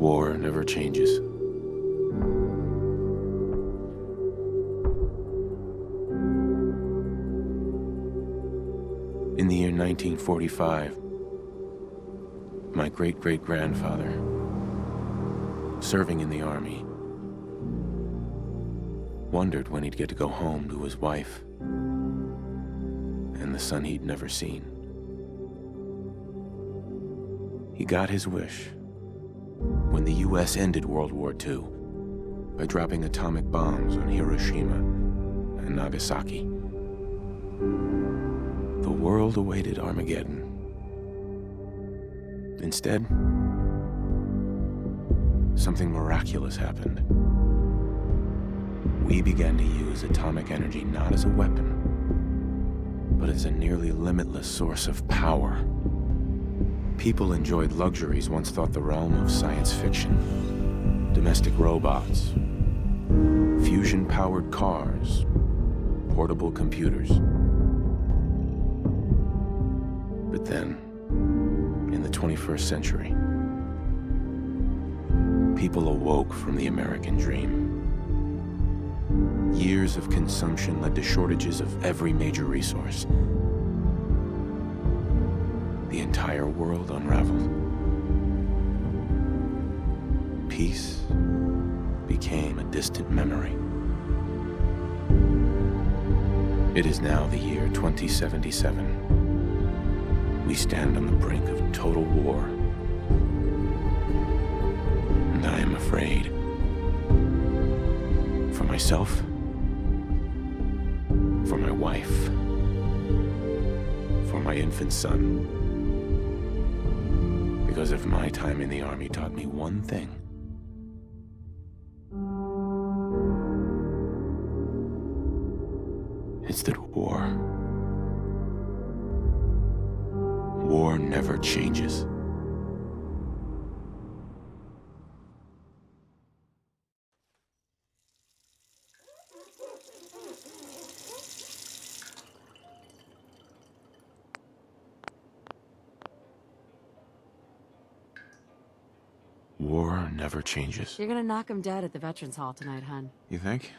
War never changes. In the year 1945, my great-great-grandfather, serving in the army, wondered when he'd get to go home to his wife and the son he'd never seen. He got his wish when the US ended World War II by dropping atomic bombs on Hiroshima and Nagasaki. The world awaited Armageddon. Instead, something miraculous happened. We began to use atomic energy not as a weapon, but as a nearly limitless source of power. People enjoyed luxuries once thought the realm of science fiction. Domestic robots, fusion-powered cars, portable computers. But then, in the 21st century, people awoke from the American dream. Years of consumption led to shortages of every major resource. The entire world unraveled. Peace became a distant memory. It is now the year 2077. We stand on the brink of total war. And I am afraid. For myself, for my wife, for my infant son. Because if my time in the army taught me one thing, it's that war never changes. War never changes. You're gonna knock him dead at the Veterans Hall tonight, hun. You think?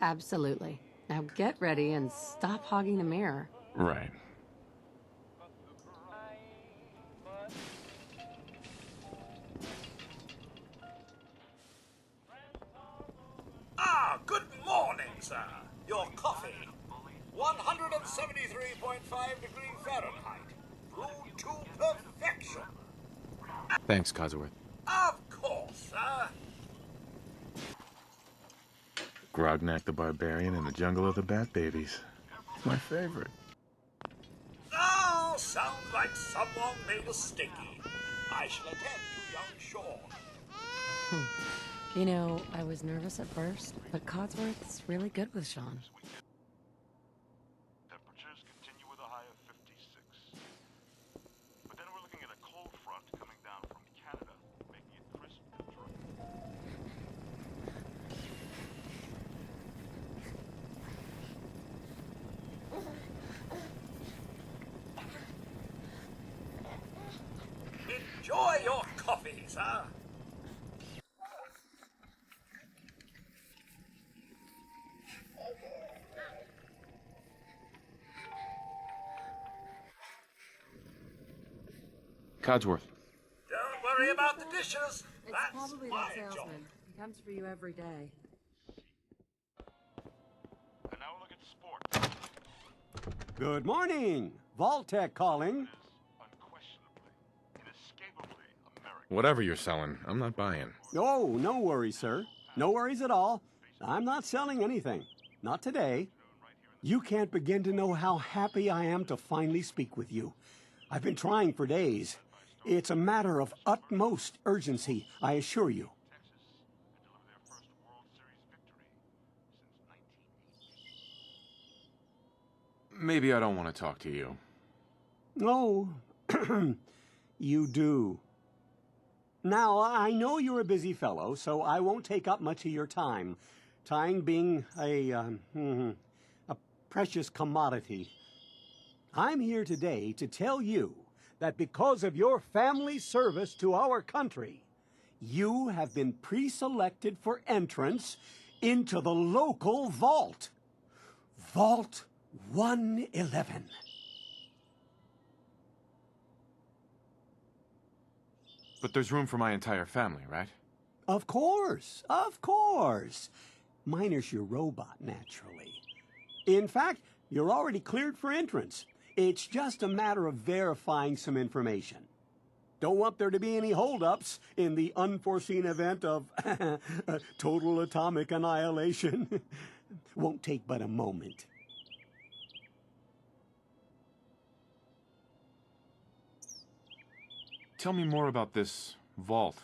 Absolutely. Now get ready and stop hogging the mirror. Right. Good morning, sir. Your coffee. 173.5 degrees Fahrenheit. Brewed to perfection. Thanks, Codsworth. Of course, sir. Grognak the Barbarian in the Jungle of the Bat Babies. My favorite. Oh, sounds like someone made a sticky. I shall attend to young Sean. You know, I was nervous at first, but Codsworth's really good with Sean. Temperatures continue with a high of 56. But then we're looking at a cold front coming down from Canada, making it crisp and dry. Enjoy your coffee, sir. Codsworth. Don't worry about the dishes. It's That's probably my that job. salesman. He comes for you every day. And now look at sport. Good morning. Vaultec calling. It is unquestionably, inescapably American. Whatever you're selling, I'm not buying. Oh, no worries, sir. No worries at all. I'm not selling anything. Not today. You can't begin to know how happy I am to finally speak with you. I've been trying for days. It's a matter of utmost urgency, I assure you. Texas had delivered their first World Series victory since 1980. Maybe I don't want to talk to you. Oh, you do. Now, I know you're a busy fellow, so I won't take up much of your time. Time being a precious commodity. I'm here today to tell you that because of your family service to our country, You have been pre-selected for entrance into the local vault. Vault 111. But there's room for my entire family, right? Of course, of course. Minus your robot, naturally. In fact, you're already cleared for entrance. It's just a matter of verifying some information. Don't want there to be any holdups in the unforeseen event of total atomic annihilation. Won't take but a moment. Tell me more about this vault.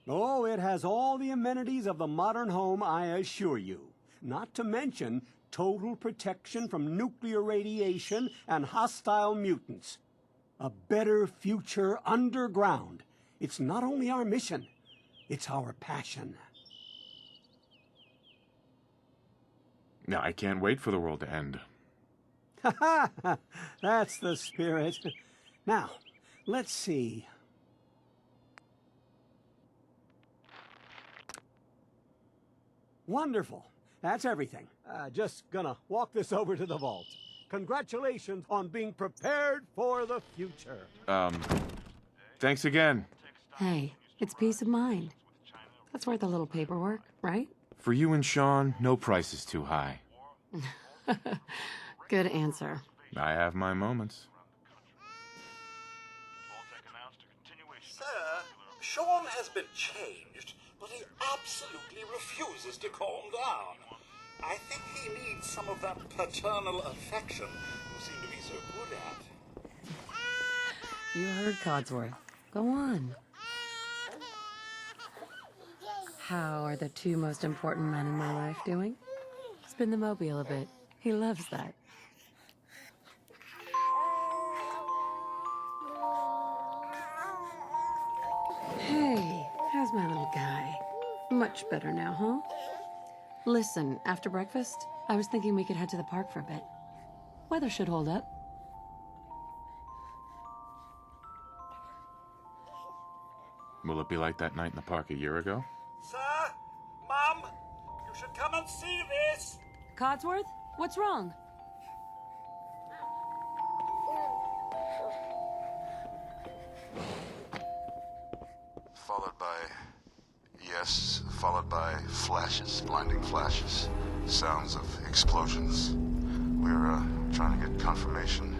Oh, it has all the amenities of the modern home, I assure you. Not to mention total protection from nuclear radiation and hostile mutants. A better future underground. It's not only our mission, it's our passion. Now, I can't wait for the world to end. Ha ha! That's the spirit. Now, let's see. Wonderful. That's everything. Just gonna walk this over to the vault. Congratulations on being prepared for the future. Thanks again. Hey, it's peace of mind. That's worth a little paperwork, right? For you and Sean, no price is too high. Good answer. I have my moments. Sir, Sean has been changed, but he absolutely refuses to calm down. I think he needs some of that paternal affection you seem to be so good at. You heard Codsworth. Go on. How are the two most important men in my life doing? Spin the mobile a bit. He loves that. Hey, how's my little guy? Much better now, huh? Listen, after breakfast, I was thinking we could head to the park for a bit. Weather should hold up. Will it be like that night in the park a year ago? Sir, Mum, you should come and see this. Codsworth? What's wrong? Followed by flashes, blinding flashes, sounds of explosions. We're trying to get confirmation.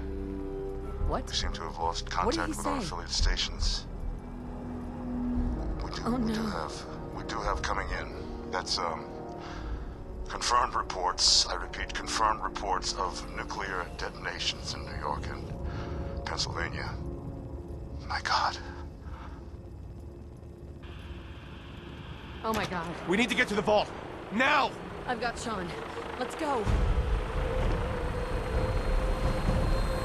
What? We seem to have lost What contact did he with our say? affiliate stations. We do have coming in. That's confirmed reports. I repeat, confirmed reports of nuclear detonations in New York and Pennsylvania. My God. Oh my god. We need to get to the vault. Now! I've got Sean. Let's go.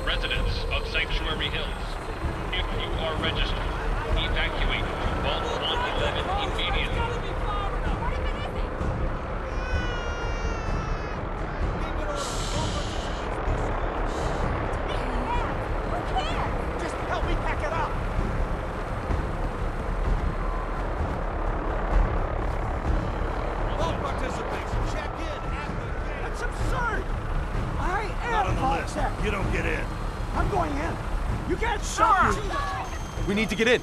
Residents of Sanctuary Hills, if you are registered, evacuate to Vault 111 immediately. Just help me pack it up! Check in at the gate. That's absurd! I am Contact. You don't get in. I'm going in. You can't stop me. We need to get in.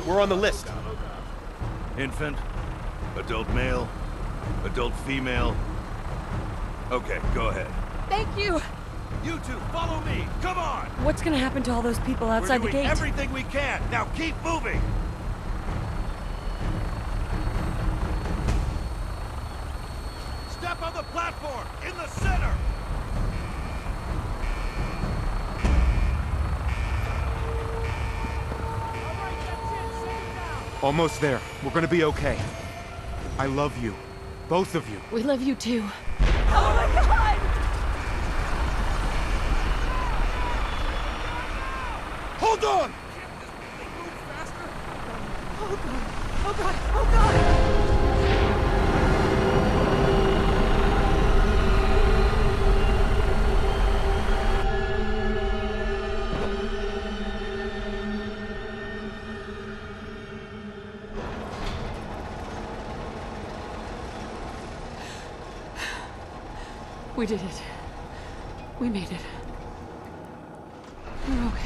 We're on the list. Infant, adult male, adult female. Okay, go ahead. Thank you. You two, follow me. Come on. What's gonna happen to all those people outside the We're doing gate? everything we can. Now keep moving. Step on the platform in the center. Almost there. We're gonna be okay. I love you. Both of you. We love you too. Hold on! We did it. We made it. We're okay.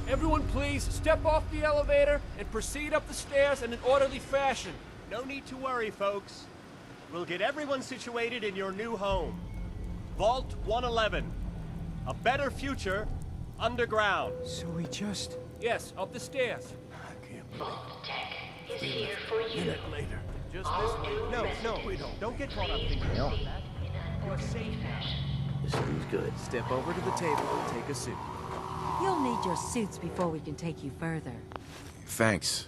Everyone please step off the elevator and proceed up the stairs in an orderly fashion. No need to worry, folks. We'll get everyone situated in your new home. Vault 111. A better future underground. So we just... Yes, up the stairs. I can't Vault Tech is here for you. minute later. Just All this way. new No, residents, don't get caught up please in proceed hell. in a safe fashion. This seems good. Step over to the table and take a seat. You'll need your suits before we can take you further. Thanks.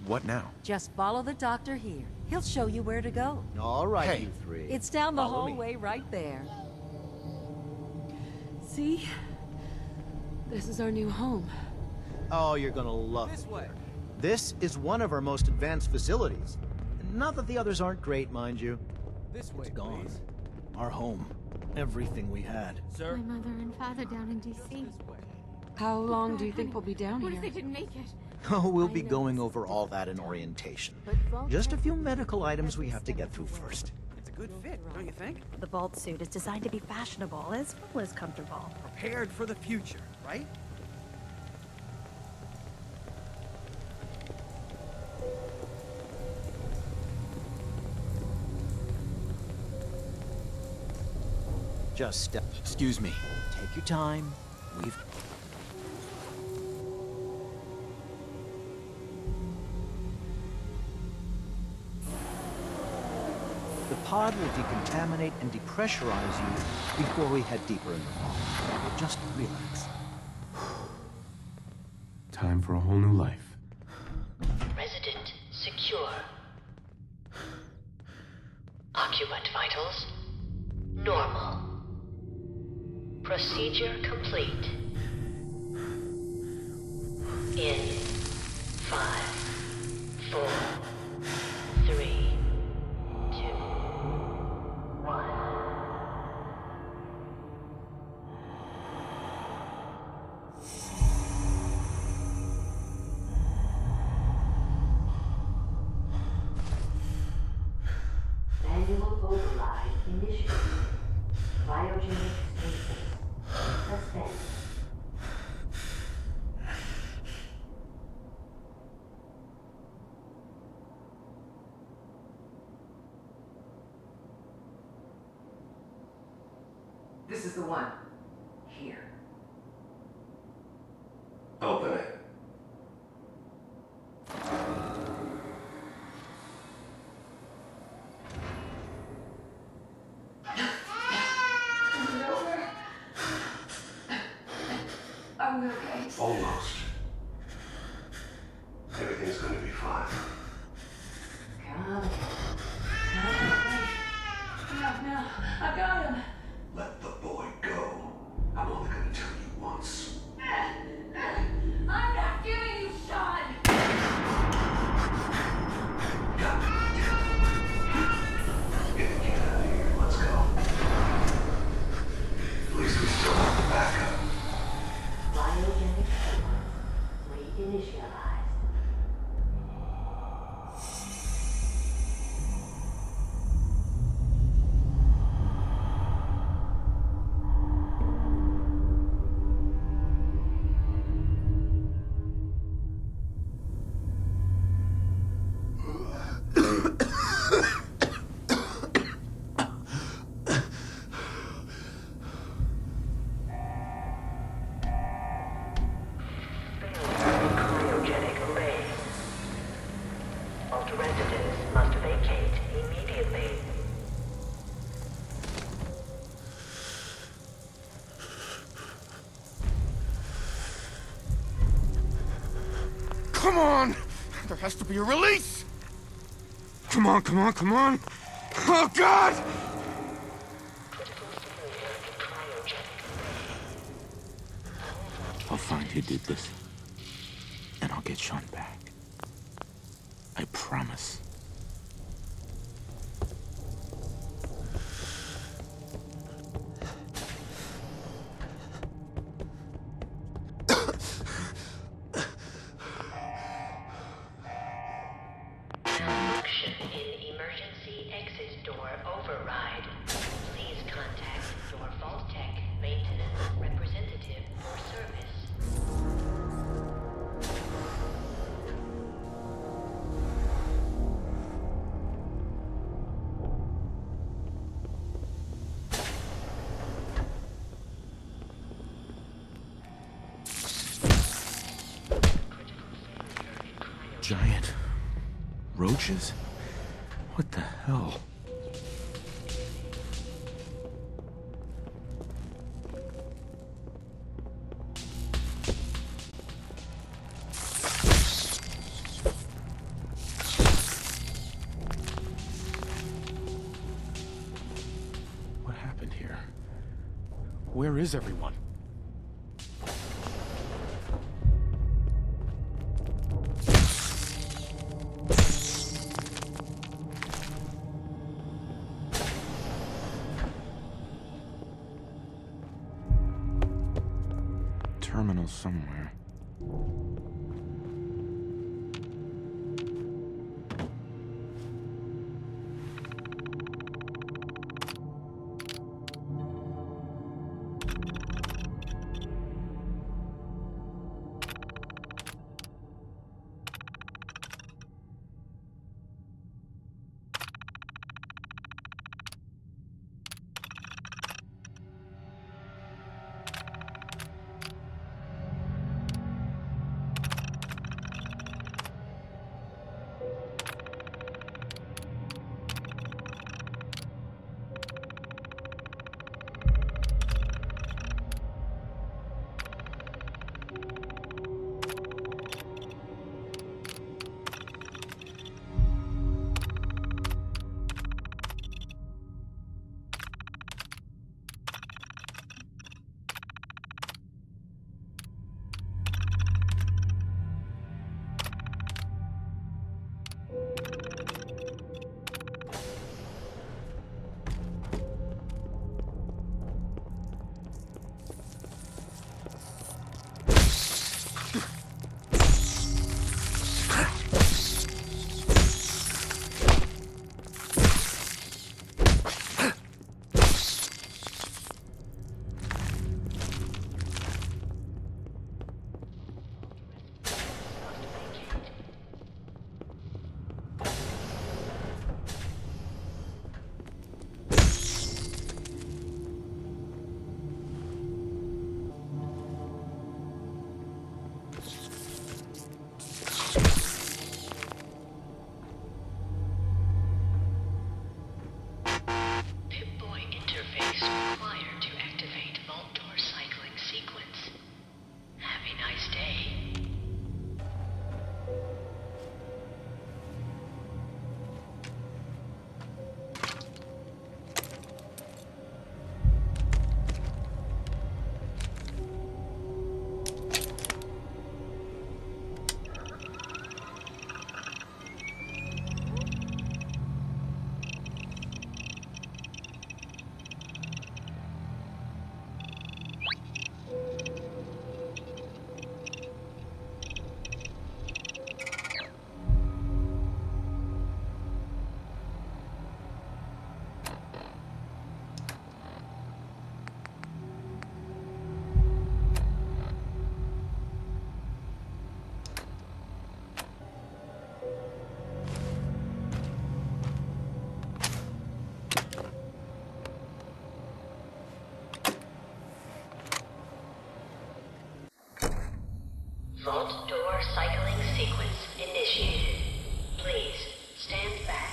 What now? Just follow the doctor here. He'll show you where to go. All right, Hey. you three. It's down the Follow me. hallway right there. See? This is our new home. Oh, you're gonna love This it. way. This is one of our most advanced facilities. Not that the others aren't great, mind you. This way, It's gone. please. Our home. Everything we had. Sir, My mother and father down in D.C. this way. How long do you think we'll be down What here? if they didn't make it? Oh, we'll be going over all that in orientation. Just a few medical items we have to get through first. It's a good fit, don't you think? The vault suit is designed to be fashionable as well as comfortable. Prepared for the future, right? Just step. Excuse me. Take your time. We've... The pod will decontaminate and depressurize you before we head deeper in the vault. Just relax. Time for a whole new life. Resident secure. Occupant vitals normal. Procedure complete. In 5, 4, 3, 2, 1. Manual override initiated. Cryogenic stasis. Suspend. This is the one. Here. Open it. Are we okay? Almost. Everything's going to be fine. Come on. Now, I've got him. Let the boy go. I'm only going to tell you once. I'm not giving you shot. God damn it. Get out of here. Let's go. At least we still have the backup. Cryogenic reinitialized. Cryogenic array. Vault residents must vacate immediately. Come on! There has to be a release! Come on, come on, come on! Oh, God! I'll find who did this. And I'll get Sean back. I promise. Malfunction in emergency exit door override. Please contact your Vault Tech maintenance representative for service. Giant roaches? What the hell? What happened here? Where is everyone? Terminal somewhere. Vault door cycling sequence initiated. Please stand back.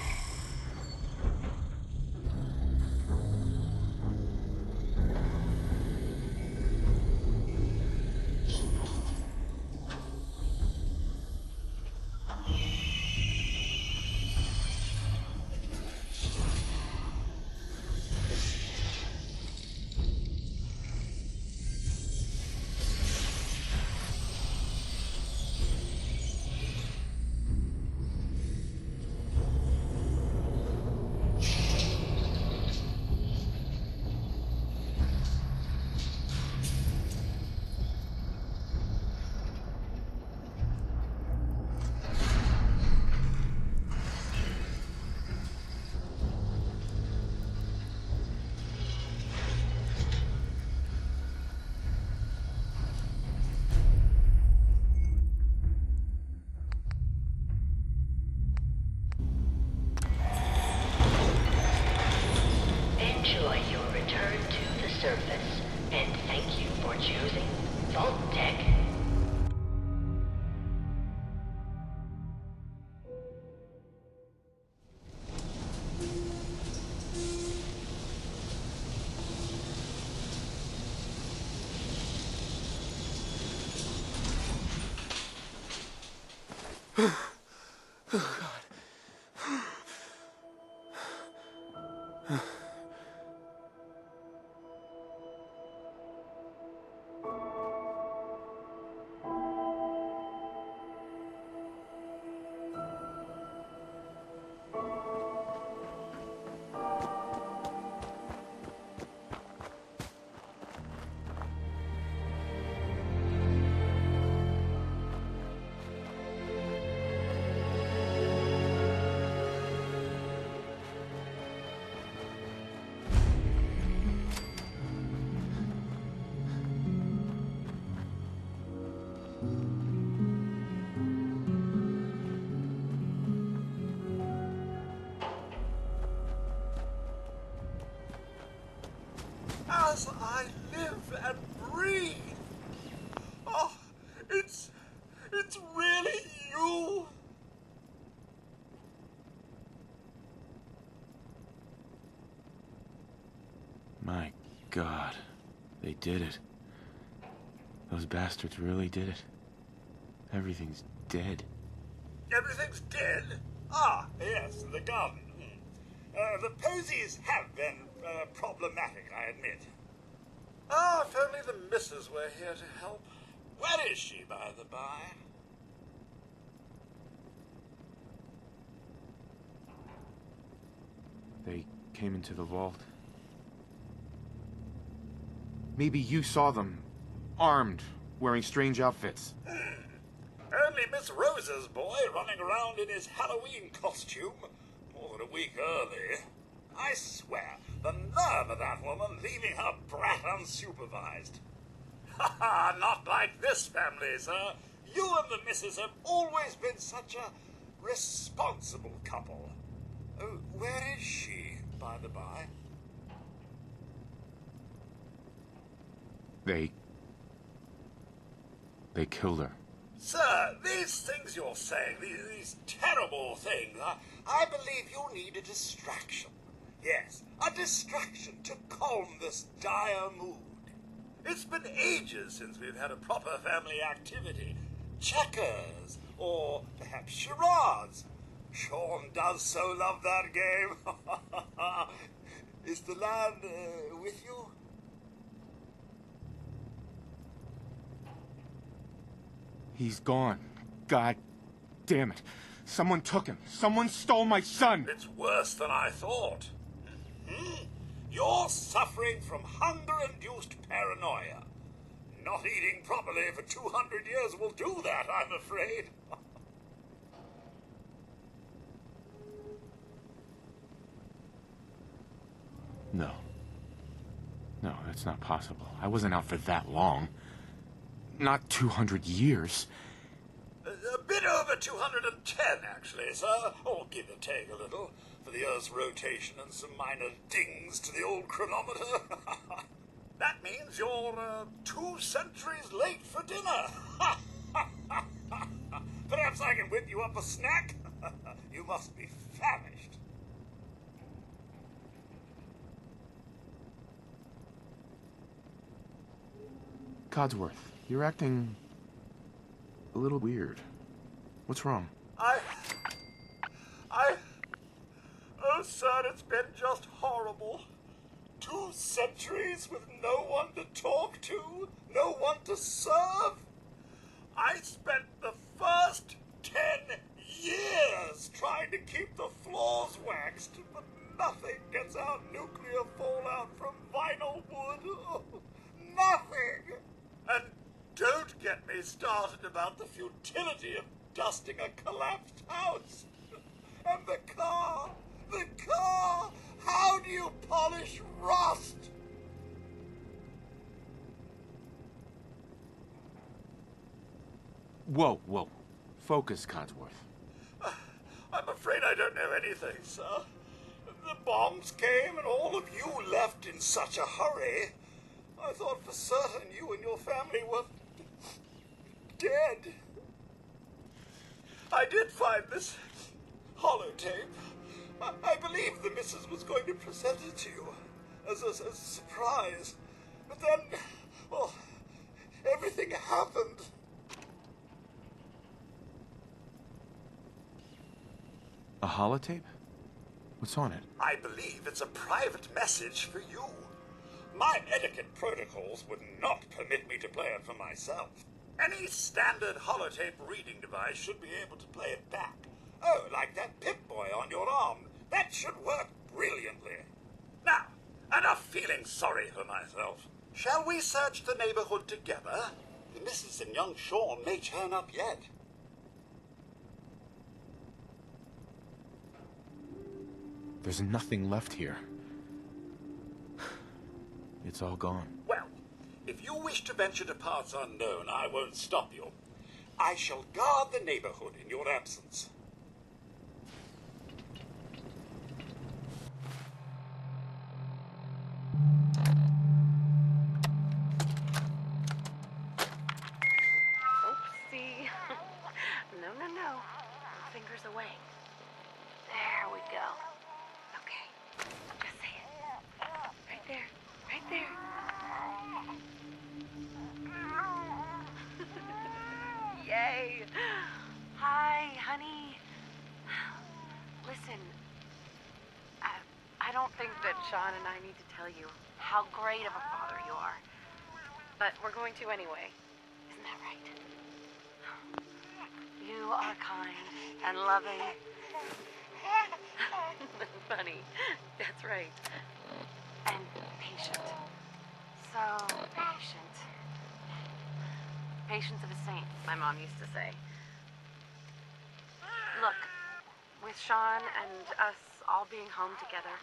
surface. And thank you for choosing Vault Tech. As I live and breathe. Oh, it's really you. My God, they did it. Those bastards really did it. Everything's dead. Everything's dead? Ah, yes, the garden. The posies have been problematic, I admit. Ah, if only the missus were here to help. Where is she, by the by? They came into the vault. Maybe you saw them, armed, wearing strange outfits. Only Miss Rose's boy running around in his Halloween costume. More than a week early. I swear, the nerve of that woman leaving her brat unsupervised. Ha ha, not like this family, sir. You and the missus have always been such a responsible couple. Oh, where is she, by the by? They killed her. Sir, these things you're saying, these terrible things, I believe you need a distraction. Yes, a distraction to calm this dire mood. It's been ages since we've had a proper family activity. Checkers, or perhaps charades. Sean does so love that game. Is the lad with you? He's gone. God damn it. Someone took him. Someone stole my son. It's worse than I thought. You're suffering from hunger-induced paranoia. Not eating properly for 200 years will do that, I'm afraid. No. No, that's not possible. I wasn't out for that long. Not 200 years. A bit over 210, actually, sir. Or give or take a little, for the Earth's rotation and some minor dings to the old chronometer. That means you're 2 centuries late for dinner. Perhaps I can whip you up a snack? You must be famished. Codsworth, you're acting a little weird. What's wrong? Oh, sir, it's been just horrible. 2 centuries with no one to talk to, no one to serve. I spent the first 10 years trying to keep the floors waxed, but nothing gets out nuclear fallout from vinyl wood. Oh, nothing. And don't get me started about the futility of dusting a collapsed house. And the car! How do you polish rust? Whoa, whoa. Focus, Codsworth. I'm afraid I don't know anything, sir. The bombs came and all of you left in such a hurry. I thought for certain you and your family were dead. I did find this holotape. I believe the missus was going to present it to you as a surprise. But then, well, everything happened. A holotape? What's on it? I believe it's a private message for you. My etiquette protocols would not permit me to play it for myself. Any standard holotape reading device should be able to play it back. Oh, like that Pip-Boy on your arm. That should work brilliantly. Now, enough feeling sorry for myself. Shall we search the neighborhood together? The missus and young Sean may turn up yet. There's nothing left here. It's all gone. Well, if you wish to venture to parts unknown, I won't stop you. I shall guard the neighborhood in your absence. Oopsie. No. Fingers away. There we go. Okay. Just say it. Right there. Right there. Yay. Hi, honey. Listen, I don't think that Sean and I need to tell you how great of a father you are. But we're going to anyway. Isn't that right? You are kind and loving. Funny. That's right. And patient. So patient. Patience of a saint, my mom used to say. Look, with Sean and us all being home together,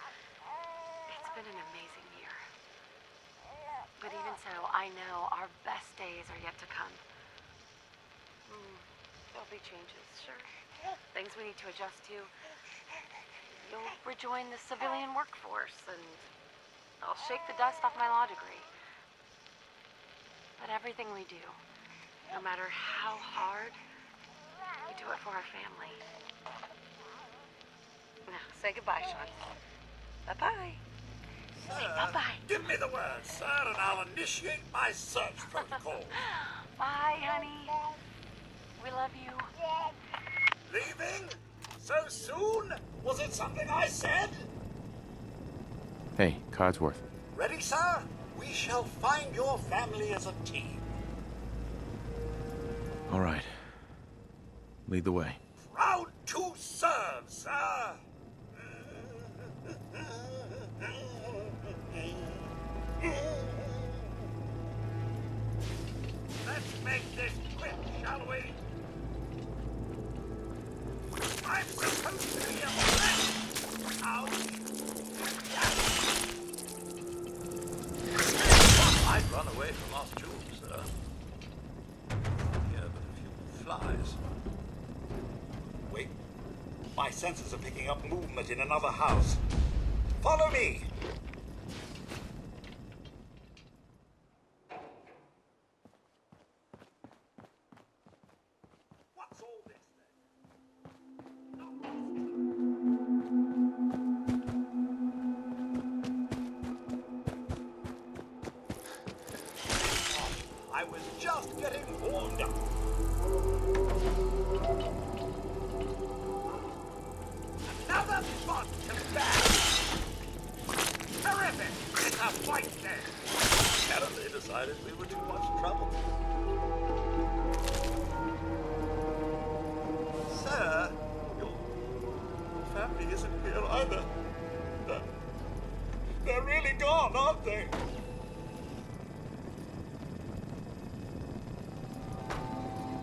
it's been an amazing year. But even so, I know our best days are yet to come. There'll be changes, sure. Things we need to adjust to. You'll rejoin the civilian workforce, and I'll shake the dust off my law degree. But everything we do, no matter how hard, we do it for our family. Now, say goodbye, Sean. Bye-bye. Say bye-bye. Give me the word, sir, and I'll initiate my search protocol. Bye, honey. We love you. Leaving? So soon? Was it something I said? Hey, Codsworth. Ready, sir? We shall find your family as a team. All right. Lead the way. Proud to serve, sir. Let's make this quick, shall we? I'm supposed to be a threat. Ouch. I'd run away from us too, sir. Yeah, but a few flies. Wait. My senses are picking up movement in another house. Follow me! What's all this, I was just getting warmed up. Another spot to back. Terrific! It's a fight then. Apparently decided we were too much trouble. Sir, your family isn't here either. They're really gone, aren't they?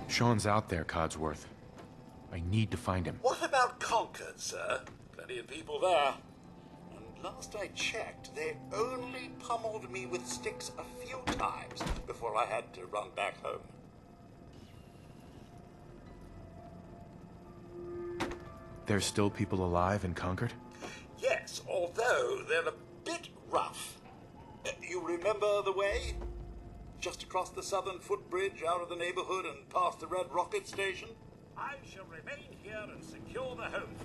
Sean's out there, Codsworth. I need to find him. What about Concord, sir? Plenty of people there. And last I checked, they only pummeled me with sticks a few times before I had to run back home. There's still people alive in Concord? Yes, although they're a bit rough. You remember the way? Just across the southern footbridge, out of the neighborhood, and past the Red Rocket Station? I shall remain here and secure the home.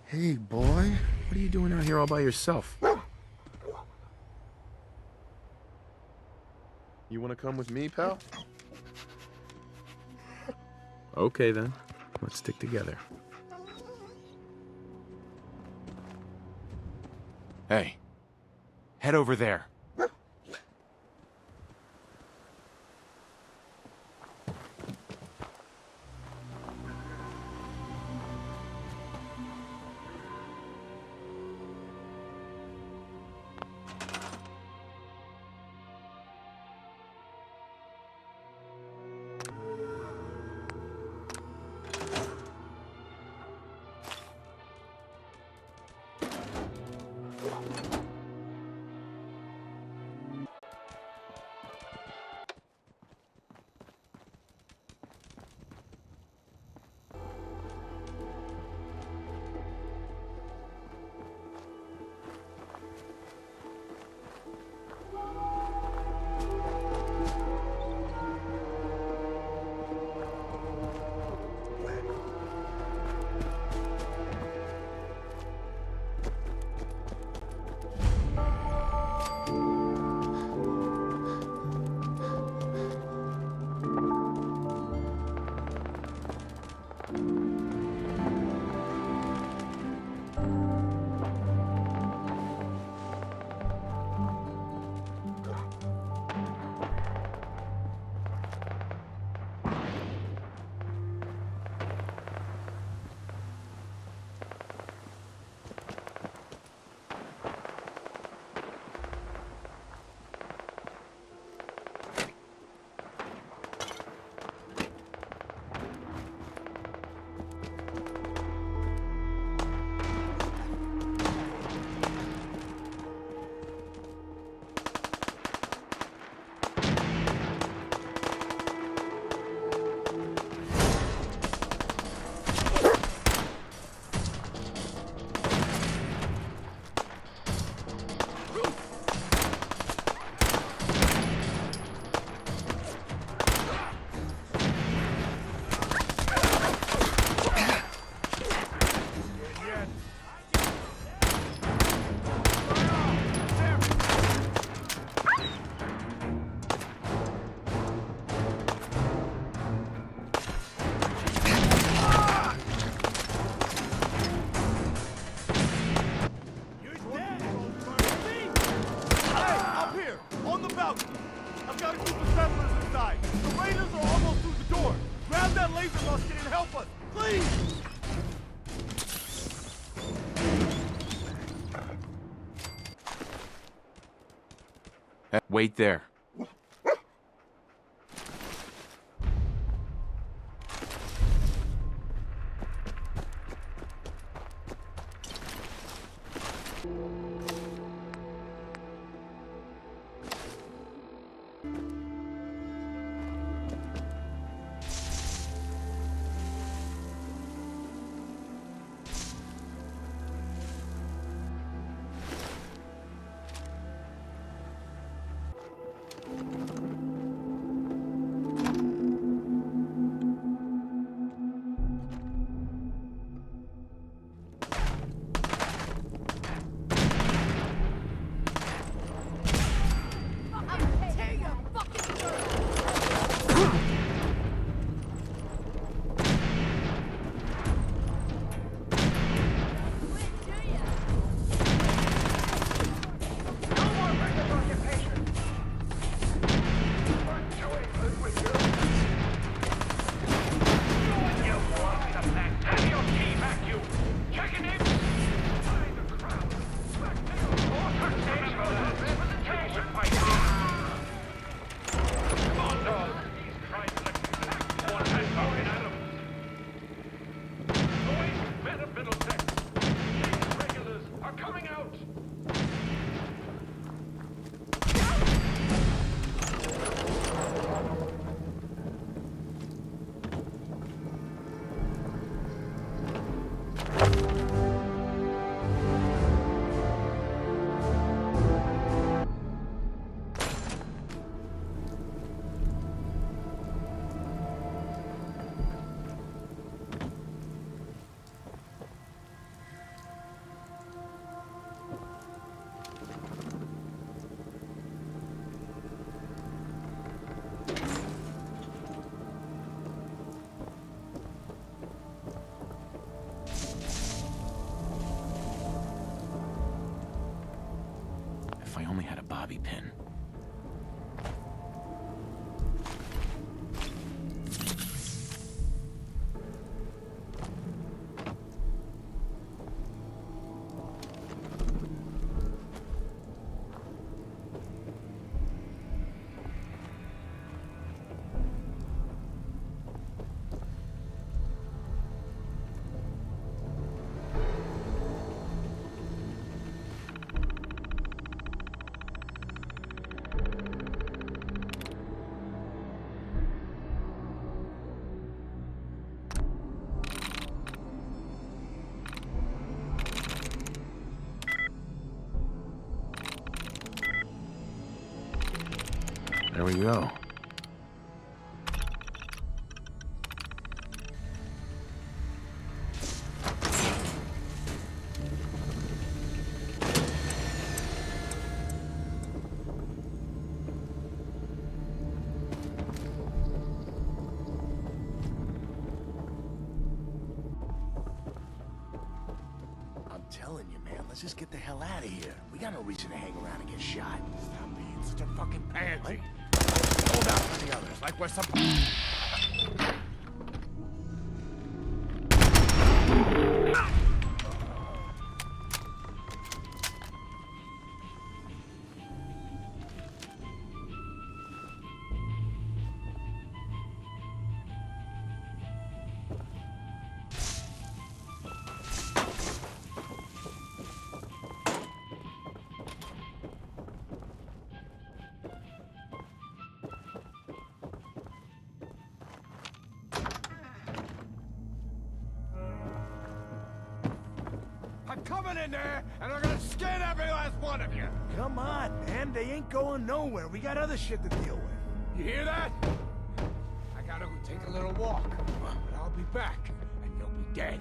Hey, boy. What are you doing out here all by yourself? You want to come with me, pal? Okay, then. Let's stick together. Hey. Head over there. Wait there. bobby pin. There we go. I'm telling you, man, let's just get the hell out of here. We got no reason to hang around and get shot. Stop being such a fucking pansy. Hold out for the others, like we're some... I'm coming in there, and I'm gonna skin every last one of you! Come on, man. They ain't going nowhere. We got other shit to deal with. You hear that? I gotta go take a little walk, but I'll be back, and you'll be dead.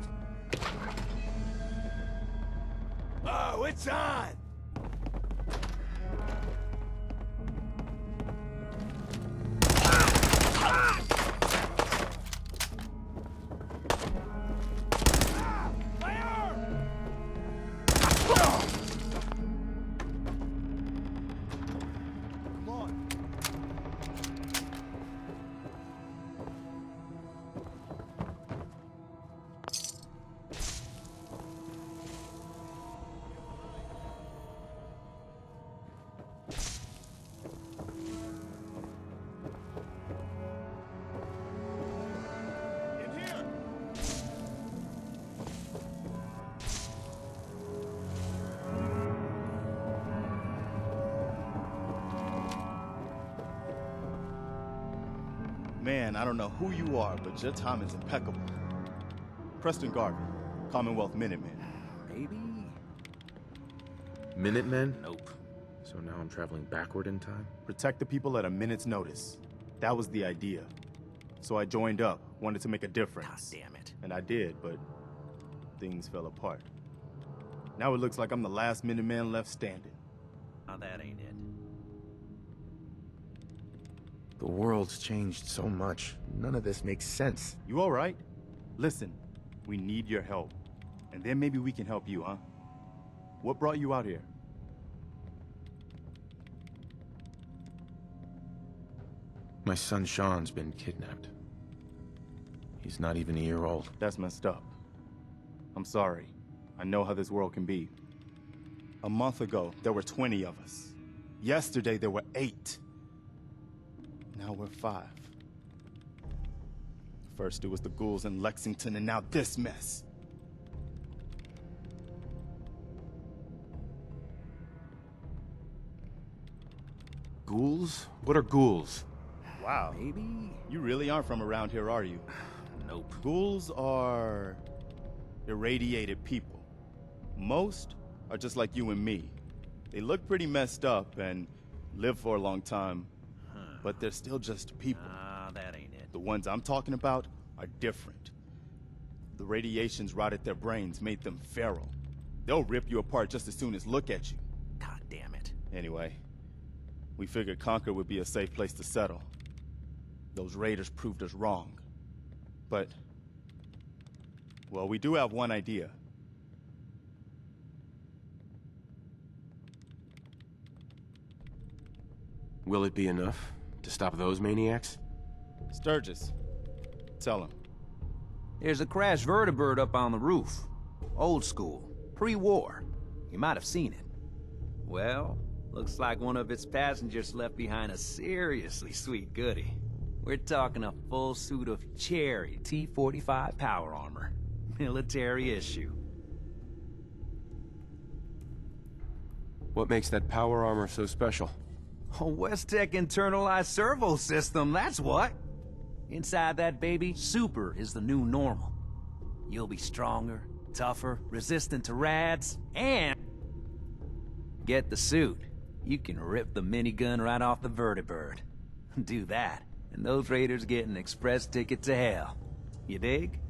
Oh, it's on! Man, I don't know who you are, but your time is impeccable. Preston Garvey, Commonwealth Minutemen. Maybe? Minutemen? Nope. So now I'm traveling backward in time? Protect the people at a minute's notice. That was the idea. So I joined up, wanted to make a difference. God damn it. And I did, but things fell apart. Now it looks like I'm the last Minuteman left standing. Now that ain't it. The world's changed so much. None of this makes sense. You all right? Listen, we need your help. And then maybe we can help you, huh? What brought you out here? My son Sean's been kidnapped. He's not even a year old. That's messed up. I'm sorry. I know how this world can be. A month ago, there were 20 of us. Yesterday, there were 8. Now we're 5. First it was the ghouls in Lexington, and now this mess. Ghouls? What are ghouls? Wow. Maybe? You really aren't from around here, are you? Nope. Ghouls are irradiated people. Most are just like you and me. They look pretty messed up and live for a long time, but they're still just people. That ain't it. The ones I'm talking about are different. The radiations rotted their brains, made them feral. They'll rip you apart just as soon as look at you. God damn it. Anyway, we figured Concord would be a safe place to settle. Those raiders proved us wrong. But, well, we do have one idea. Will it be enough to stop those maniacs? Sturgis, tell him. There's a crashed vertibird up on the roof. Old school, pre-war. You might have seen it. Well, looks like one of its passengers left behind a seriously sweet goodie. We're talking a full suit of cherry T-45 power armor. Military issue. What makes that power armor so special? A West-Tech internalized servo system, that's what. Inside that baby, super is the new normal. You'll be stronger, tougher, resistant to rads, and... get the suit. You can rip the minigun right off the vertibird. Do that, and those raiders get an express ticket to hell. You dig?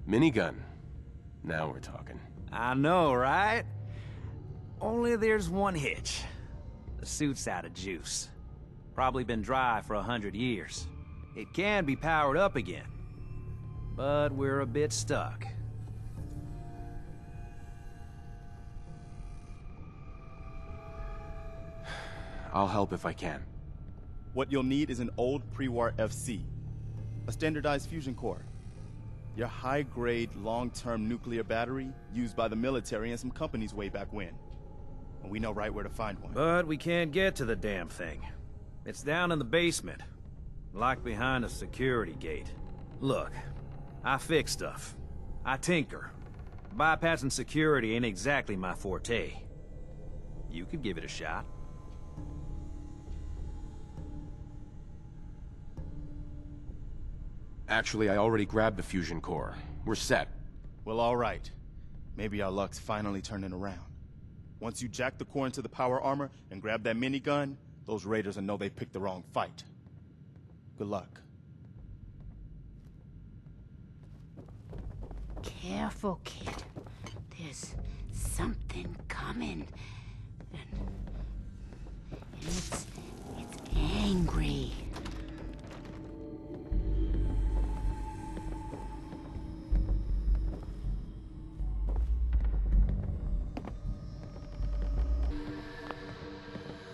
Minigun. Now we're talking. I know, right? Only there's one hitch. The suit's out of juice. Probably been dry for 100 years. It can be powered up again. But we're a bit stuck. I'll help if I can. What you'll need is an old pre-war FC. A standardized fusion core. Your high-grade, long-term nuclear battery used by the military and some companies way back when. And we know right where to find one. But we can't get to the damn thing. It's down in the basement. Locked behind a security gate. Look, I fix stuff. I tinker. Bypassing security ain't exactly my forte. You could give it a shot. Actually, I already grabbed the fusion core. We're set. Well, all right. Maybe our luck's finally turning around. Once you jack the core into the power armor and grab that minigun, those raiders will know they picked the wrong fight. Good luck. Careful, kid. There's something coming. And it's angry.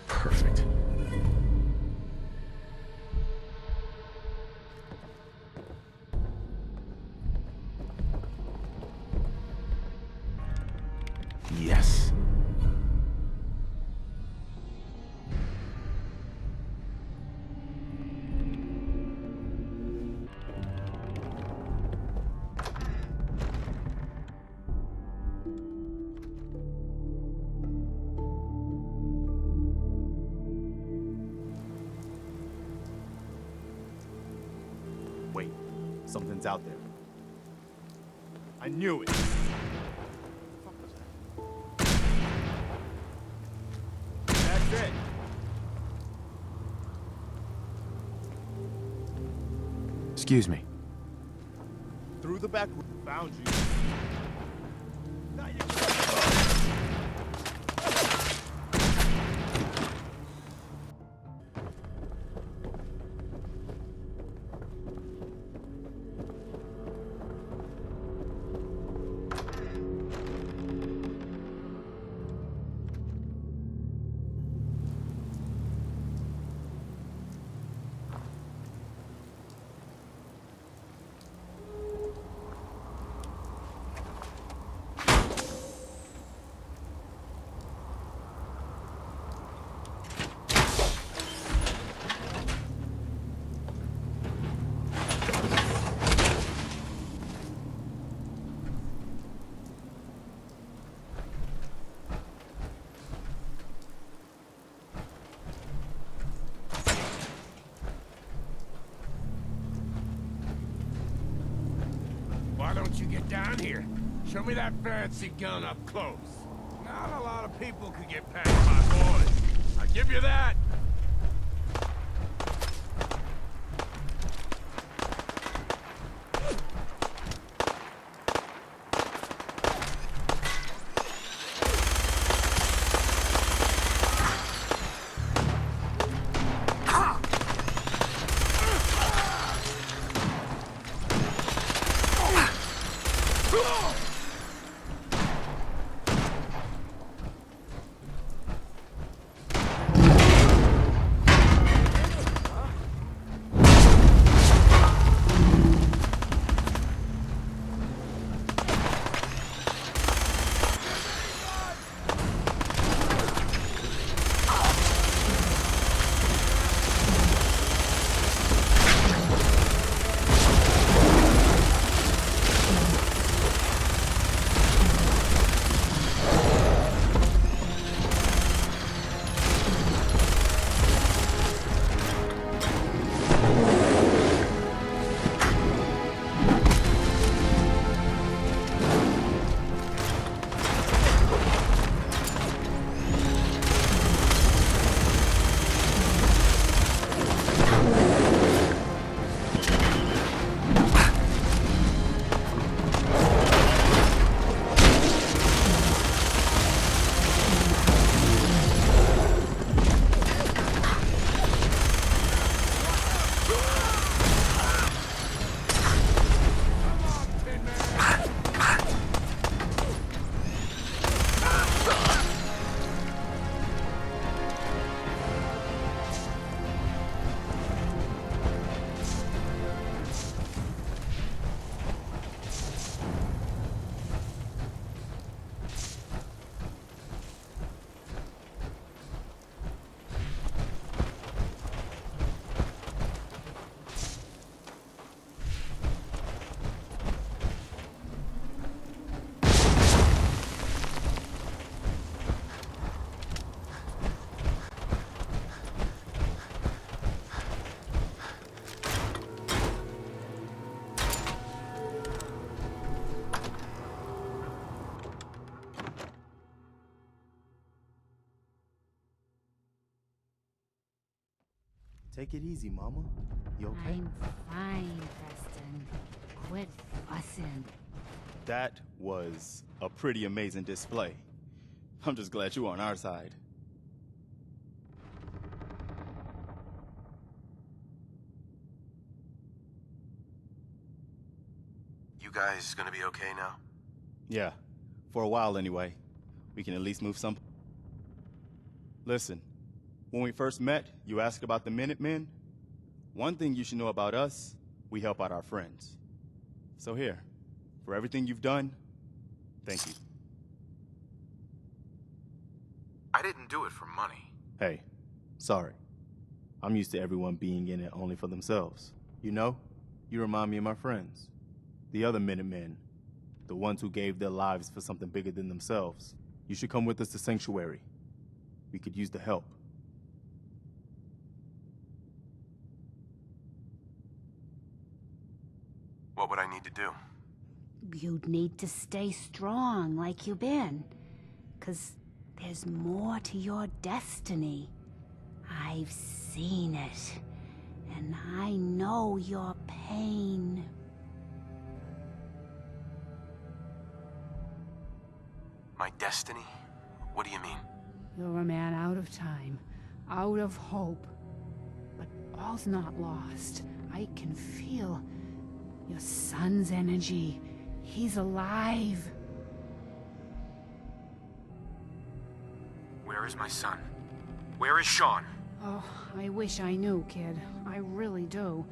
Perfect. Yes. Wait, something's out there. I knew it. That's it. Excuse me. Through the back room. Found you. Why don't you get down here? Show me that fancy gun up close. Not a lot of people could get past my boys. I give you that. Take it easy, Mama. You okay? I'm fine, Preston. Quit fussing. That was a pretty amazing display. I'm just glad you're on our side. You guys gonna be okay now? Yeah, for a while anyway. We can at least move some. Listen, when we first met, you asked about the Minutemen. One thing you should know about us, we help out our friends. So here, for everything you've done, thank you. I didn't do it for money. Hey, sorry. I'm used to everyone being in it only for themselves. You know, you remind me of my friends. The other Minutemen. The ones who gave their lives for something bigger than themselves. You should come with us to Sanctuary. We could use the help. What would I need to do? You'd need to stay strong like you've been. 'Cause there's more to your destiny. I've seen it. And I know your pain. My destiny? What do you mean? You're a man out of time, out of hope. But all's not lost. I can feel your son's energy. He's alive. Where is my son? Where is Sean? Oh, I wish I knew, kid. I really do.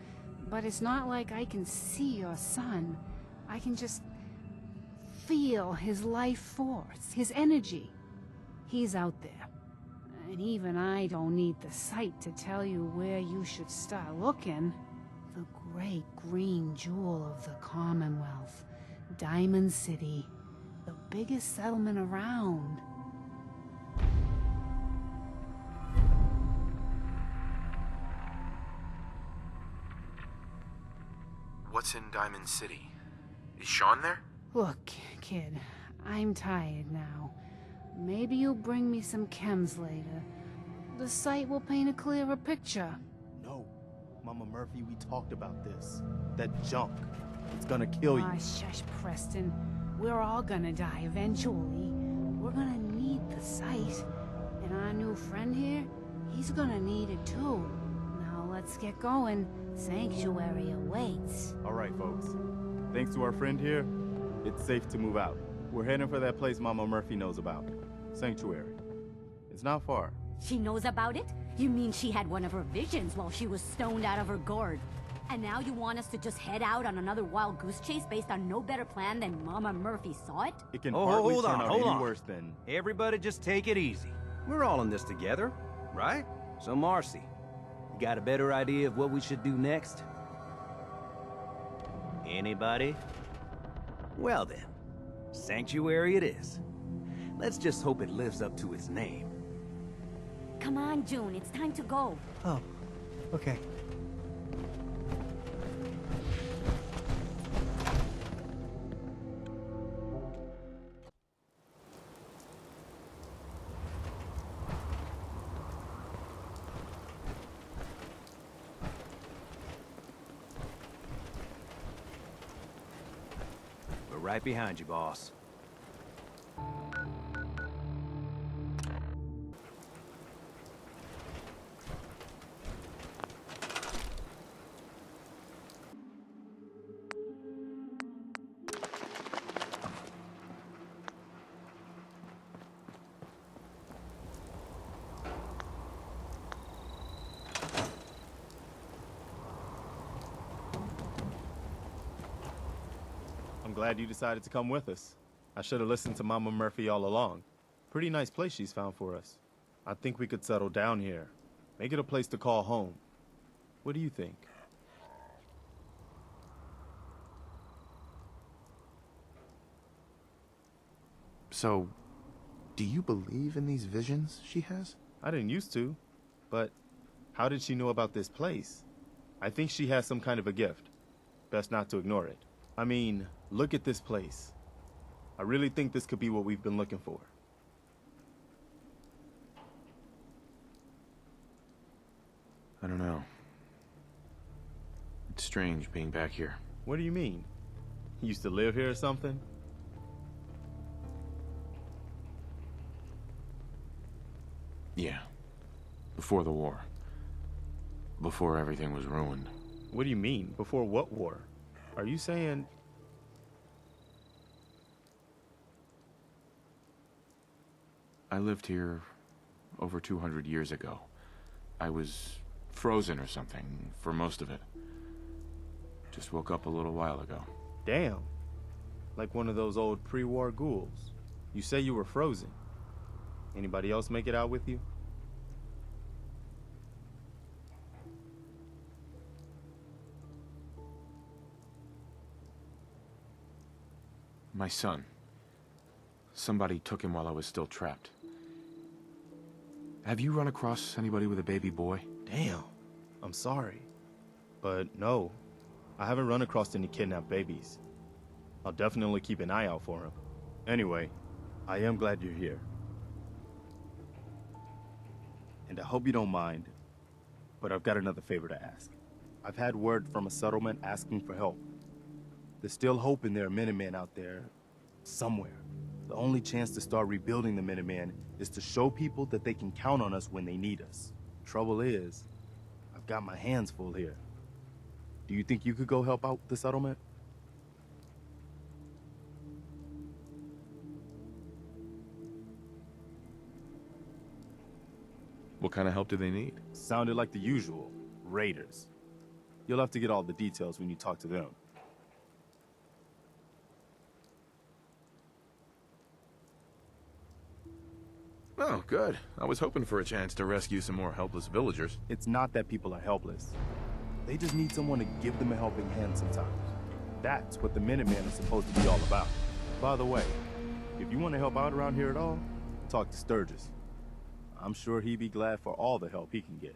But it's not like I can see your son. I can just feel his life force, his energy. He's out there. And even I don't need the sight to tell you where you should start looking. The great green jewel of the Commonwealth. Diamond City. The biggest settlement around. What's in Diamond City? Is Sean there? Look, kid, I'm tired now. Maybe you'll bring me some chems later. The sight will paint a clearer picture. No, Mama Murphy, we talked about this. That junk. It's gonna kill you. Ah, shush, Preston. We're all gonna die eventually. We're gonna need the sight. And our new friend here, he's gonna need it too. Now let's get going. Sanctuary awaits. All right, folks. Thanks to our friend here, it's safe to move out. We're heading for that place Mama Murphy knows about. Sanctuary. It's not far. She knows about it? You mean she had one of her visions while she was stoned out of her gourd? And now you want us to just head out on another wild goose chase based on no better plan than Mama Murphy saw it? It can hardly turn out any on. worse than... Everybody just take it easy. We're all in this together, right? So Marcy, you got a better idea of what we should do next? Anybody? Well then, Sanctuary it is. Let's just hope it lives up to its name. Come on, June, it's time to go. Oh, okay. We're right behind you, boss. I'm glad you decided to come with us. I should have listened to Mama Murphy all along. Pretty nice place she's found for us. I think we could settle down here. Make it a place to call home. What do you think? So, do you believe in these visions she has? I didn't used to, but how did she know about this place? I think she has some kind of a gift. Best not to ignore it. I mean, look at this place. I really think this could be what we've been looking for. I don't know. It's strange being back here. What do you mean? You used to live here or something? Yeah. Before the war. Before everything was ruined. What do you mean? Before what war? Are you saying... I lived here over 200 years ago. I was frozen or something for most of it. Just woke up a little while ago. Damn. Like one of those old pre-war ghouls. You say you were frozen. Anybody else make it out with you? My son. Somebody took him while I was still trapped. Have you run across anybody with a baby boy? Damn. I'm sorry. But no, I haven't run across any kidnapped babies. I'll definitely keep an eye out for him. Anyway, I am glad you're here. And I hope you don't mind, but I've got another favor to ask. I've had word from a settlement asking for help. They're still hoping there are Minutemen out there somewhere. The only chance to start rebuilding the Minutemen is to show people that they can count on us when they need us. Trouble is, I've got my hands full here. Do you think you could go help out the settlement? What kind of help do they need? Sounded like the usual. Raiders. You'll have to get all the details when you talk to them. Oh, good. I was hoping for a chance to rescue some more helpless villagers. It's not that people are helpless. They just need someone to give them a helping hand sometimes. That's what the Minutemen are supposed to be all about. By the way, if you want to help out around here at all, talk to Sturgis. I'm sure he'd be glad for all the help he can get.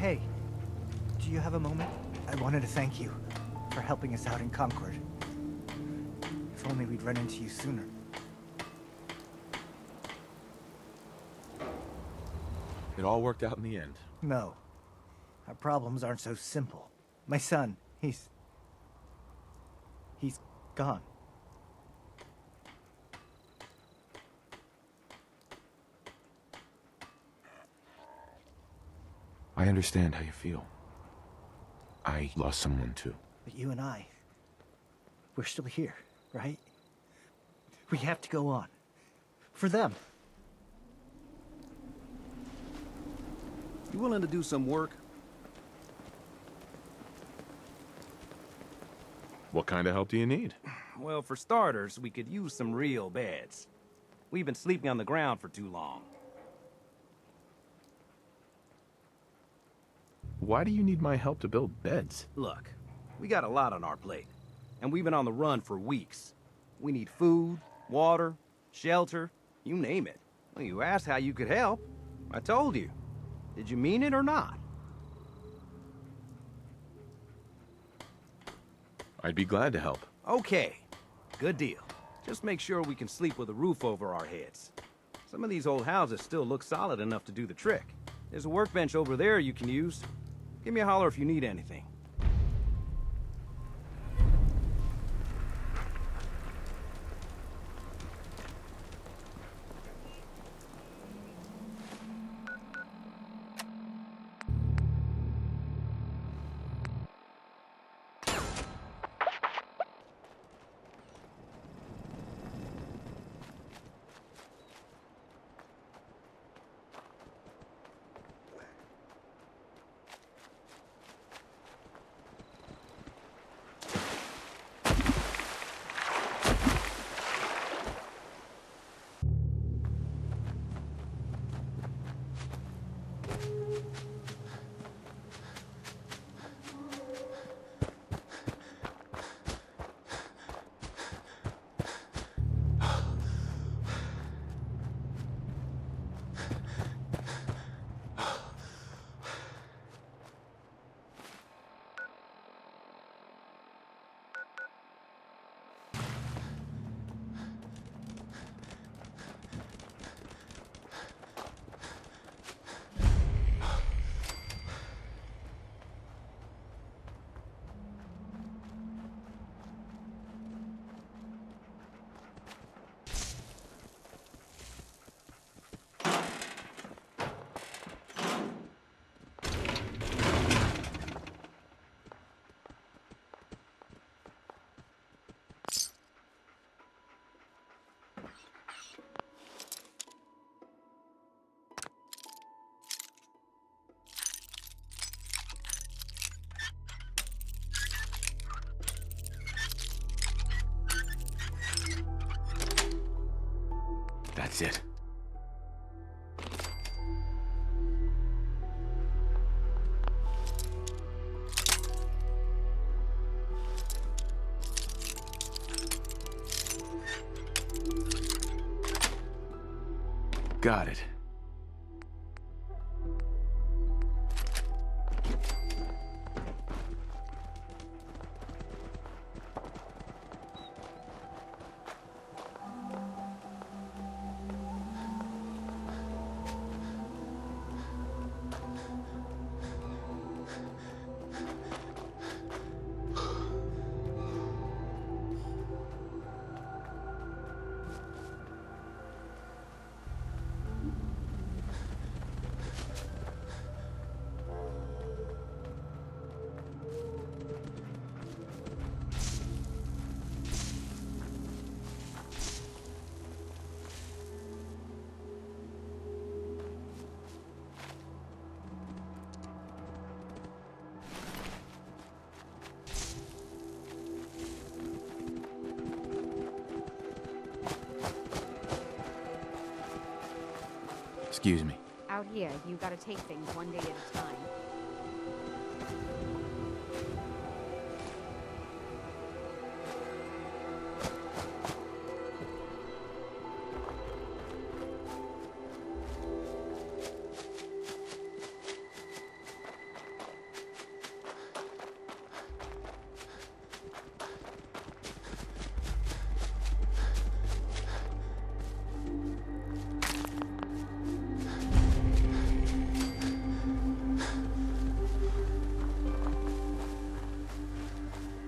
Hey, do you have a moment? I wanted to thank you for helping us out in Concord. If only we'd run into you sooner. It all worked out in the end. No. Our problems aren't so simple. My son, he's gone. I understand how you feel. I lost someone too. But you and I, we're still here, right? We have to go on. For them. You willing to do some work? What kind of help do you need? Well, for starters, we could use some real beds. We've been sleeping on the ground for too long. Why do you need my help to build beds? Look, we got a lot on our plate, and we've been on the run for weeks. We need food, water, shelter, you name it. Well, you asked how you could help. I told you. Did you mean it or not? I'd be glad to help. Okay, good deal. Just make sure we can sleep with a roof over our heads. Some of these old houses still look solid enough to do the trick. There's a workbench over there you can use. Give me a holler if you need anything. Exit. Got it. Excuse me. Out here, you gotta take things one day at a time.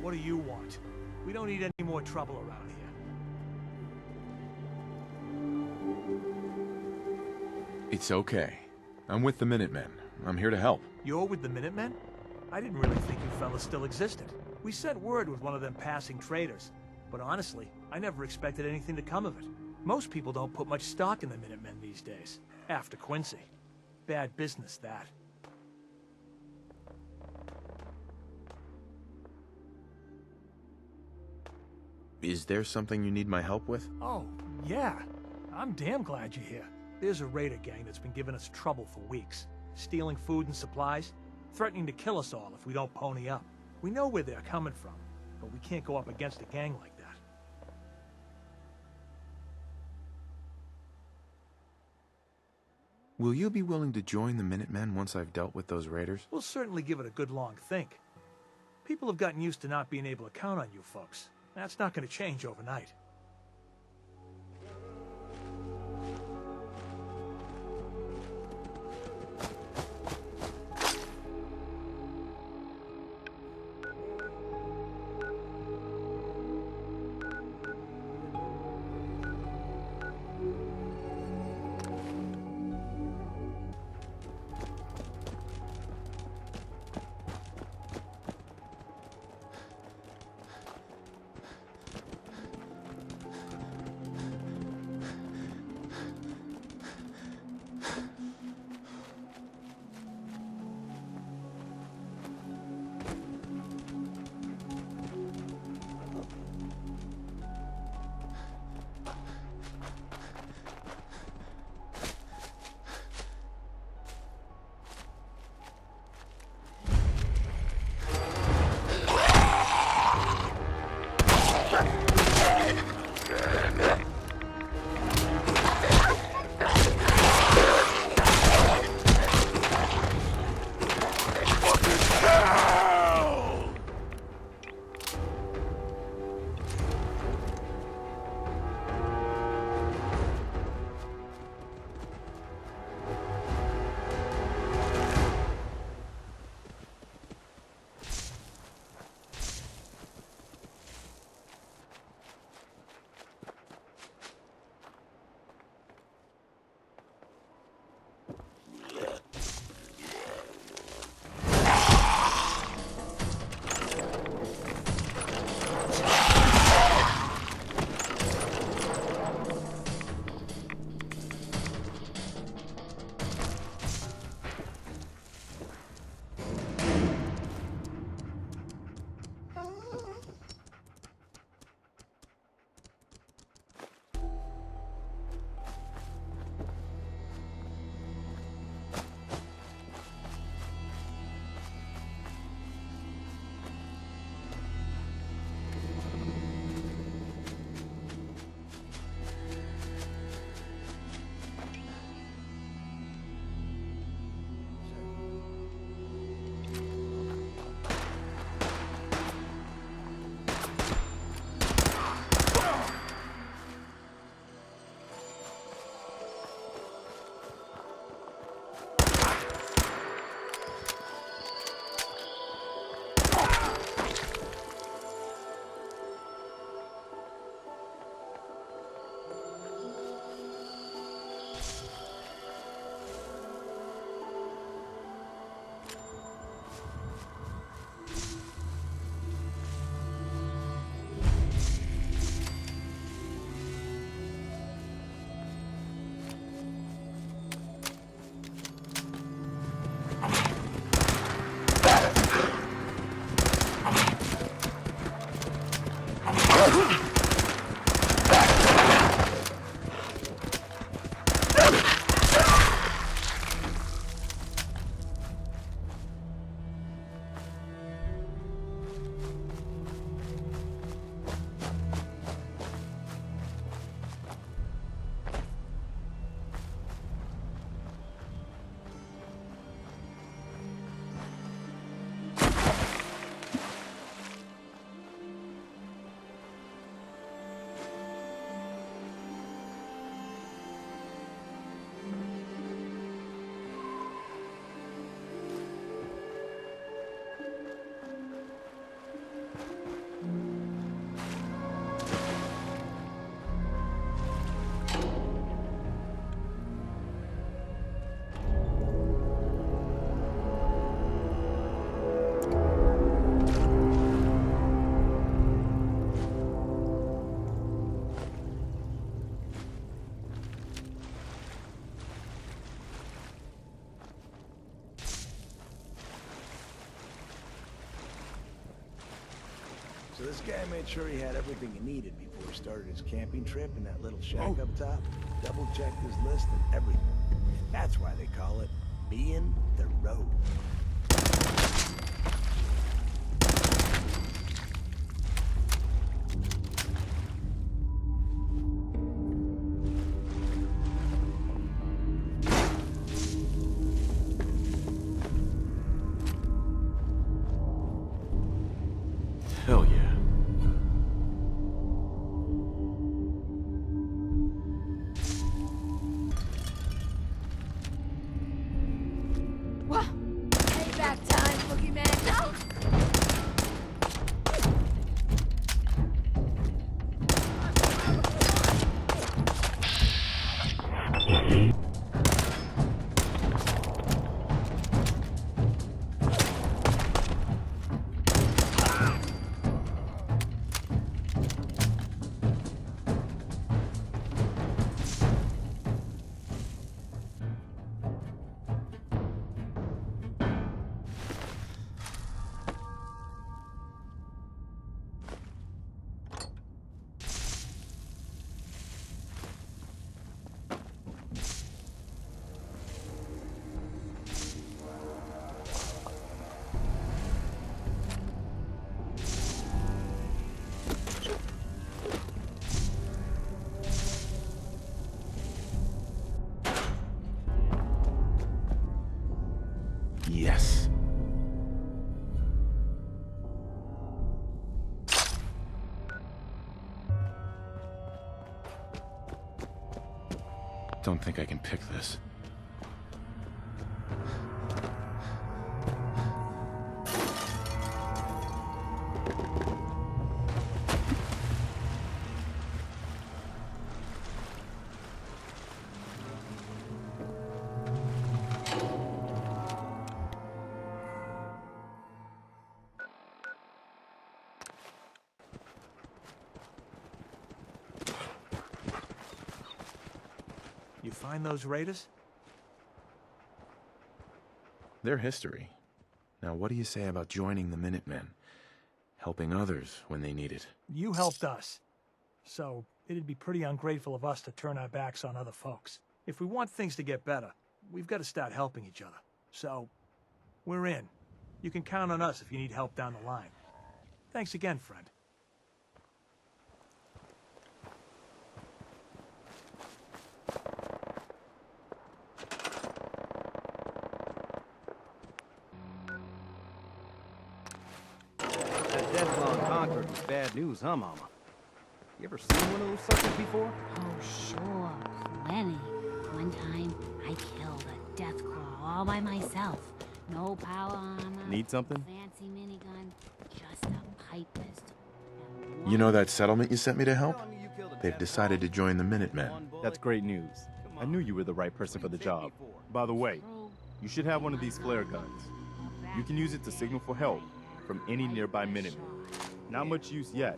What do you want? We don't need any more trouble around here. It's okay. I'm with the Minutemen. I'm here to help. You're with the Minutemen? I didn't really think you fellas still existed. We sent word with one of them passing traders. But honestly, I never expected anything to come of it. Most people don't put much stock in the Minutemen these days. After Quincy. Bad business, that. Is there something you need my help with? Oh, yeah. I'm damn glad you're here. There's a raider gang that's been giving us trouble for weeks. Stealing food and supplies, threatening to kill us all if we don't pony up. We know where they're coming from, but we can't go up against a gang like that. Will you be willing to join the Minutemen once I've dealt with those raiders? We'll certainly give it a good long think. People have gotten used to not being able to count on you folks. That's not going to change overnight. So this guy made sure he had everything he needed before he started his camping trip in that little shack up top. Double-checked his list and everything. That's why they call it being the road. Hell yeah. Whoa! Payback time, boogeyman! No! Yes. Don't think I can pick this. You find those raiders? Their history. Now, what do you say about joining the Minutemen? Helping others when they need it. You helped us. So, it'd be pretty ungrateful of us to turn our backs on other folks. If we want things to get better, we've got to start helping each other. So, we're in. You can count on us if you need help down the line. Thanks again, friend. That death on Concord was bad news, huh, Mama? You ever seen one of those suckers before? Oh, sure. Plenty. One time, I killed a death claw all by myself. No power armor. Need something? Fancy minigun. Just a pipe pistol. You know that settlement you sent me to help? They've decided to join the Minutemen. That's great news. I knew you were the right person for the job. By the way, you should have one of these flare guns. You can use it to signal for help from any nearby Minutemen. Not much use yet,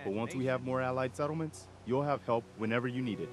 but once we have more allied settlements, you'll have help whenever you need it.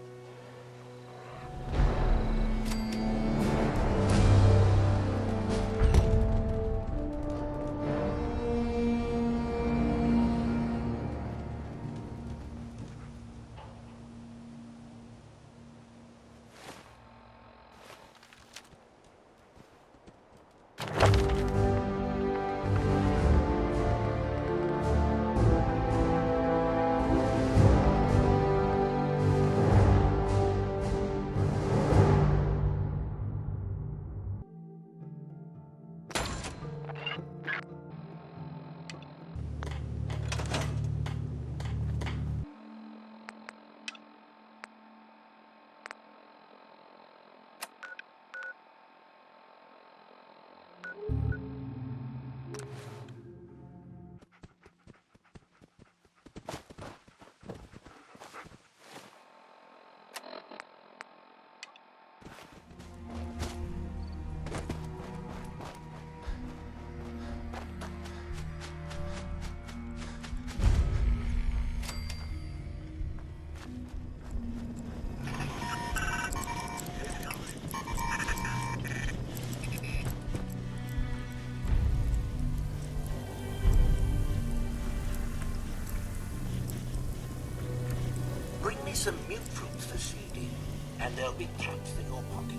some mute fruits for seeding, and there'll be caps in your pocket.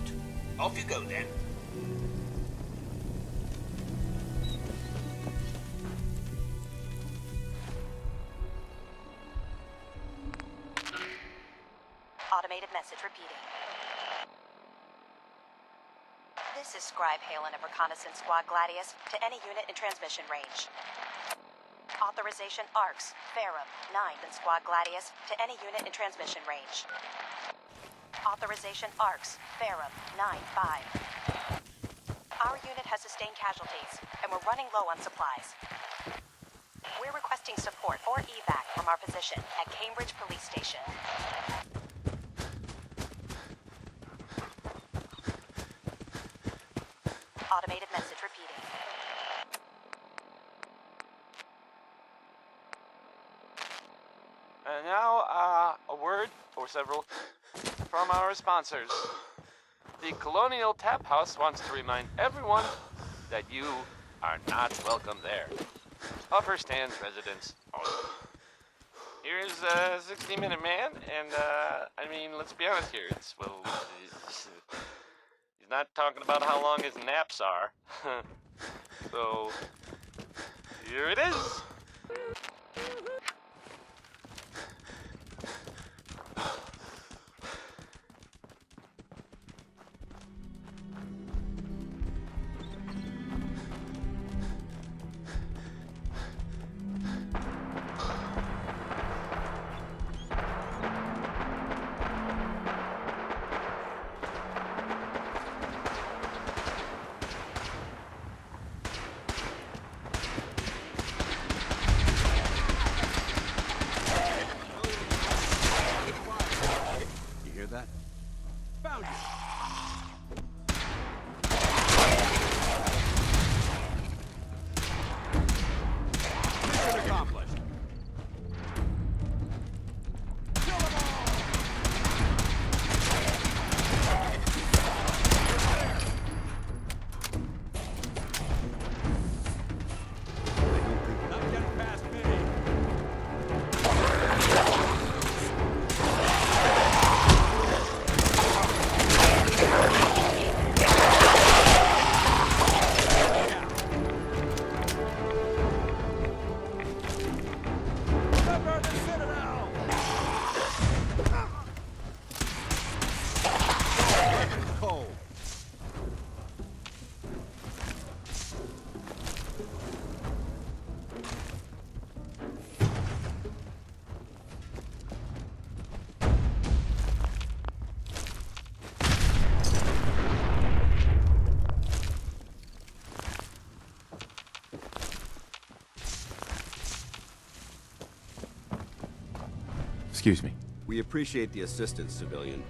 Off you go, then. Automated message repeating. This is Scribe Hagen of Reconnaissance Squad Gladius to any unit in transmission range. Authorization ARCS, Ferrum, 9 and Squad Gladius to any unit in transmission range. Authorization ARCS, Ferrum, 9-5. Our unit has sustained casualties, and we're running low on supplies. We're requesting support or evac from our position at Cambridge Police Station. Automated message repeating. And now, a word, or several, from our sponsors. The Colonial Tap House wants to remind everyone that you are not welcome there. Upper Stands residents only. Here's a 60-minute man, and, I mean, let's be honest here. He's not talking about how long his naps are. So, here it is. Excuse me. We appreciate the assistance, civilian,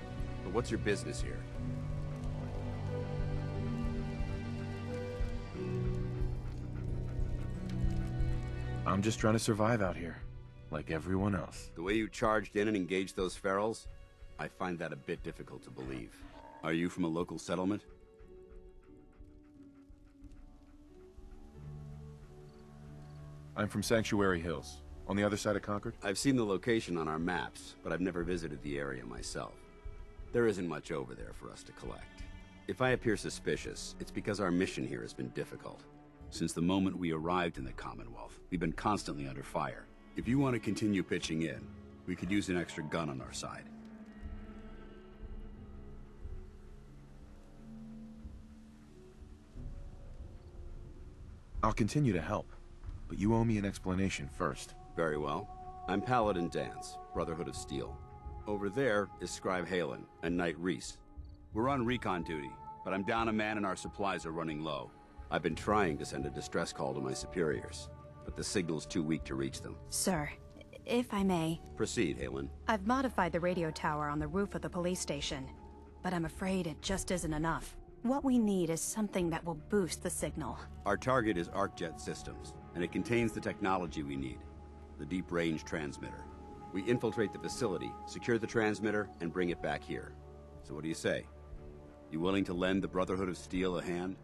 but what's your business here? I'm just trying to survive out here, like everyone else. The way you charged in and engaged those ferals, I find that a bit difficult to believe. Are you from a local settlement? I'm from Sanctuary Hills, on the other side of Concord. I've seen the location on our maps, but I've never visited the area myself. There isn't much over there for us to collect. If I appear suspicious, it's because our mission here has been difficult. Since the moment we arrived in the Commonwealth, we've been constantly under fire. If you want to continue pitching in, we could use an extra gun on our side. I'll continue to help, but you owe me an explanation first. Very well. I'm Paladin Danse, Brotherhood of Steel. Over there is Scribe Hagen and Knight Reese. We're on recon duty, but I'm down a man and our supplies are running low. I've been trying to send a distress call to my superiors, but the signal's too weak to reach them. Sir, if I may... Proceed, Hagen. I've modified the radio tower on the roof of the police station, but I'm afraid it just isn't enough. What we need is something that will boost the signal. Our target is ArcJet Systems, and it contains the technology we need. The deep-range transmitter. We infiltrate the facility, secure the transmitter, and bring it back here. So what do you say? You willing to lend the Brotherhood of Steel a hand?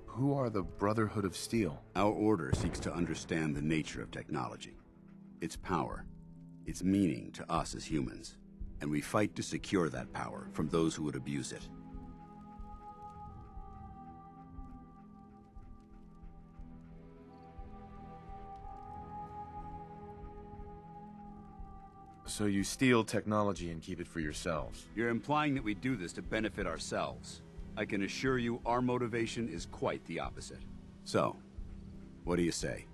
Who are the Brotherhood of Steel? Our order seeks to understand the nature of technology. It's power. It's meaning to us as humans. And we fight to secure that power from those who would abuse it. So you steal technology and keep it for yourselves? You're implying that we do this to benefit ourselves. I can assure you our motivation is quite the opposite. So, what do you say?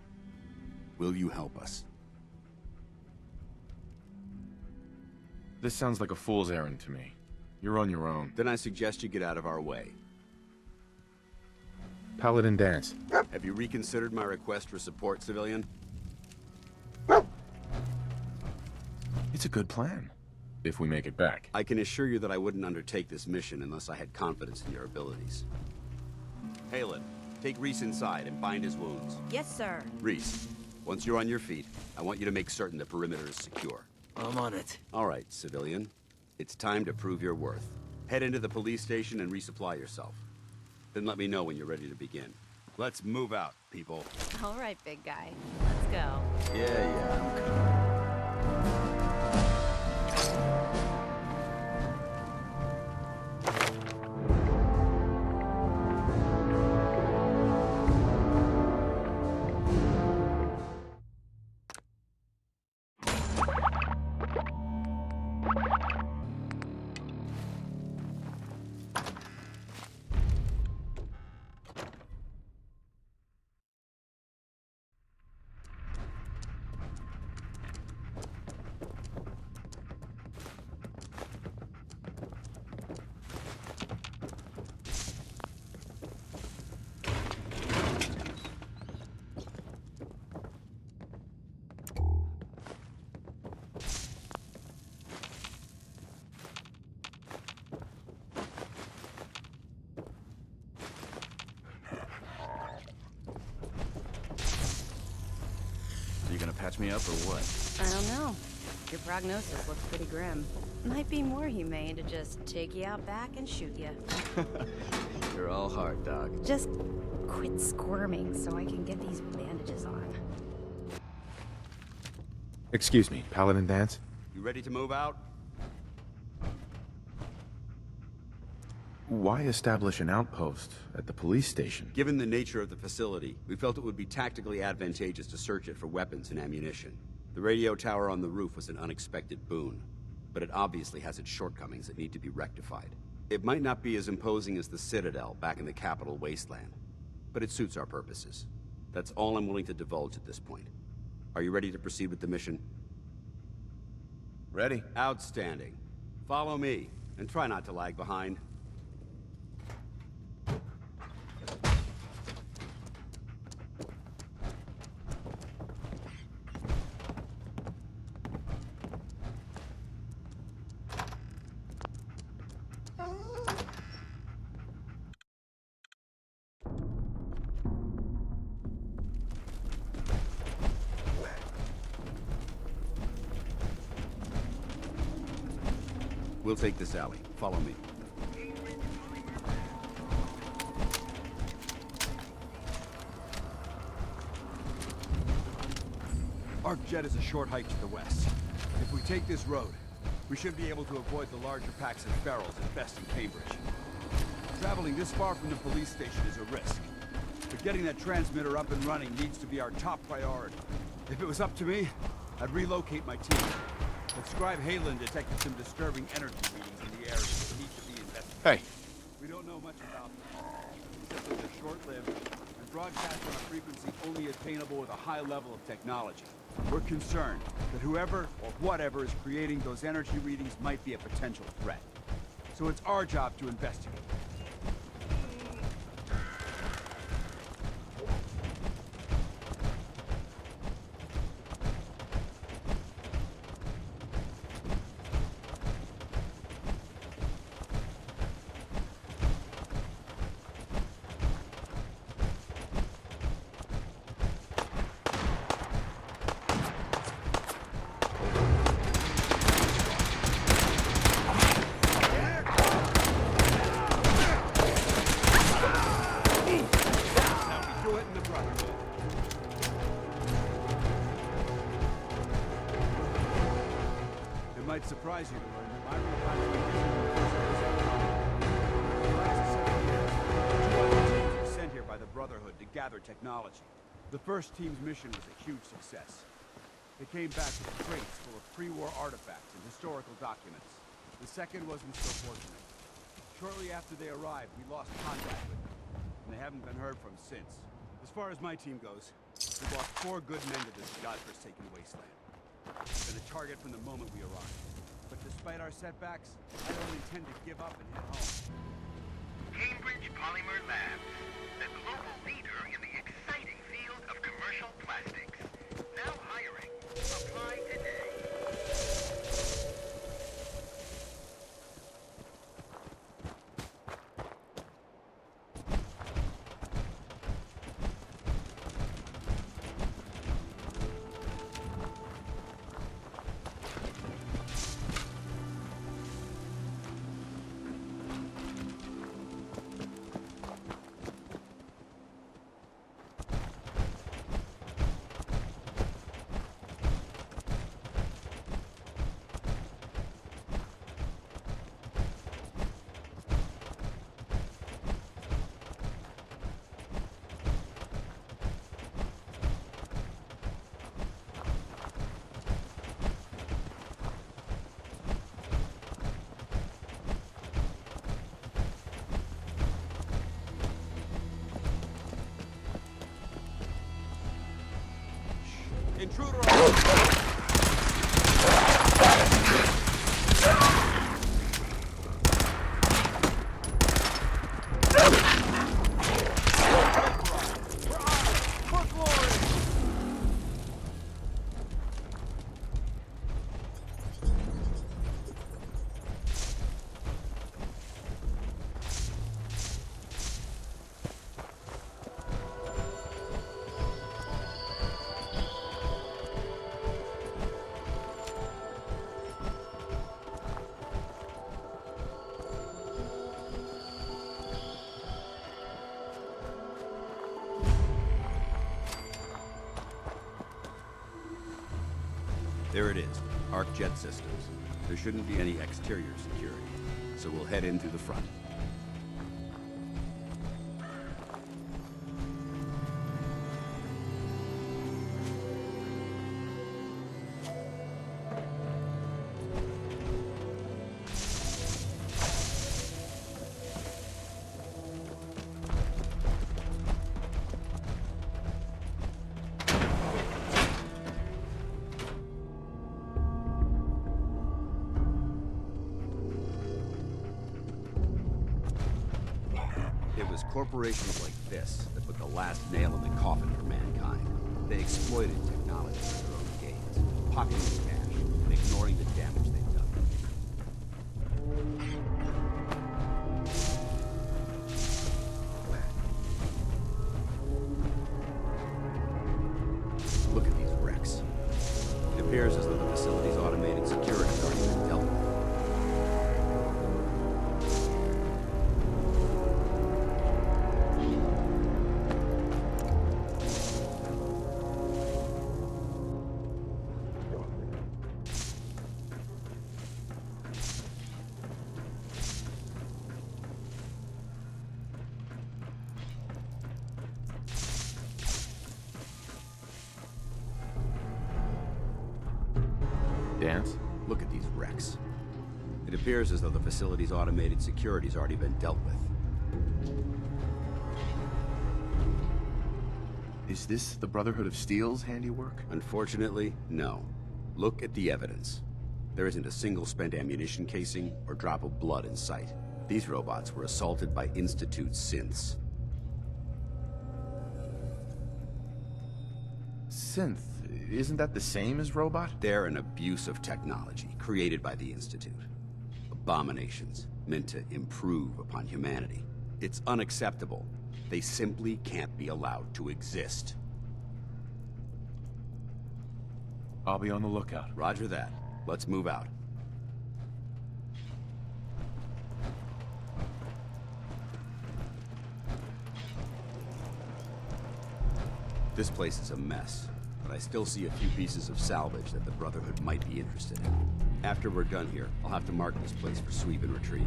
Will you help us? This sounds like a fool's errand to me. You're on your own. Then I suggest you get out of our way. Paladin Danse. Have you reconsidered my request for support, civilian? It's a good plan, if we make it back. I can assure you that I wouldn't undertake this mission unless I had confidence in your abilities. Hagen, take Reese inside and bind his wounds. Yes, sir. Reese, once you're on your feet, I want you to make certain the perimeter is secure. I'm on it. All right, civilian. It's time to prove your worth. Head into the police station and resupply yourself. Then let me know when you're ready to begin. Let's move out, people. All right, big guy. Let's go. Yeah, I'm coming. You gonna patch me up or what? I don't know. Your prognosis looks pretty grim. Might be more humane to just take you out back and shoot you. You're all hard, dog. Just quit squirming so I can get these bandages on. Excuse me, Paladin Danse? You ready to move out? Why establish an outpost at the police station? Given the nature of the facility, we felt it would be tactically advantageous to search it for weapons and ammunition. The radio tower on the roof was an unexpected boon, but it obviously has its shortcomings that need to be rectified. It might not be as imposing as the Citadel back in the capital wasteland, but it suits our purposes. That's all I'm willing to divulge at this point. Are you ready to proceed with the mission? Ready. Outstanding. Follow me, and try not to lag behind. We'll take this alley. Follow me. Arcjet is a short hike to the west. If we take this road, we should be able to avoid the larger packs of ferals infesting Cambridge. Traveling this far from the police station is a risk, but getting that transmitter up and running needs to be our top priority. If it was up to me, I'd relocate my team. But Scribe Hagen detected some disturbing energy readings in the area that need to be investigated. Hey. We don't know much about them, except that they're short-lived and broadcast on a frequency only attainable with a high level of technology. We're concerned that whoever or whatever is creating those energy readings might be a potential threat. So it's our job to investigate. might surprise you to learn that my robots were the last 7 years, 2 other teams were sent here by the Brotherhood to gather technology. The first team's mission was a huge success. They came back with crates full of pre-war artifacts and historical documents. The second wasn't so fortunate. Shortly after they arrived, we lost contact with them, and they haven't been heard from since. As far as my team goes, we lost 4 good men to this godforsaken wasteland. We've been a target from the moment we arrived. But despite our setbacks, I don't intend to give up and head home. Cambridge Polymer Labs, the global leader in the exciting field of commercial plastics. Now hiring. Apply today. Intruder! There it is, arc jet systems. There shouldn't be any exterior security, so we'll head in through the front. It was corporations like this that put the last nail in the coffin for mankind. They exploited technology for their own gains, pocketing cash and ignoring the damage they've done. Look at these wrecks. It appears as though the facility's automated security has already been dealt with. Danse? Look at these wrecks. It appears as though the facility's automated security's already been dealt with. Is this the Brotherhood of Steel's handiwork? Unfortunately, no. Look at the evidence. There isn't a single spent ammunition casing or drop of blood in sight. These robots were assaulted by Institute synths. Synth? Isn't that the same as robot? They're an abuse of technology created by the Institute. Abominations meant to improve upon humanity. It's unacceptable. They simply can't be allowed to exist. I'll be on the lookout. Roger that. Let's move out. This place is a mess. but I still see a few pieces of salvage that the Brotherhood might be interested in. After we're done here, I'll have to mark this place for sweep and retrieve.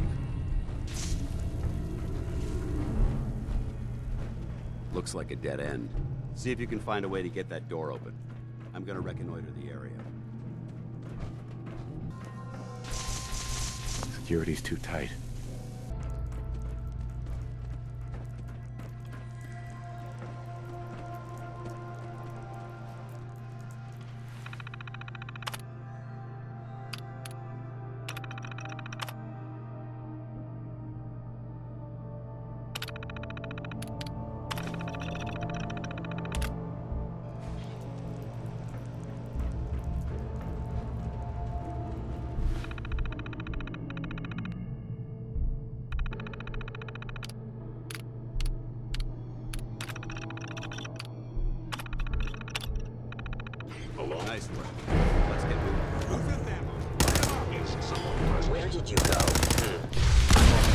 Looks like a dead end. See if you can find a way to get that door open. I'm gonna reconnoiter the area. Security's too tight. Nice work. Let's get moving. Where did you go?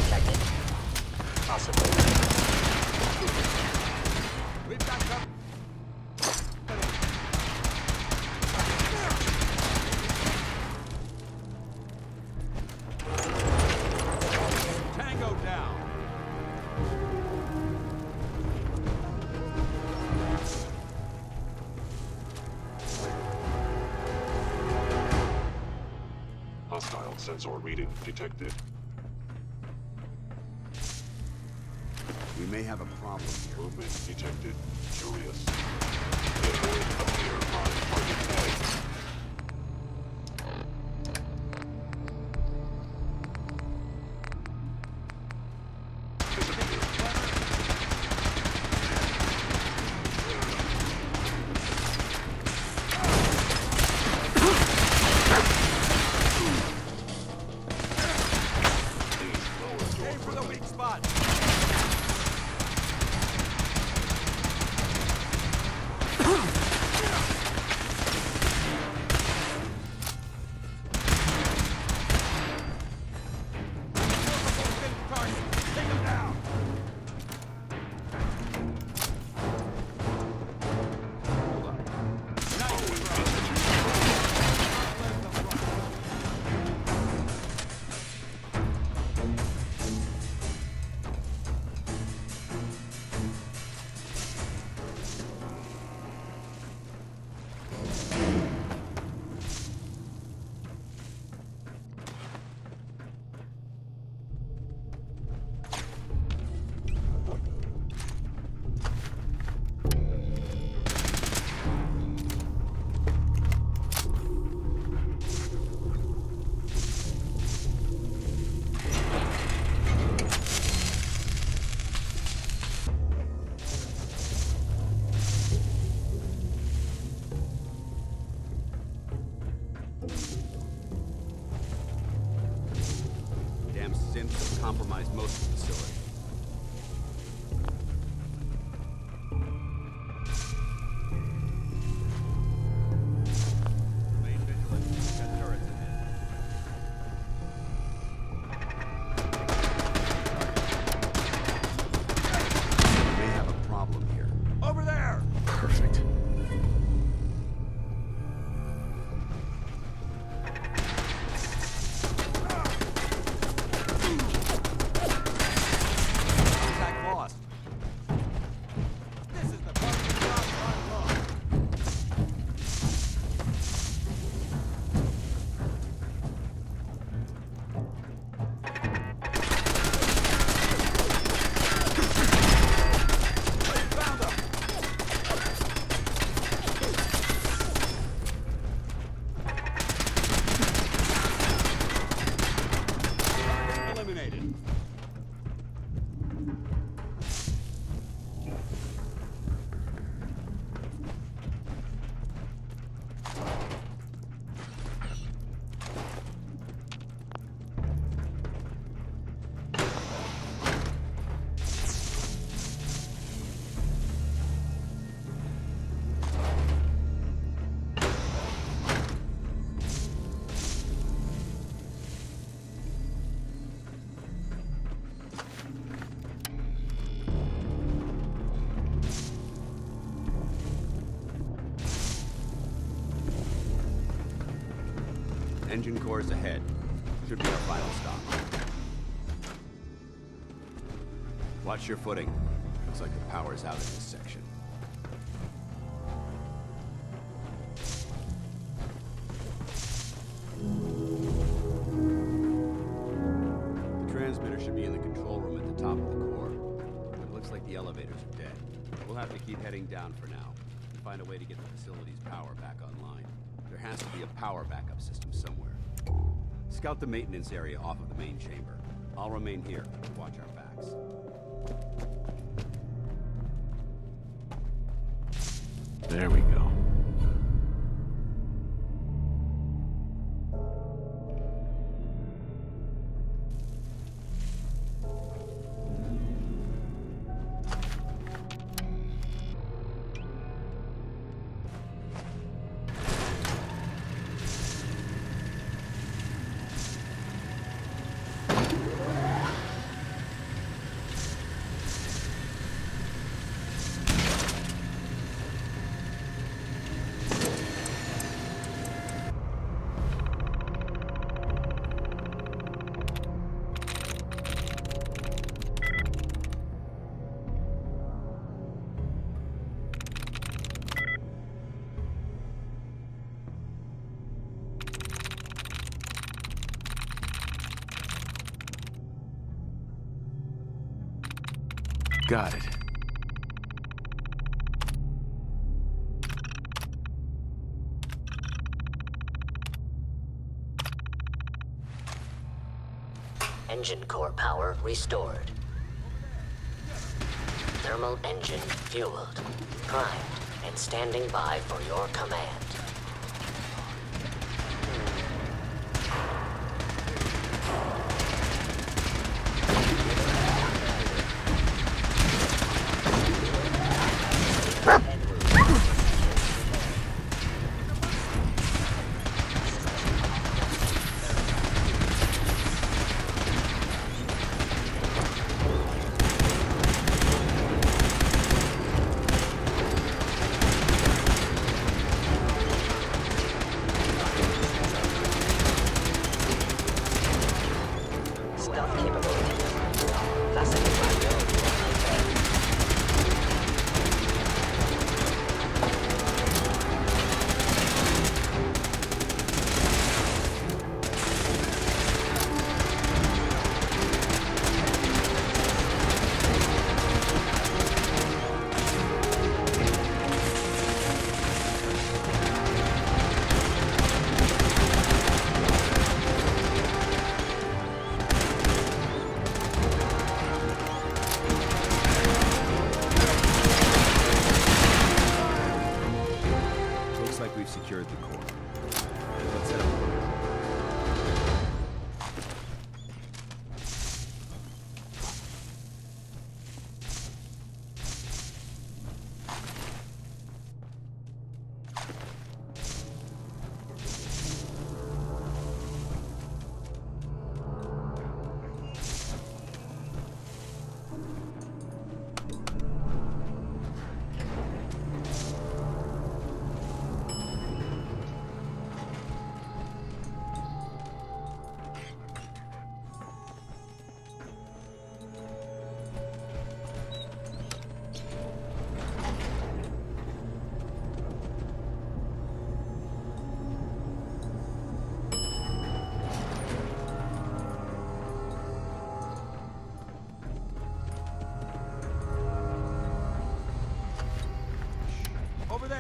Detected. Possibly. We've got some. Tango down. Hostile sensor reading detected. We may have a problem here. Movement detected. Curious. Avoid appear on target tag. Aim for the weak spot. Take him down. Damn synths have compromised most of the facility. Remain vigilant. We've got turrets ahead. We may have a problem here. Over there. Perfect. Engine cores ahead. Should be our final stop. Watch your footing. Looks like the power's out in this section. The transmitter should be in the control room at the top of the core. But it looks like the elevators are dead. We'll have to keep heading down for now and find a way to get the facility's power back online. There has to be a power backup system somewhere. Scout the maintenance area off of the main chamber. I'll remain here to watch our backs. There we go. Got it. Engine core power restored. Thermal engine fueled, primed, and standing by for your command.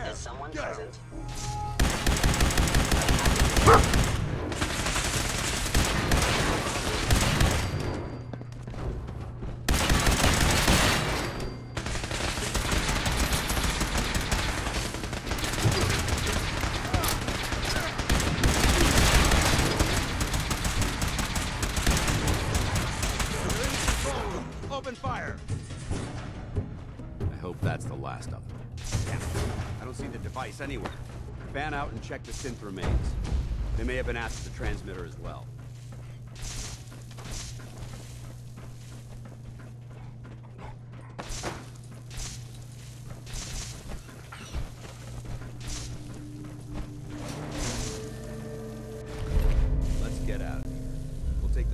Is someone present? Open fire! I hope that's the last of them. Damn it. I don't see the device anywhere. Fan out and check the synth remains. They may have been after the transmitter as well.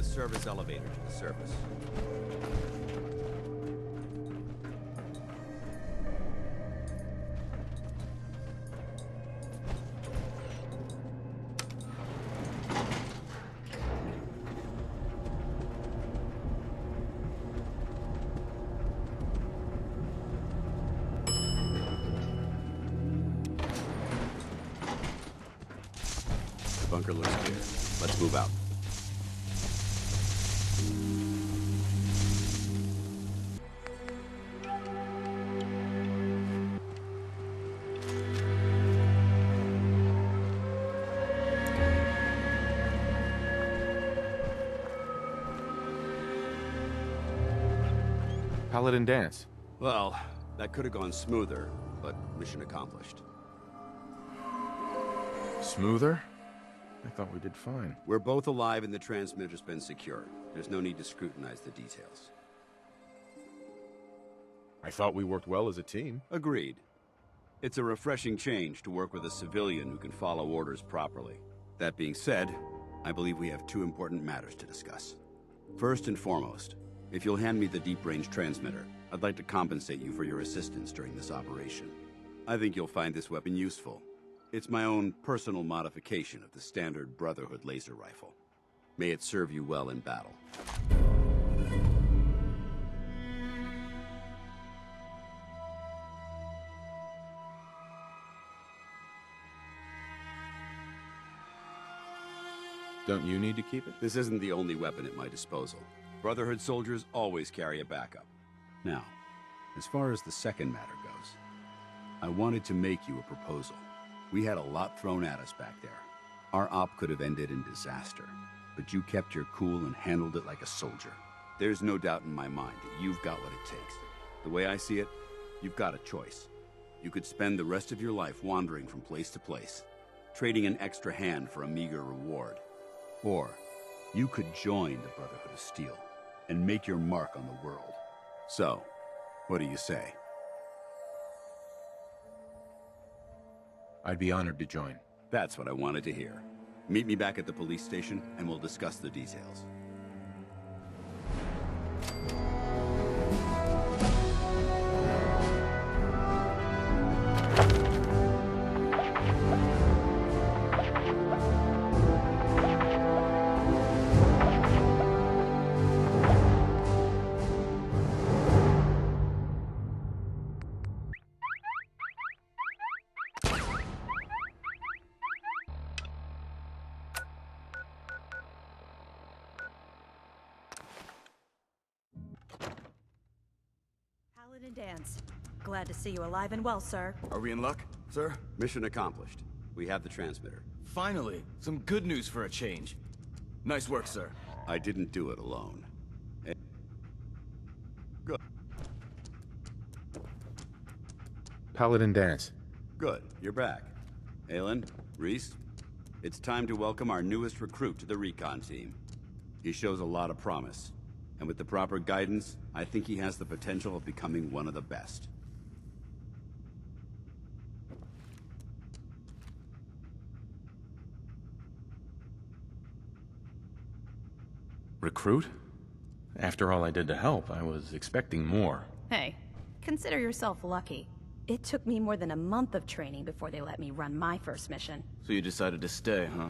service elevator to the surface. Bunker looks clear. Let's move out. Paladin Danse. Well, that could have gone smoother, but mission accomplished. Smoother? I thought we did fine. We're both alive and the transmitter's been secured. There's no need to scrutinize the details. I thought we worked well as a team. Agreed. It's a refreshing change to work with a civilian who can follow orders properly. That being said, I believe we have two important matters to discuss. First and foremost, if you'll hand me the deep-range transmitter, I'd like to compensate you for your assistance during this operation. I think you'll find this weapon useful. It's my own personal modification of the standard Brotherhood laser rifle. May it serve you well in battle. Don't you need to keep it? This isn't the only weapon at my disposal. Brotherhood soldiers always carry a backup. Now, as far as the second matter goes, I wanted to make you a proposal. We had a lot thrown at us back there. Our op could have ended in disaster, but you kept your cool and handled it like a soldier. There's no doubt in my mind that you've got what it takes. The way I see it, you've got a choice. You could spend the rest of your life wandering from place to place, trading an extra hand for a meager reward. Or, you could join the Brotherhood of Steel and make your mark on the world. So, what do you say? I'd be honored to join. That's what I wanted to hear. Meet me back at the police station, and we'll discuss the details. Paladin Danse. Glad to see you alive and well, sir. Are we in luck, sir? Mission accomplished. We have the transmitter. Finally, some good news for a change. Nice work, sir. I didn't do it alone. Good. Paladin Danse. Good, you're back. Aelin, Reese, it's time to welcome our newest recruit to the recon team. He shows a lot of promise, and with the proper guidance, I think he has the potential of becoming one of the best. Recruit? After all I did to help, I was expecting more. Hey, consider yourself lucky. It took me more than a month of training before they let me run my first mission. So you decided to stay, huh?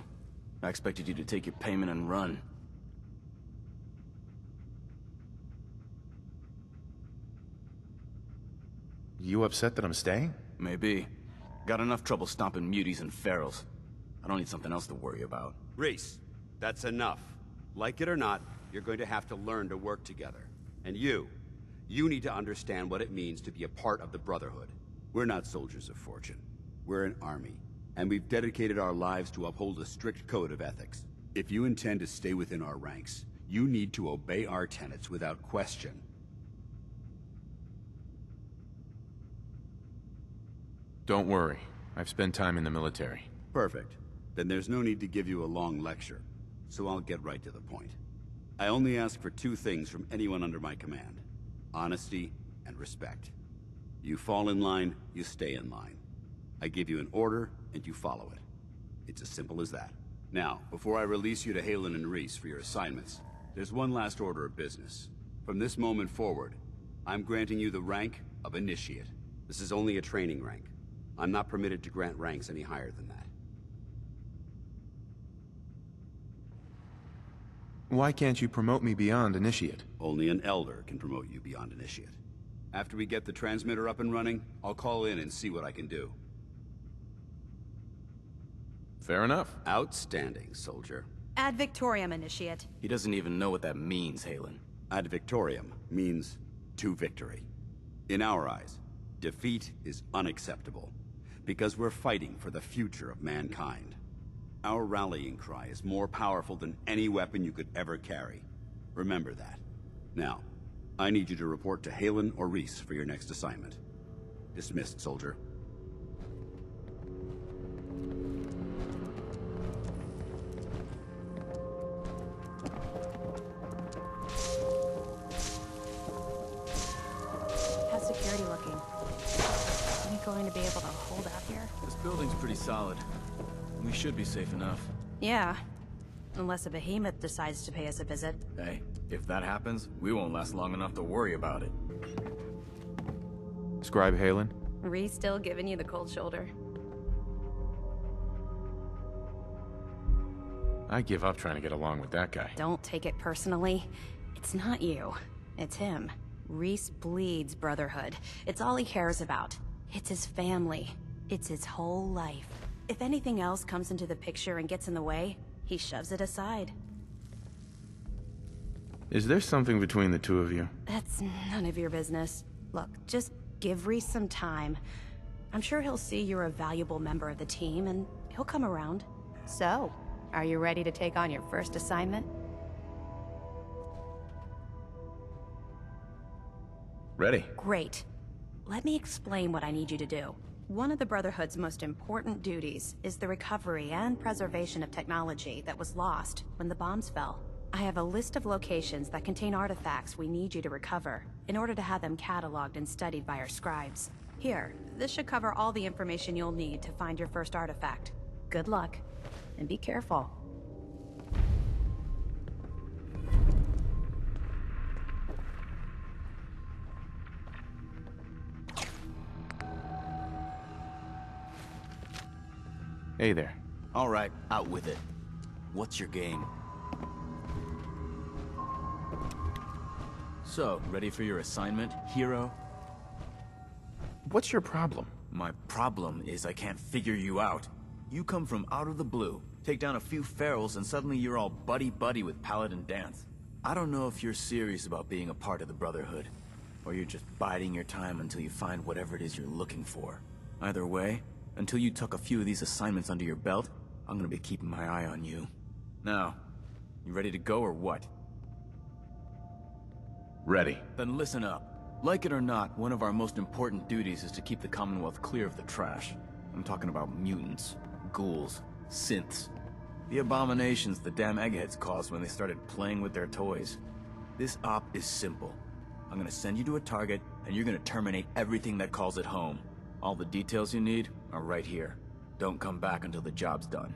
I expected you to take your payment and run. You upset that I'm staying? Maybe. Got enough trouble stomping muties and ferals. I don't need something else to worry about. Reese, that's enough. Like it or not, you're going to have to learn to work together. And you need to understand what it means to be a part of the Brotherhood. We're not soldiers of fortune. We're an army, and we've dedicated our lives to uphold a strict code of ethics. If you intend to stay within our ranks, you need to obey our tenets without question. Don't worry. I've spent time in the military. Perfect. Then there's no need to give you a long lecture, so I'll get right to the point. I only ask for two things from anyone under my command: honesty and respect. You fall in line, you stay in line. I give you an order, and you follow it. It's as simple as that. Now, before I release you to Hagen and Reese for your assignments, There's one last order of business. From this moment forward, I'm granting you the rank of Initiate. This is only a training rank. I'm not permitted to grant ranks any higher than that. Why can't you promote me beyond Initiate? Only an Elder can promote you beyond Initiate. After we get the transmitter up and running, I'll call in and see what I can do. Fair enough. Outstanding, soldier. Ad Victoriam, Initiate. He doesn't even know what that means, Hagen. Ad Victoriam means to victory. In our eyes, defeat is unacceptable, because we're fighting for the future of mankind. Our rallying cry is more powerful than any weapon you could ever carry. Remember that. Now, I need you to report to Hagen or Reese for your next assignment. Dismissed, soldier. How's security looking? Are we going to be able to hold out here? This building's pretty solid. We should be safe enough. Yeah. Unless a behemoth decides to pay us a visit. Hey, if that happens, we won't last long enough to worry about it. Scribe Hagen? Reese still giving you the cold shoulder? I give up trying to get along with that guy. Don't take it personally. It's not you. It's him. Reese bleeds Brotherhood. It's all he cares about. It's his family. It's his whole life. If anything else comes into the picture and gets in the way, he shoves it aside. Is there something between the two of you? That's none of your business. Look, just give Reese some time. I'm sure he'll see you're a valuable member of the team, and he'll come around. So, are you ready to take on your first assignment? Ready. Great. Let me explain what I need you to do. One of the Brotherhood's most important duties is the recovery and preservation of technology that was lost when the bombs fell. I have a list of locations that contain artifacts we need you to recover in order to have them cataloged and studied by our scribes. Here, this should cover all the information you'll need to find your first artifact. Good luck, and be careful. Hey there. All right, out with it. What's your game? So, ready for your assignment, hero? What's your problem? My problem is I can't figure you out. You come from out of the blue, take down a few ferals, and suddenly you're all buddy-buddy with Paladin Danse. I don't know if you're serious about being a part of the Brotherhood, or you're just biding your time until you find whatever it is you're looking for. Either way, until you tuck a few of these assignments under your belt, I'm gonna be keeping my eye on you. Now, you ready to go or what? Ready. Then listen up. Like it or not, one of our most important duties is to keep the Commonwealth clear of the trash. I'm talking about mutants, ghouls, synths. The abominations the damn eggheads caused when they started playing with their toys. This op is simple. I'm gonna send you to a target, and you're gonna terminate everything that calls it home. All the details you need are right here. Don't come back until the job's done.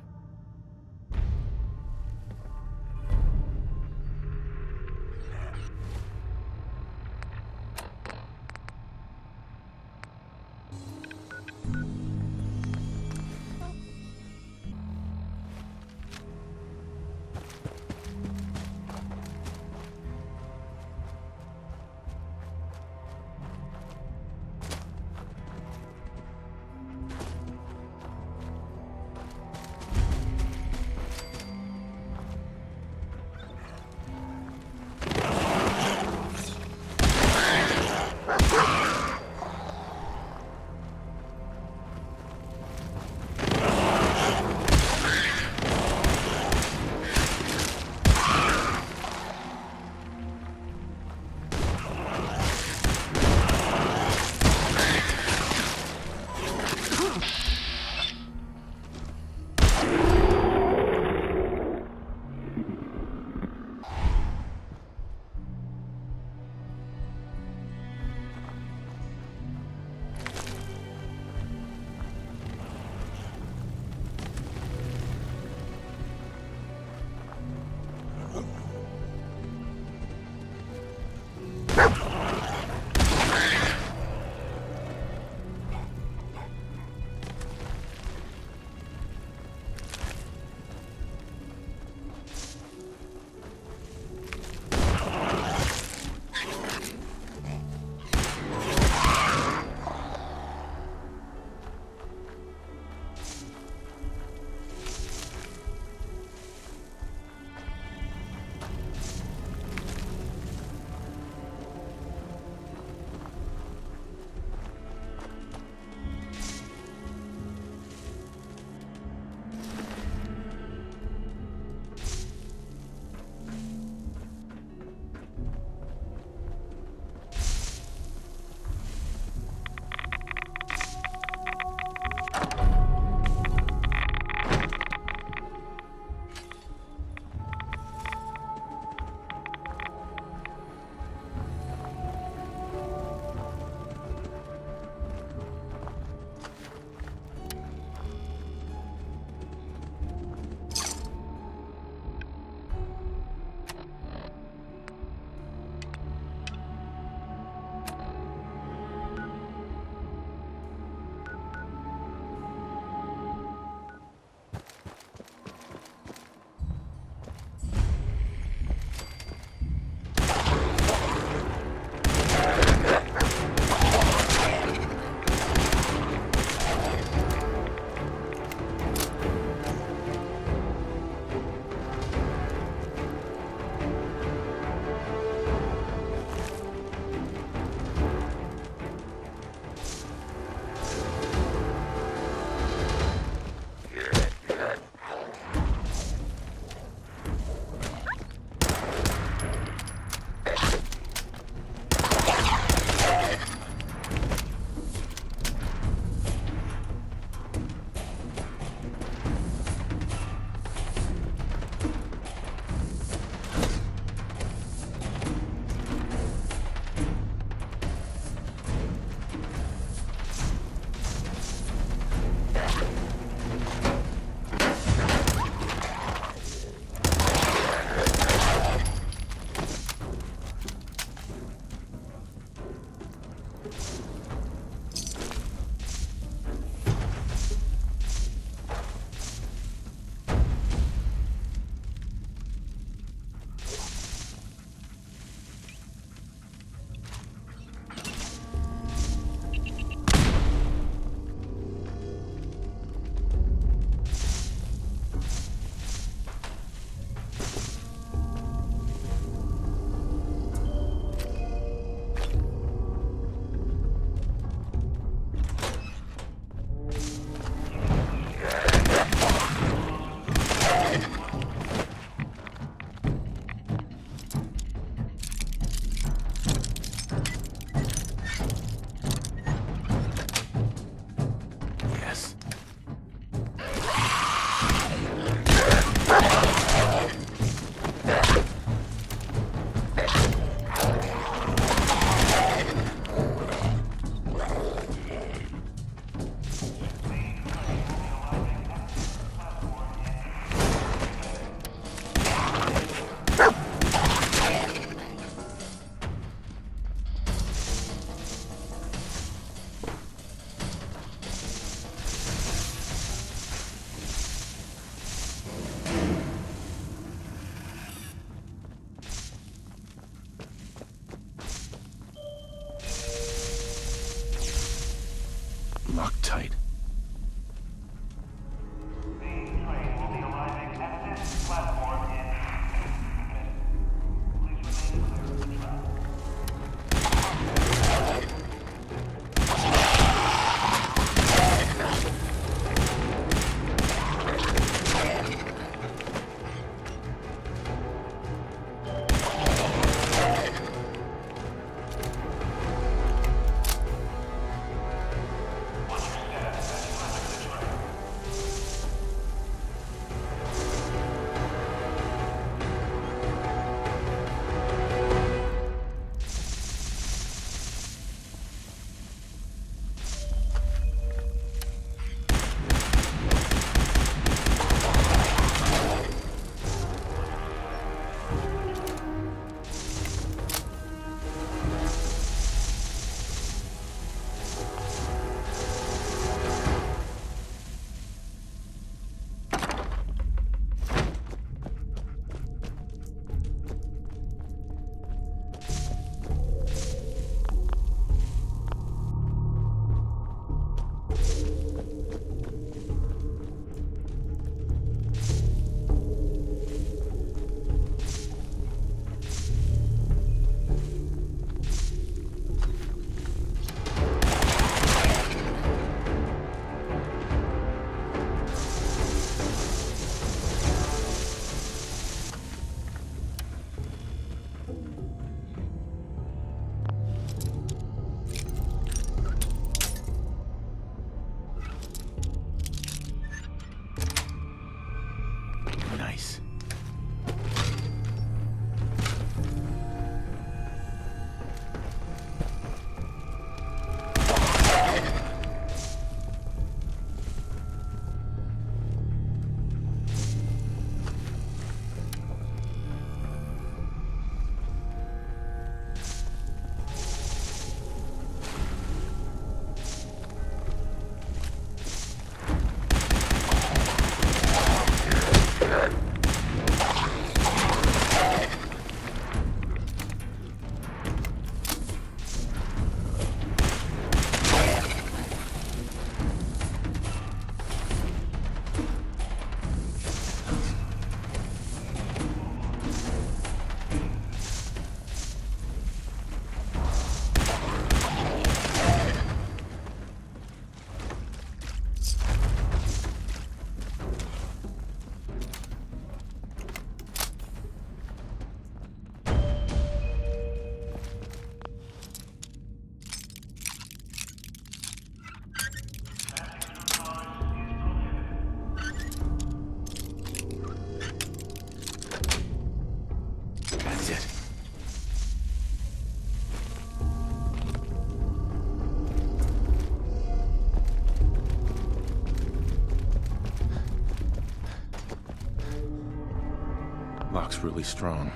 Lock's really strong.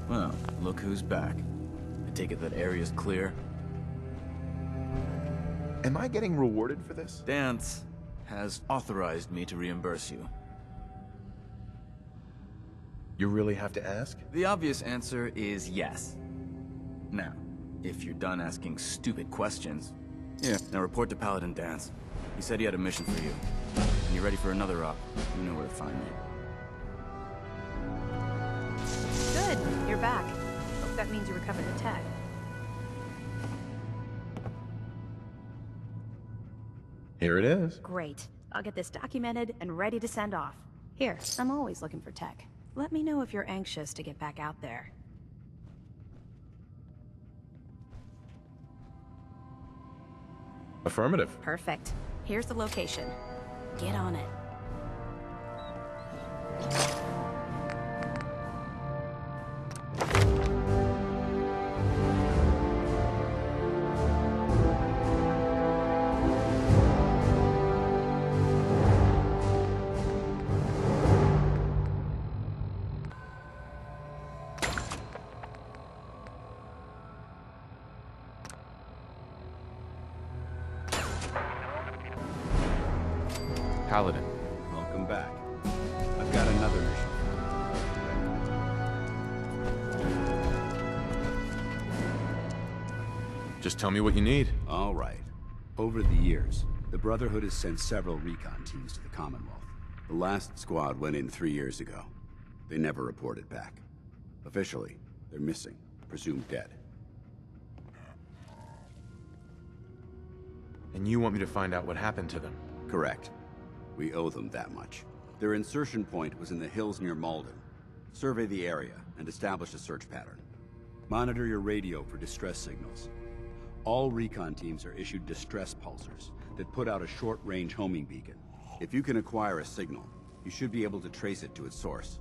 Well, look who's back. I take it that area's clear? Am I getting rewarded for this? Danse has authorized me to reimburse you. You really have to ask? The obvious answer is yes. Now, if you're done asking stupid questions, now report to Paladin Danse. He said he had a mission for you. And you're ready for another op, you know where to find me. Good, you're back. Hope that means you recovered the tech. Here it is. Great. I'll get this documented and ready to send off. Here, I'm always looking for tech. Let me know if you're anxious to get back out there. Affirmative. Perfect. Here's the location. Get on it. Paladin. Welcome back. I've got another mission. Just tell me what you need. All right. Over the years, the Brotherhood has sent several recon teams to the Commonwealth. The last squad went in 3 years ago. They never reported back. Officially, they're missing, presumed dead. And you want me to find out what happened to them? Correct. We owe them that much. Their insertion point was in the hills near Malden. Survey the area and establish a search pattern. Monitor your radio for distress signals. All recon teams are issued distress pulsers that put out a short-range homing beacon. If you can acquire a signal, you should be able to trace it to its source.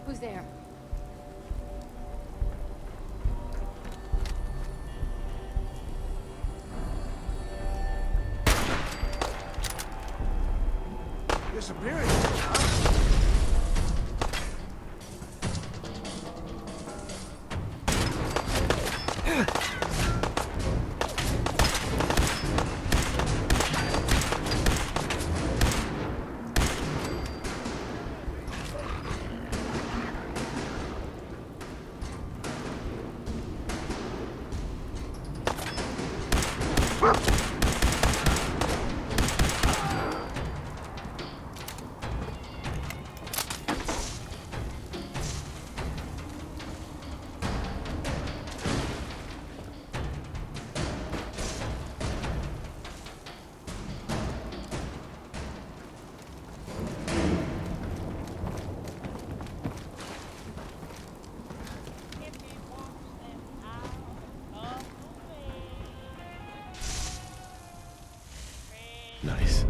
Who's there? Disappearance, huh? Nice.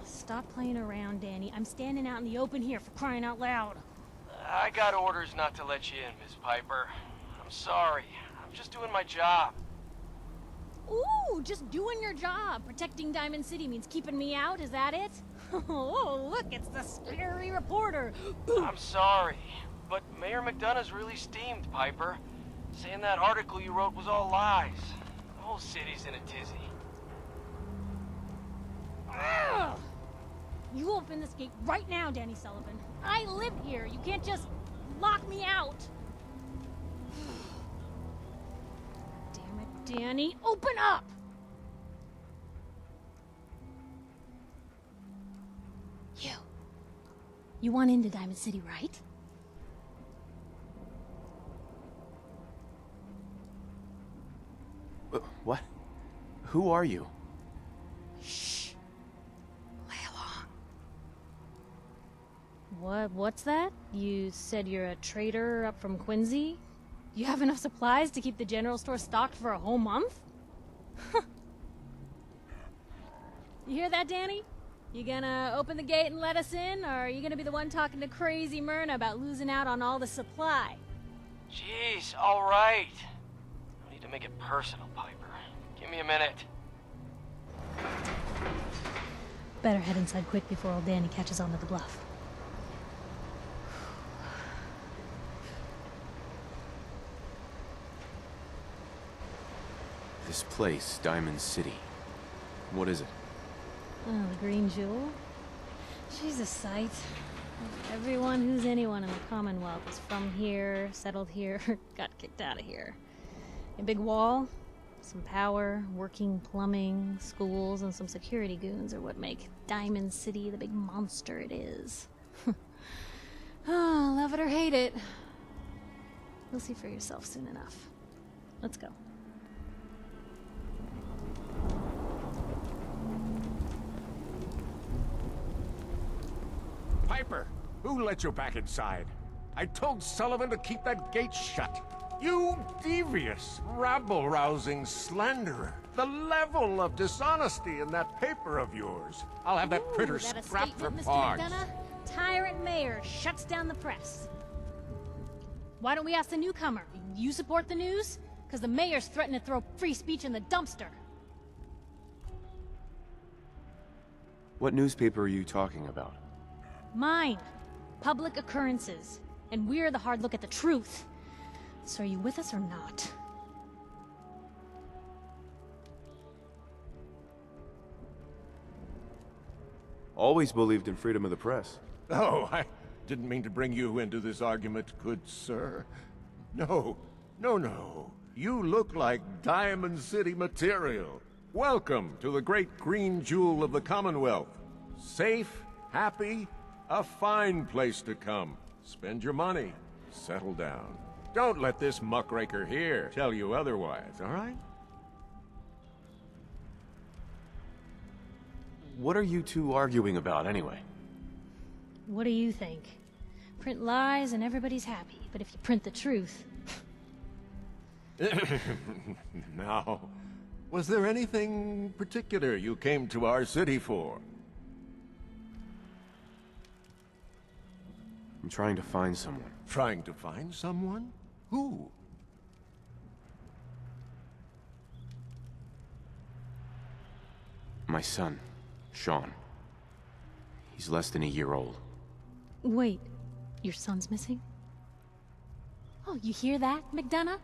Stop playing around, Danny. I'm standing out in the open here, for crying out loud. I got orders not to let you in, Miss Piper. I'm sorry. I'm just doing my job. Ooh, just doing your job. Protecting Diamond City means keeping me out, is that it? Oh, look, it's the scary reporter. I'm sorry, but Mayor McDonough's really steamed, Piper. Saying that article you wrote was all lies. The whole city's in a tizzy. Ugh. You open this gate right now, Danny Sullivan. I live here. You can't just lock me out. Damn it, Danny. Open up! You want into Diamond City, right? What? Who are you? Shh. Lay along. What's that? You said you're a trader up from Quincy? You have enough supplies to keep the general store stocked for a whole month? You hear that, Danny? You gonna open the gate and let us in, or are you gonna be the one talking to crazy Myrna about losing out on all the supply? Jeez, all right. No need to make it personal, Piper. me a minute. Better head inside quick before old Danny catches on to the bluff. This place, Diamond City. What is it? Oh, the Green Jewel? She's a sight. Everyone who's anyone in the Commonwealth is from here, settled here, got kicked out of here. A big wall, some power, working plumbing, schools, and some security goons are what make Diamond City the big monster it is. Oh, love it or hate it. You'll see for yourself soon enough. Let's go. Piper, who let you back inside? I told Sullivan to keep that gate shut. You devious, rabble-rousing slanderer. The level of dishonesty in that paper of yours. I'll have that printer Is that a scrapped for statement, Mr. parts. McDonough? Tyrant mayor shuts down the press. Why don't we ask the newcomer? You support the news? Because the mayor's threatened to throw free speech in the dumpster. What newspaper are you talking about? Mine. Public occurrences. And we're the hard look at the truth. So are you with us or not? Always believed in freedom of the press. Oh, I didn't mean to bring you into this argument, good sir. No. You look like Diamond City material. Welcome to the great green jewel of the Commonwealth. Safe, happy, a fine place to come. Spend your money, settle down. Don't let this muckraker here tell you otherwise, all right? What are you two arguing about, anyway? What do you think? Print lies and everybody's happy, but if you print the truth... Now, was there anything particular you came to our city for? I'm trying to find someone. Trying to find someone? Who? My son, Sean. He's less than a year old. Wait, your son's missing? Oh, you hear that, McDonough?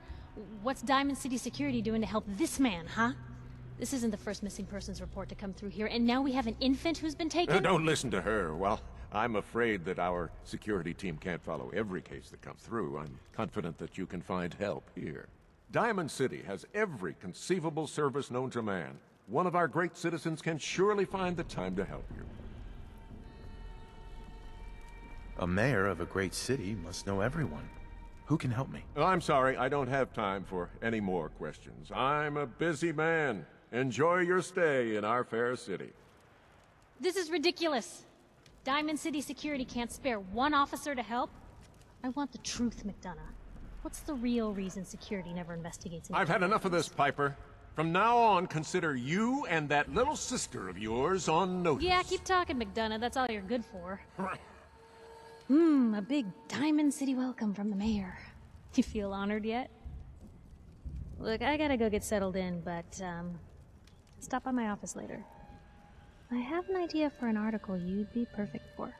What's Diamond City Security doing to help this man, huh? This isn't the first missing persons report to come through here, and now we have an infant who's been taken? Don't listen to her. Well, I'm afraid that our security team can't follow every case that comes through. I'm confident that you can find help here. Diamond City has every conceivable service known to man. One of our great citizens can surely find the time to help you. A mayor of a great city must know everyone. Who can help me? I'm sorry, I don't have time for any more questions. I'm a busy man. Enjoy your stay in our fair city. This is ridiculous. Diamond City Security can't spare one officer to help? I want the truth, McDonough. What's the real reason security never investigates? I've had enough of this, Piper. From now on, consider you and that little sister of yours on notice. Yeah, keep talking, McDonough. That's all you're good for. A big Diamond City welcome from the mayor. You feel honored yet? Look, I gotta go get settled in, but, stop by my office later. I have an idea for an article you'd be perfect for.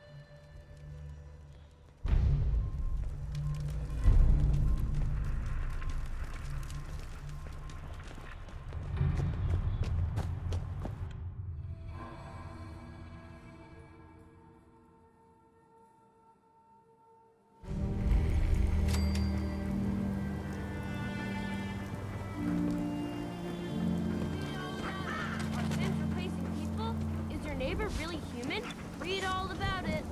Really human? Read all about it.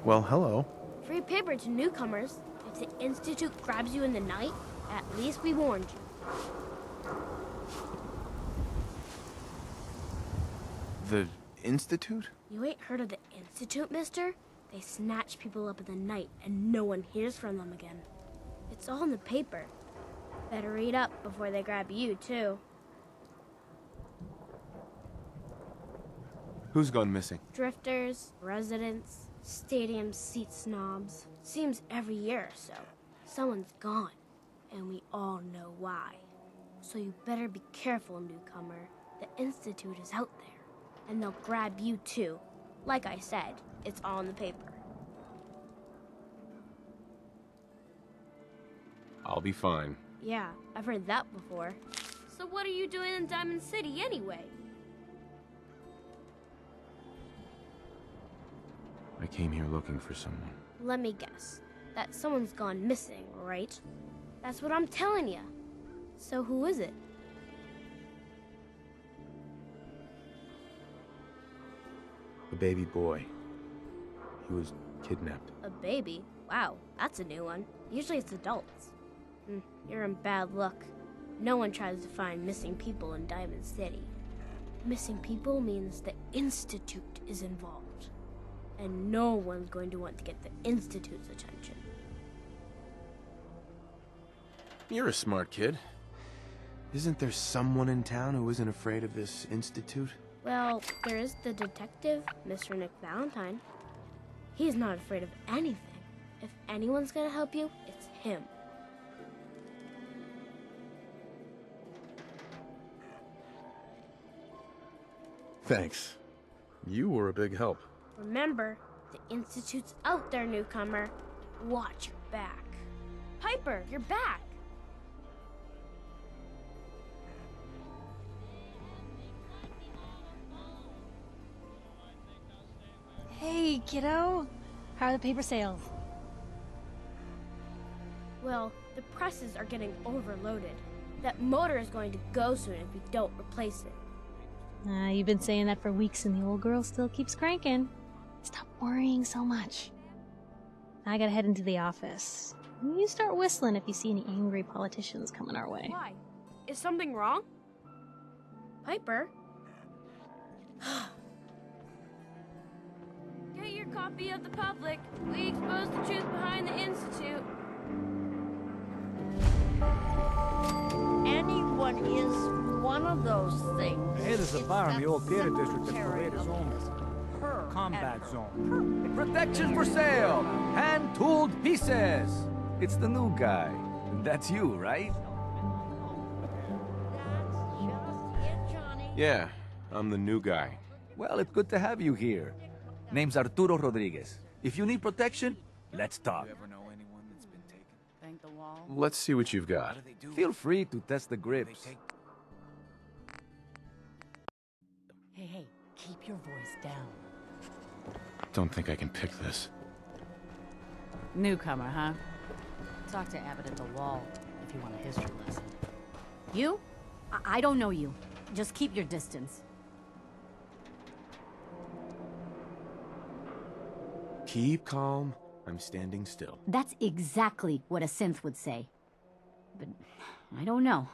Well, hello. Free paper to newcomers. If the Institute grabs you in the night, at least we warned you. The Institute? You ain't heard of the Institute, mister? They snatch people up in the night and no one hears from them again. It's all in the paper. Better read up before they grab you, too. Who's gone missing? Drifters, residents, stadium seat snobs. Seems every year or so, someone's gone. And we all know why. So you better be careful, newcomer. The Institute is out there, and they'll grab you too. Like I said, it's all in the paper. I'll be fine. Yeah, I've heard that before. So what are you doing in Diamond City anyway? I came here looking for someone. Let me guess. That someone's gone missing, right? That's what I'm telling you. So who is it? A baby boy. He was kidnapped. A baby? Wow, that's a new one. Usually it's adults. You're in bad luck. No one tries to find missing people in Diamond City. Missing people means the Institute is involved. And no one's going to want to get the Institute's attention. You're a smart kid. Isn't there someone in town who isn't afraid of this Institute? Well, there is the detective, Mr. Nick Valentine. He's not afraid of anything. If anyone's gonna help you, it's him. Thanks. You were a big help. Remember, the Institute's out there, newcomer. Watch your back. Piper, you're back. Hey, kiddo. How are the paper sales? Well, the presses are getting overloaded. That motor is going to go soon if we don't replace it. You've been saying that for weeks and the old girl still keeps cranking. Stop worrying so much. I gotta head into the office. You start whistling if you see any angry politicians coming our way. Why? Is something wrong? Piper? Get your copy of The Public. We expose the truth behind the Institute. Anyone is one of those things. Hey, there's a bar in the old theater district that's the latest combat zone. Protection for sale! Hand-tooled pieces! It's the new guy. That's you, right? Yeah, I'm the new guy. Well, it's good to have you here. Name's Arturo Rodriguez. If you need protection, let's talk. Thank the wall. Let's see what you've got. Feel free to test the grips. Hey, keep your voice down. Don't think I can pick this. Newcomer, huh? Talk to Abbott at the wall if you want a history lesson. You? I don't know you. Just keep your distance. Keep calm. I'm standing still. That's exactly what a synth would say. But I don't know.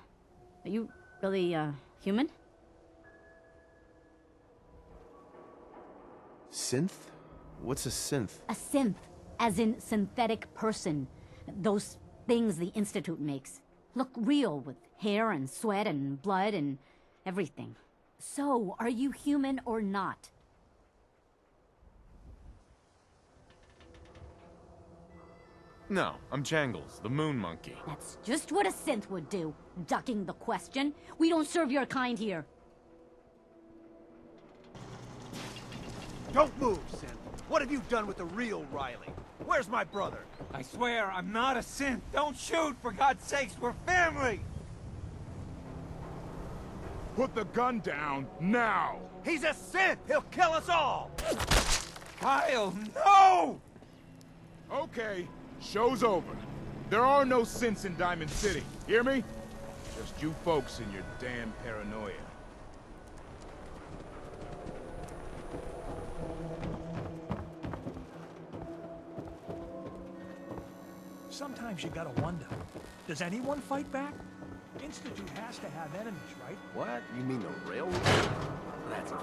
Are you really, human? Synth? What's a synth? A synth, as in synthetic person. Those things the Institute makes. Look real, with hair and sweat and blood and everything. So, are you human or not? No, I'm Jangles, the moon monkey. That's just what a synth would do, ducking the question. We don't serve your kind here. Don't move, synth. What have you done with the real Riley? Where's my brother? I swear, I'm not a synth. Don't shoot, for God's sakes, we're family! Put the gun down, now! He's a synth! He'll kill us all! Kyle, no! Okay, show's over. There are no synths in Diamond City, hear me? Just you folks and your damn paranoia. Sometimes you gotta wonder, does anyone fight back? Institute has to have enemies, right? What? You mean the railroad? That's a...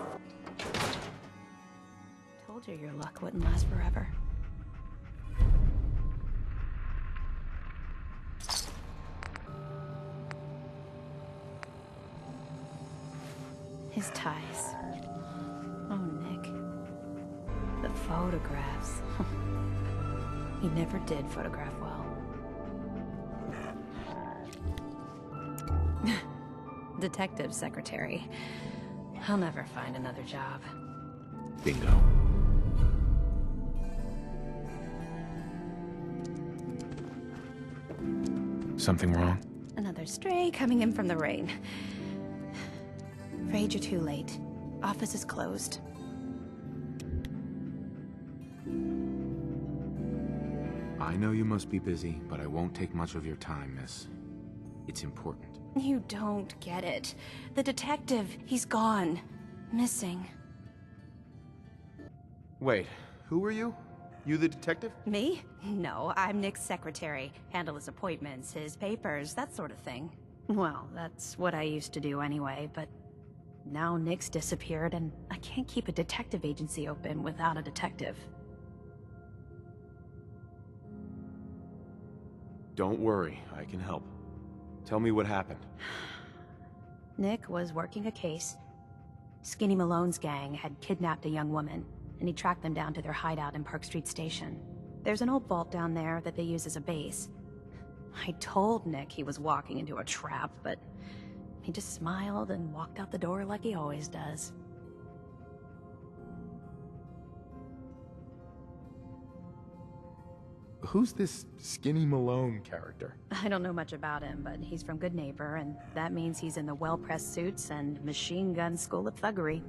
Told you your luck wouldn't last forever. His ties. Oh, Nick. The photographs. He never did photograph well. Detective secretary. I'll never find another job. Bingo. Something wrong? Another stray coming in from the rain. Afraid you're too late. Office is closed. I know you must be busy, but I won't take much of your time, miss. It's important. You don't get it. The detective, he's gone. Missing. Wait, who are you? You the detective? Me? No, I'm Nick's secretary. Handle his appointments, his papers, that sort of thing. Well, that's what I used to do anyway, but now Nick's disappeared and I can't keep a detective agency open without a detective. Don't worry, I can help. Tell me what happened. Nick was working a case. Skinny Malone's gang had kidnapped a young woman, and he tracked them down to their hideout in Park Street Station. There's an old vault down there that they use as a base. I told Nick he was walking into a trap, but he just smiled and walked out the door like he always does. Who's this Skinny Malone character? I don't know much about him, but he's from Good Neighbor, and that means he's in the well-pressed suits and machine gun school of thuggery.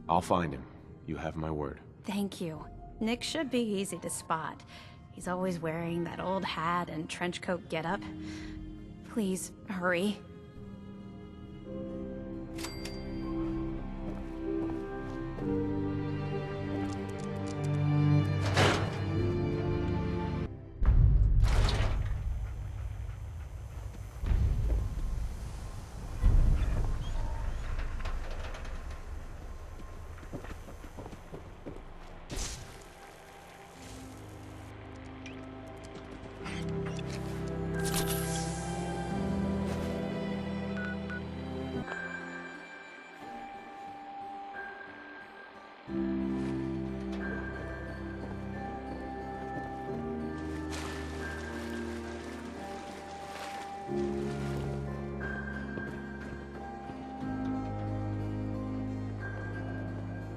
I'll find him. You have my word. Thank you. Nick should be easy to spot. He's always wearing that old hat and trench coat getup. Please, hurry.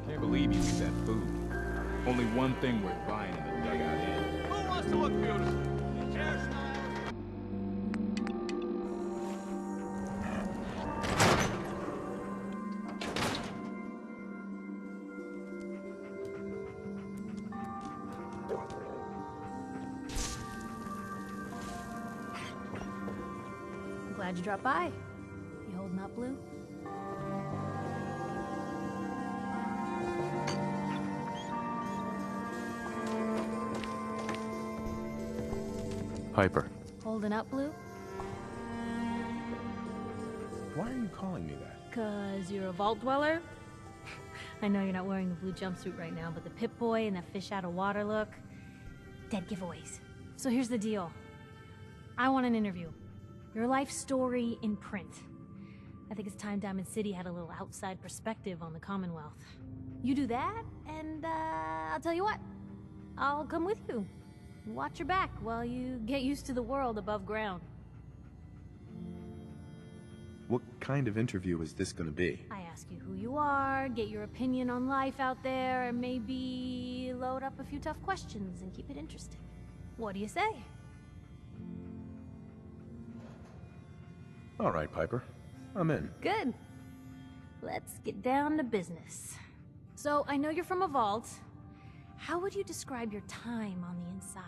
Can't believe you eat that food. Only one thing worth buying in the dugout inn. Who wants to look beautiful? Glad you dropped by. You holding up, Blue? Piper. Holding up, Blue? Why are you calling me that? 'Cause you're a vault dweller? I know you're not wearing the blue jumpsuit right now, but the Pip-Boy and that fish out of water look... Dead giveaways. So here's the deal. I want an interview. Your life story in print. I think it's time Diamond City had a little outside perspective on the Commonwealth. You do that, and I'll tell you what. I'll come with you. Watch your back while you get used to the world above ground. What kind of interview is this gonna be? I ask you who you are, get your opinion on life out there, and maybe load up a few tough questions and keep it interesting. What do you say? All right, Piper. I'm in. Good. Let's get down to business. So, I know you're from a vault. How would you describe your time on the inside?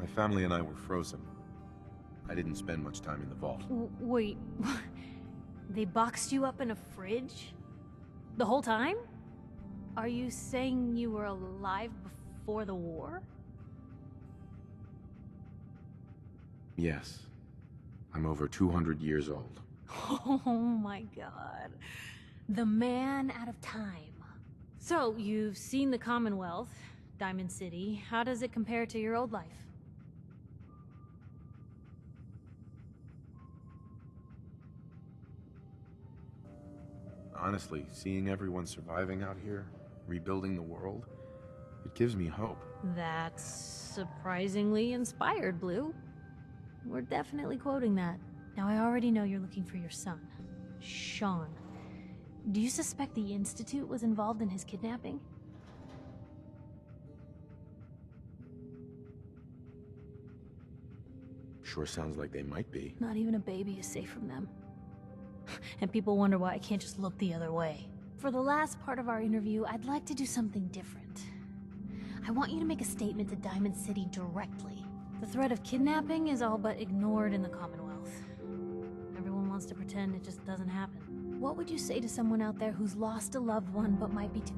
My family and I were frozen. I didn't spend much time in the vault. Wait, they boxed you up in a fridge? The whole time? Are you saying you were alive before the war? Yes. I'm over 200 years old. Oh my god. The man out of time. So, you've seen the Commonwealth, Diamond City. How does it compare to your old life? Honestly, seeing everyone surviving out here, rebuilding the world, it gives me hope. That's surprisingly inspired, Blue. We're definitely quoting that. Now, I already know you're looking for your son, Sean. Do you suspect the Institute was involved in his kidnapping? Sure sounds like they might be. Not even a baby is safe from them. And people wonder why I can't just look the other way. For the last part of our interview, I'd like to do something different. I want you to make a statement to Diamond City directly. The threat of kidnapping is all but ignored in the Commonwealth. Everyone wants to pretend it just doesn't happen. What would you say to someone out there who's lost a loved one but might be too...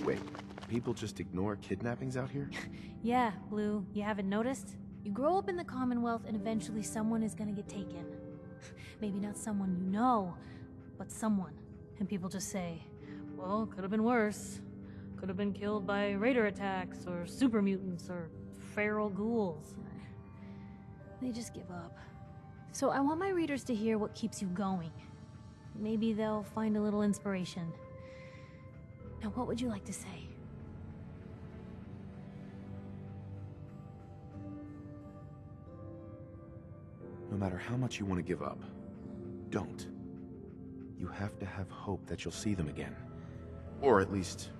Wait, people just ignore kidnappings out here? Yeah, Blue, you haven't noticed? You grow up in the Commonwealth and eventually someone is gonna get taken. Maybe not someone you know, but someone. And people just say, well, could have been worse. Could have been killed by raider attacks, or super mutants, or feral ghouls. They just give up. So I want my readers to hear what keeps you going. Maybe they'll find a little inspiration. Now, what would you like to say? No matter how much you want to give up, don't. You have to have hope that you'll see them again. Or at least,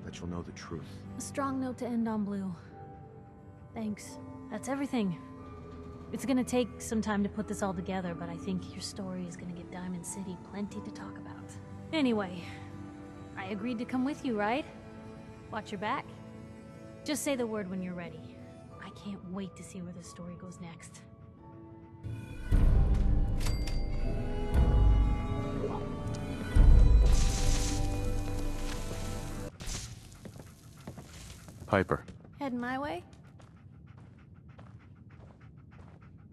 that you'll know the truth. A strong note to end on, Blue. Thanks. That's everything. It's gonna take some time to put this all together, but I think your story is gonna give Diamond City plenty to talk about. Anyway, I agreed to come with you, right? Watch your back. Just say the word when you're ready. I can't wait to see where the story goes next. Piper. Heading my way?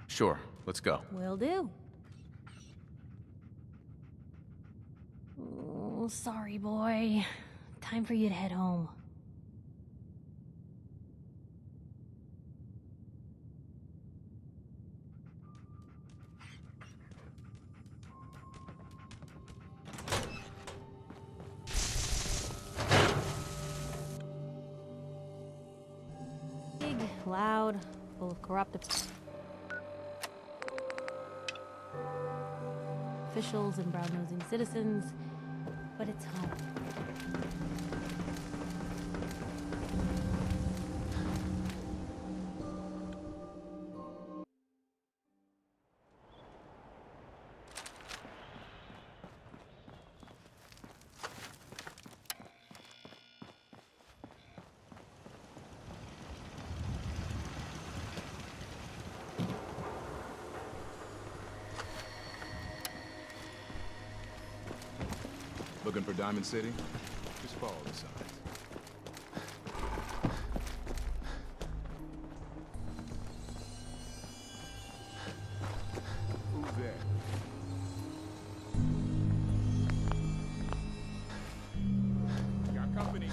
Sure, let's go. Will do. Oh, sorry, boy. Time for you to head home. Big, loud, full of corrupt officials and brown-nosing citizens, but it's home. Looking for Diamond City? Just follow the signs. Who's there? Got company.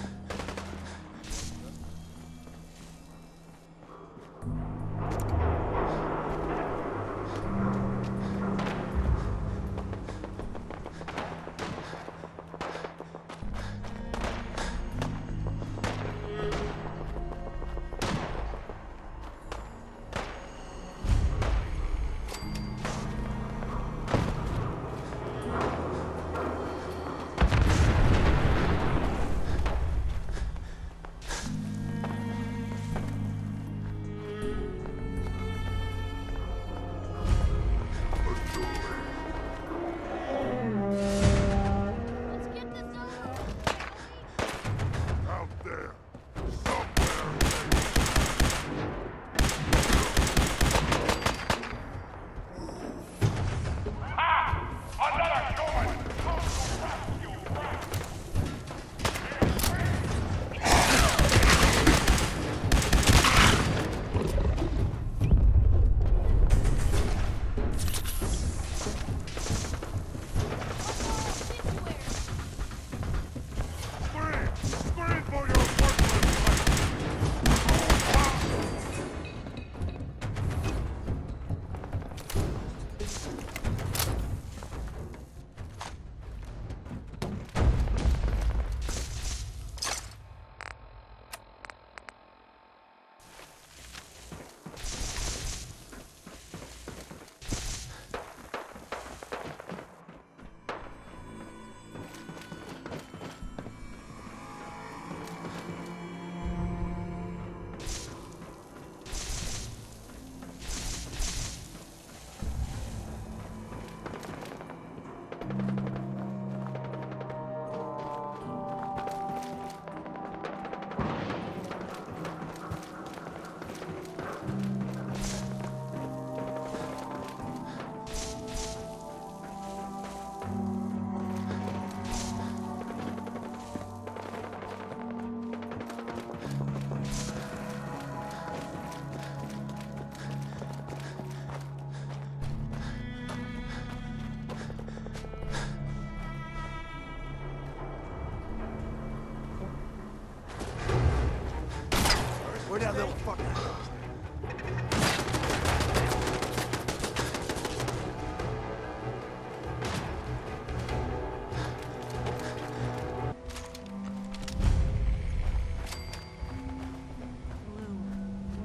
We're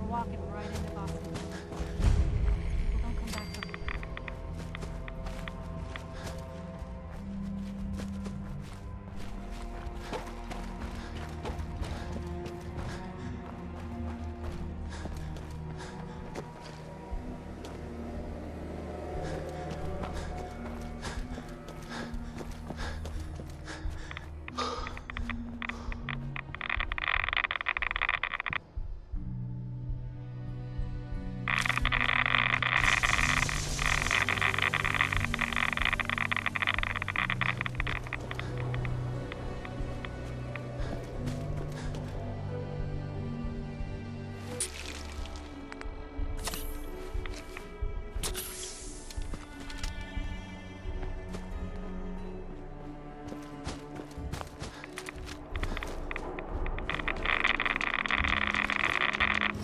walking right into Boston. People don't come back from here.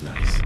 Nice.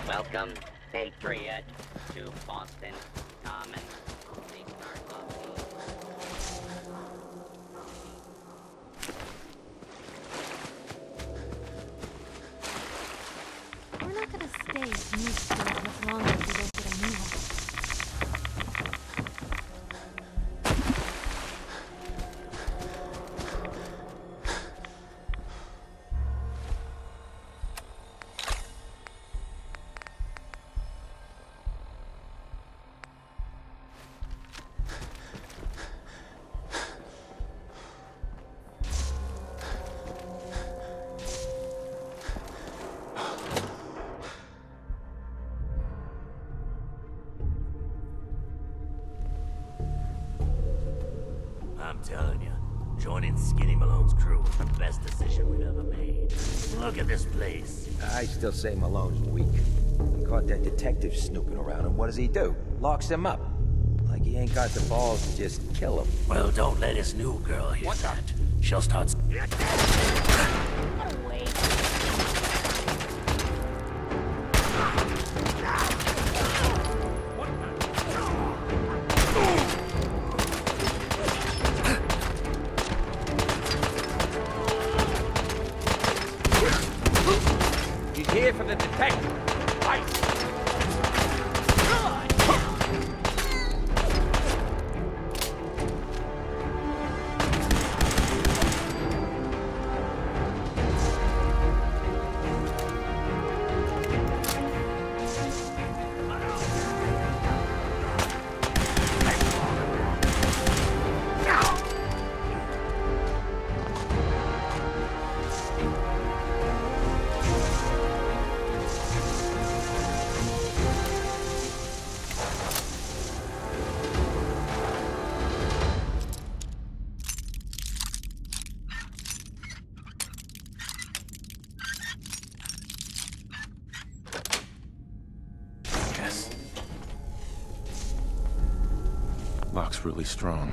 Welcome, Patriot, to Boston Common. We're not gonna stay in these stores much longer if we don't get a new one. I'm telling you, joining Skinny Malone's crew was the best decision we've ever made. Look at this place. I still say Malone's weak. He caught that detective snooping around, and what does he do? Locks him up. Like he ain't got the balls to just kill him. Well, don't let his new girl hear that. She'll start... He's here for the detective. Lock's really strong.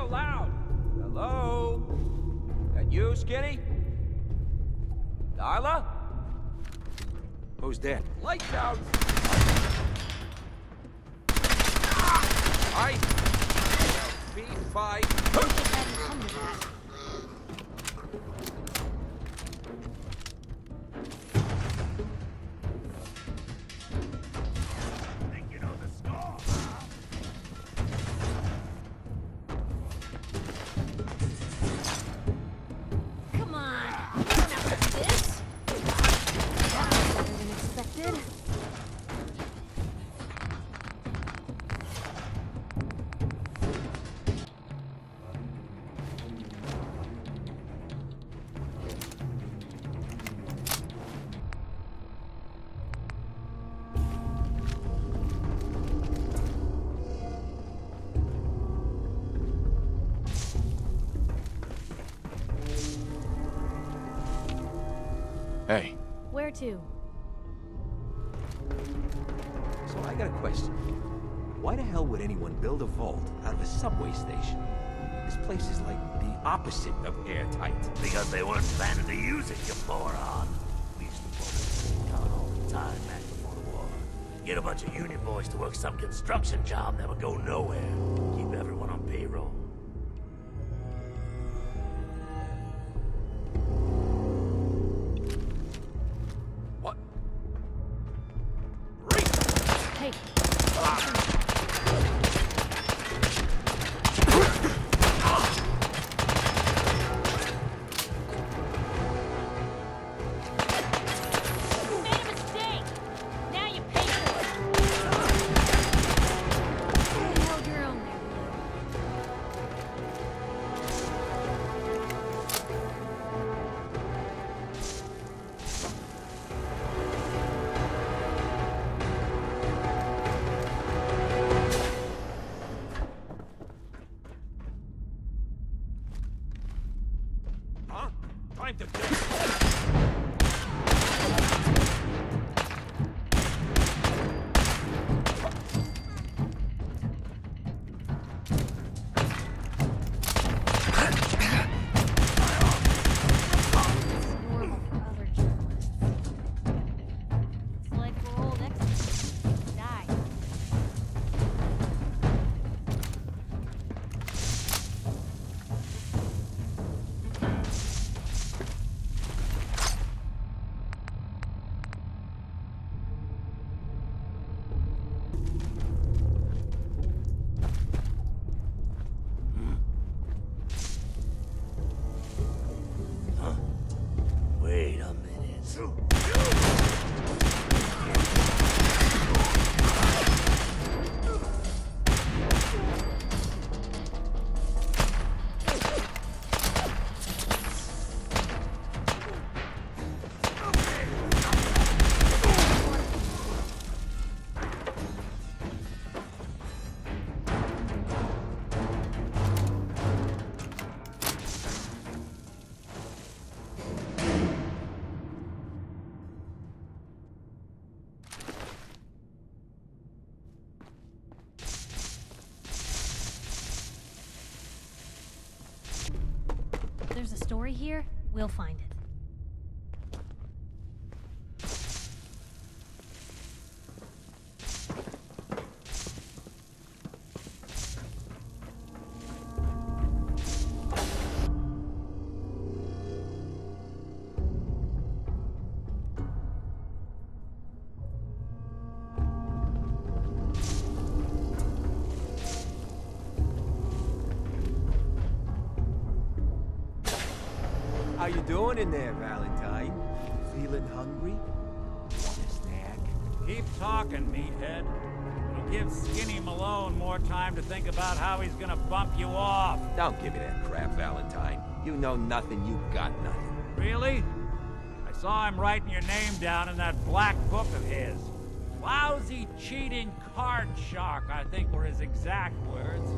so loud? Hello? That you, Skinny? Darla? Who's dead? Lights out! I be fight. Think you know the score? Come on. You don't have to do this. That was better than expected. Hey. Where to? So I got a question. Why the hell would anyone build a vault out of a subway station? This place is like the opposite of airtight. Because they weren't planning to use it, you moron. We used to pull down all the time back before the war. Get a bunch of union boys to work some construction job that would go nowhere. Keep everyone on payroll. Hey. You made a mistake. Now you pay for it. You held your own there, Blue. Huh? Time to Normal for other journalists. It's like we're old exes. Die. Wait a minute. If there's a story here, we'll find it. How you doing in there, Valentine? Feeling hungry? Want a snack? Keep talking, meathead. It'll give Skinny Malone more time to think about how he's gonna bump you off. Don't give me that crap, Valentine. You know nothing, you got nothing. Really? I saw him writing your name down in that black book of his. Lousy, cheating card shark, I think were his exact words.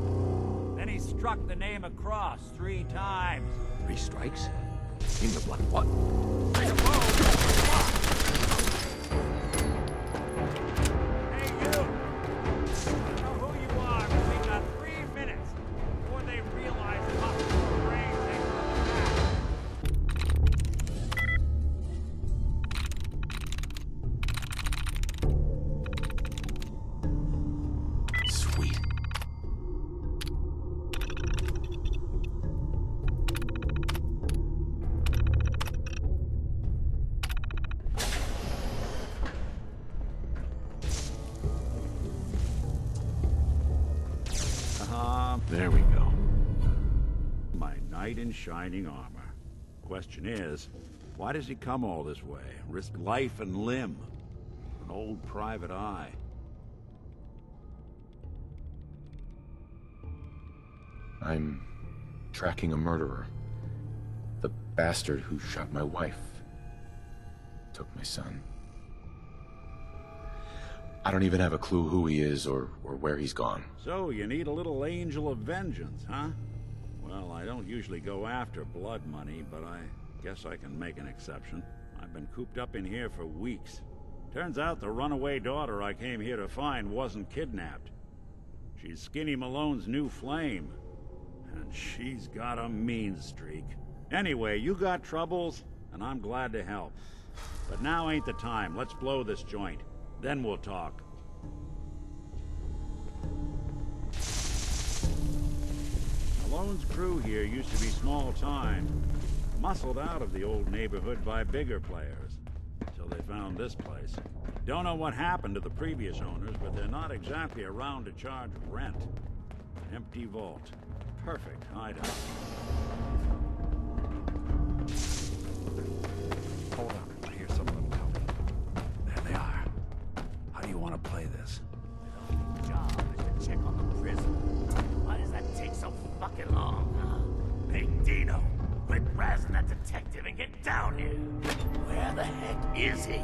Then he struck the name across 3 times. 3 strikes? In the black what? Hey, you! I know who you are, but we got 3 minutes before they realize There we go. My knight in shining armor. Question is, why does he come all this way? Risk life and limb? An old private eye. I'm tracking a murderer. The bastard who shot my wife. Took my son. I don't even have a clue who he is or where he's gone. So, you need a little angel of vengeance, huh? Well, I don't usually go after blood money, but I guess I can make an exception. I've been cooped up in here for weeks. Turns out the runaway daughter I came here to find wasn't kidnapped. She's Skinny Malone's new flame. And she's got a mean streak. Anyway, you got troubles, and I'm glad to help. But now ain't the time. Let's blow this joint. Then we'll talk. Malone's crew here used to be small time. Muscled out of the old neighborhood by bigger players. Until they found this place. Don't know what happened to the previous owners, but they're not exactly around to charge rent. Empty vault. Perfect hideout. Hold on, I hear some of them coming. There they are. How do you want to play this? Job is to check on the prison. Why does that take so fucking long, huh? Hey, Dino, quit razzing that detective and get down here. Where the heck is he?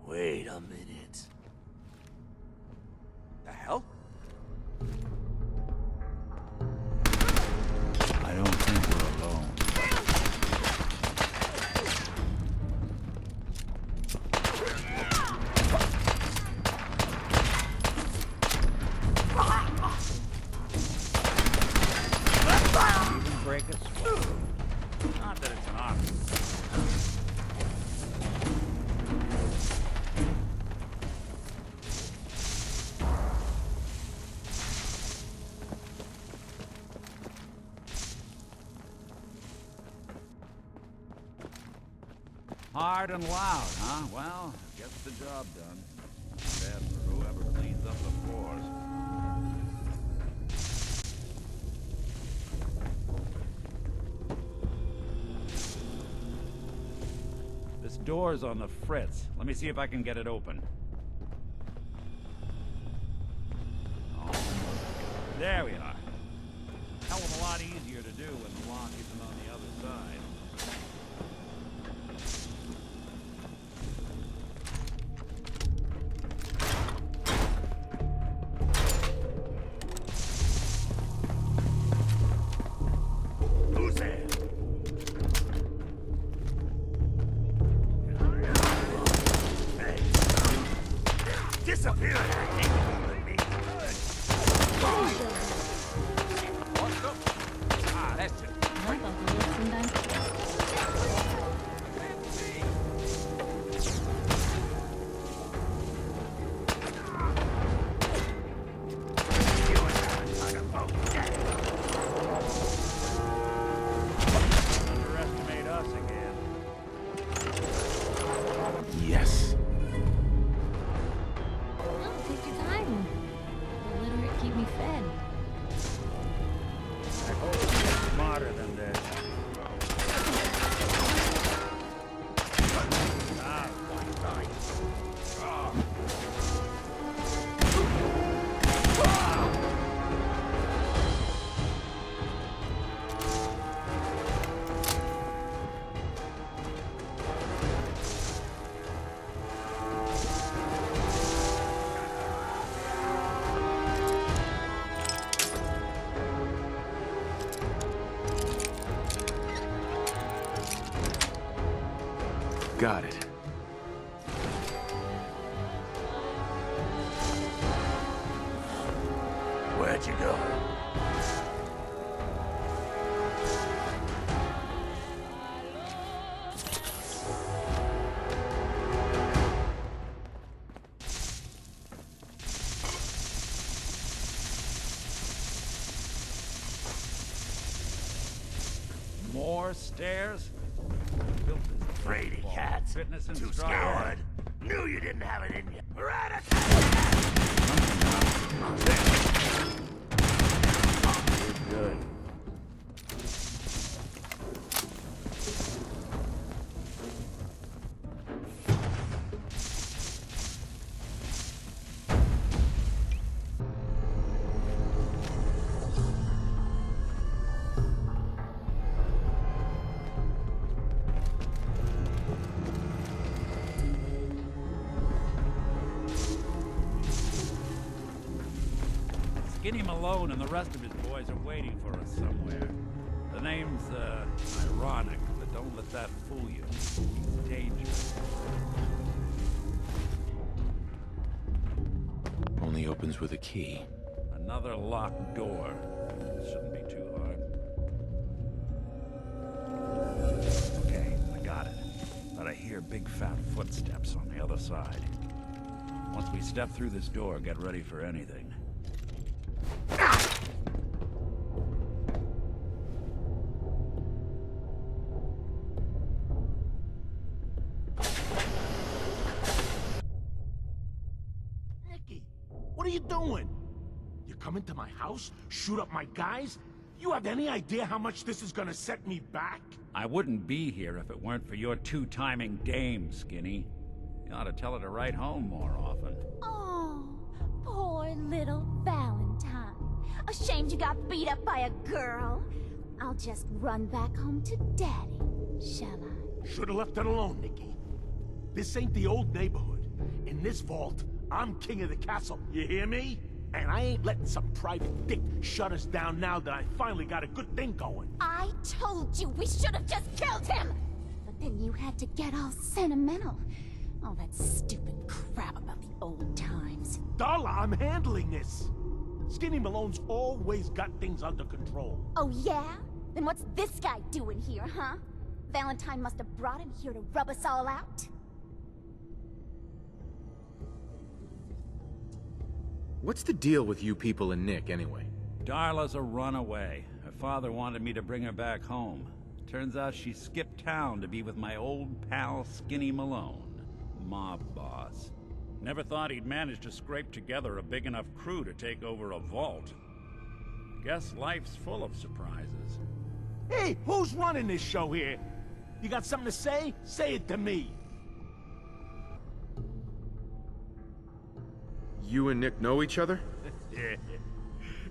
Wait a minute. The hell? I don't think we're alone. Even break a sword. Not that it's an option. Hard and loud, huh? Well, gets the job done. Bad for whoever cleans up the floors. This door's on the fritz. Let me see if I can get it open. Oh. There we are. Hell of a lot easier to do when the lock isn't on the other side. Got it. Where'd you go? More stairs? Built this Brady cats. fitness Too instructor. scared. Knew you didn't have it in you. Good. Skinny Malone and the rest of his boys are waiting for us somewhere. The name's, ironic, but don't let that fool you. He's dangerous. Only opens with a key. Another locked door. Shouldn't be too hard. Okay, I got it. But I hear big fat footsteps on the other side. Once we step through this door, get ready for anything. Nicky, what are you doing? You come into my house, shoot up my guys? You have any idea how much this is gonna set me back? I wouldn't be here if it weren't for your two-timing dame, Skinny. You ought to tell her to write home more often. Oh, poor little Valentine. Ashamed you got beat up by a girl. I'll just run back home to Daddy, shall I? Should've left it alone, Nicky. This ain't the old neighborhood. In this vault, I'm king of the castle, you hear me? And I ain't letting some private dick shut us down now that I finally got a good thing going. I told you we should have just killed him! But then you had to get all sentimental. All that stupid crap about the old times. Darla, I'm handling this. Skinny Malone's always got things under control. Oh yeah? Then what's this guy doing here, huh? Valentine must have brought him here to rub us all out? What's the deal with you people and Nick, anyway? Darla's a runaway. Her father wanted me to bring her back home. Turns out she skipped town to be with my old pal Skinny Malone, mob boss. Never thought he'd manage to scrape together a big enough crew to take over a vault. Guess life's full of surprises. Hey, who's running this show here? You got something to say? Say it to me. You and Nick know each other? Yeah.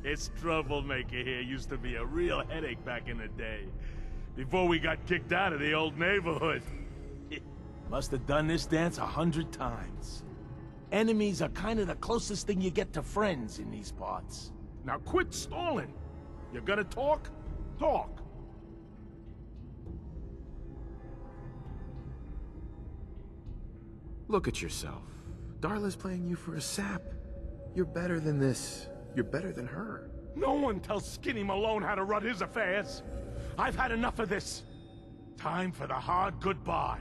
This troublemaker here used to be a real headache back in the day. Before we got kicked out of the old neighborhood. Must have done this dance 100 times. Enemies are kind of the closest thing you get to friends in these parts. Now quit stalling. You gonna talk? Talk. Look at yourself. Darla's playing you for a sap. You're better than this. You're better than her. No one tells Skinny Malone how to run his affairs. I've had enough of this. Time for the hard goodbye.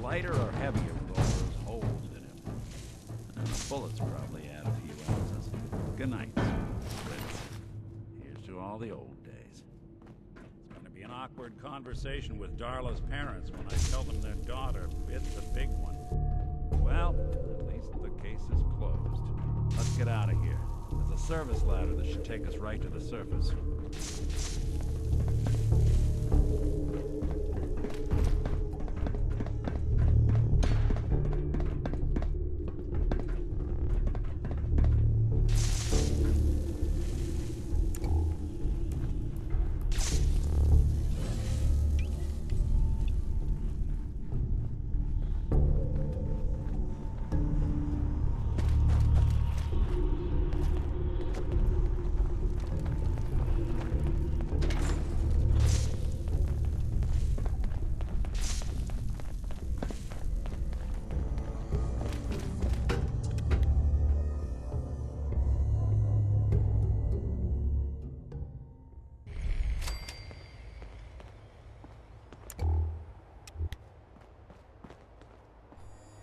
Lighter or heavier with all those holes in him? And the bullets probably add a few ounces. Good night, Fritz. Here's to all the old days. It's going to be an awkward conversation with Darla's parents when I tell them their daughter bit the big one. Well, at least the case is closed. Let's get out of here. There's a service ladder that should take us right to the surface.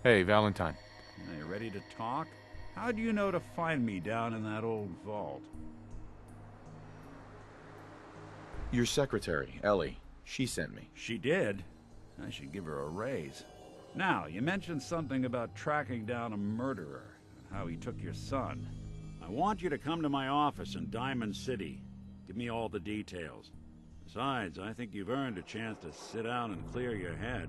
Hey, Valentine. Are you ready to talk? How do you know to find me down in that old vault? Your secretary, Ellie. She sent me. She did? I should give her a raise. Now, you mentioned something about tracking down a murderer and how he took your son. I want you to come to my office in Diamond City. Give me all the details. Besides, I think you've earned a chance to sit down and clear your head.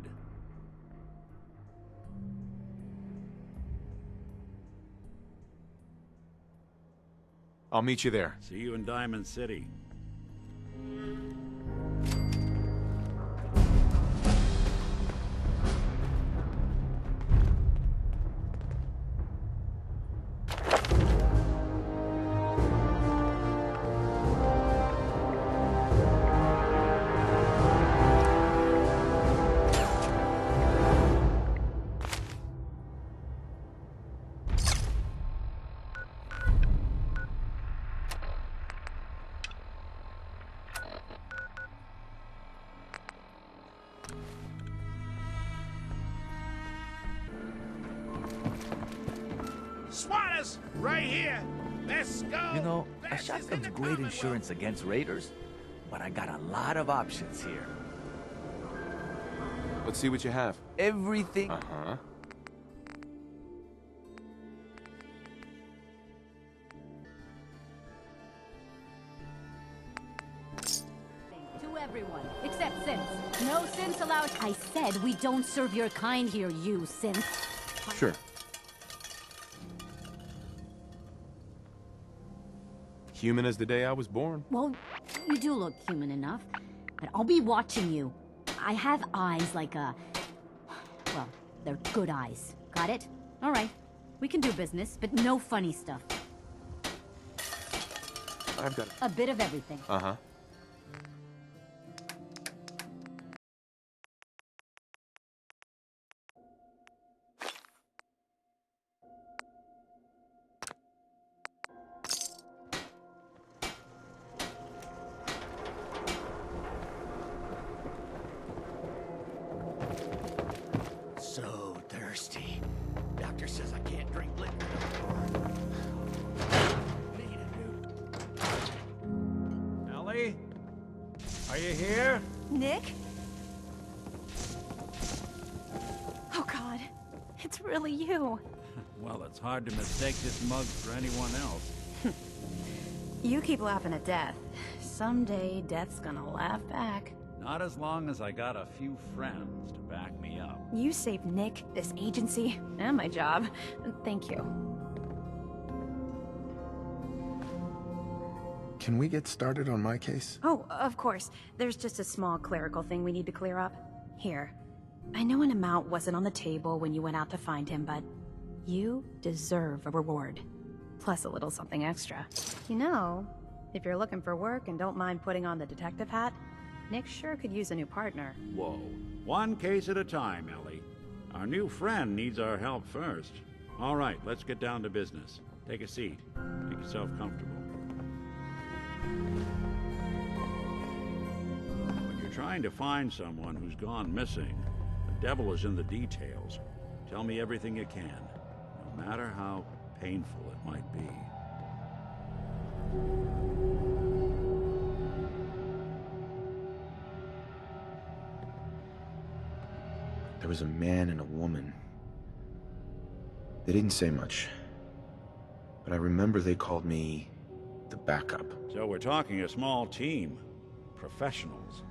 I'll meet you there. See you in Diamond City. Swatters! Right here! Let's go! You know, a shotgun's great insurance against raiders, but I got a lot of options here. Let's see what you have. Everything... Uh-huh. To everyone, except synths. No synths allowed. I said we don't serve your kind here, you synth. Sure. Human as the day I was born. Well, you do look human enough, but I'll be watching you. I have eyes like a... Well, they're good eyes. Got it? All right. We can do business, but no funny stuff. I've got a bit of everything. Uh-huh. So thirsty. Doctor says I can't drink liquor no more. Ellie? Are you here? Nick? Oh God, it's really you. Well, it's hard to mistake this mug for anyone else. You keep laughing at death. Someday, death's gonna laugh back. Not as long as I got a few friends to back me up. You saved Nick, this agency, and my job. Thank you. Can we get started on my case? Oh, of course. There's just a small clerical thing we need to clear up. Here. I know an amount wasn't on the table when you went out to find him, but you deserve a reward. Plus a little something extra. You know, if you're looking for work and don't mind putting on the detective hat, Nick sure could use a new partner. Whoa. One case at a time, Ellie. Our new friend needs our help first. All right, let's get down to business. Take a seat. Make yourself comfortable. When you're trying to find someone who's gone missing, the devil is in the details. Tell me everything you can, no matter how painful it might be. There was a man and a woman. They didn't say much, but I remember they called me the backup. So we're talking a small team. Professionals.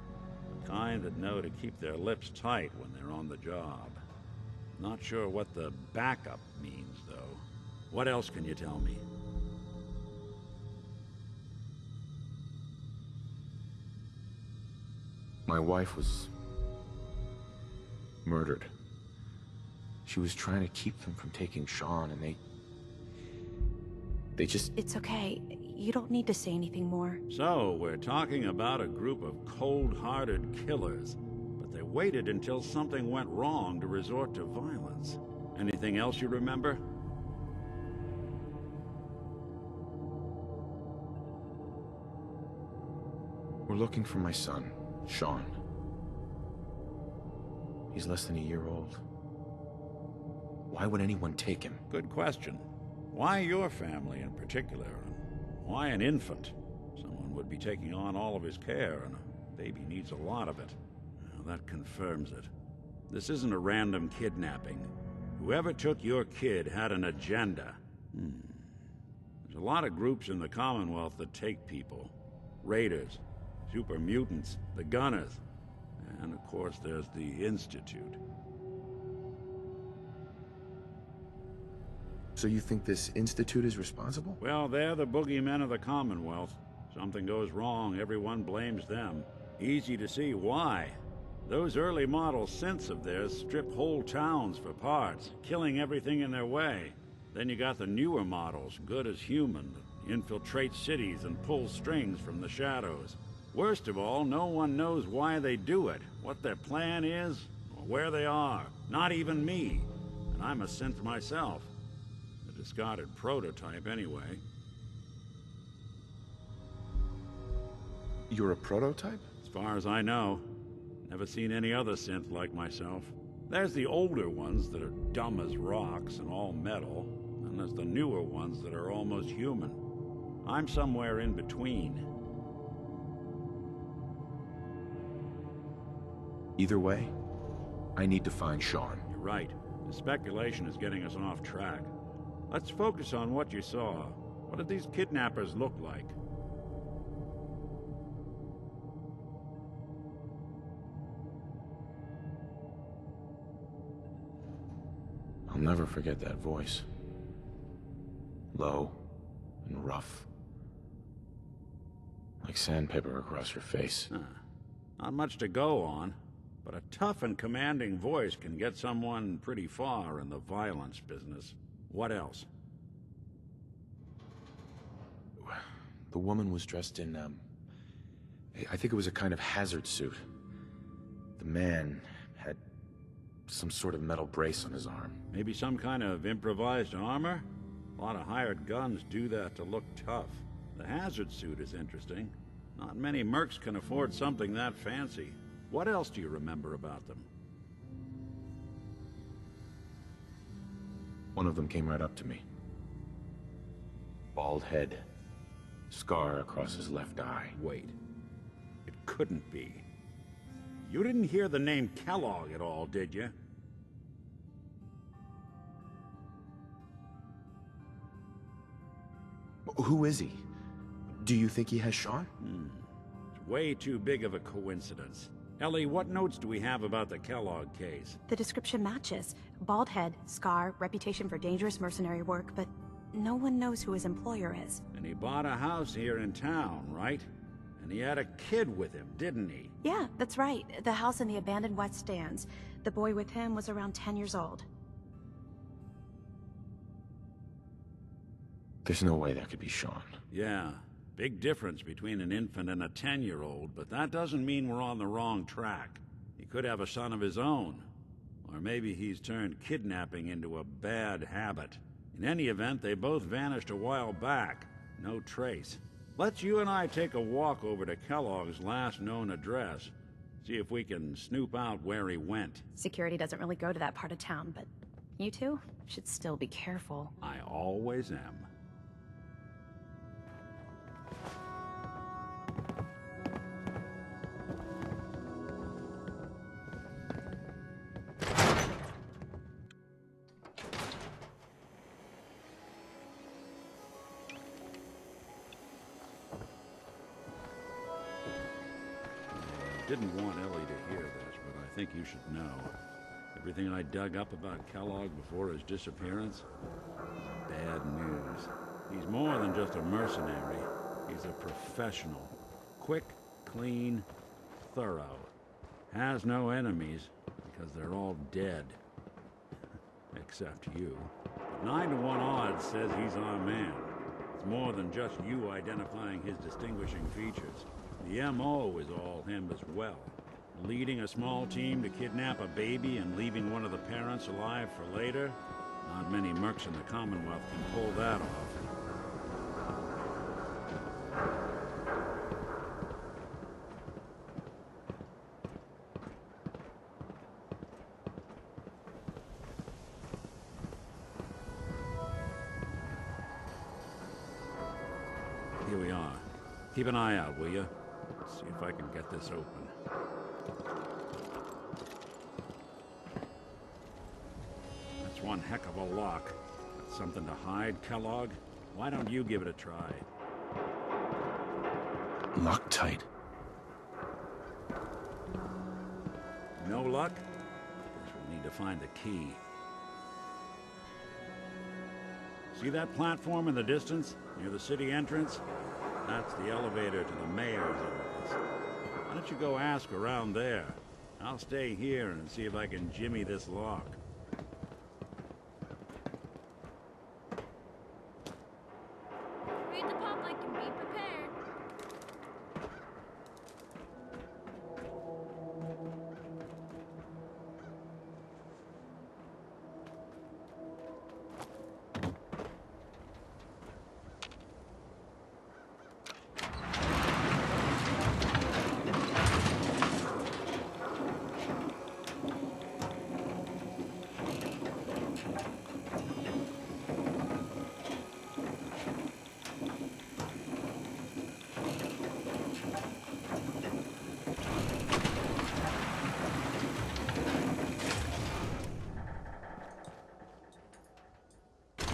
The kind that know to keep their lips tight when they're on the job. Not sure what the backup means, though. What else can you tell me? My wife was murdered. She was trying to keep them from taking Sean, and they just... It's okay. You don't need to say anything more. So, we're talking about a group of cold-hearted killers, but they waited until something went wrong to resort to violence. Anything else you remember? We're looking for my son, Sean. He's less than a year old. Why would anyone take him? Good question. Why your family in particular? And why an infant? Someone would be taking on all of his care, and a baby needs a lot of it. Well, that confirms it. This isn't a random kidnapping. Whoever took your kid had an agenda. There's a lot of groups in the Commonwealth that take people. Raiders, super mutants, the Gunners, and of course there's the Institute. So you think this Institute is responsible? Well, they're the boogeymen of the Commonwealth. Something goes wrong, everyone blames them. Easy to see why. Those early model synths of theirs strip whole towns for parts, killing everything in their way. Then you got the newer models, good as human, that infiltrate cities and pull strings from the shadows. Worst of all, no one knows why they do it, what their plan is, or where they are. Not even me. And I'm a synth myself. A discarded prototype, anyway. You're a prototype? As far as I know. Never seen any other synth like myself. There's the older ones that are dumb as rocks and all metal, and there's the newer ones that are almost human. I'm somewhere in between. Either way, I need to find Sean. You're right. The speculation is getting us off track. Let's focus on what you saw. What did these kidnappers look like? I'll never forget that voice. Low and rough. Like sandpaper across your face. Not much to go on, but a tough and commanding voice can get someone pretty far in the violence business. What else? The woman was dressed in, I think it was a kind of hazard suit. The man had some sort of metal brace on his arm. Maybe some kind of improvised armor? A lot of hired guns do that to look tough. The hazard suit is interesting. Not many mercs can afford something that fancy. What else do you remember about them? One of them came right up to me. Bald head. Scar across his left eye. Wait. It couldn't be. You didn't hear the name Kellogg at all, did you? Who is he? Do you think he has Sean? It's way too big of a coincidence. Ellie, what notes do we have about the Kellogg case? The description matches. Bald head, scar, reputation for dangerous mercenary work, but no one knows who his employer is. And he bought a house here in town, right? And he had a kid with him, didn't he? Yeah, that's right. The house in the abandoned West Stands. The boy with him was around 10 years old. There's no way that could be Sean. Yeah. Big difference between an infant and a 10-year-old, but that doesn't mean we're on the wrong track. He could have a son of his own. Or maybe he's turned kidnapping into a bad habit. In any event, they both vanished a while back. No trace. Let's you and I take a walk over to Kellogg's last known address. See if we can snoop out where he went. Security doesn't really go to that part of town, but you two should still be careful. I always am. Didn't want Ellie to hear this, but I think you should know. Everything I dug up about Kellogg before his disappearance is bad news. He's more than just a mercenary. He's a professional. Quick, clean, thorough. Has no enemies, because they're all dead. Except you. 9 to 1 odds says he's our man. It's more than just you identifying his distinguishing features. The M.O. is all him as well. Leading a small team to kidnap a baby and leaving one of the parents alive for later? Not many mercs in the Commonwealth can pull that off. here we are. Keep an eye out, will you? See if I can get this open. That's one heck of a lock. Got something to hide, Kellogg? Why don't you give it a try? Locked tight. No luck? Guess we'll need to find the key. See that platform in the distance, near the city entrance? That's the elevator to the mayor's office. Why don't you go ask around there? I'll stay here and see if I can jimmy this lock. Read the public and be prepared.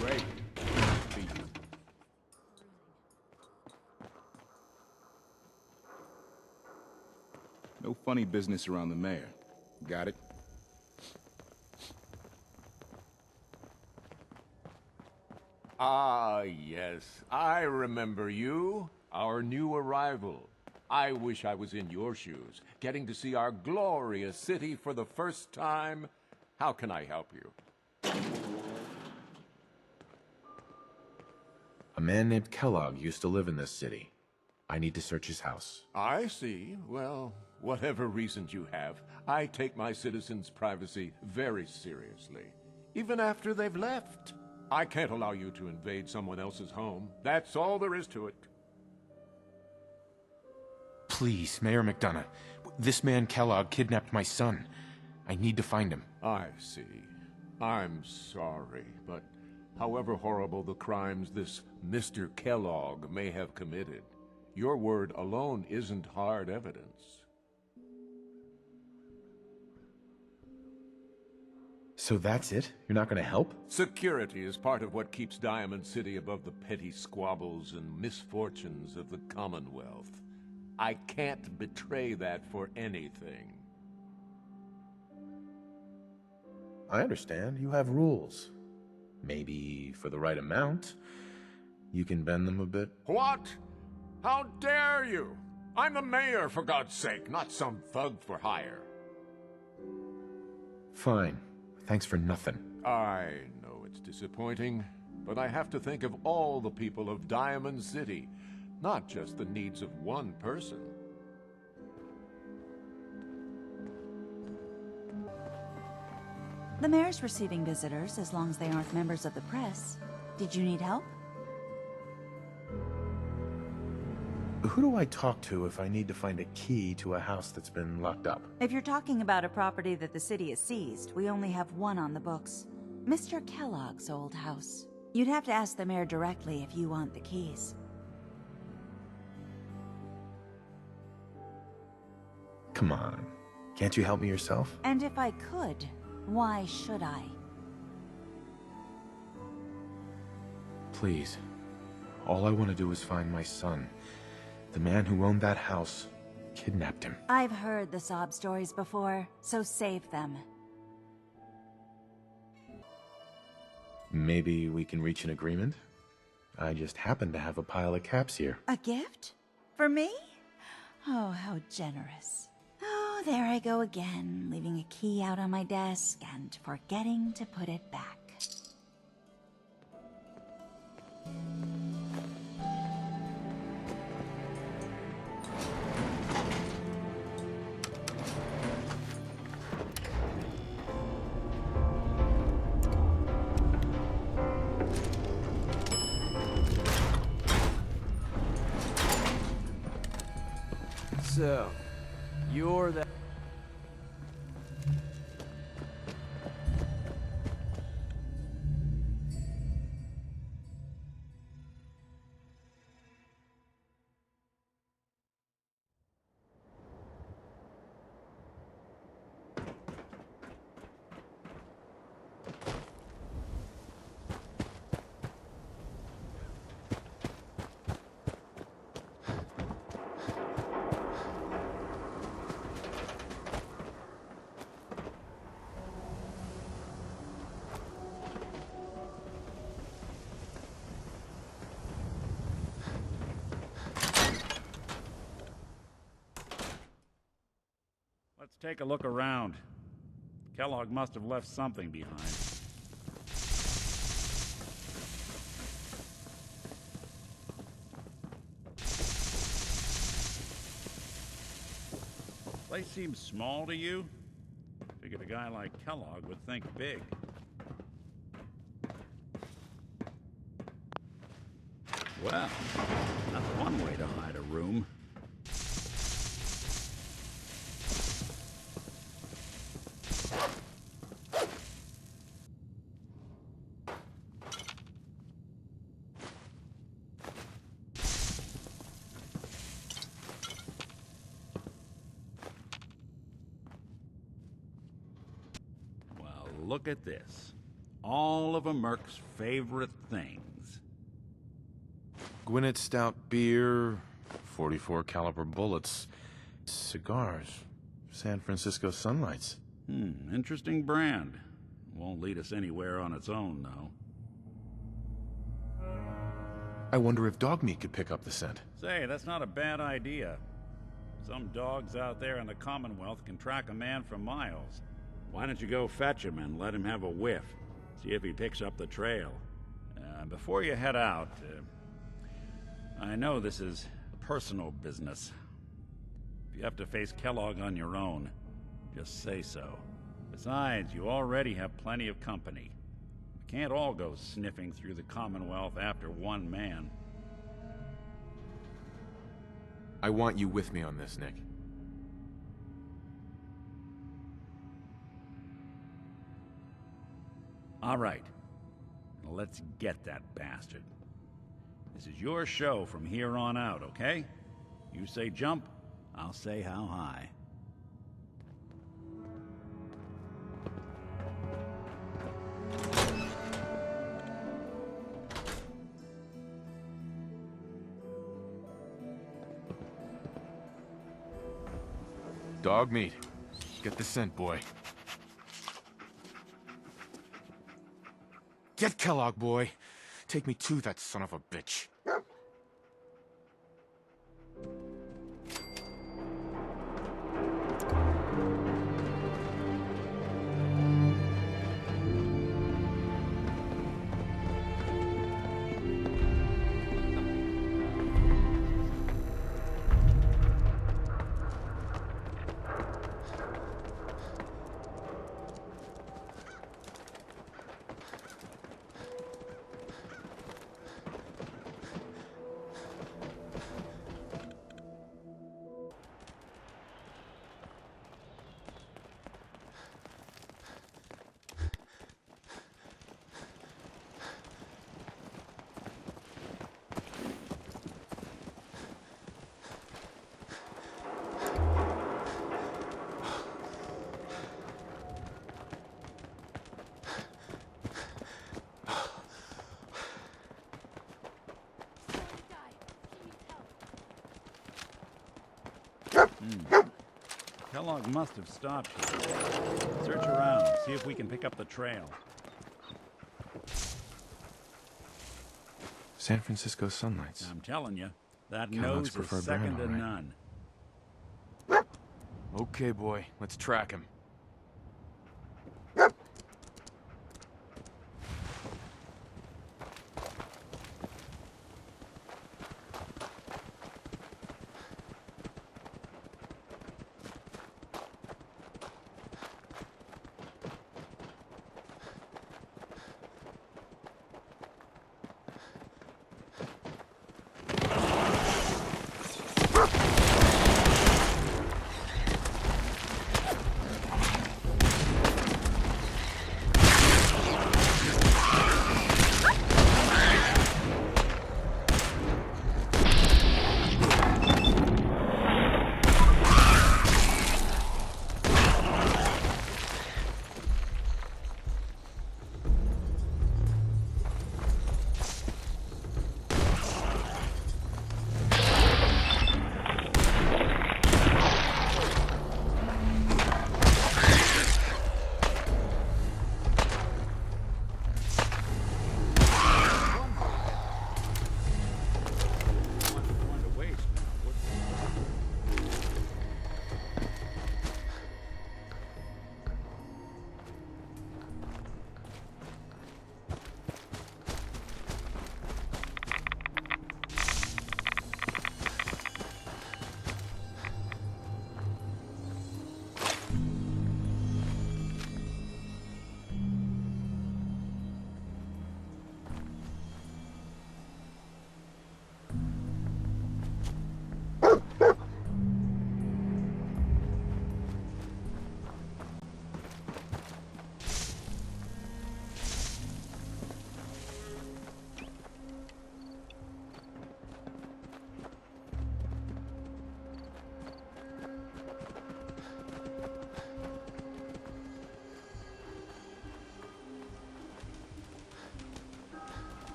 Great. Beat. No funny business around the mayor. Got it? Ah, yes. I remember you. Our new arrival. I wish I was in your shoes, getting to see our glorious city for the first time. How can I help you? A man named Kellogg used to live in this city. I need to search his house. I see. Well, whatever reasons you have, I take my citizens' privacy very seriously. Even after they've left. I can't allow you to invade someone else's home. That's all there is to it. Please, Mayor McDonough. This man Kellogg kidnapped my son. I need to find him. I see. I'm sorry, but however horrible the crimes this Mr. Kellogg may have committed, your word alone isn't hard evidence. So that's it? You're not going to help? Security is part of what keeps Diamond City above the petty squabbles and misfortunes of the Commonwealth. I can't betray that for anything. I understand. You have rules. Maybe for the right amount, you can bend them a bit. What? How dare you? I'm the mayor, for God's sake, not some thug for hire. Fine. Thanks for nothing. I know it's disappointing, but I have to think of all the people of Diamond City, not just the needs of one person. The mayor's receiving visitors as long as they aren't members of the press. Did you need help? Who do I talk to if I need to find a key to a house that's been locked up? If you're talking about a property that the city has seized, we only have one on the books. Mr. Kellogg's old house. You'd have to ask the mayor directly if you want the keys. Come on. Can't you help me yourself? And if I could, why should I? Please. All I want to do is find my son. The man who owned that house kidnapped him. I've heard the sob stories before, so save them. Maybe we can reach an agreement? I just happen to have a pile of caps here. A gift? For me? Oh, how generous. Oh, there I go again, leaving a key out on my desk and forgetting to put it back. So, you're that... take a look around. Kellogg must have left something behind. Place seems small to you? Figured a guy like Kellogg would think big. Well, that's one way to hide a room. Well, look at this. All of a Merc's favorite things. Gwinnett stout beer, 44 caliber bullets, cigars, San Francisco Sunlights. Interesting brand. Won't lead us anywhere on its own, though. I wonder if dog meat could pick up the scent. Say, that's not a bad idea. Some dogs out there in the Commonwealth can track a man for miles. Why don't you go fetch him and let him have a whiff? See if he picks up the trail. Before you head out, I know this is personal business. If you have to face Kellogg on your own, just say so. Besides, you already have plenty of company. We can't all go sniffing through the Commonwealth after one man. I want you with me on this, Nick. All right. Now let's get that bastard. This is your show from here on out, okay? You say jump, I'll say how high. Dog meat. Get the scent, boy. Get Kellogg, boy. Take me to that son of a bitch. Kellogg must have stopped here. Search around, see if we can pick up the trail. San Francisco Sunlights. I'm telling you, that Kellogg's nose is preferred second brand, to all right. none. Okay, boy. Let's track him.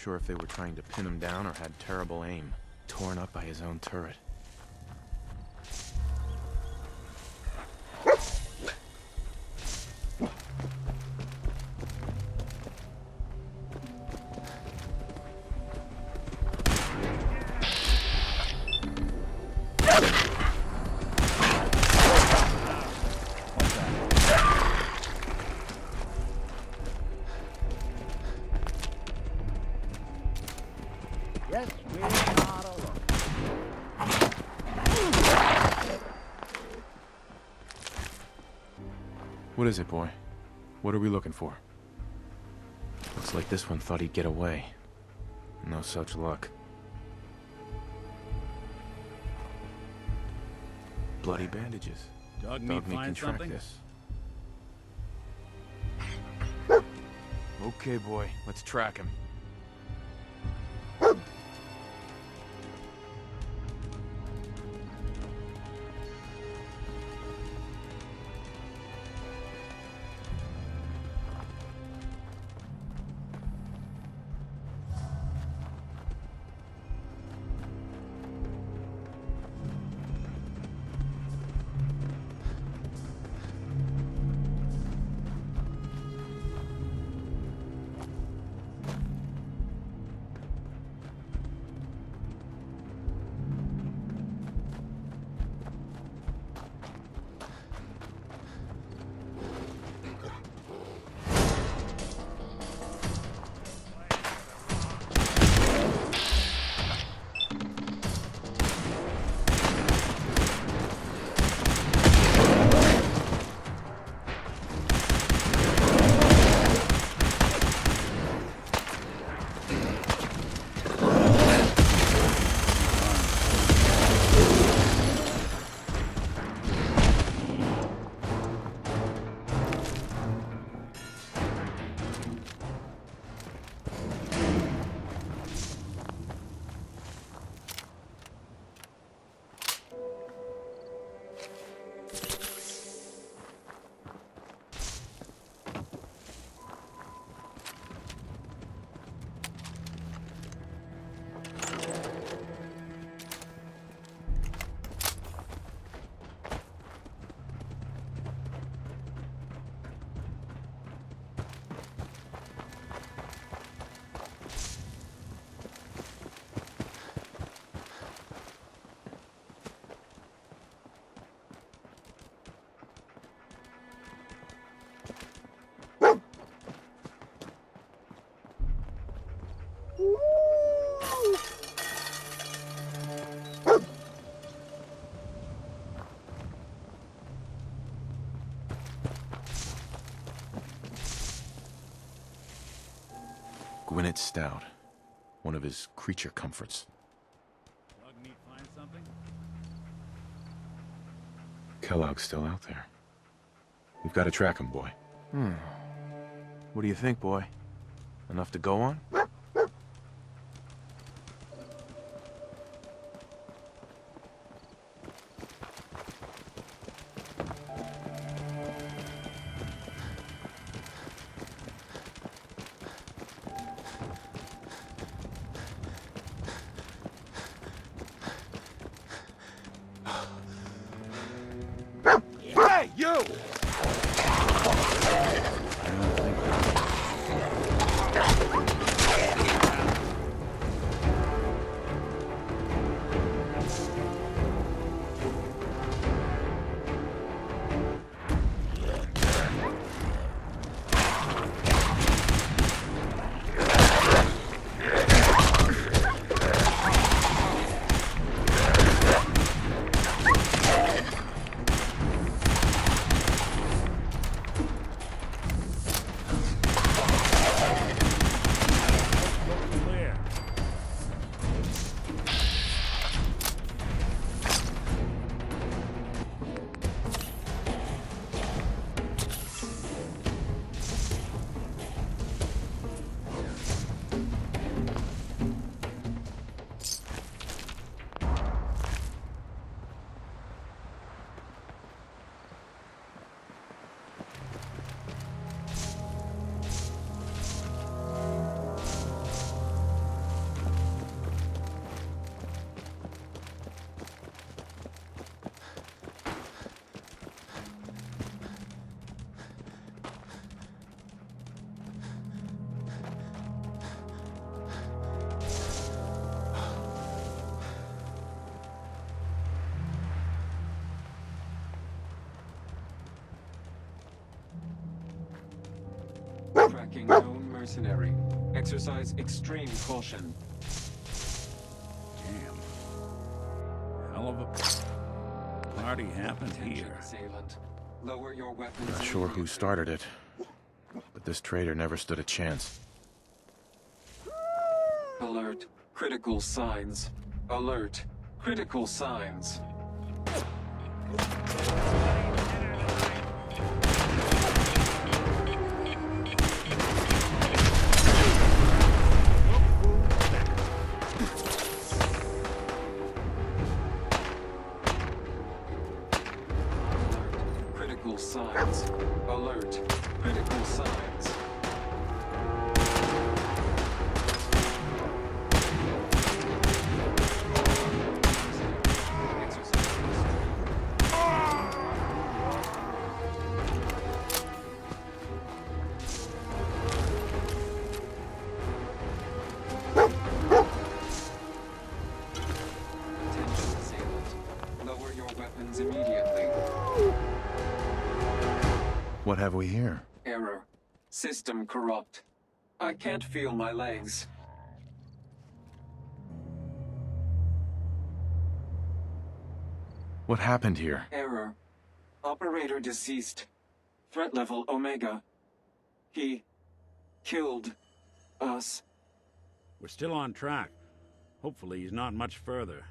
sure if they were trying to pin him down or had terrible aim. Torn up by his own turret. Yes, we're not alone. What is it, boy? What are we looking for? Looks like this one thought he'd get away. No such luck. Bloody bandages. Dog meat can find track something? this. Okay, boy. Let's track him. Gwyneth Stout. One of his creature comforts. Dog meat find something? Kellogg's still out there. We've got to track him, boy. What do you think, boy? Enough to go on? Hey, you! tracking known mercenary. Exercise extreme caution. Damn. Hell of a party happened here. Assailant. Lower your weapons. Not sure who started it, but this traitor never stood a chance. Alert. Critical signs. Alert. Critical signs. Critical signs. Alert. Critical signs. Attention, assailant. Lower your weapons immediately. What have we here? Error. System corrupt. I can't feel my legs. What happened here? Error. Operator deceased. Threat level Omega. He killed us. We're still on track. Hopefully he's not much further.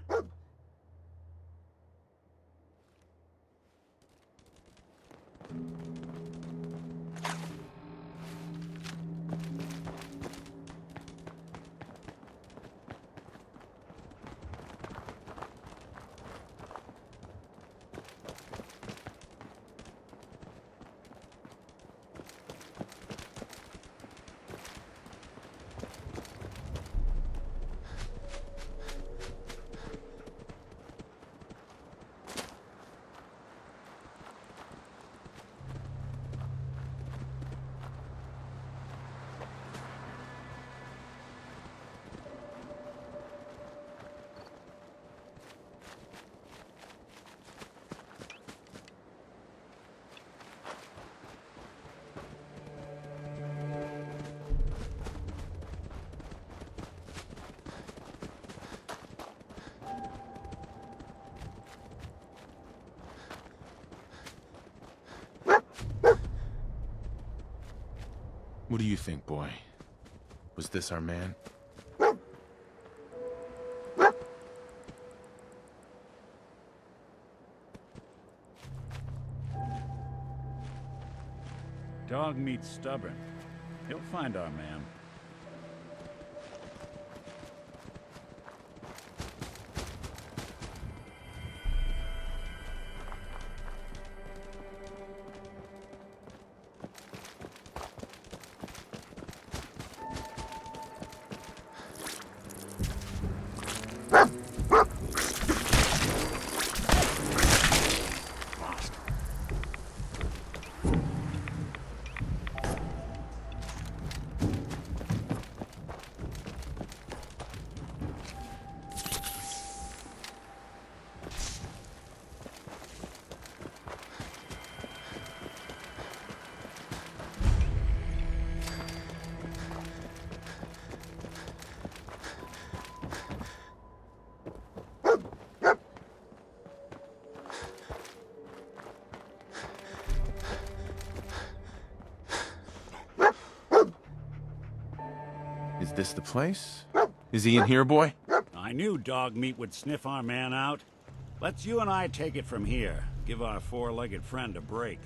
What do you think, boy? Was this our man? Dog meat's stubborn. He'll find our man. Is this the place? Is he in here, boy? I knew dog meat would sniff our man out. Let's you and I take it from here. Give our four-legged friend a break.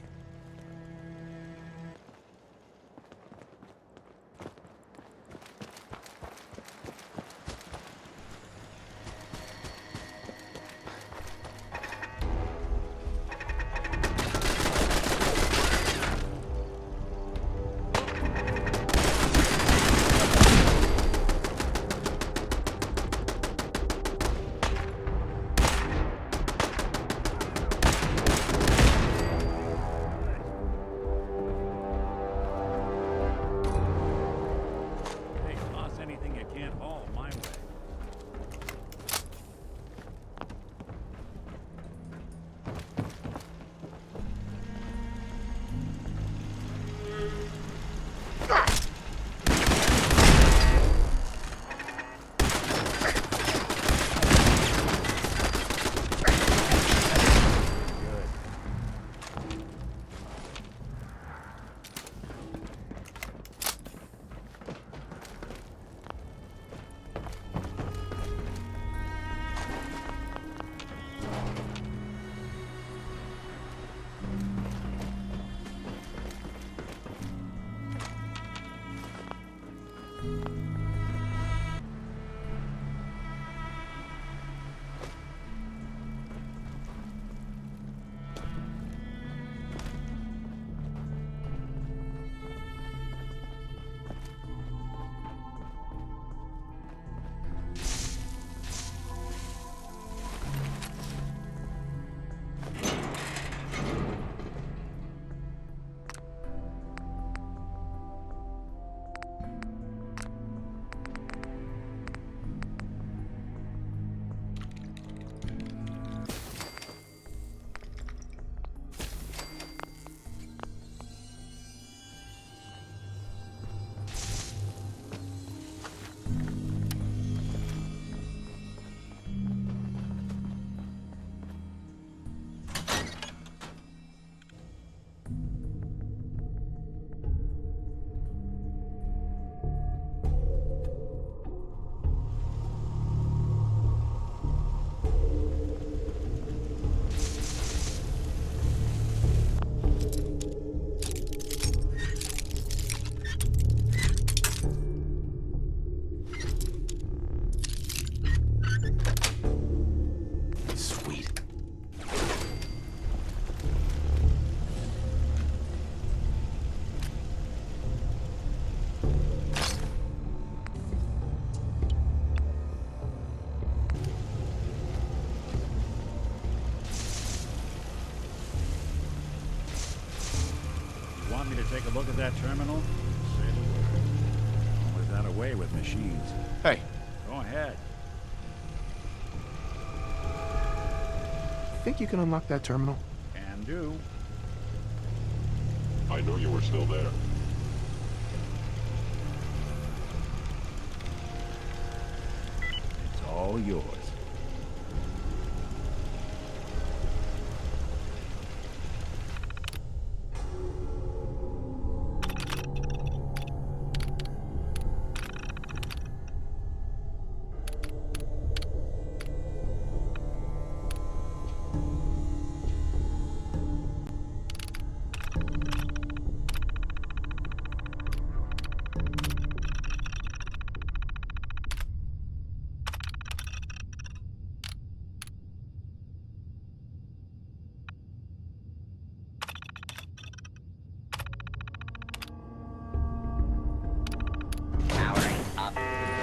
take a look at that terminal? Say the word. Always that away with machines. Hey. Go ahead. Think you can unlock that terminal? Can do. I knew you were still there. It's all yours.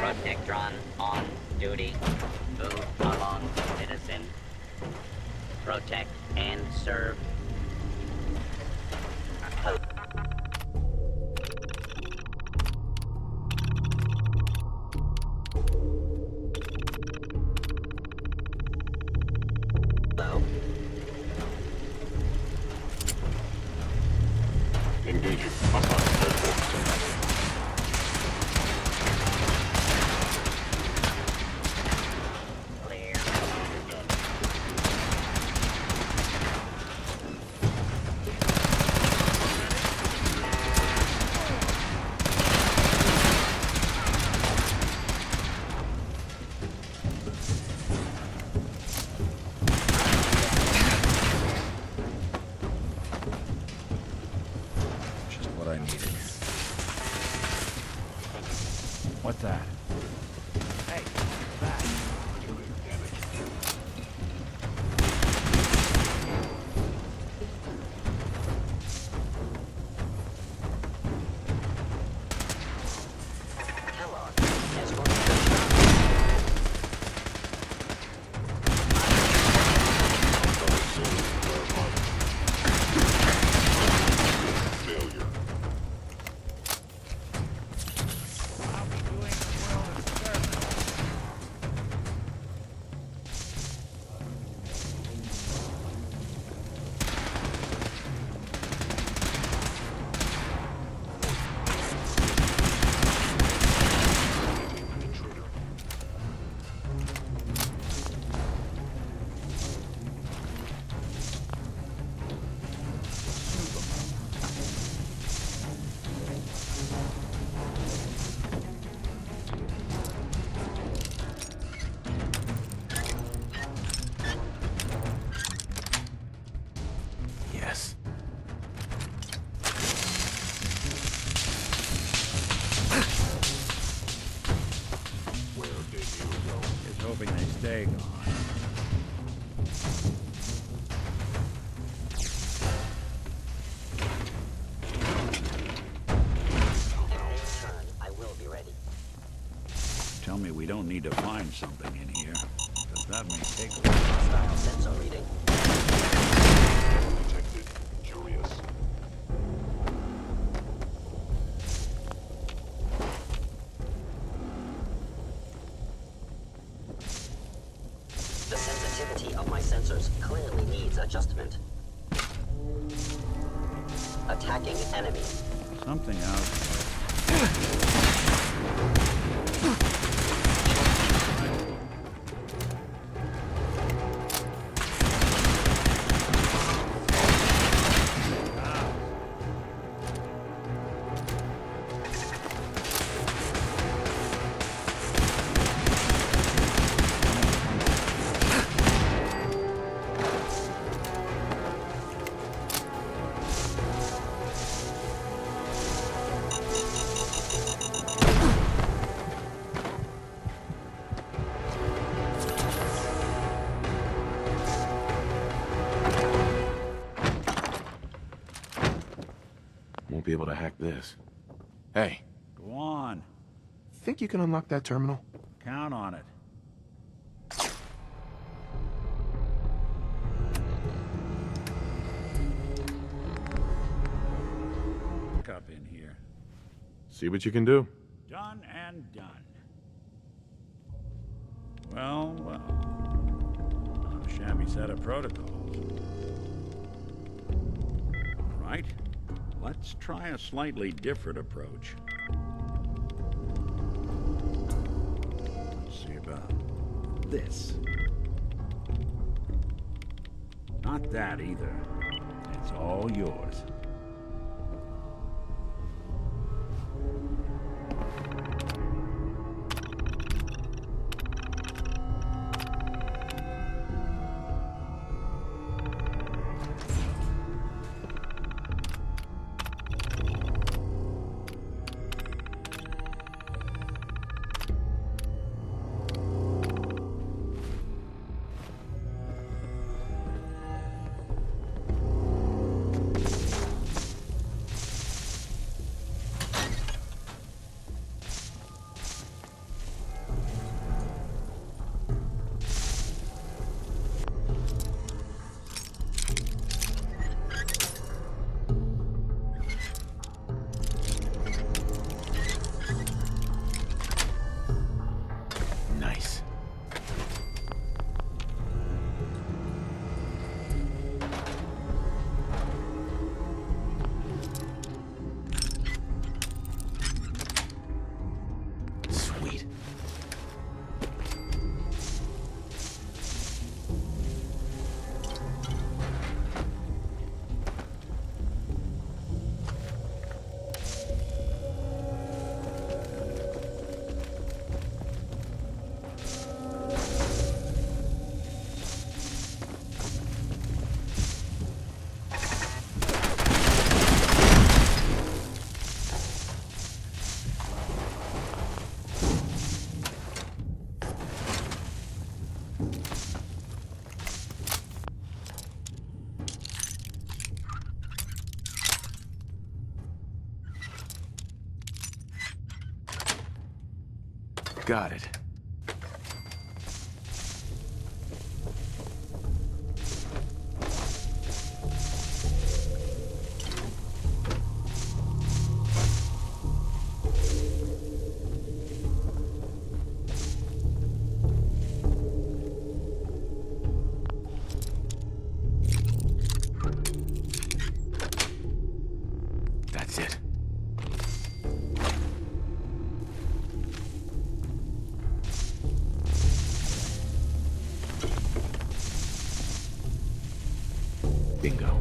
Protectron on duty. Move along, citizen. Protect and serve. Hello. Engaging. Hostile airport. What's that? Hey, back. Kellogg has ordered Failure. I'll be doing the world a service. Yes. Where did you go? Just hoping they stay gone. turn. I will be ready. Tell me we don't need to find something in here, because that may take a while. Style sensor reading. Detected. Curious. The sensitivity of my sensors clearly needs adjustment. Attacking enemy. Something out. Won't be able to hack this. Hey. Go on. Think you can unlock that terminal? Count on it. See what you can do. Done and done. Well, well. Not a shabby set of protocols. All right. Let's try a slightly different approach. Let's see about this. Not that either. It's all yours. Got it. That's it. Bingo.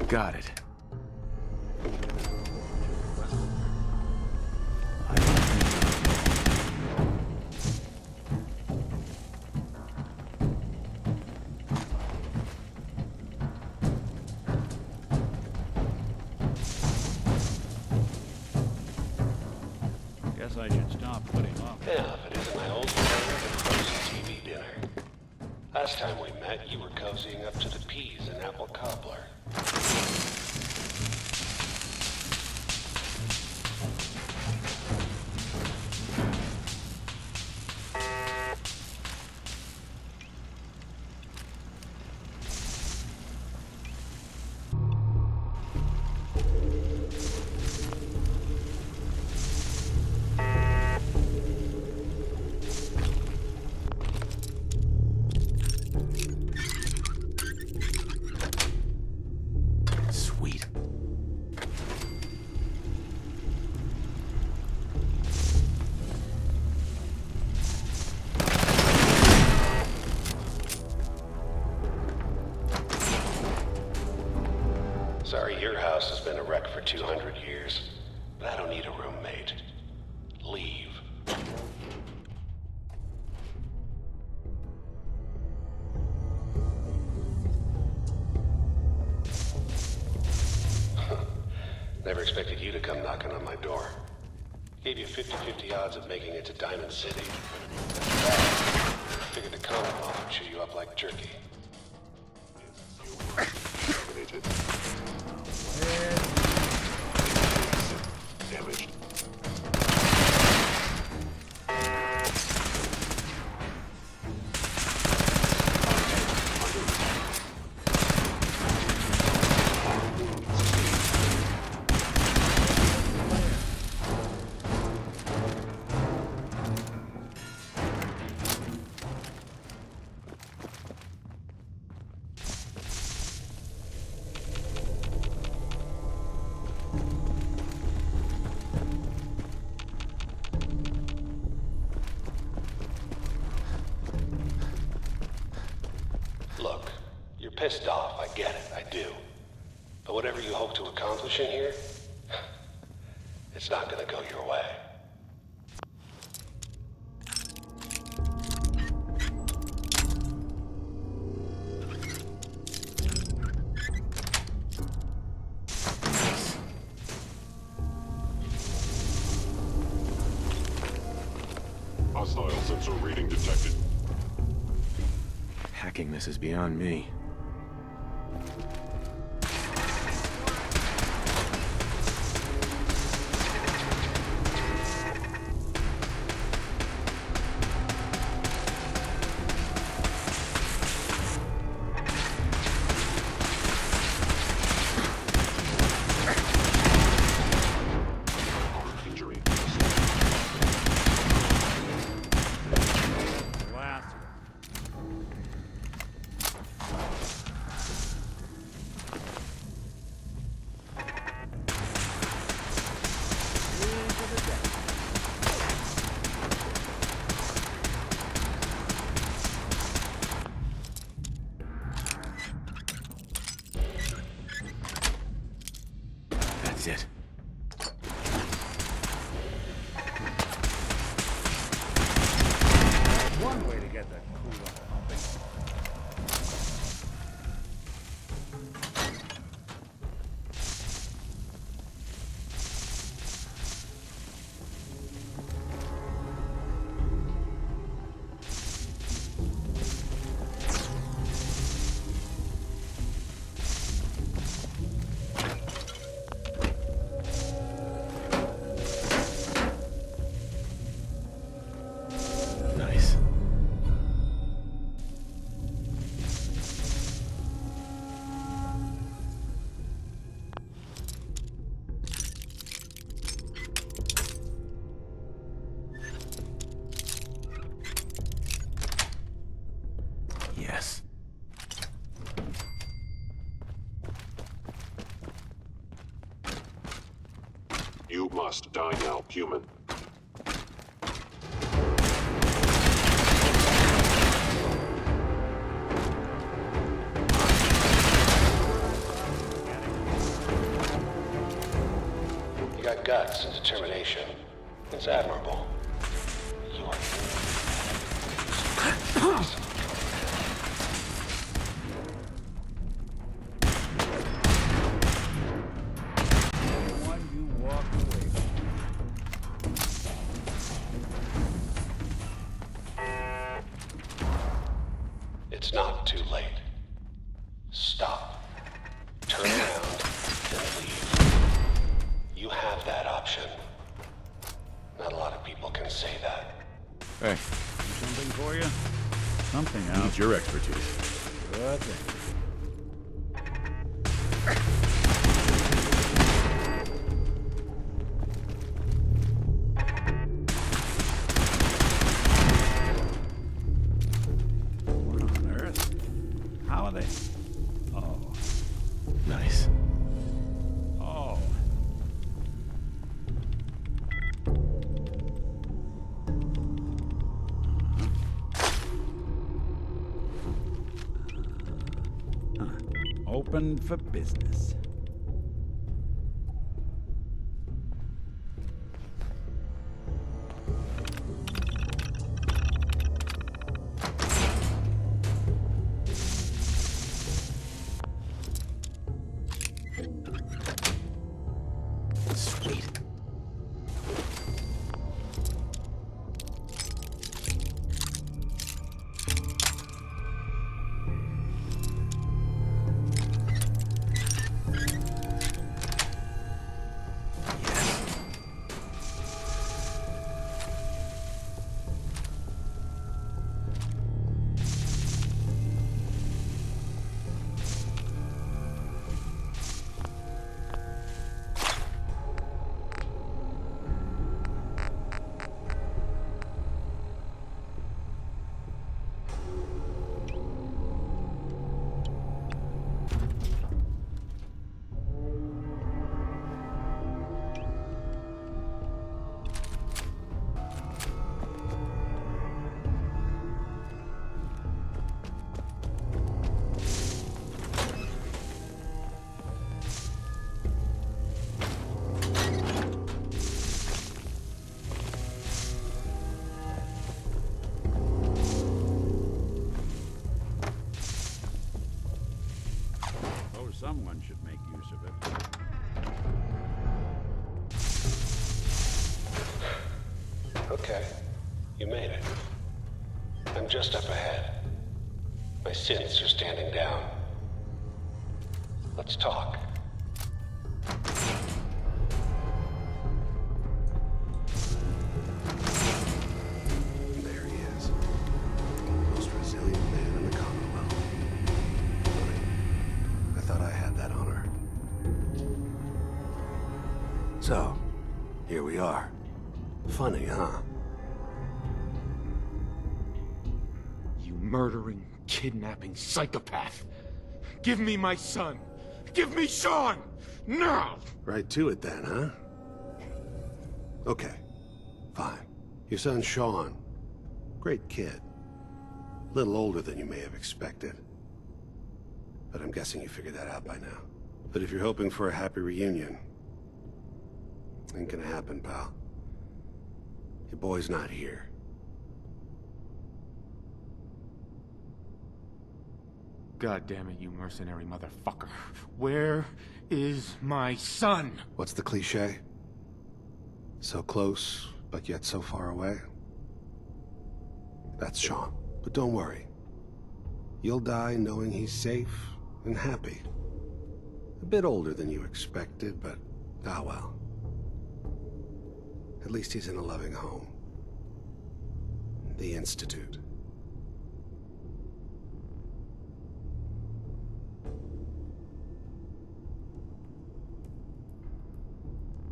Got it. Guess I should stop putting off. Yeah, if it isn't my old friend at the Cozy TV dinner. Last time we met, you were cozying up to the peas and apple cobbler. knocking on my door. Gave you 50-50 odds of making it to Diamond City. Figured the commonwealth would chew you up like jerky. Damaged. Look, you're pissed off, I get it, I do. But whatever you hope to accomplish in here, it's not gonna go your way. Hostile sensor reading detected. Hacking this is beyond me. That's it. One way to get that cooler pumping. Nice. Yes. You must die now, human. You got guts and determination. It's admirable. You are... One you walk away from. It's not too late. Stop. Turn around and leave. You have that option. Not a lot of people can say that. Hey, Something for you? Something I need else. your expertise. Good thing. What on earth? How are they? Oh. Nice. Oh. Open for business. Sweet. Okay, you made it. I'm just up ahead. My synths are standing down. Let's talk. There he is. Most resilient man in the commonwealth. Funny. I thought I had that honor. So, here we are. Funny, huh? You murdering, kidnapping psychopath! Give me my son! Give me Sean! Now! Right to it then, huh? Okay. Fine. Your son Sean. Great kid. Little older than you may have expected. But I'm guessing you figured that out by now. But if you're hoping for a happy reunion, ain't gonna happen, pal. Your boy's not here. God damn it, you mercenary motherfucker. Where is my son? What's the cliche? So close, but yet so far away? That's Sean. But don't worry. You'll die knowing he's safe and happy. A bit older than you expected, but ah well. At least he's in a loving home. The Institute.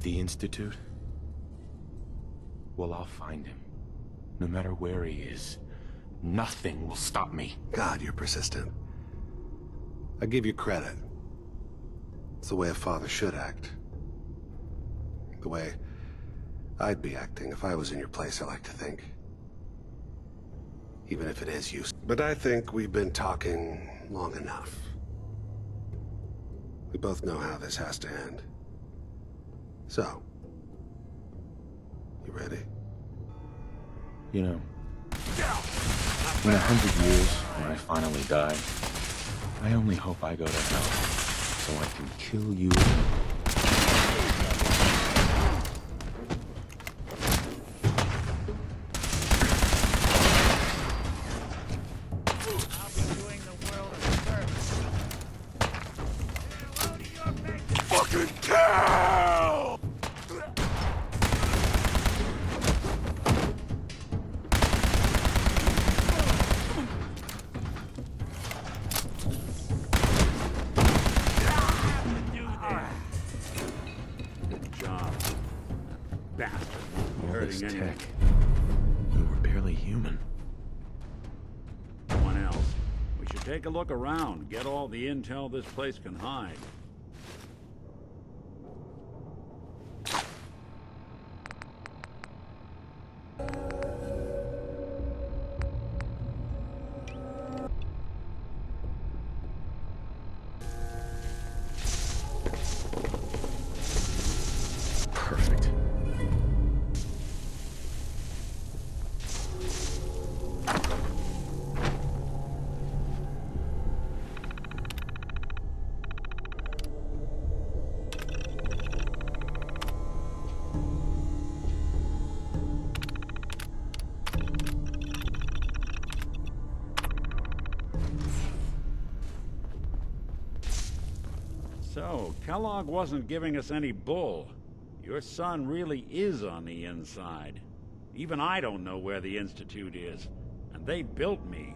The Institute? Well, I'll find him. No matter where he is. Nothing will stop me. God, you're persistent. I give you credit. It's the way a father should act. The way I'd be acting if I was in your place, I like to think. Even if it is useless. But I think we've been talking long enough. We both know how this has to end. So, you ready? You know, in 100 years, when I finally die, I only hope I go to hell, so I can kill you. Fucking kill! Good job. Bastard. All Hurting this anyone. tech. We were barely human. Someone else. We should take a look around, get all the intel this place can hide. Perfect. So, Kellogg wasn't giving us any bull. Your son really is on the inside. Even I don't know where the Institute is. And they built me.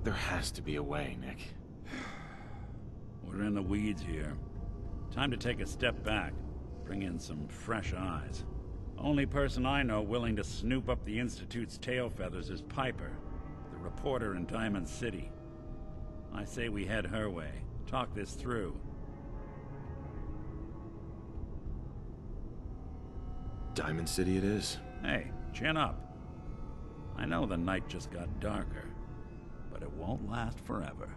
There has to be a way, Nick. We're in the weeds here. Time to take a step back. Bring in some fresh eyes. Only person I know willing to snoop up the Institute's tail feathers is Piper, the reporter in Diamond City. I say we head her way. Talk this through. Diamond City it is. Hey, chin up. I know the night just got darker, but it won't last forever.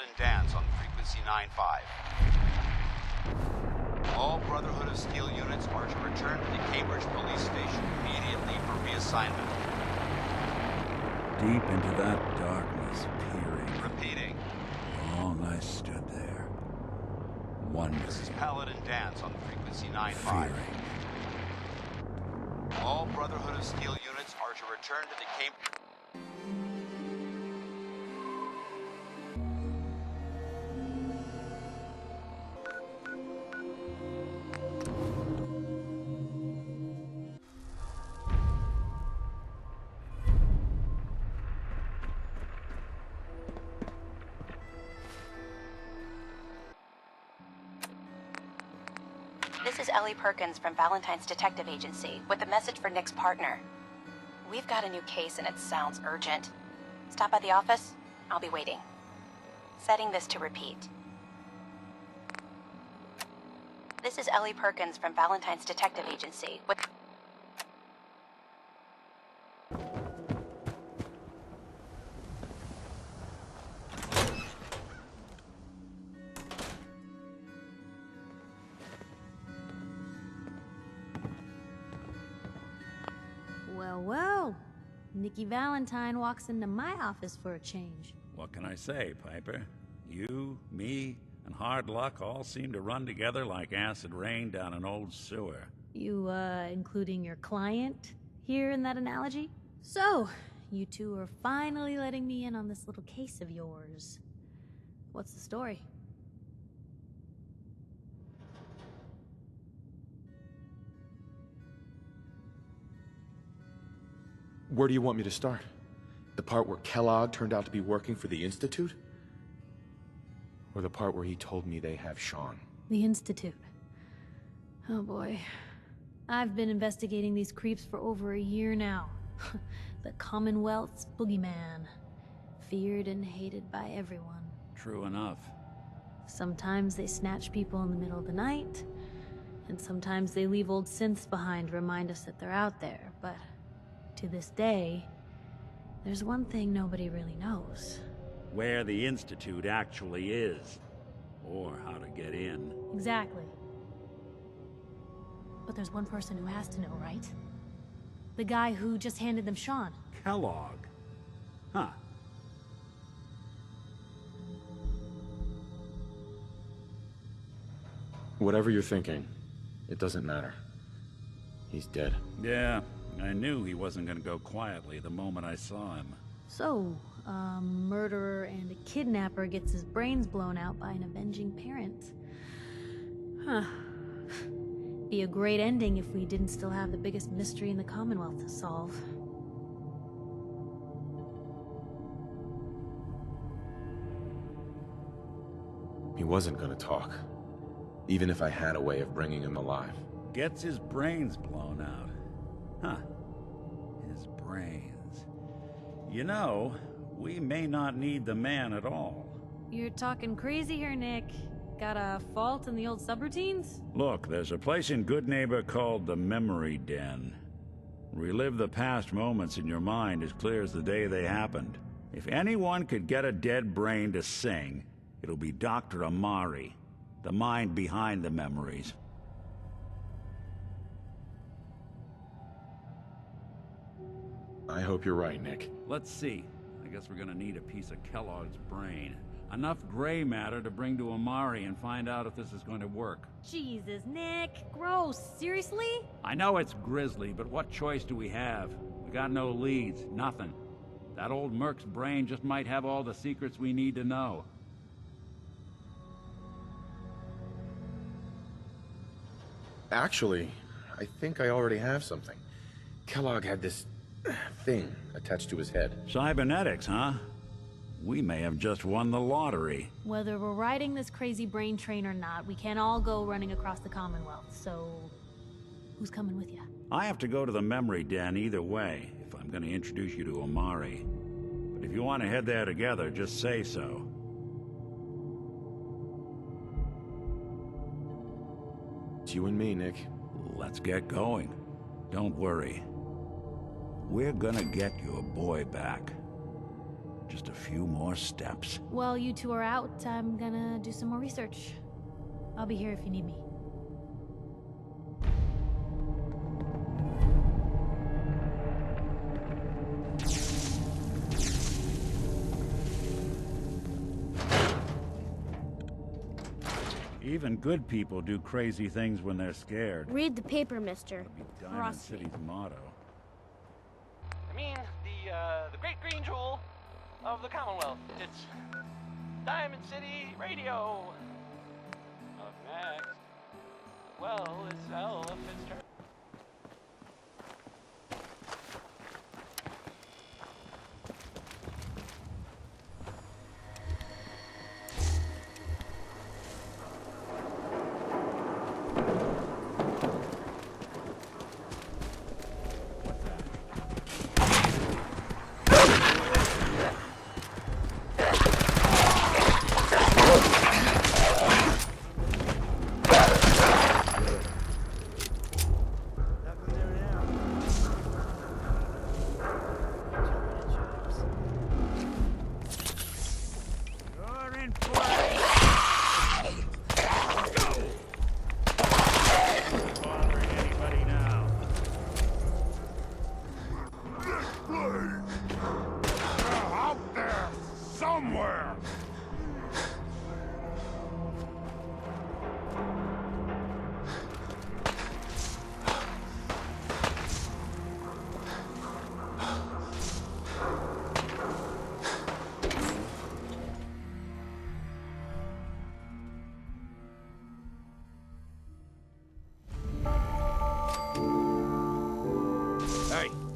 Paladin Danse on frequency 9-5. All Brotherhood of Steel units are to return to the Cambridge police station immediately for reassignment. Deep into that darkness, peering. Repeating. Long I stood there, wondering. This is Paladin Danse on frequency 9-5. Fearing. All Brotherhood of Steel units are to return to the Cambridge... This is Ellie Perkins from Valentine's Detective Agency with a message for Nick's partner. We've got a new case and it sounds urgent. Stop by the office. I'll be waiting. Setting this to repeat. This is Ellie Perkins from Valentine's Detective Agency with... Well, Nikki Valentine walks into my office for a change. What can I say, Piper? You, me, and hard luck all seem to run together like acid rain down an old sewer. You, including your client here in that analogy? So, you two are finally letting me in on this little case of yours. What's the story? Where do you want me to start? The part where Kellogg turned out to be working for the Institute? Or the part where he told me they have Sean? The Institute. Oh boy. I've been investigating these creeps for over a year now. The Commonwealth's boogeyman. Feared and hated by everyone. True enough. Sometimes they snatch people in the middle of the night, and sometimes they leave old synths behind to remind us that they're out there, but... to this day, there's one thing nobody really knows. Where the Institute actually is. Or how to get in. Exactly. But there's one person who has to know, right? The guy who just handed them Sean. Kellogg. Huh. Whatever you're thinking, it doesn't matter. He's dead. Yeah. I knew he wasn't gonna go quietly the moment I saw him. So, a murderer and a kidnapper gets his brains blown out by an avenging parent. Huh. Be a great ending if we didn't still have the biggest mystery in the Commonwealth to solve. He wasn't gonna talk. Even if I had a way of bringing him alive. Gets his brains blown out. Huh. His brains. You know, we may not need the man at all. You're talking crazy here, Nick. Got a fault in the old subroutines? Look, there's a place in Good Neighbor called the Memory Den. Relive the past moments in your mind as clear as the day they happened. If anyone could get a dead brain to sing, it'll be Dr. Amari, the mind behind the memories. I hope you're right, Nick. Let's see. I guess we're gonna need a piece of Kellogg's brain. Enough gray matter to bring to Amari and find out if this is going to work. Jesus, Nick. Gross. Seriously? I know it's grisly, but what choice do we have? We got no leads, nothing. That old merc's brain just might have all the secrets we need to know. Actually, I think I already have something. Kellogg had this thing attached to his head. Cybernetics, huh? We may have just won the lottery. Whether we're riding this crazy brain train or not, we can't all go running across the Commonwealth, so... who's coming with you? I have to go to the Memory Den either way, if I'm gonna introduce you to Amari. But if you want to head there together, just say so. It's you and me, Nick. Let's get going. Don't worry. We're gonna get your boy back. Just a few more steps. While you two are out, I'm gonna do some more research. I'll be here if you need me. Even good people do crazy things when they're scared. Read the paper, mister. Diamond Trust me. City's motto. I mean, the great green jewel of the Commonwealth. It's Diamond City Radio. Up next, well, it's Ella Fitzgerald.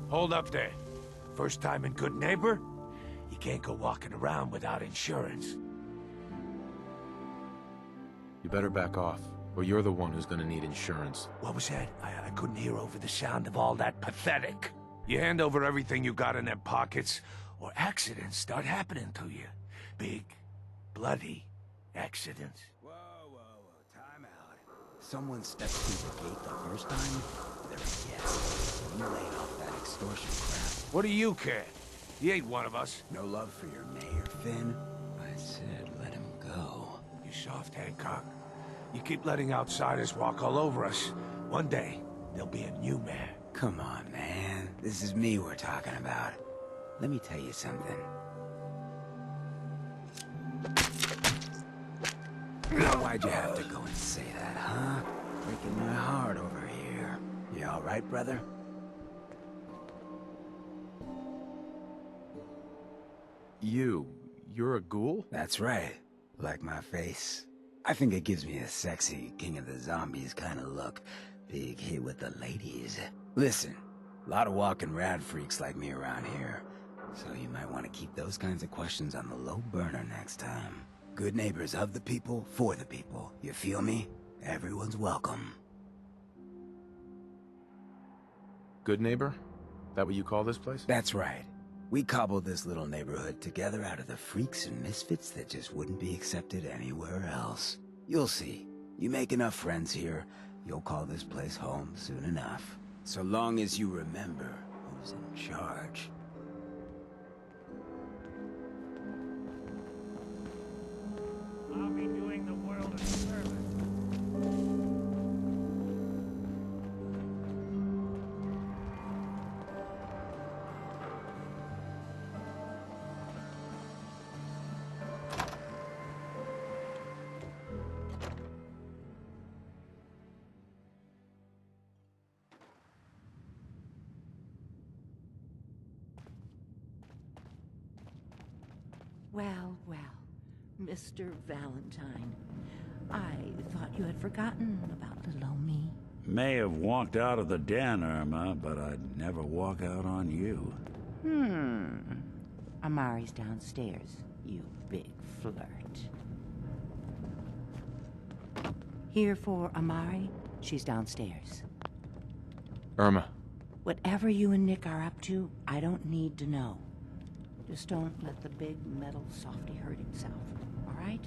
Hold up there. First time in Good Neighbor? You can't go walking around without insurance. You better back off, or you're the one who's gonna need insurance. What was that? I couldn't hear over the sound of all that pathetic. You hand over everything you got in them pockets, or accidents start happening to you. Big, bloody accidents. Whoa, time out. Someone steps through the gate the first time, they're a guest. You laid off that extortion crap. What do you care? He ain't one of us. No love for your mayor, Finn. I said let him go. You soft, Hancock. You keep letting outsiders walk all over us. One day, there'll be a new mayor. Come on, man. This is me we're talking about. Let me tell you something. Why'd you have to go and say that, huh? Breaking my heart over here. You all right, brother? You're a ghoul? That's right. Like my face. I think it gives me a sexy King of the Zombies kind of look. Big hit with the ladies. Listen, a lot of walking rad freaks like me around here. So you might want to keep those kinds of questions on the low burner next time. Good neighbors of the people, for the people. You feel me? Everyone's welcome. Good neighbor? That what you call this place? That's right. We cobbled this little neighborhood together out of the freaks and misfits that just wouldn't be accepted anywhere else. You'll see. You make enough friends here, you'll call this place home soon enough. So long as you remember who's in charge. I'll be doing the world a service. Well, well, Mr. Valentine. I thought you had forgotten about little old me. May have walked out of the den, Irma, but I'd never walk out on you. Amari's downstairs, you big flirt. Here for Amari, she's downstairs. Irma. Whatever you and Nick are up to, I don't need to know. Just don't let the big metal softy hurt himself, all right?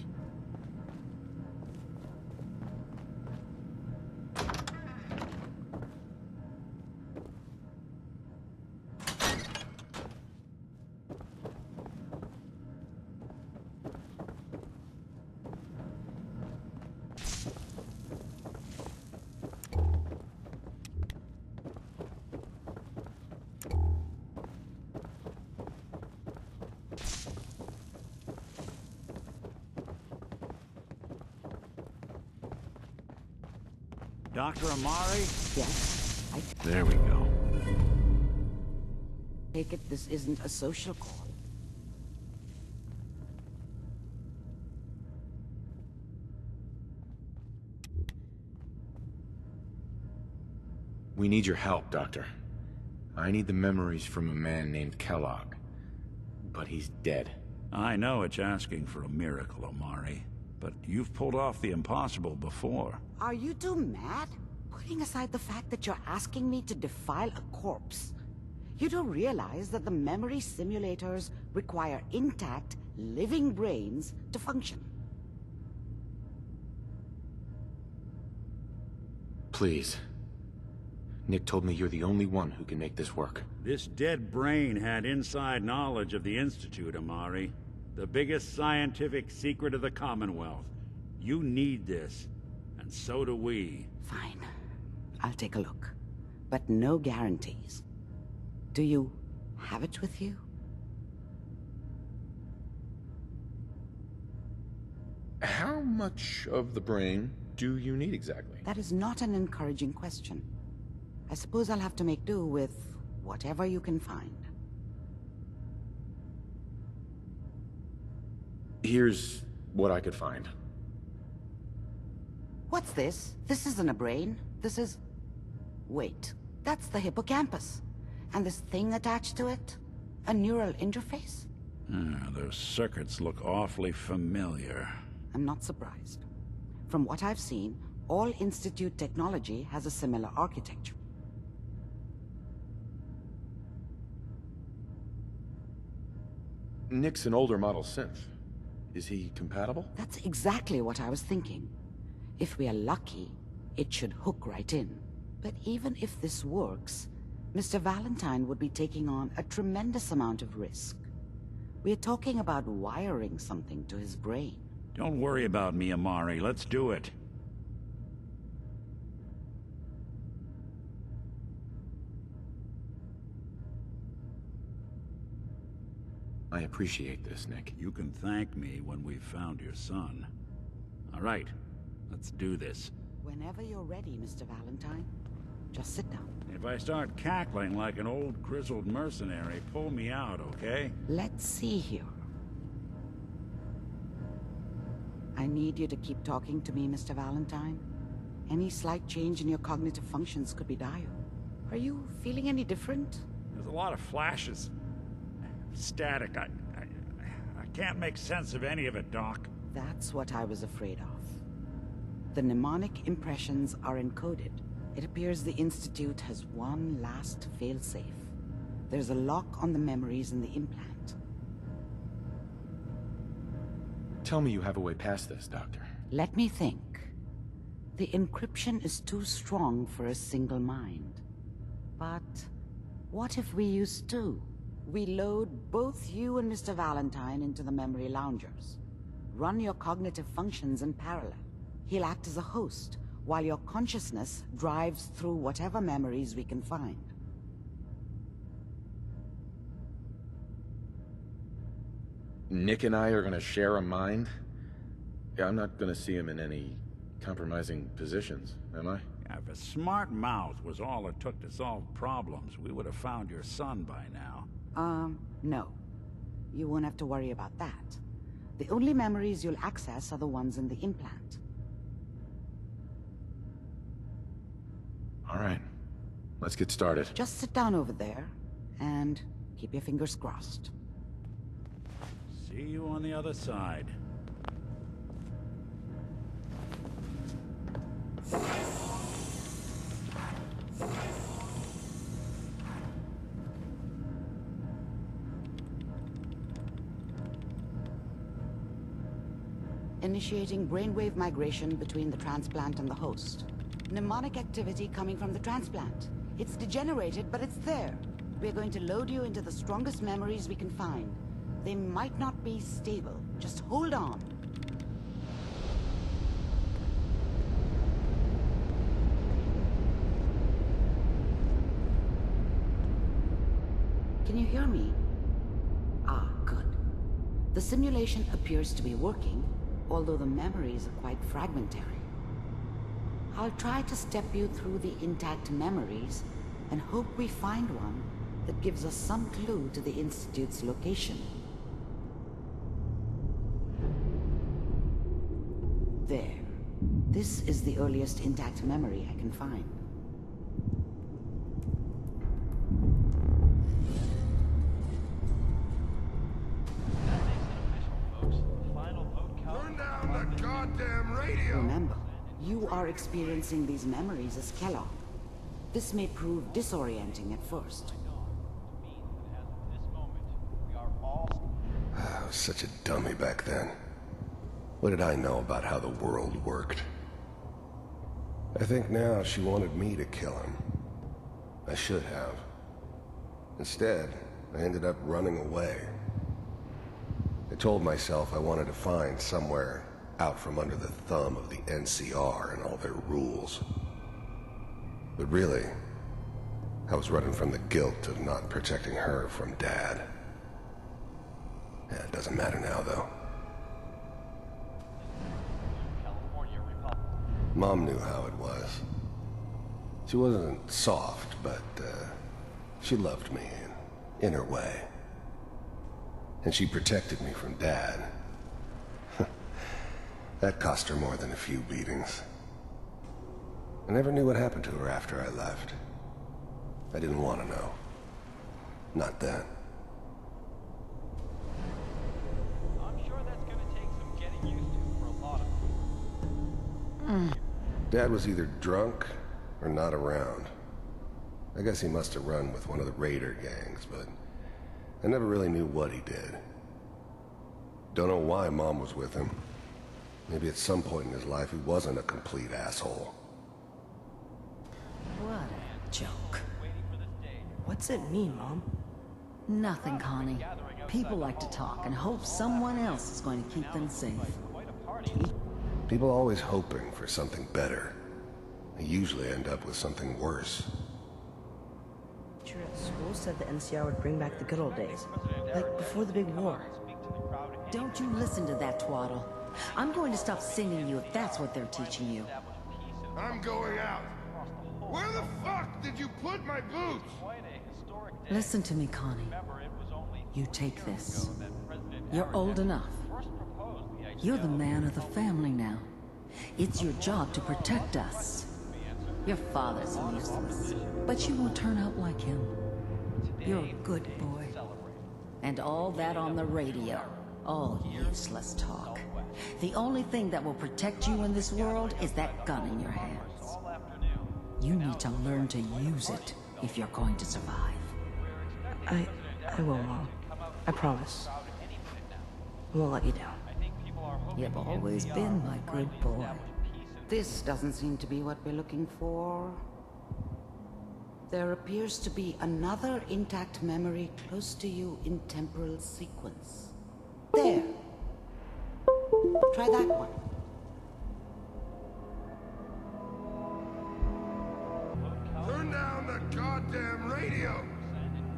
Dr. Amari? Yes, I There we go. take it this isn't a social call. We need your help, Doctor. I need the memories from a man named Kellogg. But he's dead. I know it's asking for a miracle, Amari. But you've pulled off the impossible before. Are you two mad? Putting aside the fact that you're asking me to defile a corpse, you do realize that the memory simulators require intact, living brains to function. Please. Nick told me you're the only one who can make this work. This dead brain had inside knowledge of the Institute, Amari. The biggest scientific secret of the Commonwealth. You need this, and so do we. Fine. I'll take a look. But no guarantees. Do you have it with you? How much of the brain do you need exactly? That is not an encouraging question. I suppose I'll have to make do with whatever you can find. Here's what I could find. What's this? This isn't a brain. This is... Wait, that's the hippocampus. And this thing attached to it? A neural interface? Those circuits look awfully familiar. I'm not surprised. From what I've seen, all Institute technology has a similar architecture. Nick's an older model synth. Is he compatible? That's exactly what I was thinking. If we are lucky, it should hook right in. But even if this works, Mr. Valentine would be taking on a tremendous amount of risk. We're talking about wiring something to his brain. Don't worry about me, Amari. Let's do it. I appreciate this, Nick. You can thank me when we've found your son. All right, let's do this. Whenever you're ready, Mr. Valentine. Just sit down. If I start cackling like an old grizzled mercenary, pull me out, okay? Let's see here. I need you to keep talking to me, Mr. Valentine. Any slight change in your cognitive functions could be dire. Are you feeling any different? There's a lot of flashes. Static. I can't make sense of any of it, Doc. That's what I was afraid of. The mnemonic impressions are encoded. It appears the Institute has one last failsafe. There's a lock on the memories in the implant. Tell me you have a way past this, Doctor. Let me think. The encryption is too strong for a single mind. But what if we use two? We load both you and Mr. Valentine into the memory loungers. Run your cognitive functions in parallel. He'll act as a host, while your consciousness drives through whatever memories we can find. Nick and I are gonna share a mind? Yeah, I'm not gonna see him in any compromising positions, am I? If a smart mouth was all it took to solve problems, we would have found your son by now. No. You won't have to worry about that. The only memories you'll access are the ones in the implant. All right. Let's get started. Just sit down over there, and keep your fingers crossed. See you on the other side. Initiating brainwave migration between the transplant and the host. Mnemonic activity coming from the transplant. It's degenerated, but it's there. We're going to load you into the strongest memories we can find. They might not be stable. Just hold on. Can you hear me? Ah, good. The simulation appears to be working, although the memories are quite fragmentary. I'll try to step you through the intact memories and hope we find one that gives us some clue to the Institute's location. There. This is the earliest intact memory I can find. Turn down the goddamn radio! Remember, you are experiencing these memories as Kellogg. This may prove disorienting at first. I was such a dummy back then. What did I know about how the world worked? I think now she wanted me to kill him. I should have. Instead, I ended up running away. I told myself I wanted to find somewhere out from under the thumb of the NCR and all their rules. But really, I was running from the guilt of not protecting her from Dad. Yeah, it doesn't matter now, though. Mom knew how it was. She wasn't soft, but she loved me in her way. And she protected me from Dad. That cost her more than a few beatings. I never knew what happened to her after I left. I didn't want to know. Not then. I'm sure that's gonna take some getting used to for a lot of people. Dad was either drunk or not around. I guess he must have run with one of the raider gangs, but I never really knew what he did. Don't know why Mom was with him. Maybe at some point in his life he wasn't a complete asshole. What a joke. What's it mean, Mom? Nothing, Connie. People like to talk and hope someone else is going to keep them safe. People always hoping for something better. They usually end up with something worse. Teacher at school said the NCR would bring back the good old days. Like before the big war. Don't you listen to that twaddle. I'm going to stop singing you if that's what they're teaching you. I'm going out. Where the fuck did you put my boots? Listen to me, Connie. You take this. You're old enough. You're the man of the family now. It's your job to protect us. Your father's useless, but you won't turn out like him. You're a good boy. And all that on the radio. All useless talk. The only thing that will protect you in this world is that gun in your hands. You need to learn to use it if you're going to survive. I will, Mom. I promise. I won't let you down. You've always been my good boy. This doesn't seem to be what we're looking for. There appears to be another intact memory close to you in temporal sequence. There. Try that one. Turn down the goddamn radio!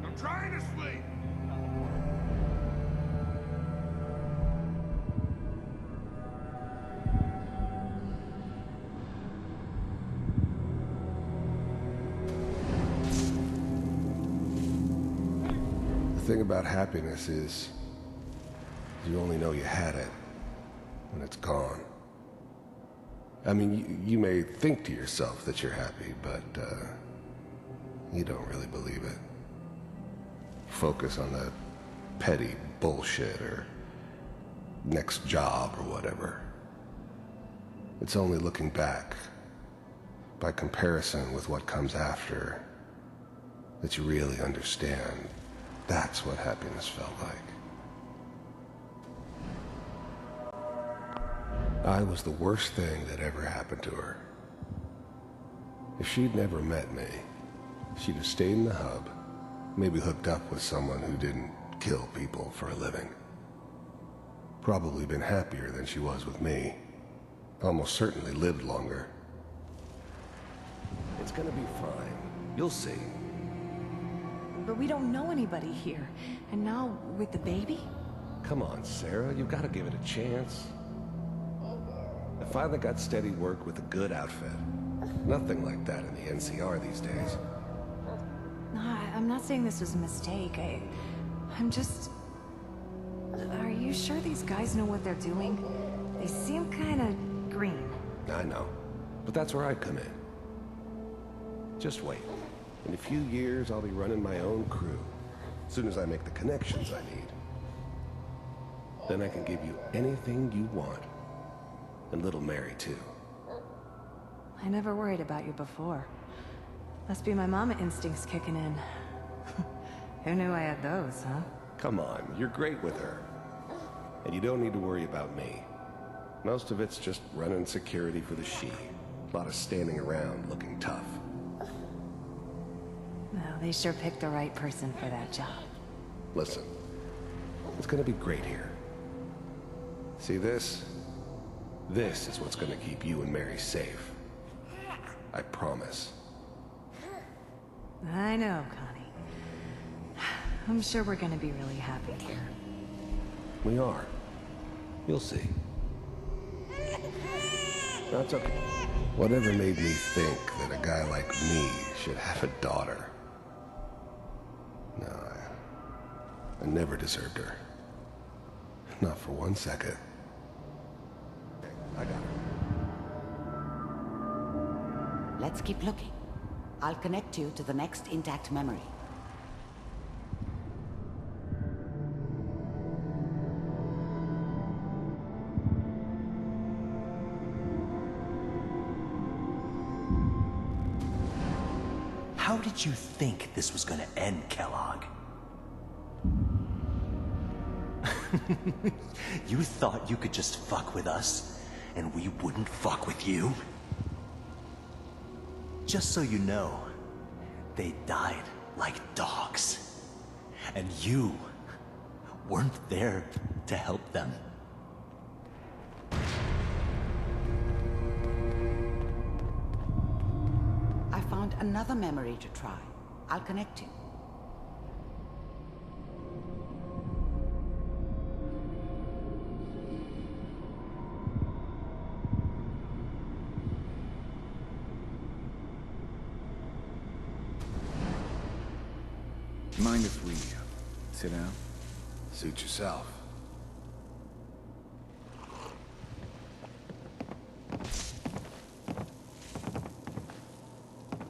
I'm trying to sleep! The thing about happiness is, you only know you had it when it's gone. I mean, you may think to yourself that you're happy, but you don't really believe it. Focus on the petty bullshit or next job or whatever. It's only looking back, by comparison with what comes after, that you really understand that's what happiness felt like. I was the worst thing that ever happened to her. If she'd never met me, she'd have stayed in the hub, maybe hooked up with someone who didn't kill people for a living. Probably been happier than she was with me. Almost certainly lived longer. It's gonna be fine. You'll see. But we don't know anybody here. And now, with the baby? Come on, Sarah, you've got to give it a chance. I finally got steady work with a good outfit. Nothing like that in the NCR these days. No, I'm not saying this was a mistake. I'm just... Are you sure these guys know what they're doing? They seem kinda green. I know, but that's where I come in. Just wait. In a few years, I'll be running my own crew. As soon as I make the connections I need. Then I can give you anything you want. And little Mary, too. I never worried about you before. Must be my mama instincts kicking in. Who knew I had those, huh? Come on, you're great with her. And you don't need to worry about me. Most of it's just running security for the she. A lot of standing around looking tough. Well, they sure picked the right person for that job. Listen, it's gonna be great here. See this? This is what's gonna keep you and Mary safe. I promise. I know, Connie. I'm sure we're gonna be really happy here. We are. You'll see. That's okay. Whatever made me think that a guy like me should have a daughter? No, I never deserved her. Not for 1 second. I got her. Let's keep looking. I'll connect you to the next intact memory. How did you think this was gonna end, Kellogg? You thought you could just fuck with us, and we wouldn't fuck with you? Just so you know, they died like dogs. And you weren't there to help them. I found another memory to try. I'll connect you. Mind if we sit down? Suit yourself.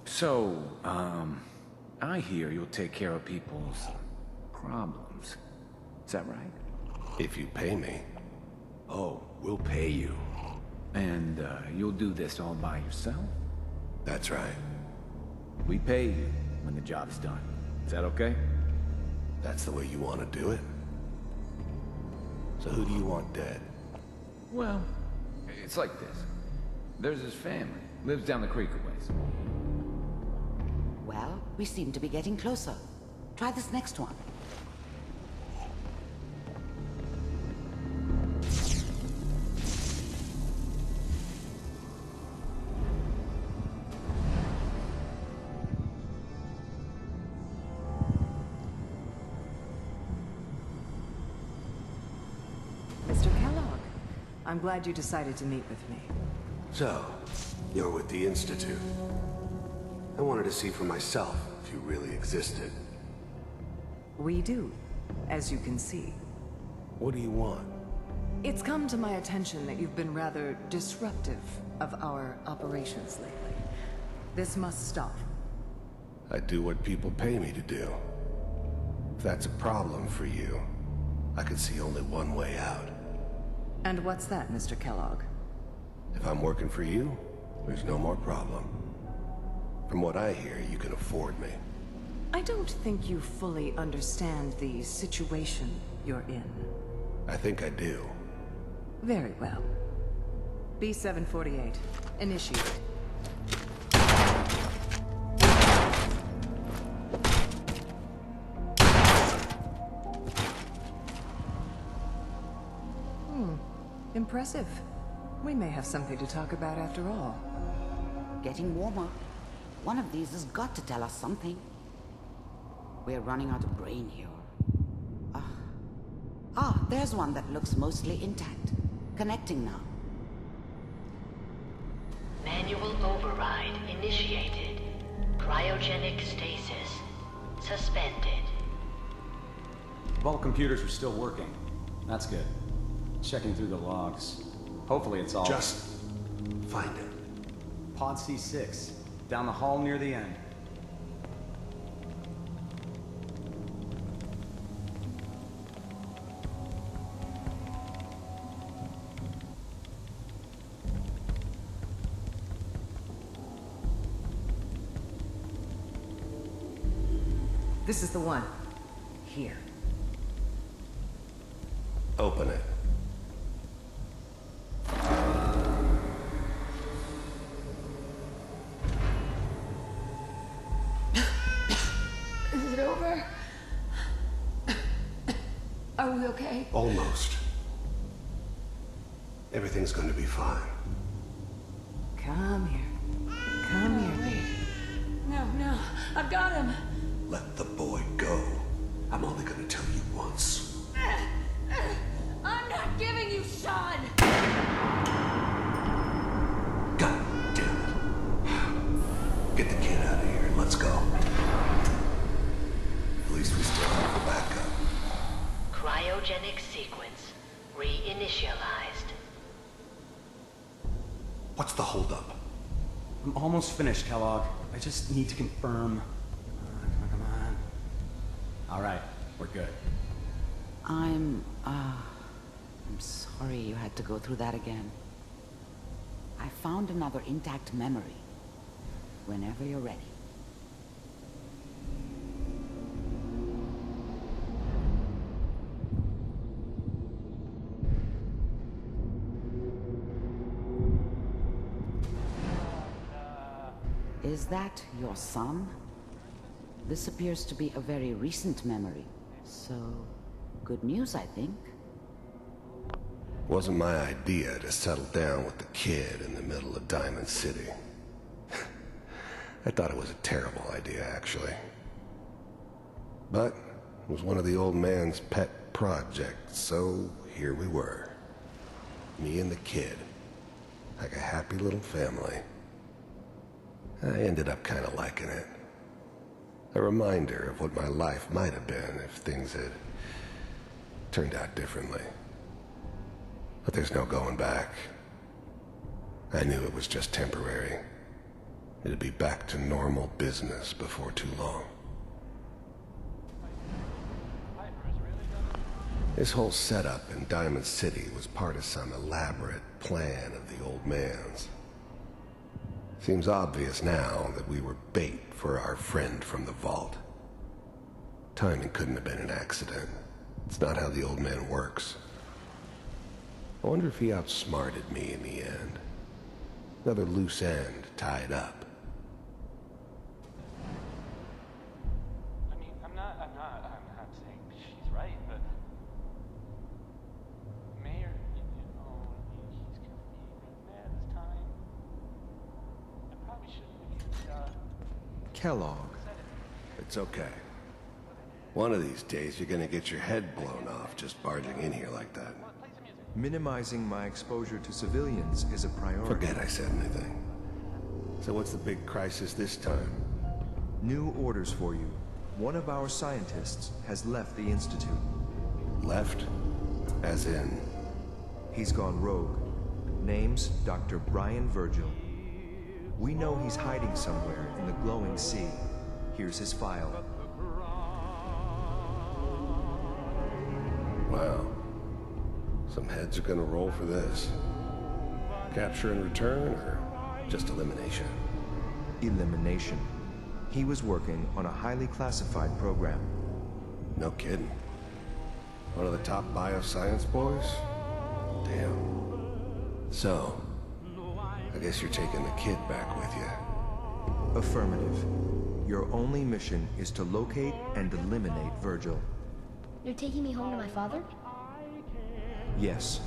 So, I hear you'll take care of people's problems. Is that right? If you pay me. Oh, we'll pay you. And, you'll do this all by yourself? That's right. We pay you when the job's done. Is that okay? That's the way you want to do it? So who do you want dead? Well, it's like this. There's his family. Lives down the creek a ways. Well, we seem to be getting closer. Try this next one. Mr. Kellogg, I'm glad you decided to meet with me. So, you're with the Institute. I wanted to see for myself if you really existed. We do, as you can see. What do you want? It's come to my attention that you've been rather disruptive of our operations lately. This must stop. I do what people pay me to do. If that's a problem for you, I could see only one way out. And what's that, Mr. Kellogg? If I'm working for you, there's no more problem. From what I hear, you can afford me. I don't think you fully understand the situation you're in. I think I do. Very well. B-748, initiate. Impressive. We may have something to talk about after all. Getting warmer. One of these has got to tell us something. We're running out of brain here. There's one that looks mostly intact. Connecting now. Manual override initiated. Cryogenic stasis suspended. Vault computers are still working. That's good. Checking through the logs. Hopefully it's all... Just find it. Pod C6. Down the hall near the end. This is the one. Here. Open it. Is it over? Are we okay? Almost. Everything's going to be fine. Come here. Come here, baby. No. I've got him. Let the boy go. I'm only going to tell you once. I'm not giving you Sean! God damn it. Get the kid out of here and let's go. At least we still have the backup. Cryogenic sequence reinitialized. What's the holdup? I'm almost finished, Kellogg. I just need to confirm. Come on. All right, we're good. I'm sorry you had to go through that again. I found another intact memory. Whenever you're ready. Is that your son? This appears to be a very recent memory. So, good news, I think. Wasn't my idea to settle down with the kid in the middle of Diamond City. I thought it was a terrible idea, actually. But it was one of the old man's pet projects, so here we were. Me and the kid. Like a happy little family. I ended up kind of liking it. A reminder of what my life might have been if things had turned out differently. But there's no going back. I knew it was just temporary. It'd be back to normal business before too long. This whole setup in Diamond City was part of some elaborate plan of the old man's. Seems obvious now that we were bait for our friend from the vault. Timing couldn't have been an accident. It's not how the old man works. I wonder if he outsmarted me in the end. Another loose end tied up. I mean, I'm not saying she's right, but Mayor, he's gonna be mad this time. I probably shouldn't have used, Kellogg. It's okay. One of these days you're gonna get your head blown off just barging in here like that. Minimizing my exposure to civilians is a priority. Forget I said anything. So what's the big crisis this time? New orders for you. One of our scientists has left the Institute. Left? As in? He's gone rogue. Name's Dr. Brian Virgil. We know he's hiding somewhere in the glowing sea. Here's his file. Wow. Some heads are gonna roll for this. Capture and return, or just elimination? Elimination. He was working on a highly classified program. No kidding. One of the top bioscience boys? Damn. So, I guess you're taking the kid back with you. Affirmative. Your only mission is to locate and eliminate Virgil. You're taking me home to my father? Yes.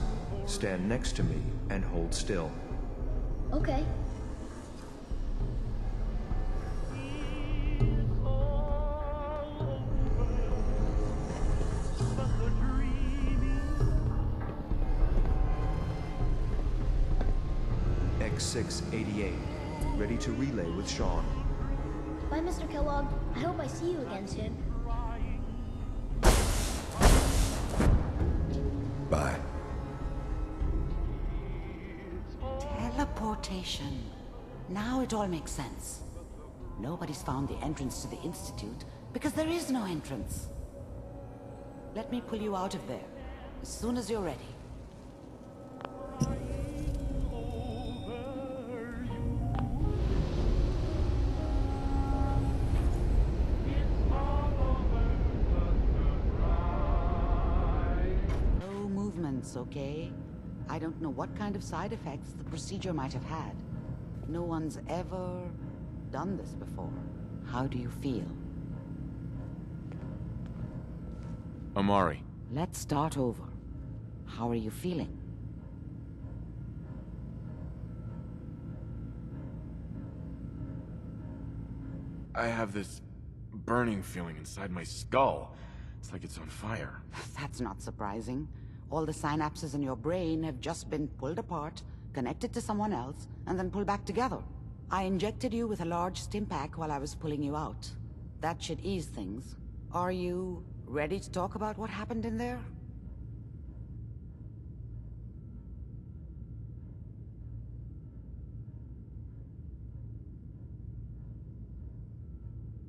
Stand next to me and hold still. Okay. 4688. Ready to relay with Sean. Bye, Mr. Kellogg. I hope I see you again soon. Bye. Teleportation. Now it all makes sense. Nobody's found the entrance to the Institute because there is no entrance. Let me pull you out of there as soon as you're ready. No movements, okay? I don't know what kind of side effects the procedure might have had. No one's ever done this before. How do you feel? Amari. Let's start over. How are you feeling? I have this burning feeling inside my skull. It's like it's on fire. That's not surprising. All the synapses in your brain have just been pulled apart, connected to someone else, and then pulled back together. I injected you with a large stim pack while I was pulling you out. That should ease things. Are you ready to talk about what happened in there?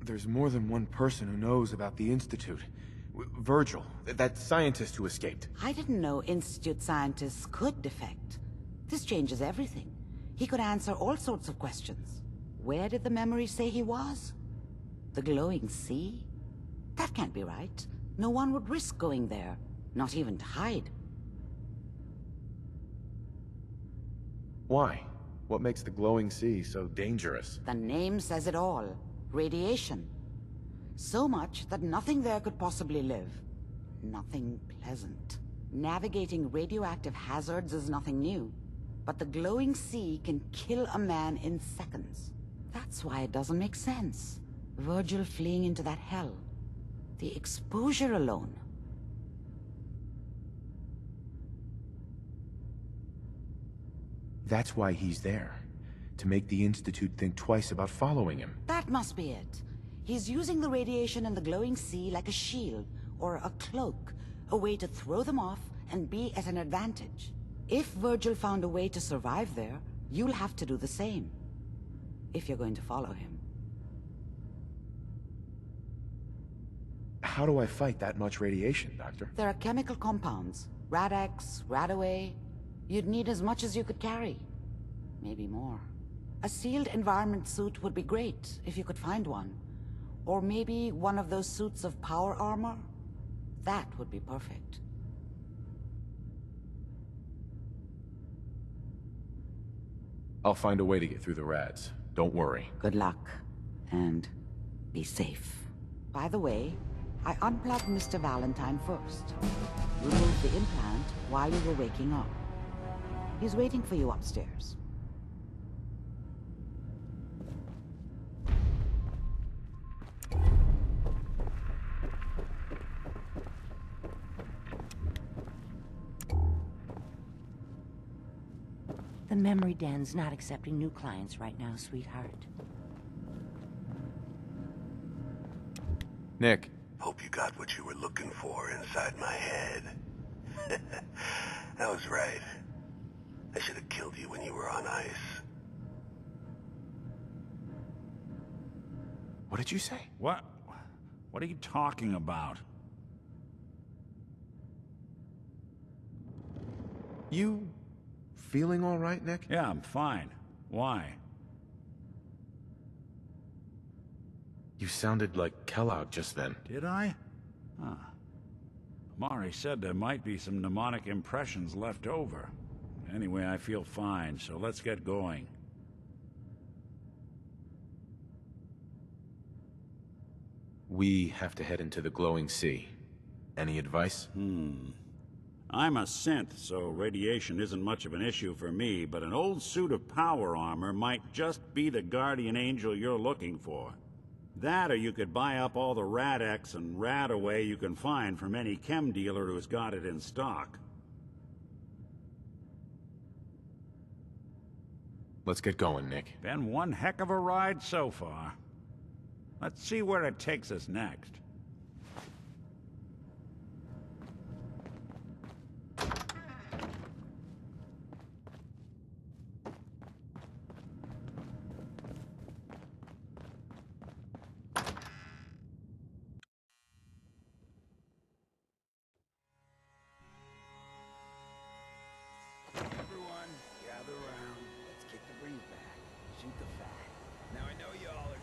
There's more than one person who knows about the Institute. Virgil, that scientist who escaped. I didn't know Institute scientists could defect. This changes everything. He could answer all sorts of questions. Where did the memory say he was? The glowing sea? That can't be right. No one would risk going there, not even to hide. Why? What makes the glowing sea so dangerous? The name says it all. Radiation. So much that nothing there could possibly live. Nothing pleasant. Navigating radioactive hazards is nothing new. But the glowing sea can kill a man in seconds. That's why it doesn't make sense. Virgil fleeing into that hell. The exposure alone. That's why he's there. To make the Institute think twice about following him. That must be it. He's using the radiation in the glowing sea like a shield, or a cloak, a way to throw them off and be at an advantage. If Virgil found a way to survive there, you'll have to do the same. If you're going to follow him. How do I fight that much radiation, Doctor? There are chemical compounds. Rad-X, Radaway. You'd need as much as you could carry. Maybe more. A sealed environment suit would be great, if you could find one. Or maybe one of those suits of power armor? That would be perfect. I'll find a way to get through the rads. Don't worry. Good luck. And be safe. By the way, I unplugged Mr. Valentine first. Removed the implant while you were waking up. He's waiting for you upstairs. The memory den's not accepting new clients right now, sweetheart. Nick. Hope you got what you were looking for inside my head. That was right. I should have killed you when you were on ice. What did you say? What? What are you talking about? You feeling all right, Nick? Yeah, I'm fine. Why? You sounded like Kellogg just then. Did I? Huh. Amari said there might be some mnemonic impressions left over. Anyway, I feel fine, so let's get going. We have to head into the glowing sea. Any advice? I'm a synth, so radiation isn't much of an issue for me, but an old suit of power armor might just be the guardian angel you're looking for. That, or you could buy up all the Rad-X and Radaway you can find from any chem dealer who's got it in stock. Let's get going, Nick. Been one heck of a ride so far. Let's see where it takes us next. Everyone, gather around. Let's kick the breeze back. Shoot the fat. Now I know y'all are...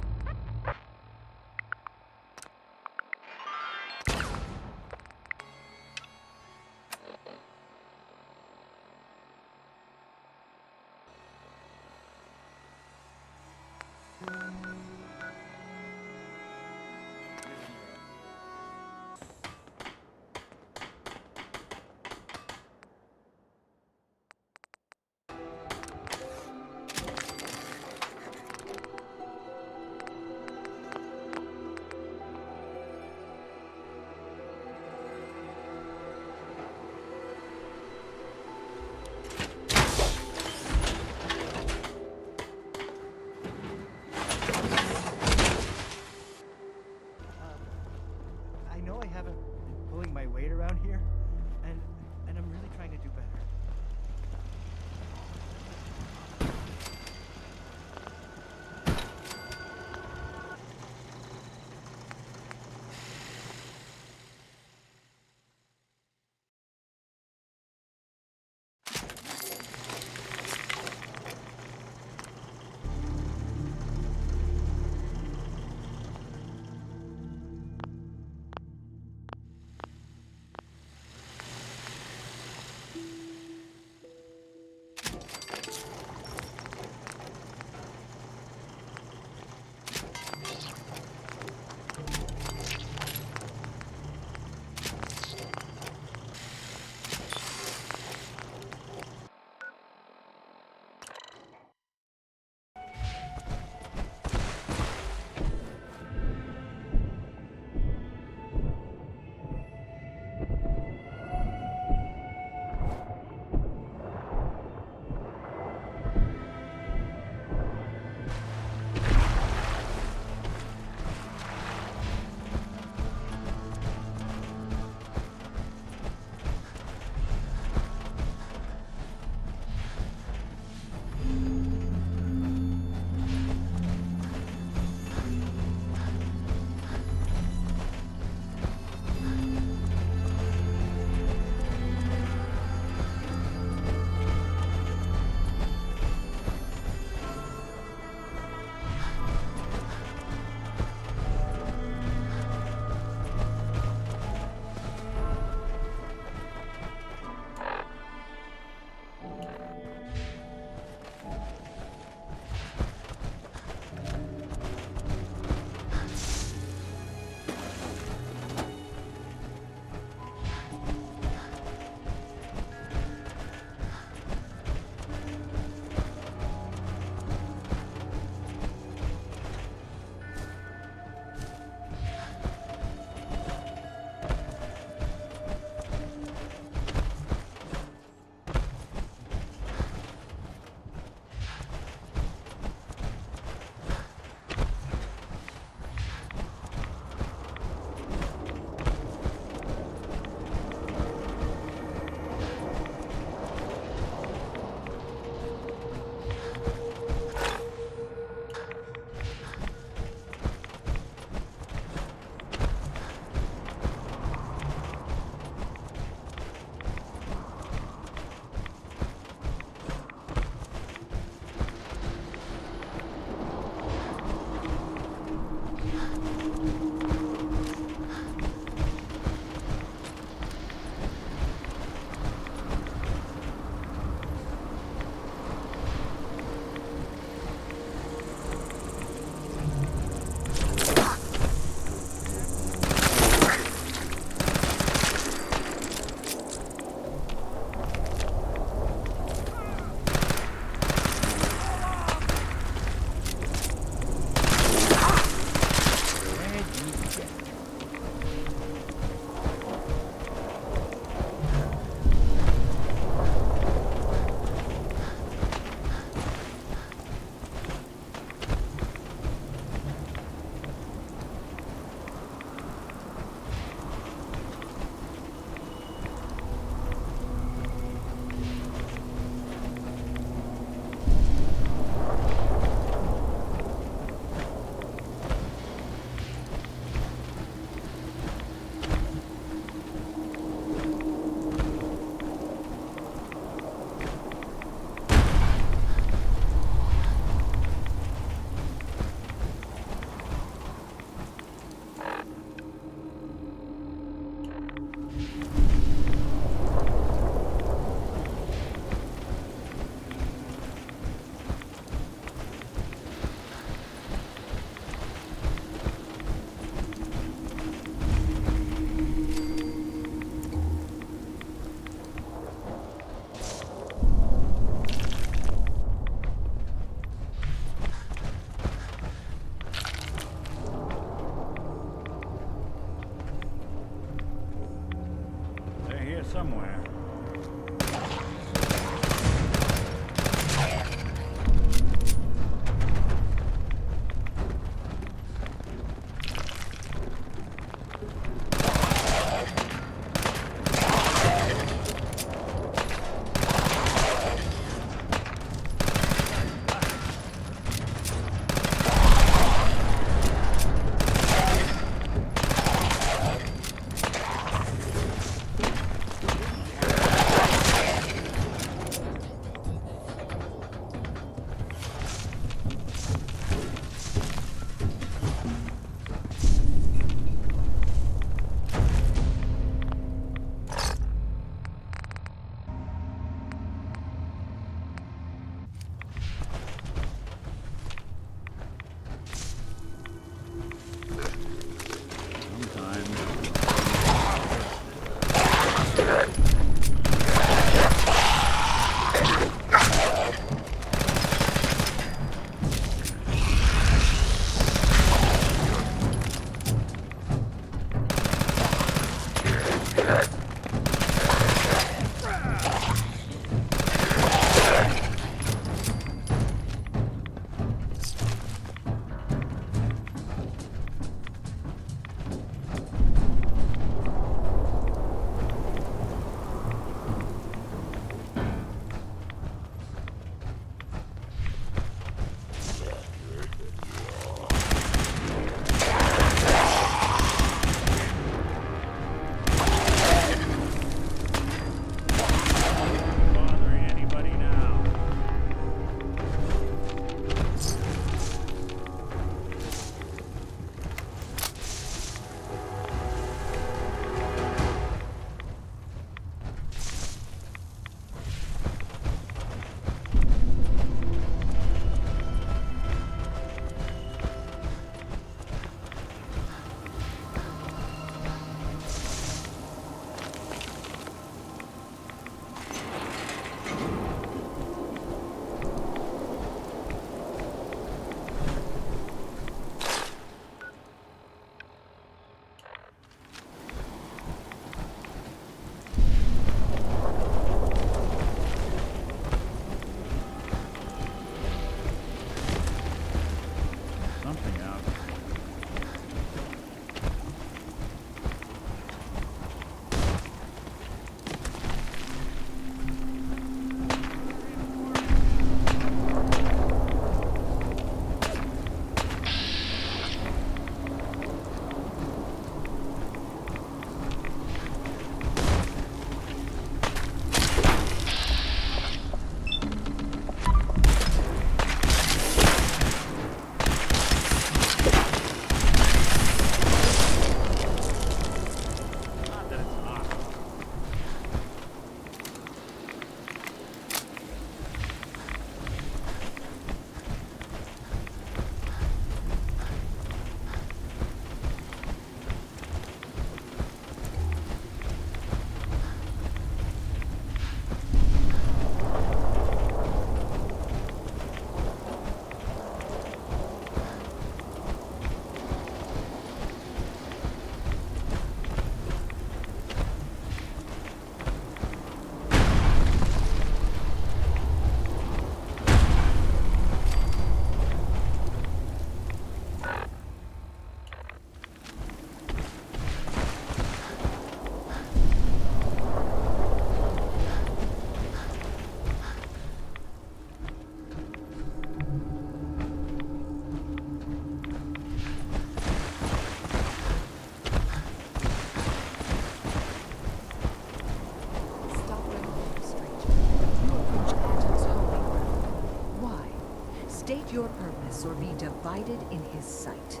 State your purpose or be divided in his sight.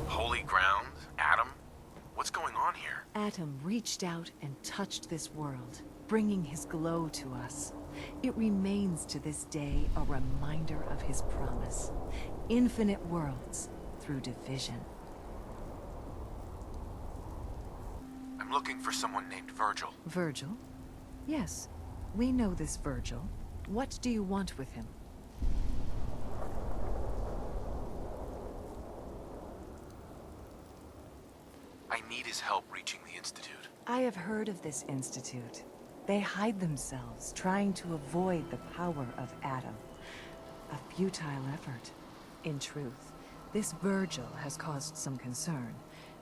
Holy ground? Adam? What's going on here? Atom reached out and touched this world, bringing his glow to us. It remains to this day a reminder of his promise. Infinite worlds through division. I'm looking for someone named Virgil. Virgil? Yes, we know this Virgil. What do you want with him? I need his help reaching the Institute. I have heard of this institute. They hide themselves, trying to avoid the power of Adam. A futile effort. In truth, this Virgil has caused some concern.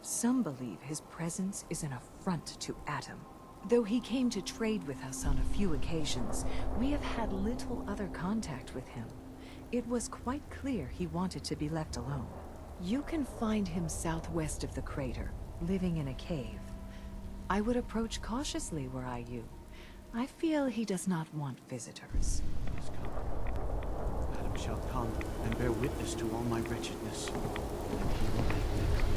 Some believe his presence is an affront to Adam. Though he came to trade with us on a few occasions, we have had little other contact with him. It was quite clear he wanted to be left alone. You can find him southwest of the crater, living in a cave. I would approach cautiously were I you. I feel he does not want visitors. Adam shall come and bear witness to all my wretchedness, and he will make me clean.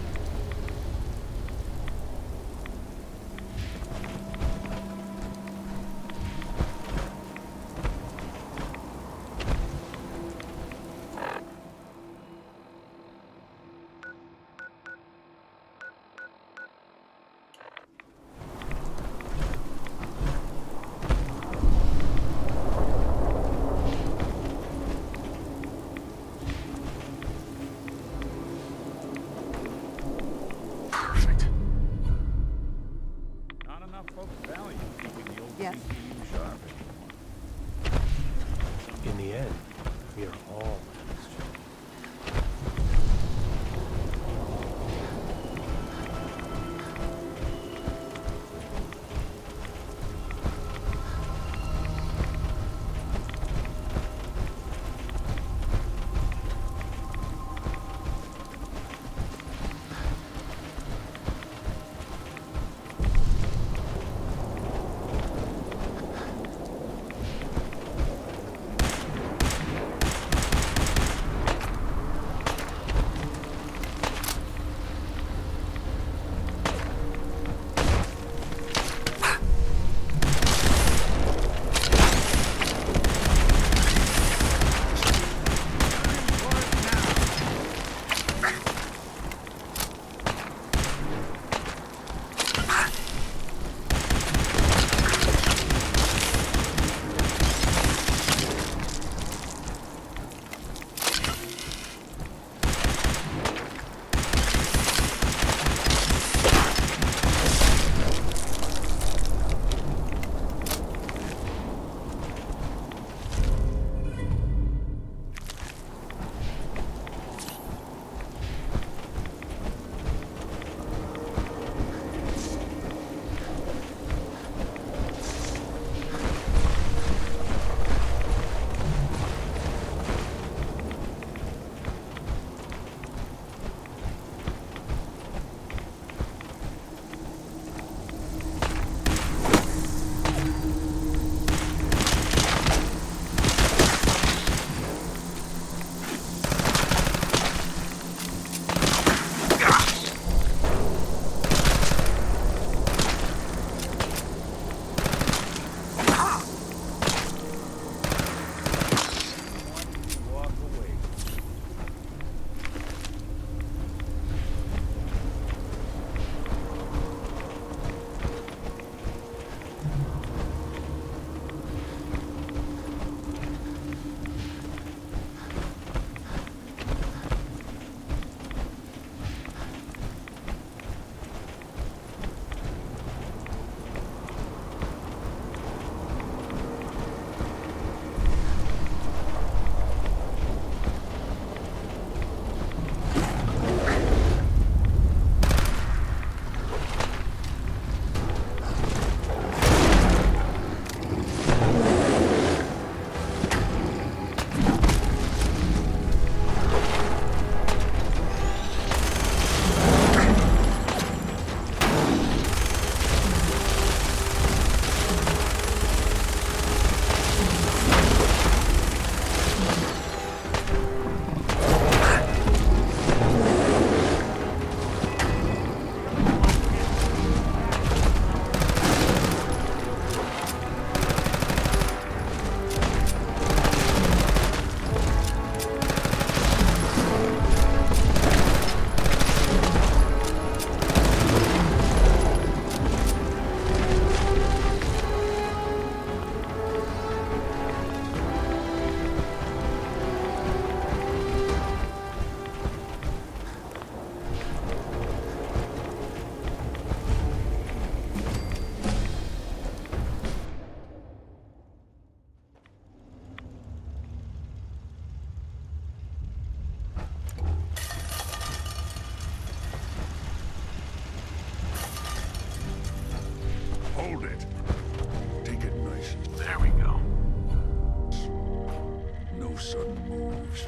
no sudden moves.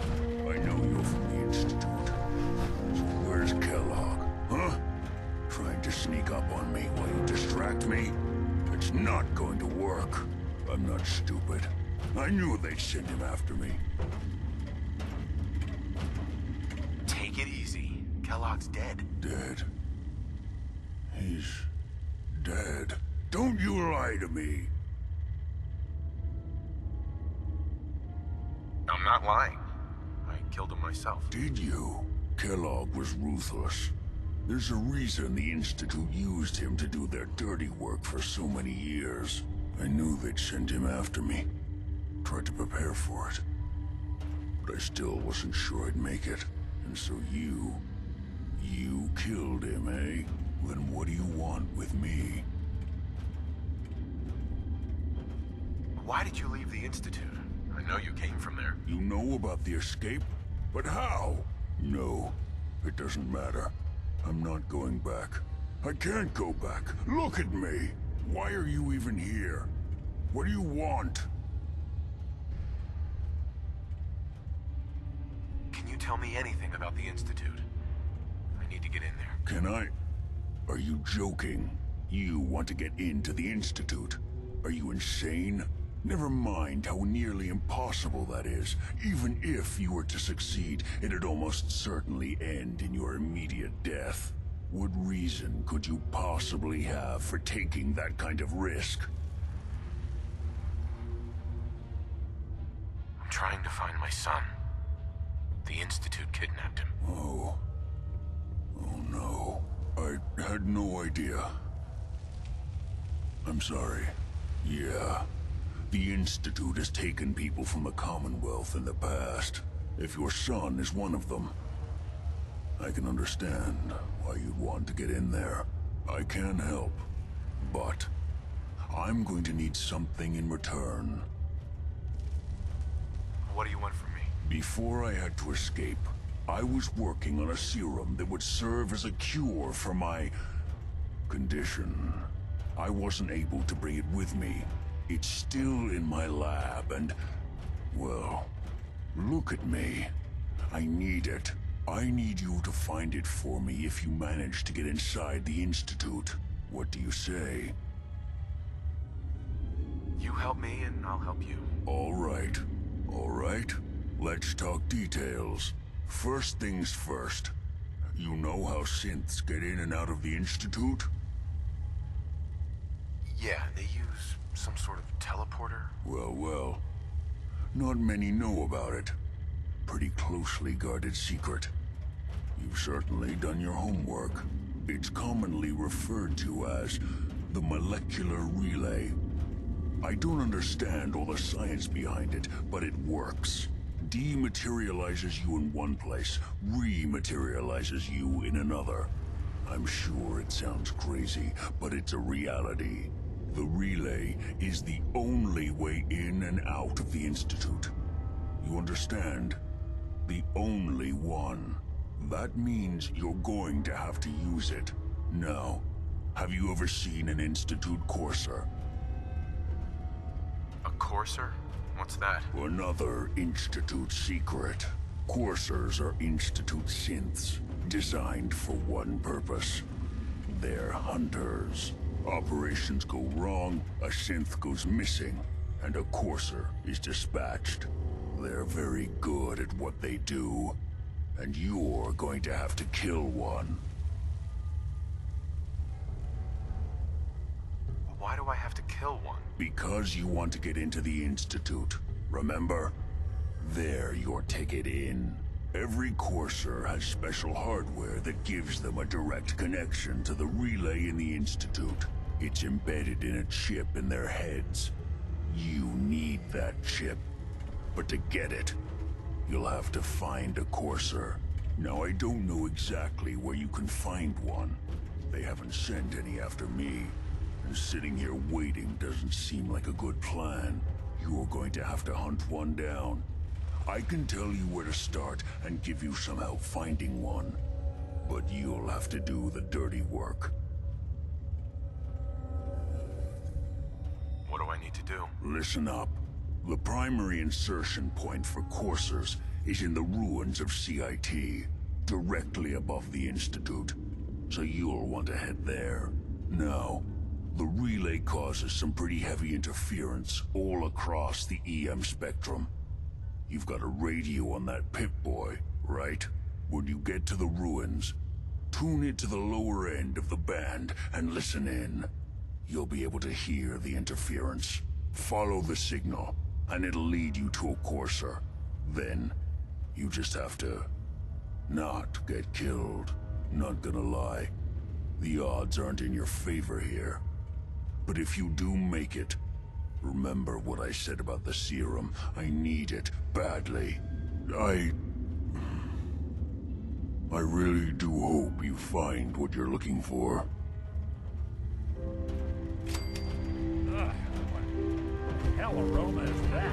I know you're from the Institute. So where's Kellogg, huh? Trying to sneak up on me while you distract me? It's not going to work. I'm not stupid. I knew they'd send him after me. Take it easy. Kellogg's dead. Dead? He's dead. Don't you lie to me. I'm not lying. I killed him myself. Did you? Kellogg was ruthless. There's a reason the Institute used him to do their dirty work for so many years. I knew they'd send him after me. Tried to prepare for it. But I still wasn't sure I'd make it. And so you killed him, eh? Then what do you want with me? Why did you leave the Institute? I know you came from there. You know about the escape? But how? No, it doesn't matter. I'm not going back. I can't go back. Look at me. Why are you even here? What do you want? Can you tell me anything about the Institute? I need to get in there. Can I? Are you joking? You want to get into the Institute? Are you insane? Never mind how nearly impossible that is. Even if you were to succeed, it'd almost certainly end in your immediate death. What reason could you possibly have for taking that kind of risk? I'm trying to find my son. The Institute kidnapped him. Oh no. I had no idea. I'm sorry. Yeah. The Institute has taken people from the Commonwealth in the past. If your son is one of them, I can understand why you'd want to get in there. I can help, but I'm going to need something in return. What do you want from me? Before I had to escape, I was working on a serum that would serve as a cure for my condition. I wasn't able to bring it with me. It's still in my lab and, well, look at me. I need it. I need you to find it for me if you manage to get inside the Institute. What do you say? You help me and I'll help you. All right. All right. Let's talk details. First things first. You know how synths get in and out of the Institute? Yeah, they use some sort of teleporter. Well. Not many know about it. Pretty closely guarded secret. You've certainly done your homework. It's commonly referred to as the molecular relay. I don't understand all the science behind it, but it works. Dematerializes you in one place, rematerializes you in another. I'm sure it sounds crazy, but it's a reality. The relay is the only way in and out of the Institute. You understand? The only one. That means you're going to have to use it. Now, have you ever seen an Institute corser? A corser? What's that? Another Institute secret. Coursers are Institute synths, designed for one purpose. They're hunters. Operations go wrong, a synth goes missing, and a courser is dispatched. They're very good at what they do, and you're going to have to kill one. Why do I have to kill one? Because you want to get into the Institute, remember? They're your ticket in. Every courser has special hardware that gives them a direct connection to the relay in the Institute. It's embedded in a chip in their heads. You need that chip. But to get it, you'll have to find a courser. Now, I don't know exactly where you can find one. They haven't sent any after me. And sitting here waiting doesn't seem like a good plan. You're going to have to hunt one down. I can tell you where to start and give you some help finding one. But you'll have to do the dirty work. What do I need to do? Listen up. The primary insertion point for coursers is in the ruins of CIT, directly above the Institute. So you'll want to head there. Now, the relay causes some pretty heavy interference all across the EM spectrum. You've got a radio on that Pip-Boy, right? When you get to the ruins, tune it to the lower end of the band and listen in. You'll be able to hear the interference. Follow the signal, and it'll lead you to a courser. Then, you just have to not get killed. Not gonna lie, the odds aren't in your favor here. But if you do make it, remember what I said about the serum. I need it badly. I really do hope you find what you're looking for. Ugh, what the hell aroma is that?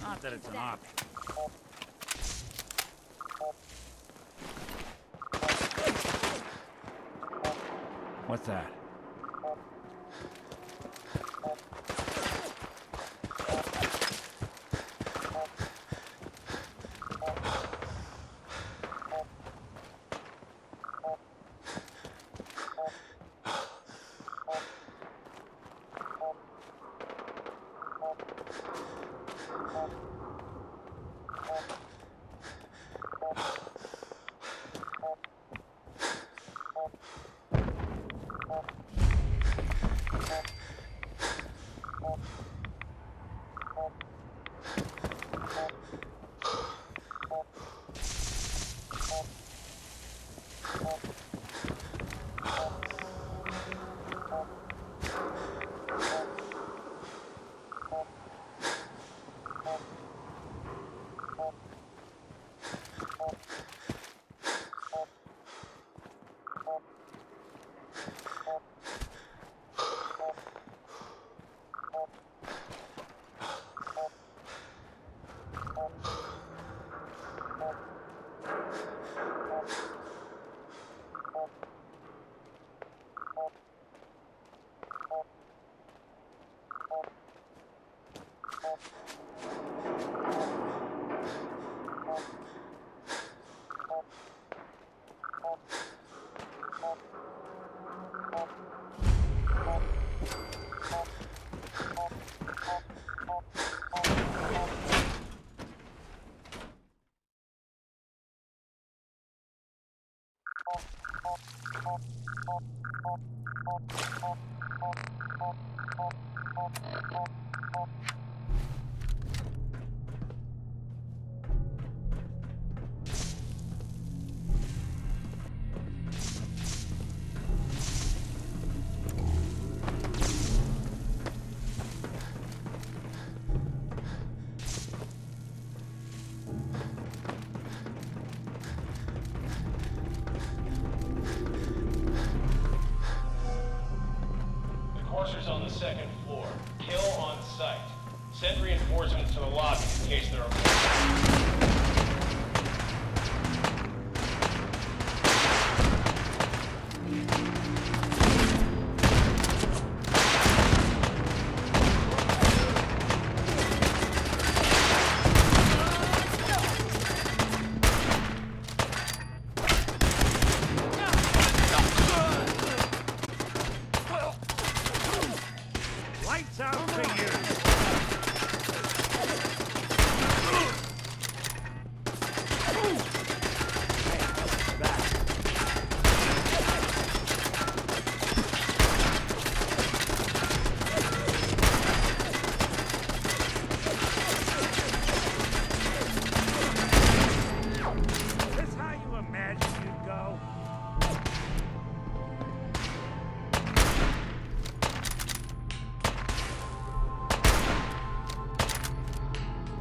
Not that it's an option. What's that? Corsers on the second floor. Kill on sight. Send reinforcements to the lobby in case there are more. Lights out for you! Is this how you imagine you'd go?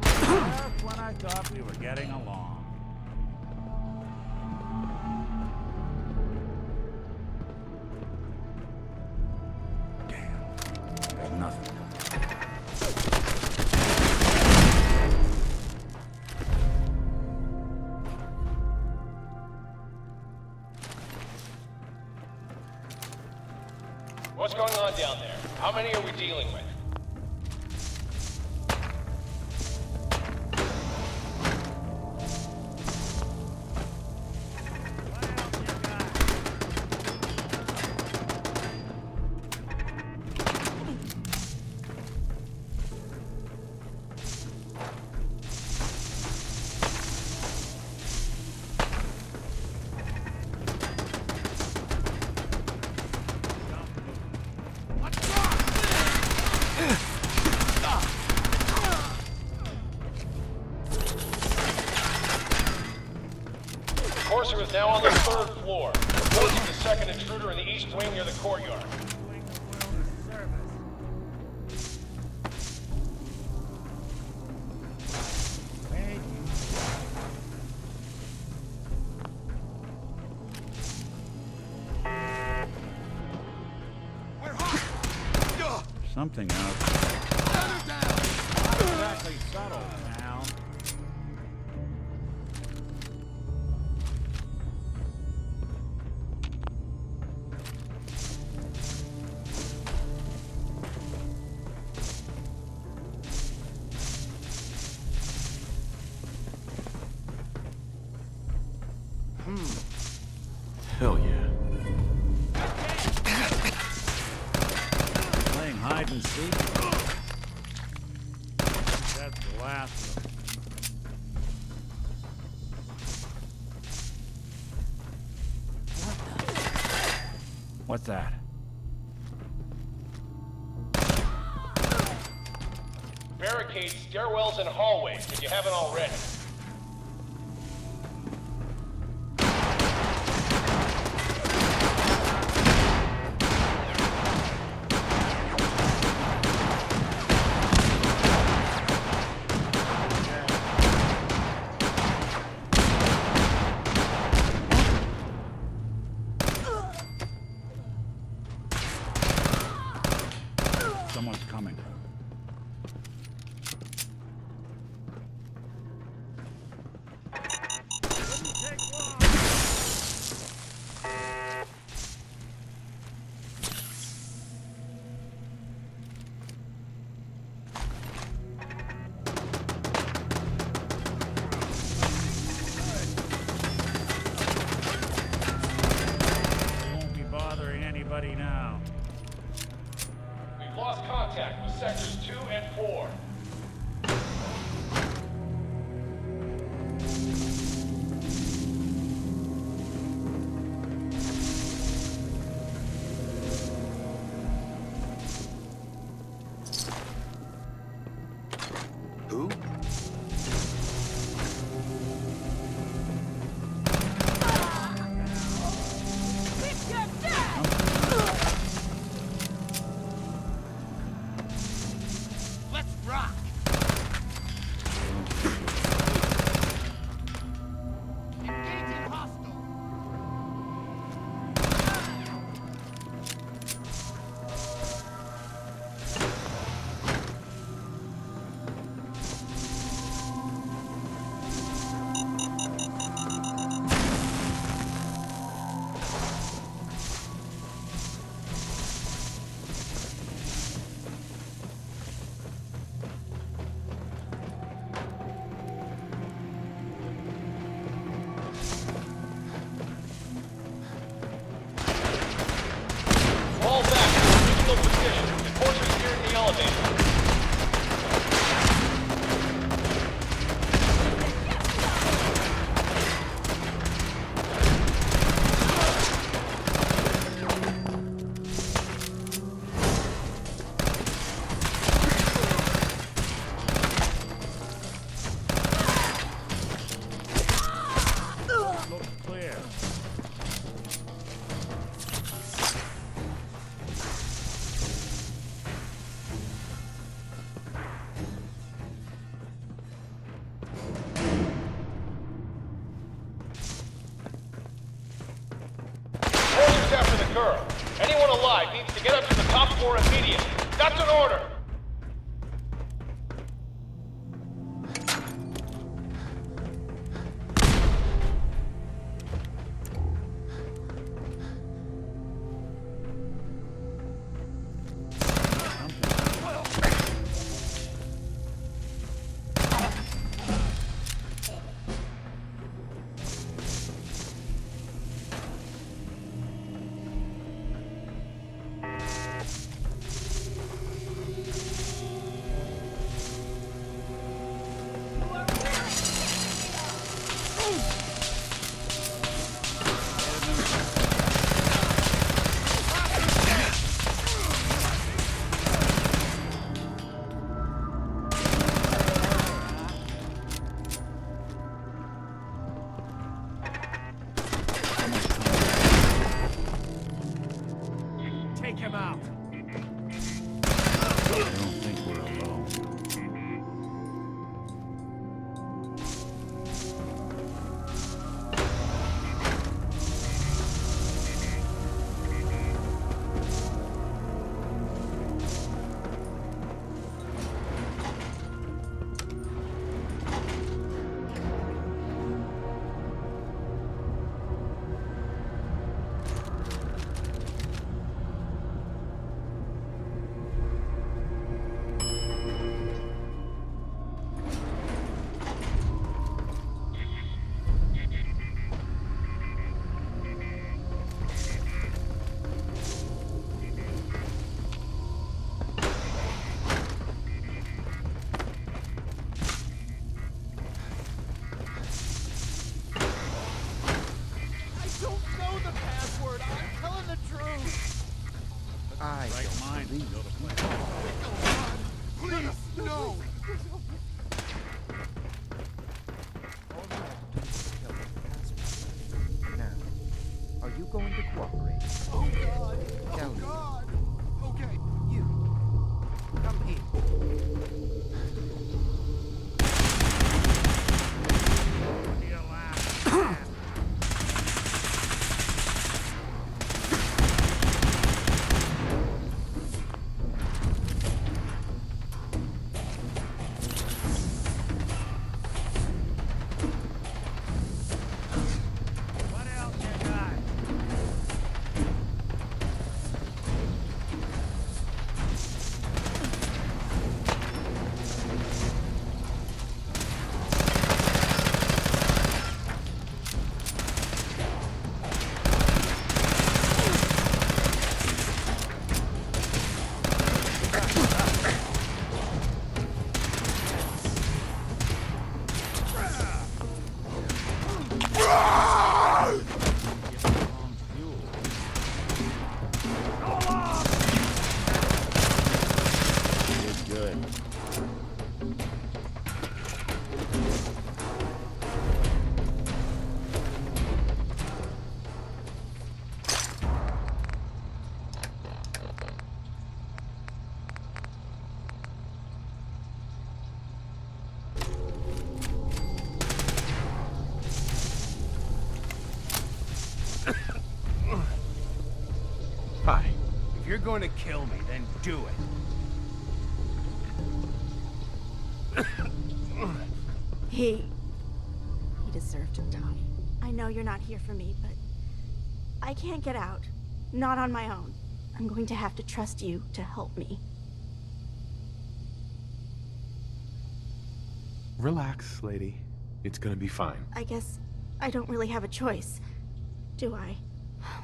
Just when I thought we were getting along. Damn, there's nothing. What's going on down there? How many are we dealing with? Corser is now on the third floor. Reporting the second intruder in the east wing near the courtyard. Something out there. Not exactly subtle now. Hell yeah. Playing hide and seek. That's the last of them. What's that? Barricade stairwells and hallways if you haven't already. Someone's coming. Won't be bothering anybody now. We've lost contact with sectors 2 and 4. That's an order! Take him out. I don't think we're alone. Going to cooperate. Oh God! Tell me. God! Okay. You. Come here. Hi. If you're going to kill me, then do it. He deserved to die. I know you're not here for me, but I can't get out. Not on my own. I'm going to have to trust you to help me. Relax, lady. It's gonna be fine. I guess I don't really have a choice, do I?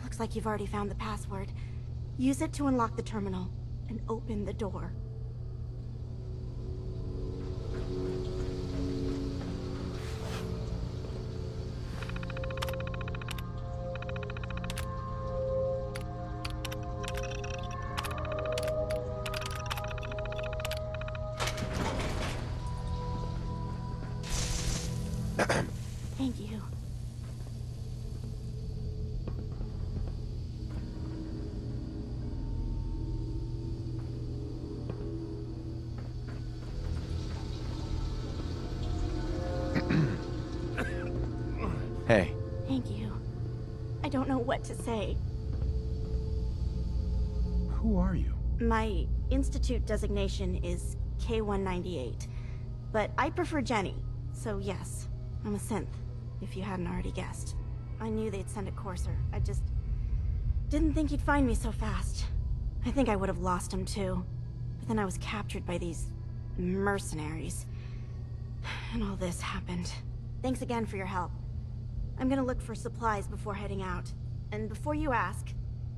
Looks like you've already found the password. Use it to unlock the terminal and open the door. Thank you. Hey. Thank you. I don't know what to say. Who are you? My Institute designation is K-198, but I prefer Jenny, so yes, I'm a synth, if you hadn't already guessed. I knew they'd send a corser. I just didn't think he'd find me so fast. I think I would have lost him too, but then I was captured by these mercenaries, and all this happened. Thanks again for your help. I'm gonna look for supplies before heading out. And before you ask,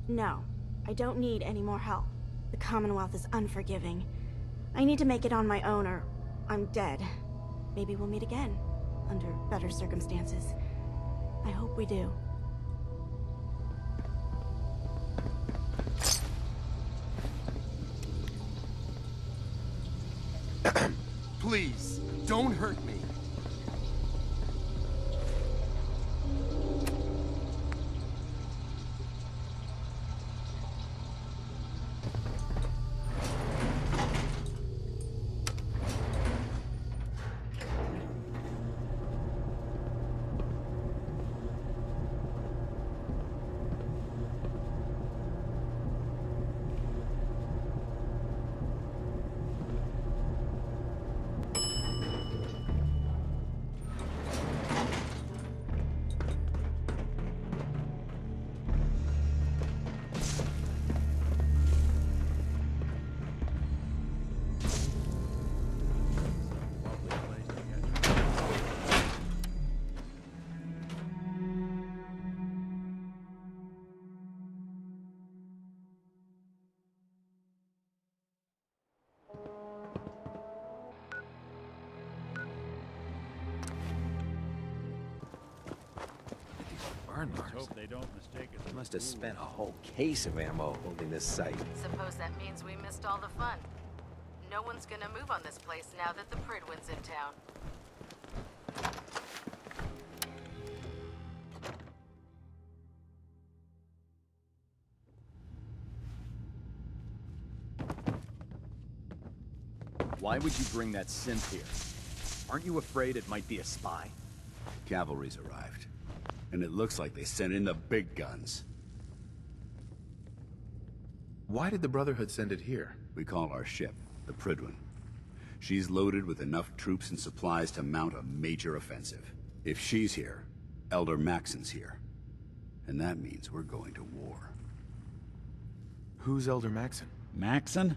no, I don't need any more help. The Commonwealth is unforgiving. I need to make it on my own or I'm dead. Maybe we'll meet again, under better circumstances. I hope we do. Please, don't hurt me. Burn marks. Hope they don't mistake it. Must have spent a whole case of ammo holding this site. Suppose that means we missed all the fun. No one's gonna move on this place now that the Prydwen's in town. Why would you bring that synth here? Aren't you afraid it might be a spy? Cavalry's arrived. And it looks like they sent in the big guns. Why did the Brotherhood send it here? We call our ship the Prydwen. She's loaded with enough troops and supplies to mount a major offensive. If she's here, Elder Maxon's here. And that means we're going to war. Who's Elder Maxon? Maxon?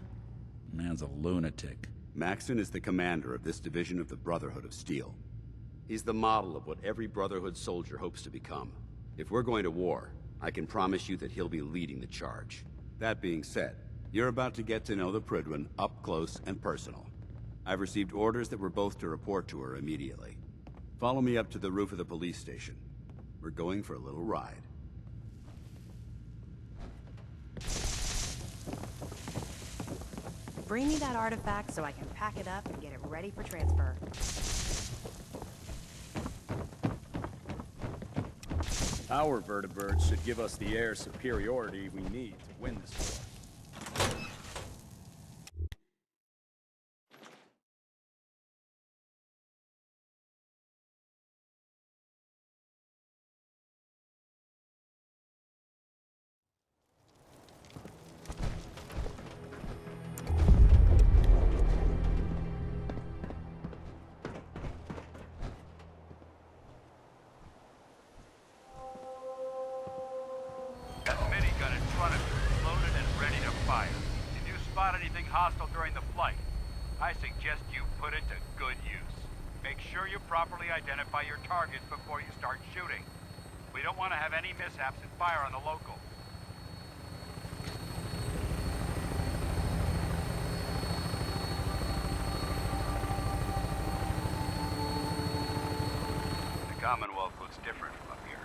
Man's a lunatic. Maxon is the commander of this division of the Brotherhood of Steel. He's the model of what every Brotherhood soldier hopes to become. If we're going to war, I can promise you that he'll be leading the charge. That being said, you're about to get to know the Prydwen up close and personal. I've received orders that we're both to report to her immediately. Follow me up to the roof of the police station. We're going for a little ride. Bring me that artifact so I can pack it up and get it ready for transfer. Our vertibirds should give us the air superiority we need to win this war. That minigun in front of you is loaded and ready to fire. If you spot anything hostile during the flight, I suggest you put it to good use. Make sure you properly identify your targets before you start shooting. We don't want to have any mishaps and fire on the local. The Commonwealth looks different from up here,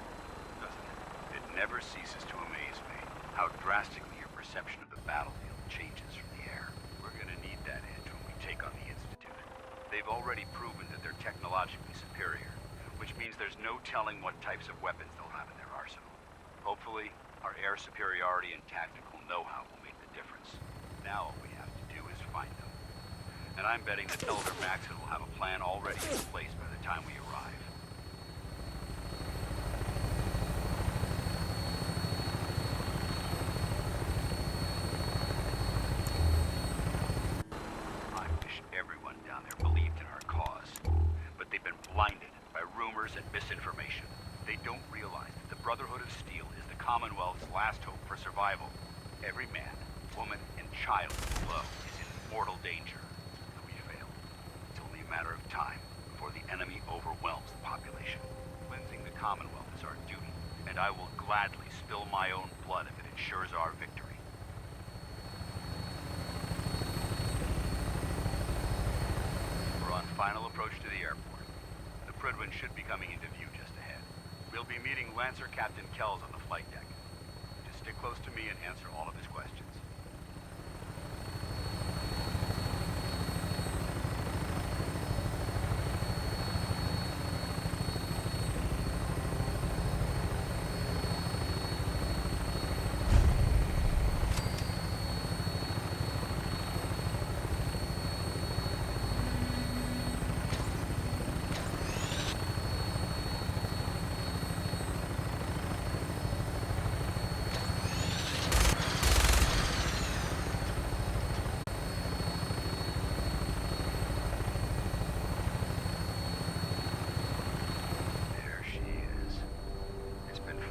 doesn't it? It never ceases to amaze me how drastically your perception of the battlefield changes from the air. We're gonna need that edge when we take on the Institute. They've already proven that they're technologically superior, which means there's no telling what types of weapons they'll have in their arsenal. Hopefully, our air superiority and tactical know-how will make the difference. Now all we have to do is find them. And I'm betting that Elder Maxon will have a plan already in place by the time we arrive. wish everyone down there believed in our cause. But they've been blinded by rumors and misinformation. They don't realize that the Brotherhood of Steel is the Commonwealth's last hope for survival. Every man, woman, and child below is in mortal danger. And we failed. It's only a matter of time before the enemy overwhelms the population. Cleansing the Commonwealth is our duty, and I will gladly spill my own blood if it ensures our victory. We're on final approach to the airport. The Prydwen should be coming into view just ahead. We'll be meeting Lancer Captain Kells on the flight deck. Just stick close to me and answer all of his questions.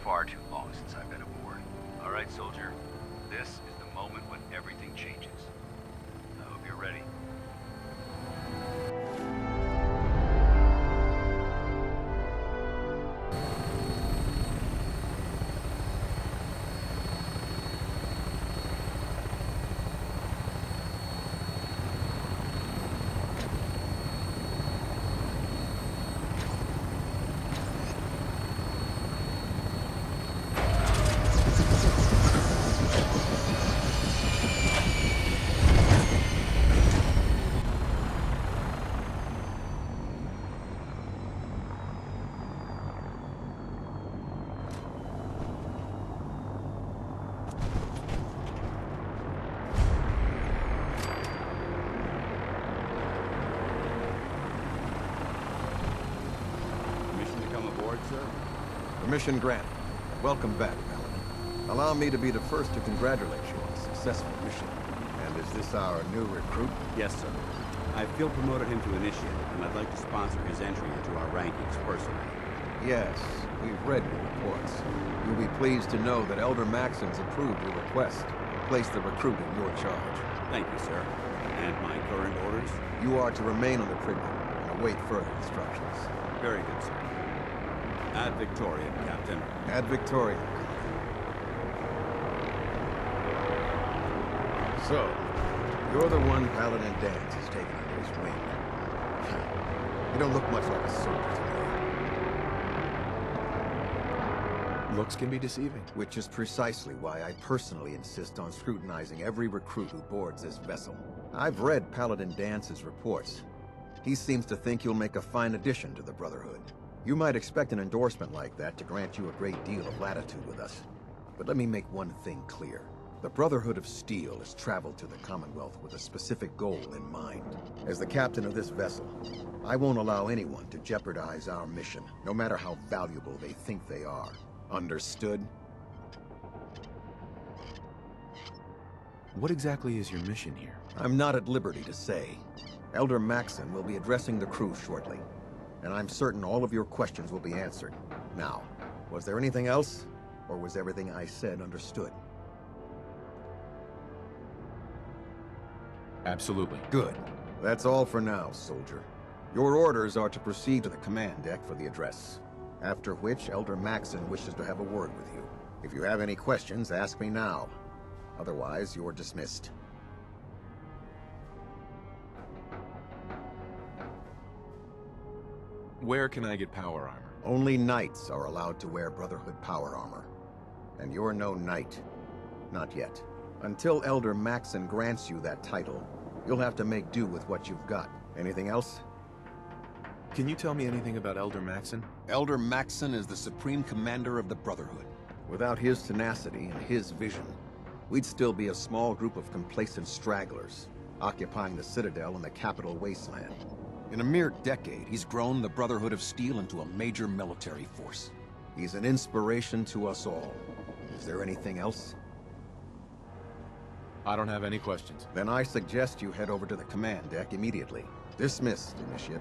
Far too long since I've been aboard. All right, soldier. This is the moment when everything changes. I hope you're ready. Permission granted. Welcome back, Valentine. Allow me to be the first to congratulate you on a successful mission. And is this our new recruit? Yes, sir. I feel promoted him to initiate, and I'd like to sponsor his entry into our rankings personally. Yes, we've read your reports. You'll be pleased to know that Elder Maxon's approved your request to place the recruit in your charge. Thank you, sir. And my current orders? You are to remain on the Prydwen and await further instructions. Very good, sir. Ad Victoriam, Captain. Ad Victoriam. So, you're the one Paladin Danse has taken under his wing. You don't look much like a soldier to me. Looks can be deceiving. Which is precisely why I personally insist on scrutinizing every recruit who boards this vessel. I've read Paladin Dance's reports. He seems to think you'll make a fine addition to the Brotherhood. You might expect an endorsement like that to grant you a great deal of latitude with us. But let me make one thing clear. The Brotherhood of Steel has traveled to the Commonwealth with a specific goal in mind. As the captain of this vessel, I won't allow anyone to jeopardize our mission, no matter how valuable they think they are. Understood? What exactly is your mission here? I'm not at liberty to say. Elder Maxon will be addressing the crew shortly. And I'm certain all of your questions will be answered. Now, was there anything else? Or was everything I said understood? Absolutely. Good. That's all for now, soldier. Your orders are to proceed to the command deck for the address. After which, Elder Maxon wishes to have a word with you. If you have any questions, ask me now. Otherwise, you're dismissed. Where can I get power armor? Only knights are allowed to wear Brotherhood power armor. And you're no knight. Not yet. Until Elder Maxon grants you that title, you'll have to make do with what you've got. Anything else? Can you tell me anything about Elder Maxon? Elder Maxon is the supreme commander of the Brotherhood. Without his tenacity and his vision, we'd still be a small group of complacent stragglers, occupying the Citadel and the capital wasteland. In a mere decade, he's grown the Brotherhood of Steel into a major military force. He's an inspiration to us all. Is there anything else? I don't have any questions. Then I suggest you head over to the command deck immediately. Dismissed, Initiate.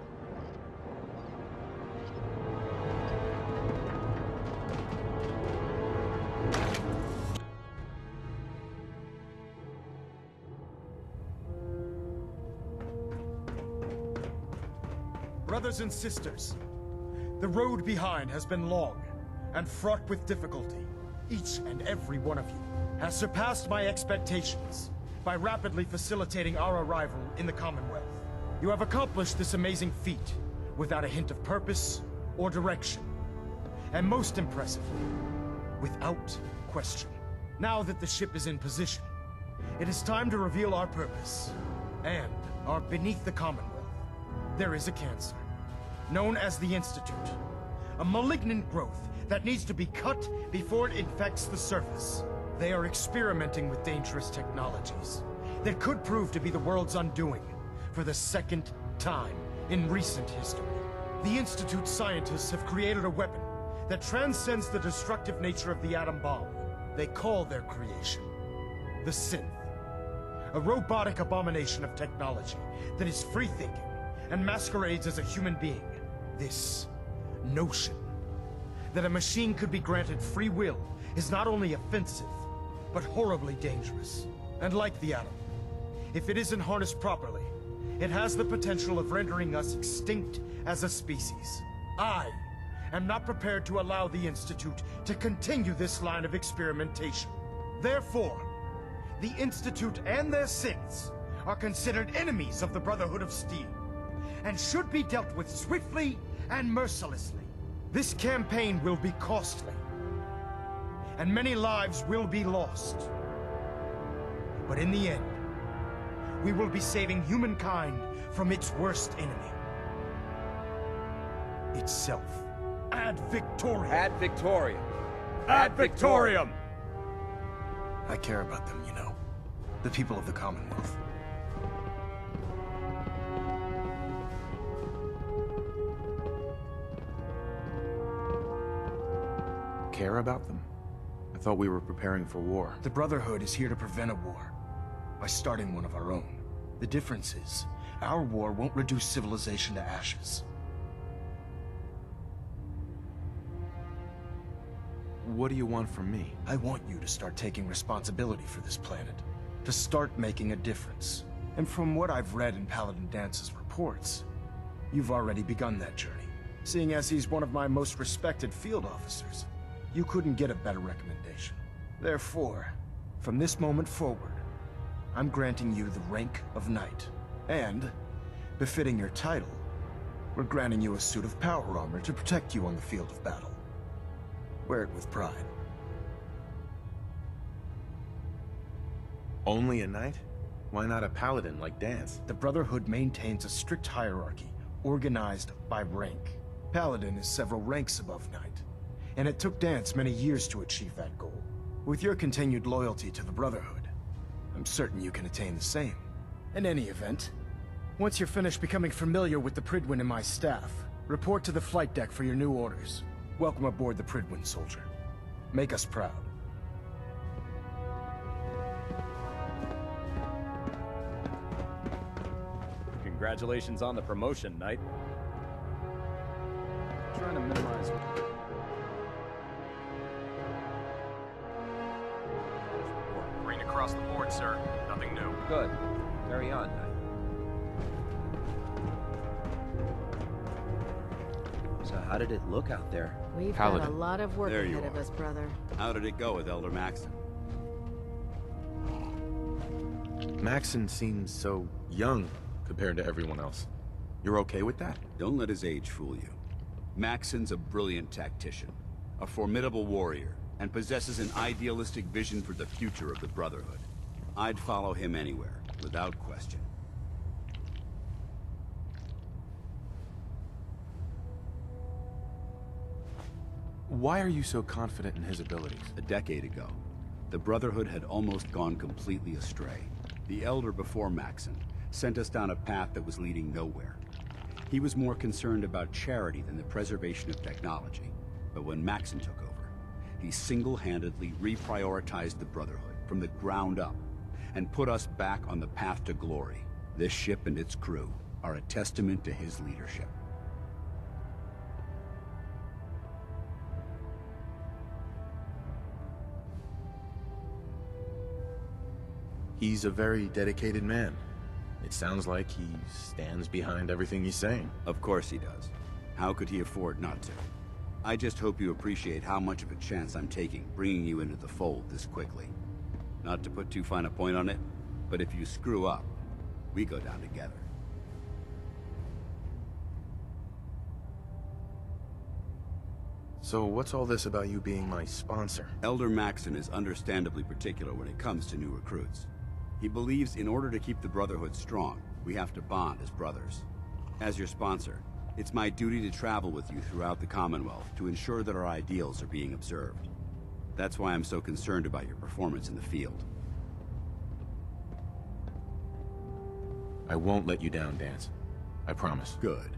Brothers and sisters, the road behind has been long and fraught with difficulty. Each and every one of you has surpassed my expectations by rapidly facilitating our arrival in the Commonwealth. You have accomplished this amazing feat without a hint of purpose or direction. And most impressively, without question. Now that the ship is in position, it is time to reveal our purpose and our beneath the Commonwealth. There is a cancer, known as the Institute. A malignant growth that needs to be cut before it infects the surface. They are experimenting with dangerous technologies that could prove to be the world's undoing for the second time in recent history. The Institute scientists have created a weapon that transcends the destructive nature of the atom bomb. They call their creation the Synth. A robotic abomination of technology that is free-thinking and masquerades as a human being. This notion that a machine could be granted free will is not only offensive, but horribly dangerous. And like the atom, if it isn't harnessed properly, it has the potential of rendering us extinct as a species. I am not prepared to allow the Institute to continue this line of experimentation. Therefore, the Institute and their synths are considered enemies of the Brotherhood of Steel, and should be dealt with swiftly and mercilessly. This campaign will be costly, and many lives will be lost. But in the end, we will be saving humankind from its worst enemy. Itself. Ad Victoriam! Ad Victoriam! Ad Victoriam! I care about them, you know. The people of the Commonwealth. Care about them? I thought we were preparing for war. The Brotherhood is here to prevent a war by starting one of our own. The difference is, our war won't reduce civilization to ashes. What do you want from me? I want you to start taking responsibility for this planet. To start making a difference. And from what I've read in Paladin Dance's reports, you've already begun that journey. Seeing as he's one of my most respected field officers, you couldn't get a better recommendation. Therefore, from this moment forward, I'm granting you the rank of Knight. And, befitting your title, we're granting you a suit of power armor to protect you on the field of battle. Wear it with pride. Only a knight? Why not a paladin like Danse? The Brotherhood maintains a strict hierarchy, organized by rank. Paladin is several ranks above Knight, and it took Danse many years to achieve that goal. With your continued loyalty to the Brotherhood, I'm certain you can attain the same. In any event, once you're finished becoming familiar with the Prydwen and my staff, report to the flight deck for your new orders. Welcome aboard the Prydwen, soldier. Make us proud. Congratulations on the promotion, Knight. Trying to minimize... Green across the board, sir. Nothing new. Good. Carry on, Knight. So how did it look out there? We've got a lot of work ahead of us, brother. How did it go with Elder Maxon? Maxon seems so young compared to everyone else. You're okay with that? Don't let his age fool you. Maxon's a brilliant tactician, a formidable warrior, and possesses an idealistic vision for the future of the Brotherhood. I'd follow him anywhere, without question. Why are you so confident in his abilities? A decade ago, the Brotherhood had almost gone completely astray. The Elder before Maxon sent us down a path that was leading nowhere. He was more concerned about charity than the preservation of technology. But when Maxon took over, he single-handedly reprioritized the Brotherhood from the ground up, and put us back on the path to glory. This ship and its crew are a testament to his leadership. He's a very dedicated man. It sounds like he stands behind everything he's saying. Of course he does. How could he afford not to? I just hope you appreciate how much of a chance I'm taking bringing you into the fold this quickly. Not to put too fine a point on it, but if you screw up, we go down together. So what's all this about you being my sponsor? Elder Maxon is understandably particular when it comes to new recruits. He believes in order to keep the Brotherhood strong, we have to bond as brothers. As your sponsor, it's my duty to travel with you throughout the Commonwealth to ensure that our ideals are being observed. That's why I'm so concerned about your performance in the field. I won't let you down, Danse. I promise. Good.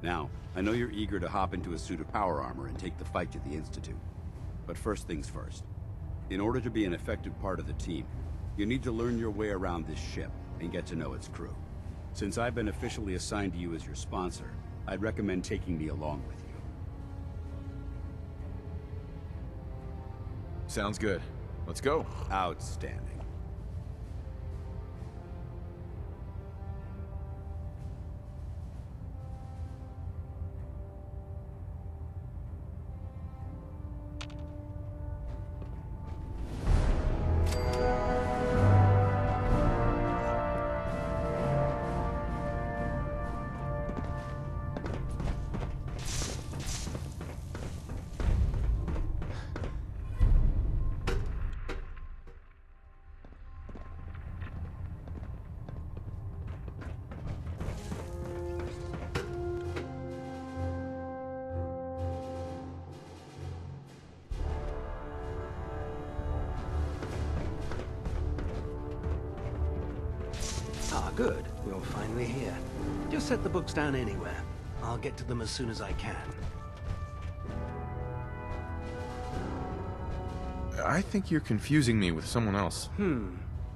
Now, I know you're eager to hop into a suit of power armor and take the fight to the Institute. But first things first. In order to be an effective part of the team, you need to learn your way around this ship and get to know its crew. Since I've been officially assigned to you as your sponsor, I'd recommend taking me along with you. Sounds good. Let's go. Outstanding. Ah, good. You're finally here. Just set the books down anywhere. I'll get to them as soon as I can. I think you're confusing me with someone else.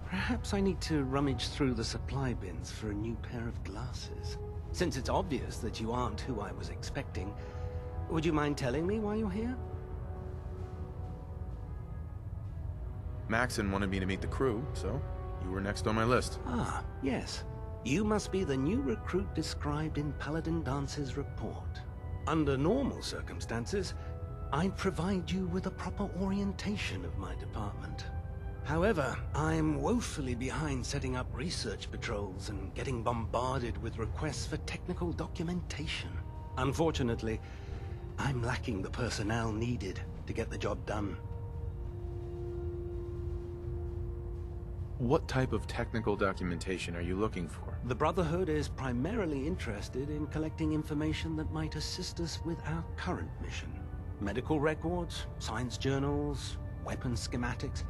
Perhaps I need to rummage through the supply bins for a new pair of glasses. Since it's obvious that you aren't who I was expecting, would you mind telling me why you're here? Maxon wanted me to meet the crew, so you were next on my list. Ah, yes. You must be the new recruit described in Paladin Dance's report. Under normal circumstances, I'd provide you with a proper orientation of my department. However, I'm woefully behind setting up research patrols and getting bombarded with requests for technical documentation. Unfortunately, I'm lacking the personnel needed to get the job done. What type of technical documentation are you looking for? The Brotherhood is primarily interested in collecting information that might assist us with our current mission. Medical records, science journals, weapon schematics.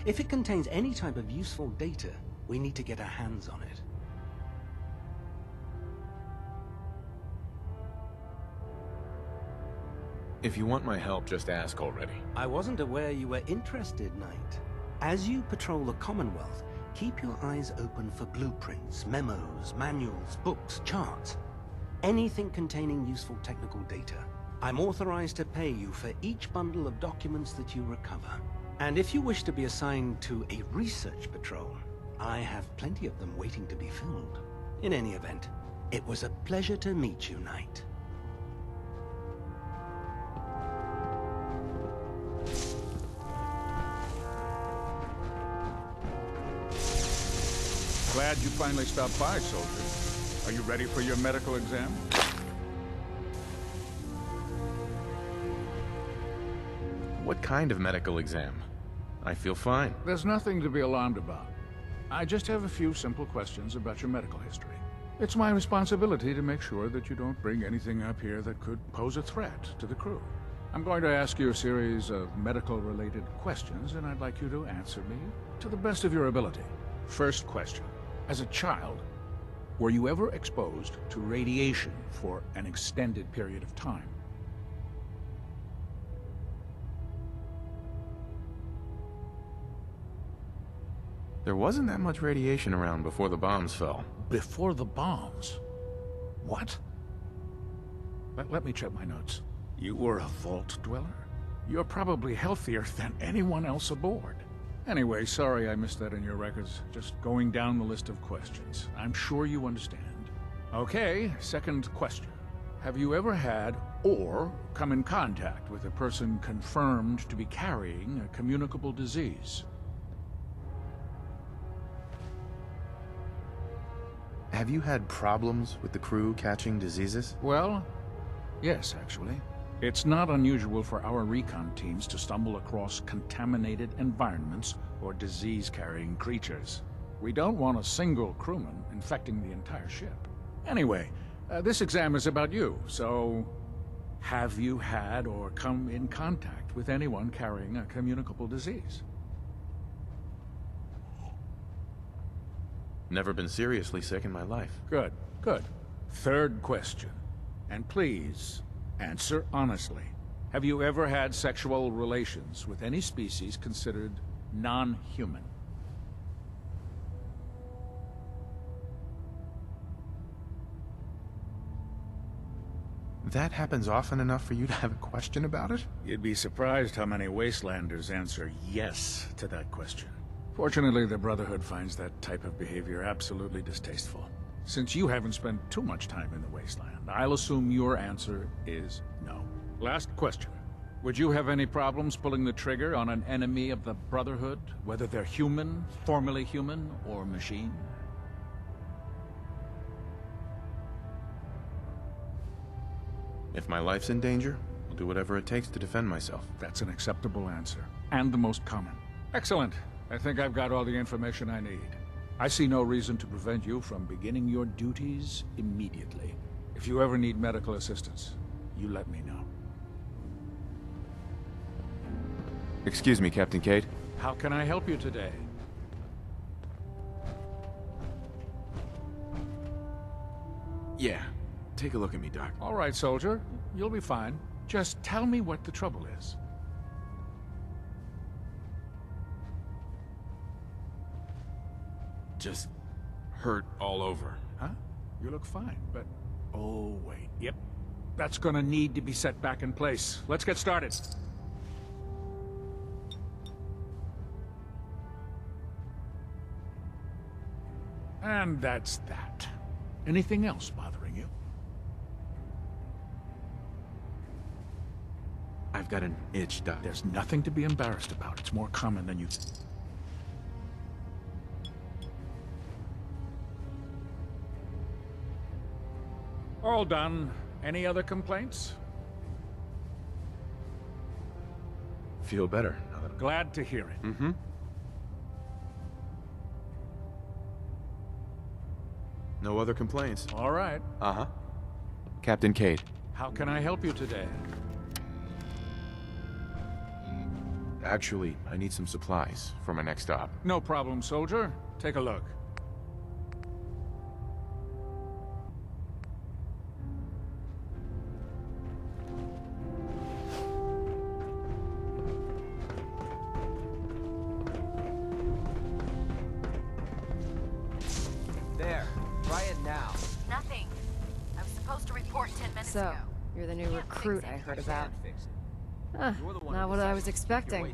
If it contains any type of useful data, we need to get our hands on it. If you want my help, just ask already. I wasn't aware you were interested, Knight. As you patrol the Commonwealth, keep your eyes open for blueprints, memos, manuals, books, charts. Anything containing useful technical data. I'm authorized to pay you for each bundle of documents that you recover. And if you wish to be assigned to a research patrol, I have plenty of them waiting to be filled. In any event, it was a pleasure to meet you, Knight. Glad you finally stopped by, soldier. Are you ready for your medical exam? What kind of medical exam? I feel fine. There's nothing to be alarmed about. I just have a few simple questions about your medical history. It's my responsibility to make sure that you don't bring anything up here that could pose a threat to the crew. I'm going to ask you a series of medical-related questions, and I'd like you to answer me to the best of your ability. First question. As a child, were you ever exposed to radiation for an extended period of time? There wasn't that much radiation around before the bombs fell. Before the bombs? What? Let me check my notes. You were a vault dweller? You're probably healthier than anyone else aboard. Anyway, sorry I missed that in your records. Just going down the list of questions. I'm sure you understand. Okay, second question. Have you ever had or come in contact with a person confirmed to be carrying a communicable disease? Have you had problems with the crew catching diseases? Well, yes, actually. It's not unusual for our recon teams to stumble across contaminated environments or disease-carrying creatures. We don't want a single crewman infecting the entire ship. Anyway, this exam is about you, so have you had or come in contact with anyone carrying a communicable disease? Never been seriously sick in my life. Good, good. Third question. And please, answer honestly. Have you ever had sexual relations with any species considered non-human? That happens often enough for you to have a question about it? You'd be surprised how many wastelanders answer yes to that question. Fortunately, the Brotherhood finds that type of behavior absolutely distasteful. Since you haven't spent too much time in the wasteland, I'll assume your answer is no. Last question. Would you have any problems pulling the trigger on an enemy of the Brotherhood, whether they're human, formerly human, or machine? If my life's in danger, I'll do whatever it takes to defend myself. That's an acceptable answer, and the most common. Excellent. I think I've got all the information I need. I see no reason to prevent you from beginning your duties immediately. If you ever need medical assistance, you let me know. Excuse me, Captain Cade. How can I help you today? Yeah. Take a look at me, Doc. All right, soldier. You'll be fine. Just tell me what the trouble is. Just hurt all over. Huh? You look fine, but... Oh, wait. Yep. That's gonna need to be set back in place. Let's get started. And that's that. Anything else bothering you? I've got an itch, Doc. There's nothing to be embarrassed about. It's more common than you... All done. Any other complaints? Feel better now that I'm... Glad to hear it. Mm-hmm. No other complaints. All right. Uh-huh. Captain Cade. How can I help you today? Actually, I need some supplies for my next stop. No problem, soldier. Take a look. There. Try it now. Nothing. I was supposed to report 10 minutes So, ago. you're the new recruit I heard about. Huh, not what I was expecting.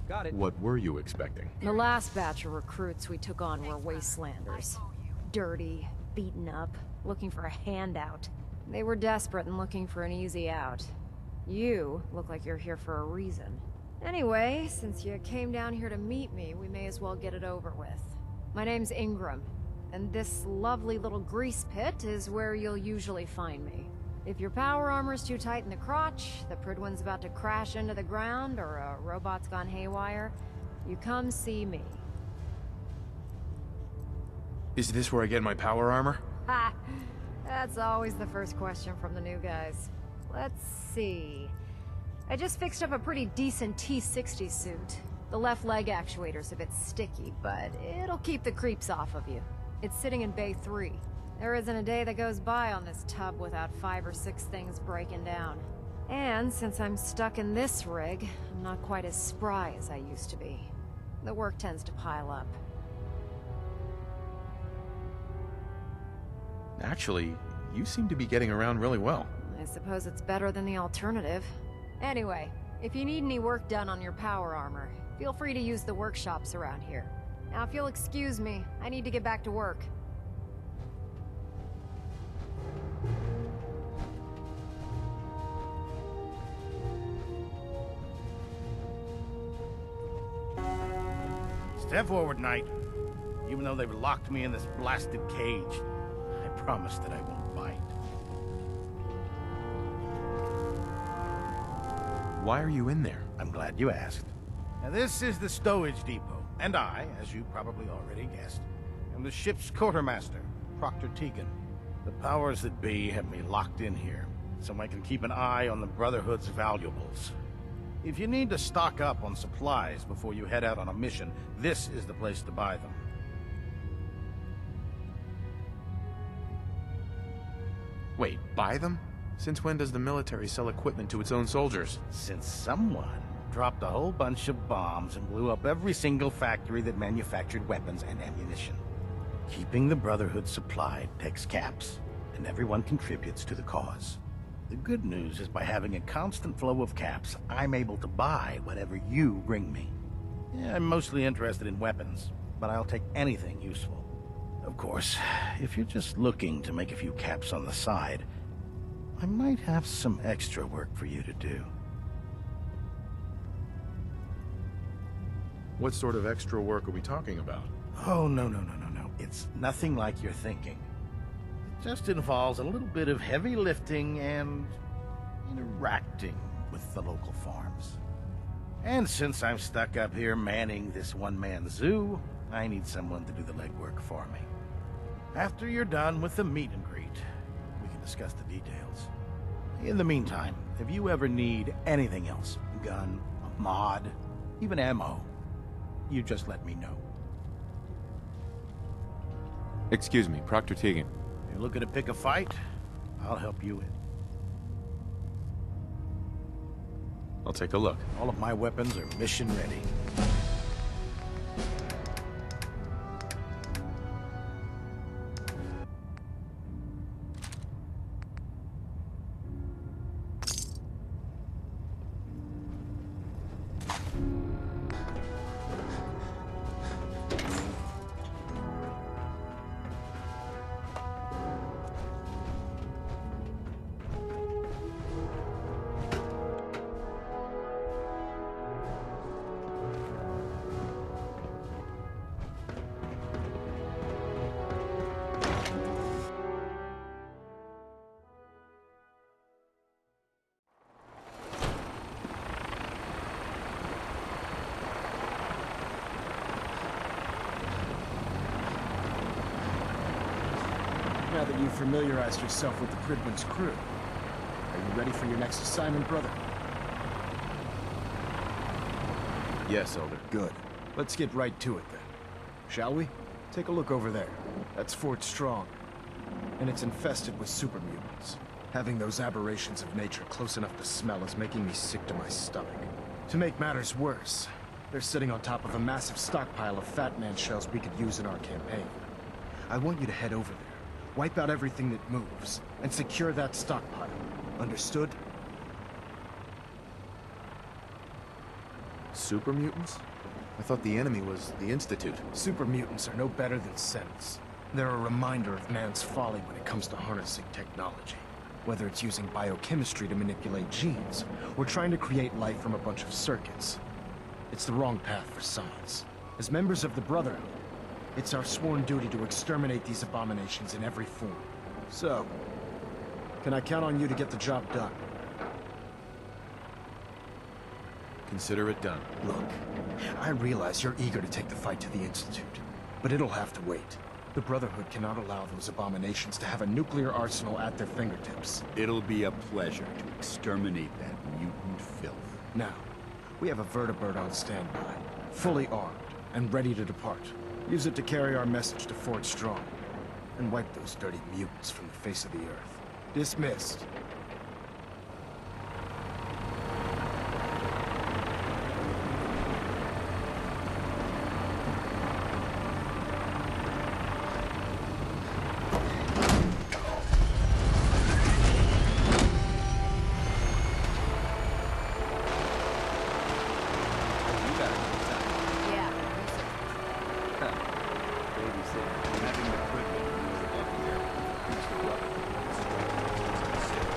Got it. What were you expecting? The last batch of recruits we took on were wastelanders. Dirty, beaten up, looking for a handout. They were desperate and looking for an easy out. You look like you're here for a reason. Anyway, since you came down here to meet me, we may as well get it over with. My name's Ingram, and this lovely little grease pit is where you'll usually find me. If your power armor's too tight in the crotch, the Prydwen's about to crash into the ground, or a robot's gone haywire, you come see me. Is this where I get my power armor? Ha! That's always the first question from the new guys. Let's see. I just fixed up a pretty decent T-60 suit. The left leg actuator's a bit sticky, but it'll keep the creeps off of you. It's sitting in Bay 3. There isn't a day that goes by on this tub without 5 or 6 things breaking down. And since I'm stuck in this rig, I'm not quite as spry as I used to be. The work tends to pile up. Actually, you seem to be getting around really well. I suppose it's better than the alternative. Anyway, if you need any work done on your power armor, feel free to use the workshops around here. Now, if you'll excuse me, I need to get back to work. Step forward, Knight. Even though they've locked me in this blasted cage, I promise that I won't bite. Why are you in there? I'm glad you asked. Now, this is the stowage depot, and I, as you probably already guessed, am the ship's quartermaster, Proctor Tegan. The powers that be have me locked in here, so I can keep an eye on the Brotherhood's valuables. If you need to stock up on supplies before you head out on a mission, this is the place to buy them. Wait, buy them? Since when does the military sell equipment to its own soldiers? Since someone dropped a whole bunch of bombs and blew up every single factory that manufactured weapons and ammunition. Keeping the Brotherhood supplied takes caps, and everyone contributes to the cause. The good news is by having a constant flow of caps, I'm able to buy whatever you bring me. Yeah, I'm mostly interested in weapons, but I'll take anything useful. Of course, if you're just looking to make a few caps on the side, I might have some extra work for you to do. What sort of extra work are we talking about? Oh, no. It's nothing like you're thinking. It just involves a little bit of heavy lifting and interacting with the local farms. And since I'm stuck up here manning this one-man zoo, I need someone to do the legwork for me. After you're done with the meet and greet, we can discuss the details. In the meantime, if you ever need anything else, gun, a mod, even ammo, you just let me know. Excuse me, Proctor Tegan. You're looking to pick a fight? I'll help you in. I'll take a look. All of my weapons are mission ready. Now that you've familiarized yourself with the Prydwen's crew, are you ready for your next assignment, brother? Yes, Elder. Good. Let's get right to it then. Shall we? Take a look over there. That's Fort Strong. And it's infested with super mutants. Having those aberrations of nature close enough to smell is making me sick to my stomach. To make matters worse, they're sitting on top of a massive stockpile of Fat Man shells we could use in our campaign. I want you to head over there. Wipe out everything that moves, and secure that stockpile. Understood? Super mutants? I thought the enemy was the Institute. Super mutants are no better than Sentinels. They're a reminder of man's folly when it comes to harnessing technology. Whether it's using biochemistry to manipulate genes, or trying to create life from a bunch of circuits. It's the wrong path for science. As members of the Brotherhood, it's our sworn duty to exterminate these abominations in every form. So, can I count on you to get the job done? Consider it done. Look, I realize you're eager to take the fight to the Institute, but it'll have to wait. The Brotherhood cannot allow those abominations to have a nuclear arsenal at their fingertips. It'll be a pleasure to exterminate that mutant filth. Now, we have a vertibird on standby, fully armed, and ready to depart. Use it to carry our message to Fort Strong, and wipe those dirty mutants from the face of the earth. Dismissed. city. Having the Prydwen move above the area keeps the Brotherhood from destroying portions of the city.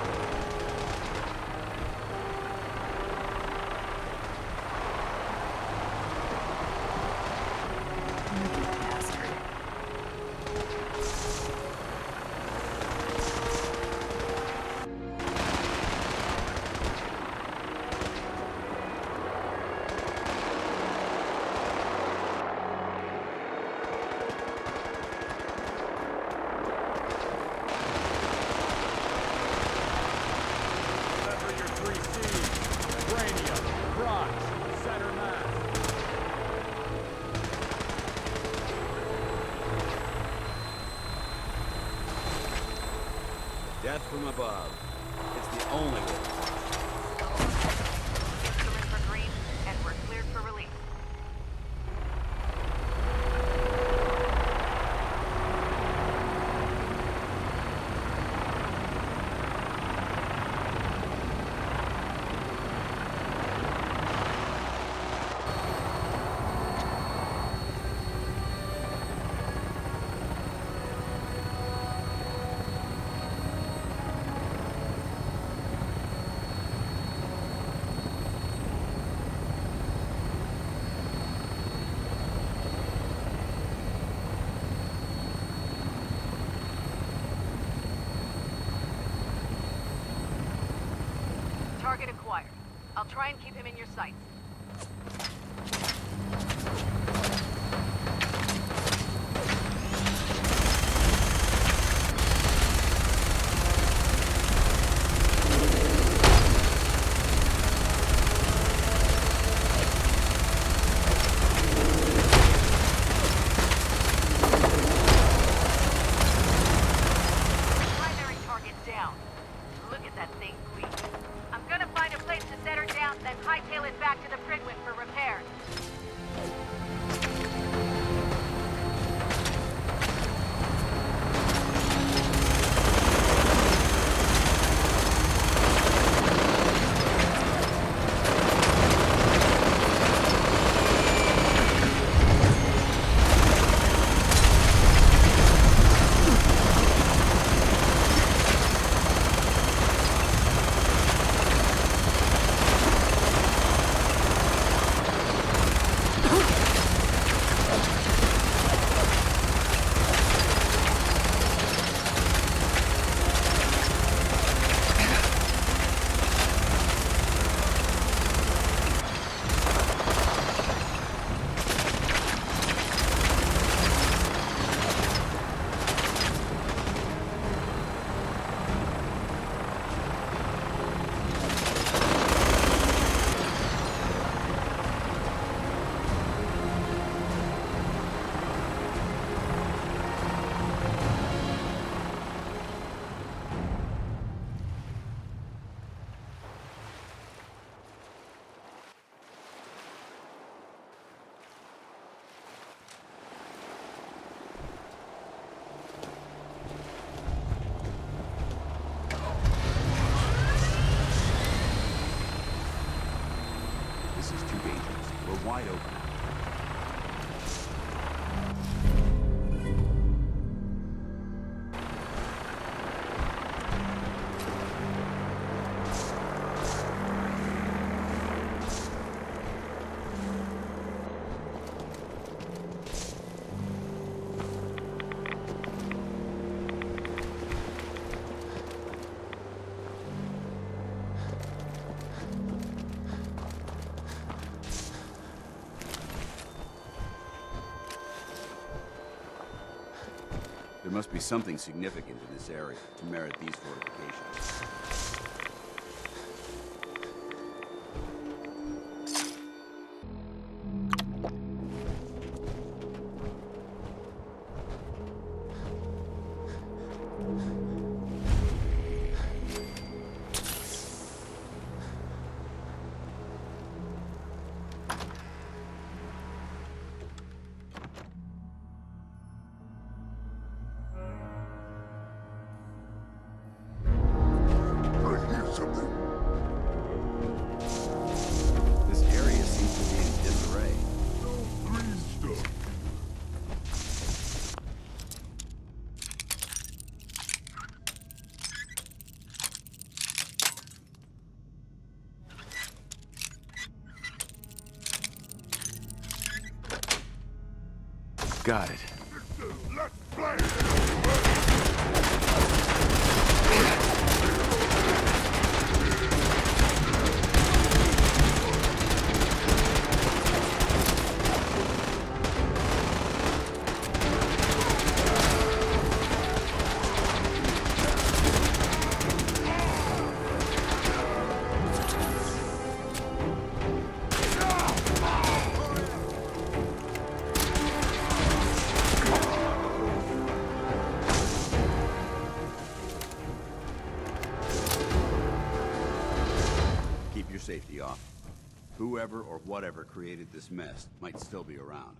Death from above. It's the only way. Instrument for green, and we're cleared for release. Target acquired. I'll try and keep him in your sights. Primary target down. Look at that thing bleed. I'm gonna find a place to set her down, then hightail it back to the Prydwen for repairs. This is too dangerous. We're wide open. There must be something significant in this area to merit these fortifications. Got it. Let's play! Safety off. Whoever or whatever created this mess might still be around.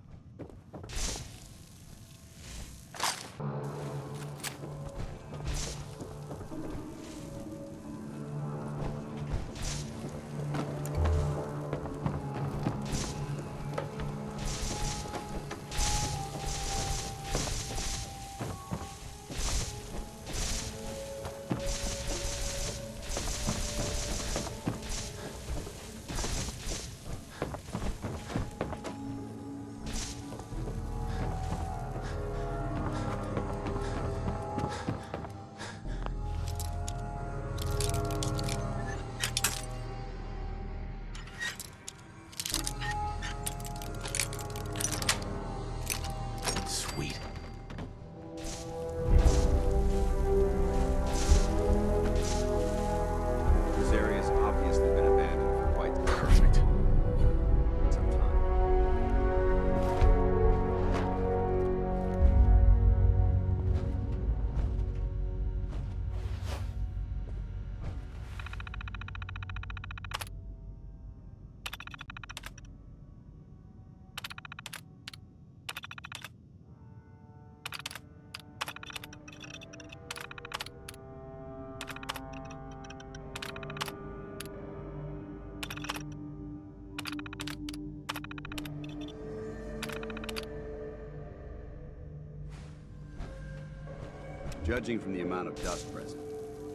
Judging from the amount of dust present,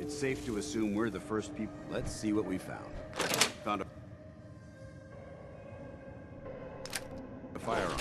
it's safe to assume we're the first people. Let's see what we found. Found a firearm.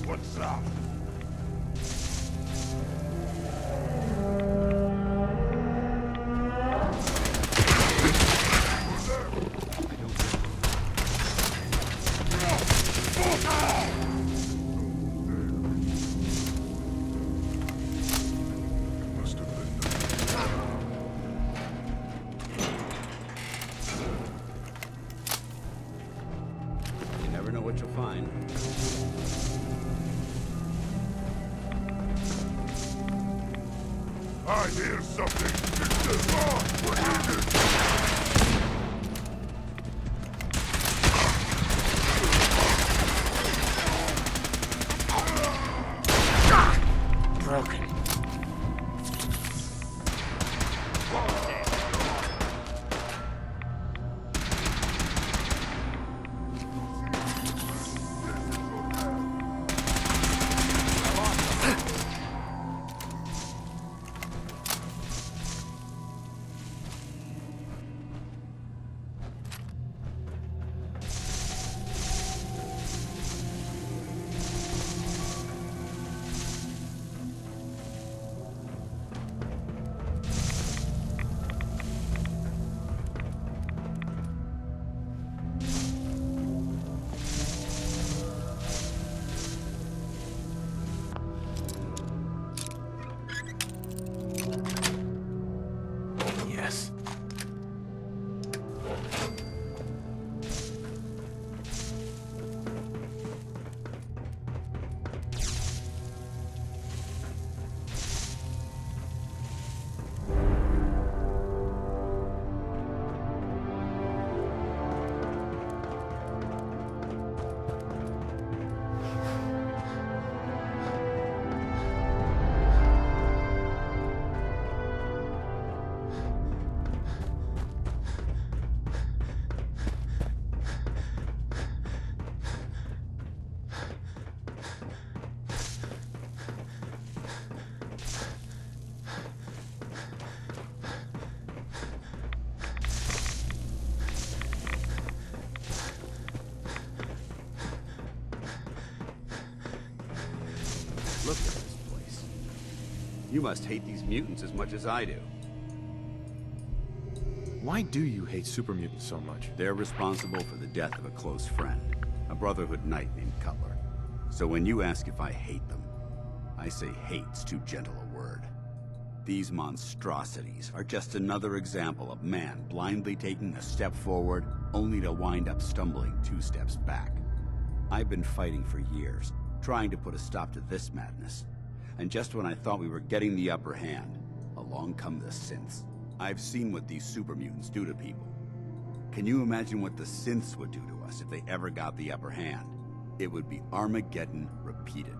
What's up? You never know what you'll find. I hear something. What is it? Broken. You must hate these mutants as much as I do. Why do you hate super mutants so much? They're responsible for the death of a close friend, a Brotherhood knight named Cutler. So when you ask if I hate them, I say hate's too gentle a word. These monstrosities are just another example of man blindly taking a step forward, only to wind up stumbling 2 steps back. I've been fighting for years, trying to put a stop to this madness. And just when I thought we were getting the upper hand, along come the synths. I've seen what these super mutants do to people. Can you imagine what the synths would do to us if they ever got the upper hand? It would be Armageddon repeated,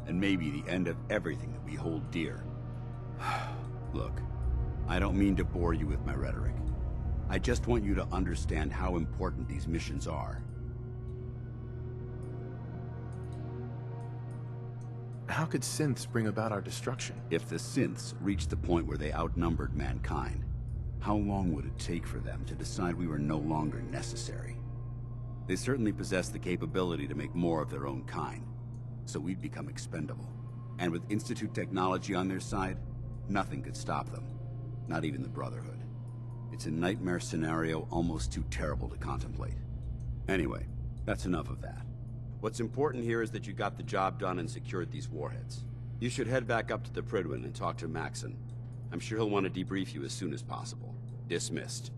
and maybe the end of everything that we hold dear. Look, I don't mean to bore you with my rhetoric. I just want you to understand how important these missions are. How could synths bring about our destruction? If the synths reached the point where they outnumbered mankind, how long would it take for them to decide we were no longer necessary? They certainly possess the capability to make more of their own kind, so we'd become expendable. And with Institute technology on their side, nothing could stop them, not even the Brotherhood. It's a nightmare scenario almost too terrible to contemplate. Anyway, that's enough of that. What's important here is that you got the job done and secured these warheads. You should head back up to the Prydwen and talk to Maxon. I'm sure he'll want to debrief you as soon as possible. Dismissed.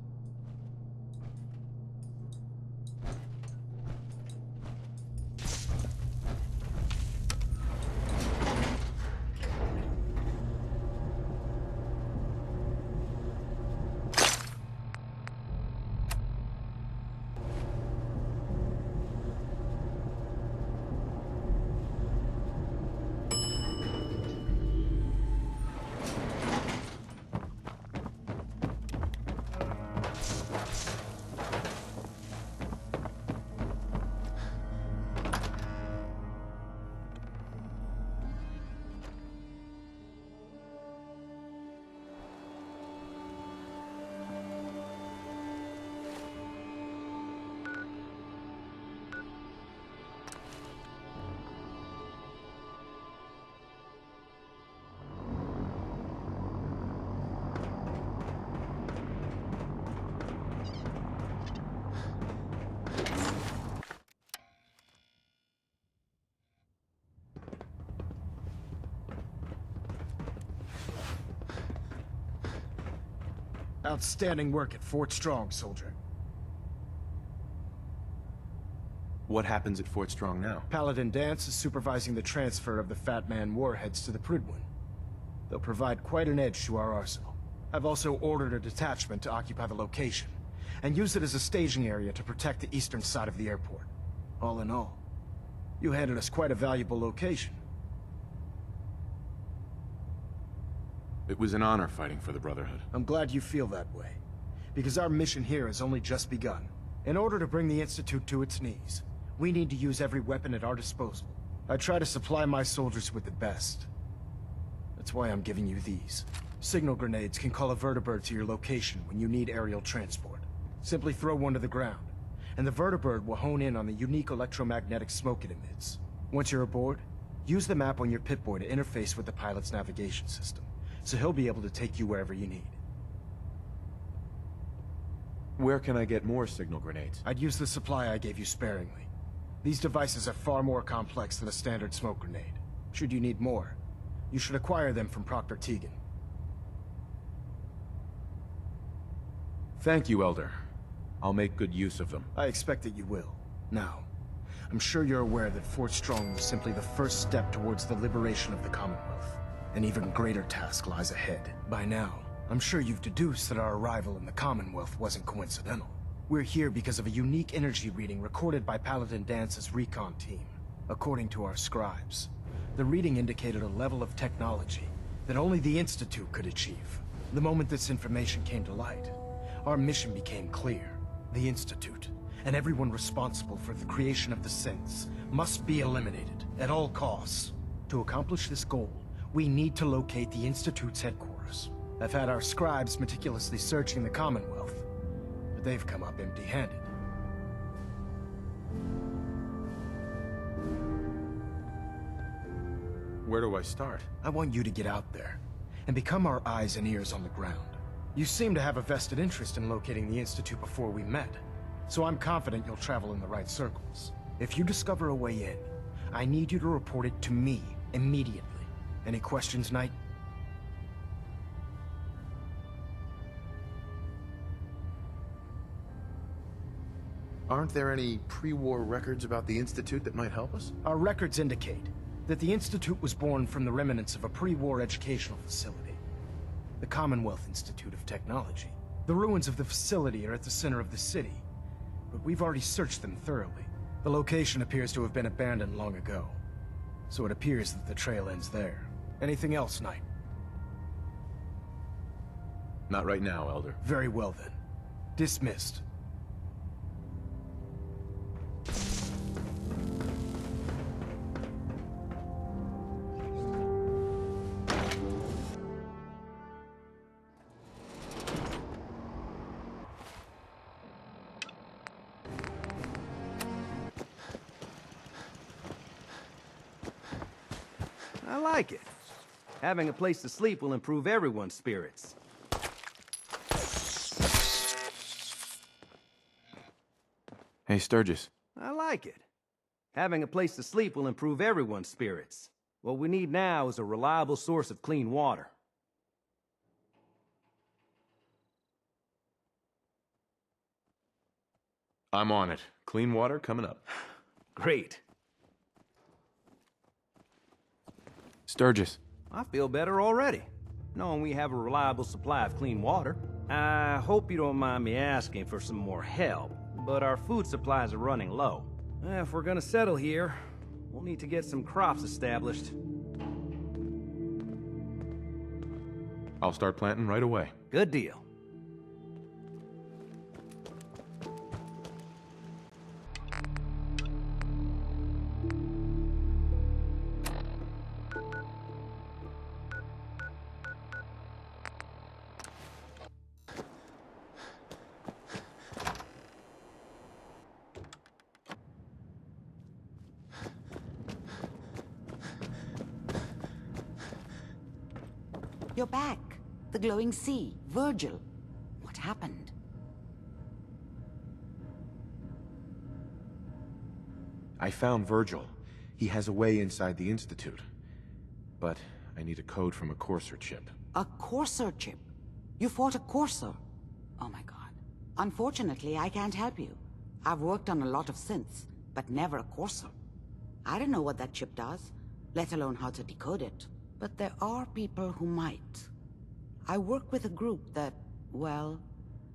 Outstanding work at Fort Strong, soldier. What happens at Fort Strong now? Paladin Danse is supervising the transfer of the Fat Man warheads to the Prydwen. They'll provide quite an edge to our arsenal. I've also ordered a detachment to occupy the location, and use it as a staging area to protect the eastern side of the airport. All in all, you handed us quite a valuable location. It was an honor fighting for the Brotherhood. I'm glad you feel that way, because our mission here has only just begun. In order to bring the Institute to its knees, we need to use every weapon at our disposal. I try to supply my soldiers with the best. That's why I'm giving you these. Signal grenades can call a vertibird to your location when you need aerial transport. Simply throw one to the ground, and the vertibird will hone in on the unique electromagnetic smoke it emits. Once you're aboard, use the map on your Pip-Boy to interface with the pilot's navigation system, so he'll be able to take you wherever you need. Where can I get more signal grenades? I'd use the supply I gave you sparingly. These devices are far more complex than a standard smoke grenade. Should you need more, you should acquire them from Proctor Tegan. Thank you, Elder. I'll make good use of them. I expect that you will. Now, I'm sure you're aware that Fort Strong was simply the first step towards the liberation of the Commonwealth. An even greater task lies ahead. By now, I'm sure you've deduced that our arrival in the Commonwealth wasn't coincidental. We're here because of a unique energy reading recorded by Paladin Dance's recon team. According to our scribes, the reading indicated a level of technology that only the Institute could achieve. The moment this information came to light, our mission became clear. The Institute, and everyone responsible for the creation of the synths, must be eliminated at all costs. To accomplish this goal, we need to locate the Institute's headquarters. I've had our scribes meticulously searching the Commonwealth, but they've come up empty-handed. Where do I start? I want you to get out there and become our eyes and ears on the ground. You seem to have a vested interest in locating the Institute before we met, so I'm confident you'll travel in the right circles. If you discover a way in, I need you to report it to me immediately. Any questions, Knight? Aren't there any pre-war records about the Institute that might help us? Our records indicate that the Institute was born from the remnants of a pre-war educational facility, the Commonwealth Institute of Technology. The ruins of the facility are at the center of the city, but we've already searched them thoroughly. The location appears to have been abandoned long ago, so it appears that the trail ends there. Anything else, Knight? Not right now, Elder. Very well then. Dismissed. I like it. Having a place to sleep will improve everyone's spirits. Hey, Sturgis. I like it. Having a place to sleep will improve everyone's spirits. What we need now is a reliable source of clean water. I'm on it. Clean water coming up. Great. Sturgis. I feel better already, knowing we have a reliable supply of clean water. I hope you don't mind me asking for some more help, but our food supplies are running low. If we're gonna settle here, we'll need to get some crops established. I'll start planting right away. Good deal. You're back. The glowing sea. Virgil. What happened? I found Virgil. He has a way inside the Institute. But I need a code from a corser chip. A corser chip? You fought a corser? Oh my god. Unfortunately, I can't help you. I've worked on a lot of synths, but never a corser. I don't know what that chip does, let alone how to decode it. But there are people who might. I work with a group that, well,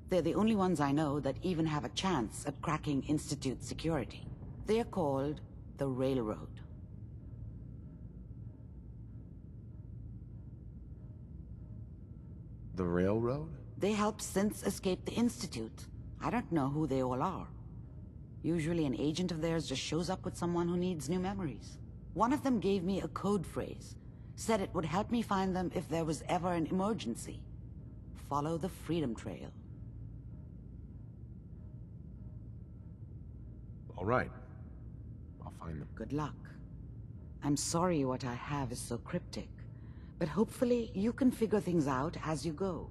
they're the only ones I know that even have a chance at cracking Institute security. They're called the Railroad. The Railroad? They help synths escape the Institute. I don't know who they all are. Usually an agent of theirs just shows up with someone who needs new memories. One of them gave me a code phrase. Said it would help me find them if there was ever an emergency. Follow the Freedom Trail. All right. I'll find them. Good luck. I'm sorry what I have is so cryptic, but hopefully you can figure things out as you go.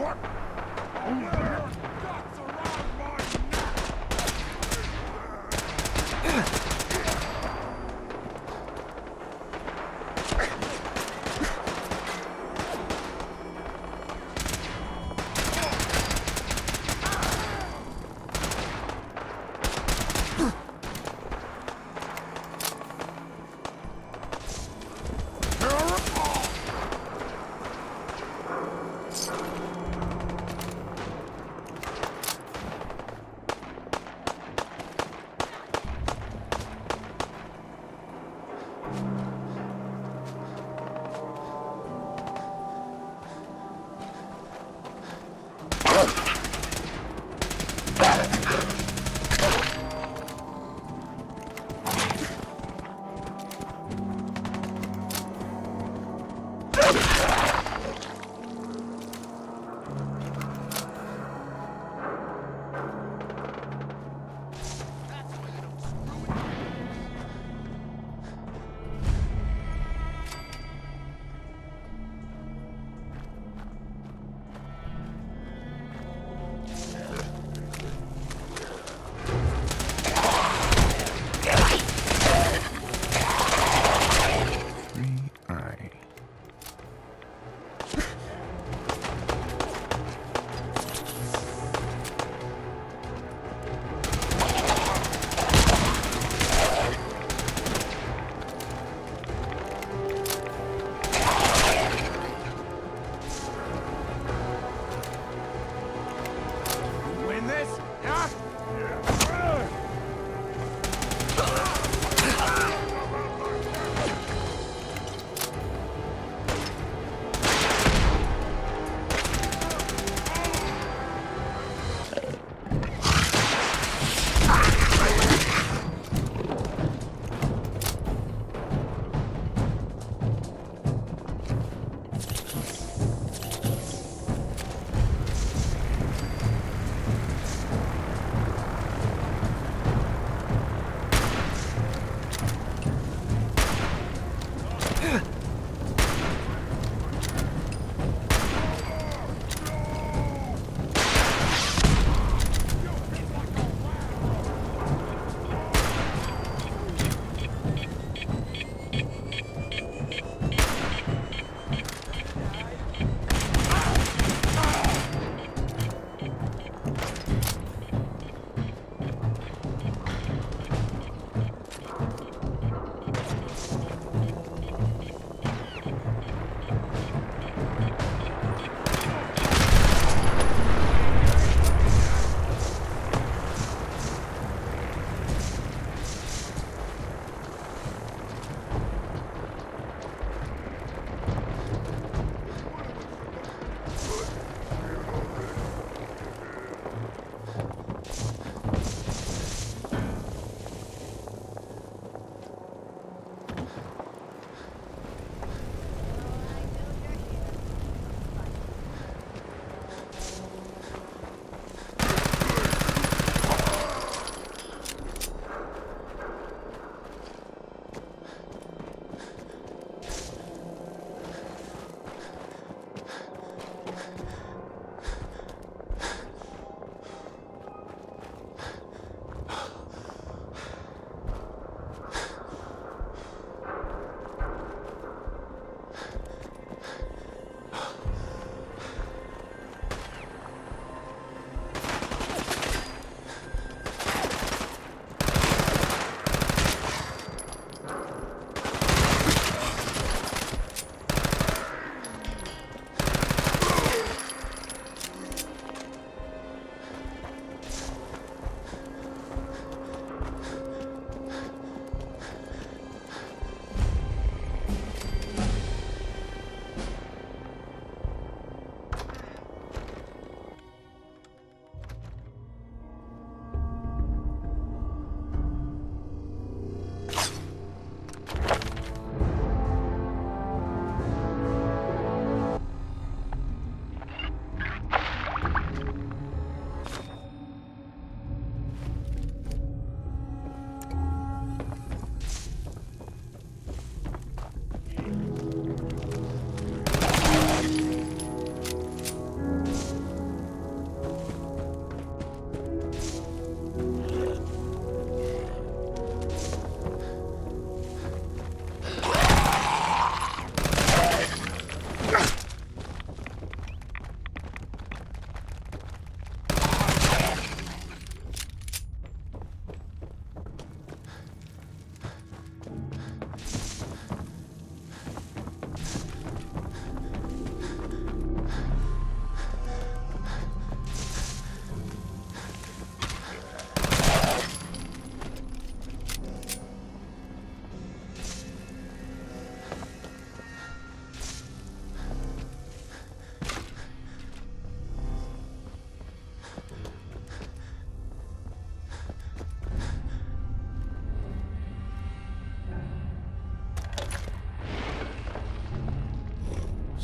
What? I'll wear your guts around my neck!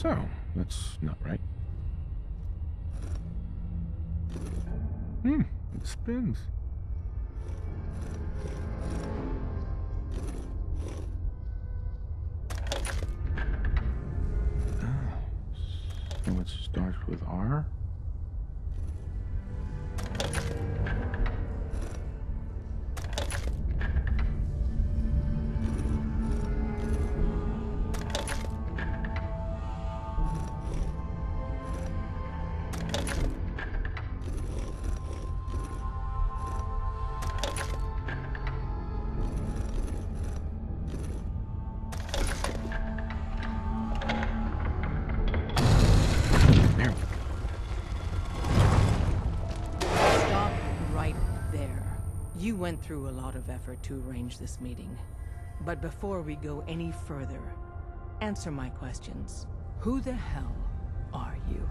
So, that's not right. It spins. So it starts with R? You went through a lot of effort to arrange this meeting. But before we go any further, answer my questions. Who the hell are you?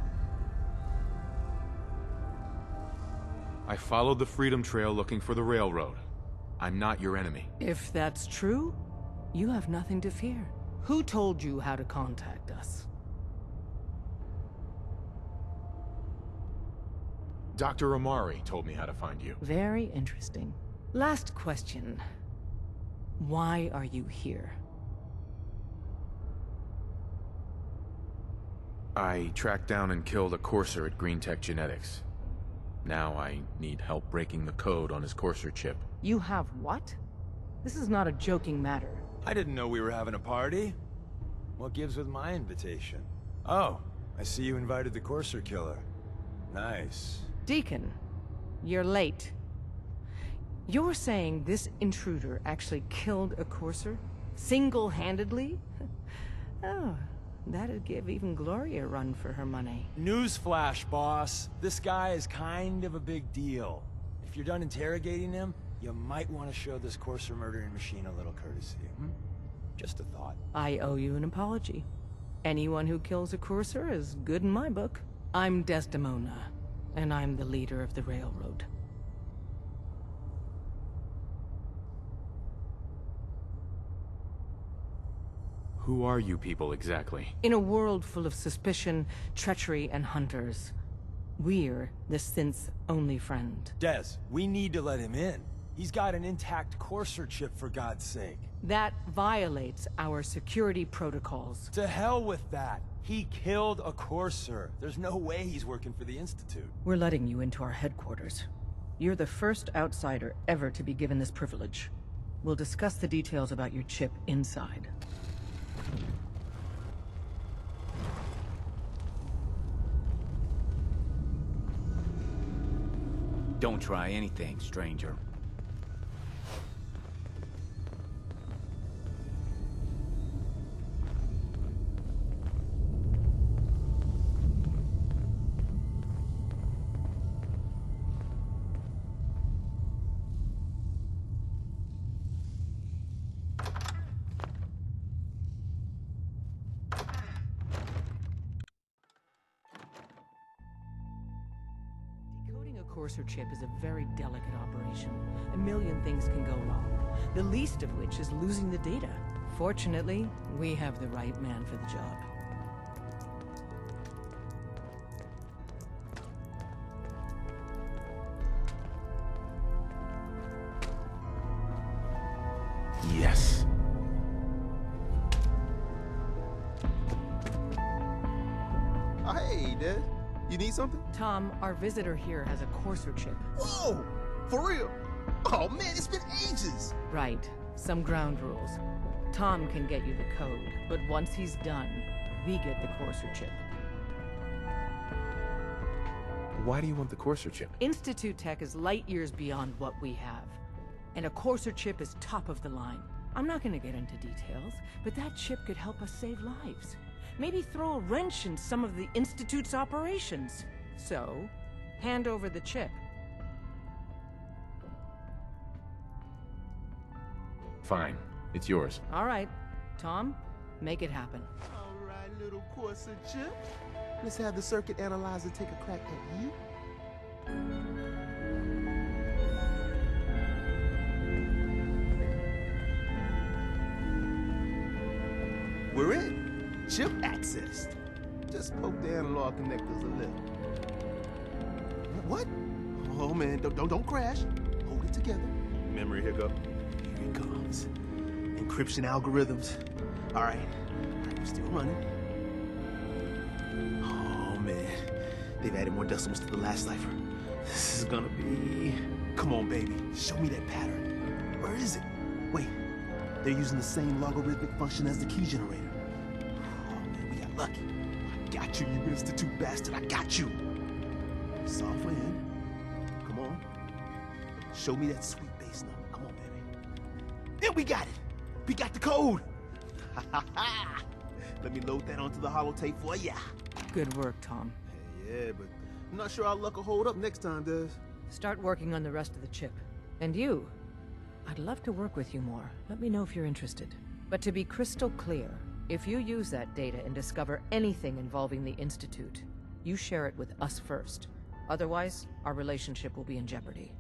I followed the Freedom Trail looking for the railroad. I'm not your enemy. If that's true, you have nothing to fear. Who told you how to contact us? Dr. Amari told me how to find you. Very interesting. Last question. Why are you here? I tracked down and killed a corser at Green Tech Genetics. Now I need help breaking the code on his corser chip. You have what? This is not a joking matter. I didn't know we were having a party. What gives with my invitation? Oh, I see you invited the corser killer. Nice. Deacon, you're late. You're saying this intruder actually killed a corser? Single-handedly? Oh, that'd give even Gloria a run for her money. Newsflash, boss. This guy is kind of a big deal. If you're done interrogating him, you might want to show this corser murdering machine a little courtesy. Just a thought. I owe you an apology. Anyone who kills a corser is good in my book. I'm Desdemona, and I'm the leader of the railroad. Who are you people exactly? In a world full of suspicion, treachery, and hunters, we're the synth's only friend. Des, we need to let him in. He's got an intact corser chip, for God's sake. That violates our security protocols. To hell with that. He killed a corser. There's no way he's working for the Institute. We're letting you into our headquarters. You're the first outsider ever to be given this privilege. We'll discuss the details about your chip inside. Don't try anything, stranger. Corser chip is a very delicate operation. A million things can go wrong, the least of which is losing the data. Fortunately, we have the right man for the job. Yes. Hey, Dad. You need something? Tom, our visitor here has a corser chip. Whoa! For real? Oh man, it's been ages! Right. Some ground rules. Tom can get you the code, but once he's done, we get the corser chip. Why do you want the corser chip? Institute tech is light years beyond what we have. And a corser chip is top of the line. I'm not gonna get into details, but that chip could help us save lives. Maybe throw a wrench in some of the Institute's operations. So, hand over the chip. Fine. It's yours. All right. Tom, make it happen. All right, little corser chip. Let's have the circuit analyzer take a crack at you. We're in. Chip accessed. Just poke the analog connectors a little. What? Oh man, don't crash. Hold it together. Memory hiccup. Here it comes. Encryption algorithms. All right, we're still running. Oh man, they've added more decimals to the last cipher. This is gonna be... Come on, baby, show me that pattern. Where is it? Wait, they're using the same logarithmic function as the key generator. Oh man, we got lucky. I got you, you Institute bastard, I got you. Software in. Come on. Show me that sweet bass number. Come on, baby. And we got it. We got the code. Let me load that onto the holotape for ya. Good work, Tom. Yeah, but I'm not sure our luck will hold up next time, Des. Start working on the rest of the chip. And you, I'd love to work with you more. Let me know if you're interested. But to be crystal clear, if you use that data and discover anything involving the Institute, you share it with us first. Otherwise, our relationship will be in jeopardy.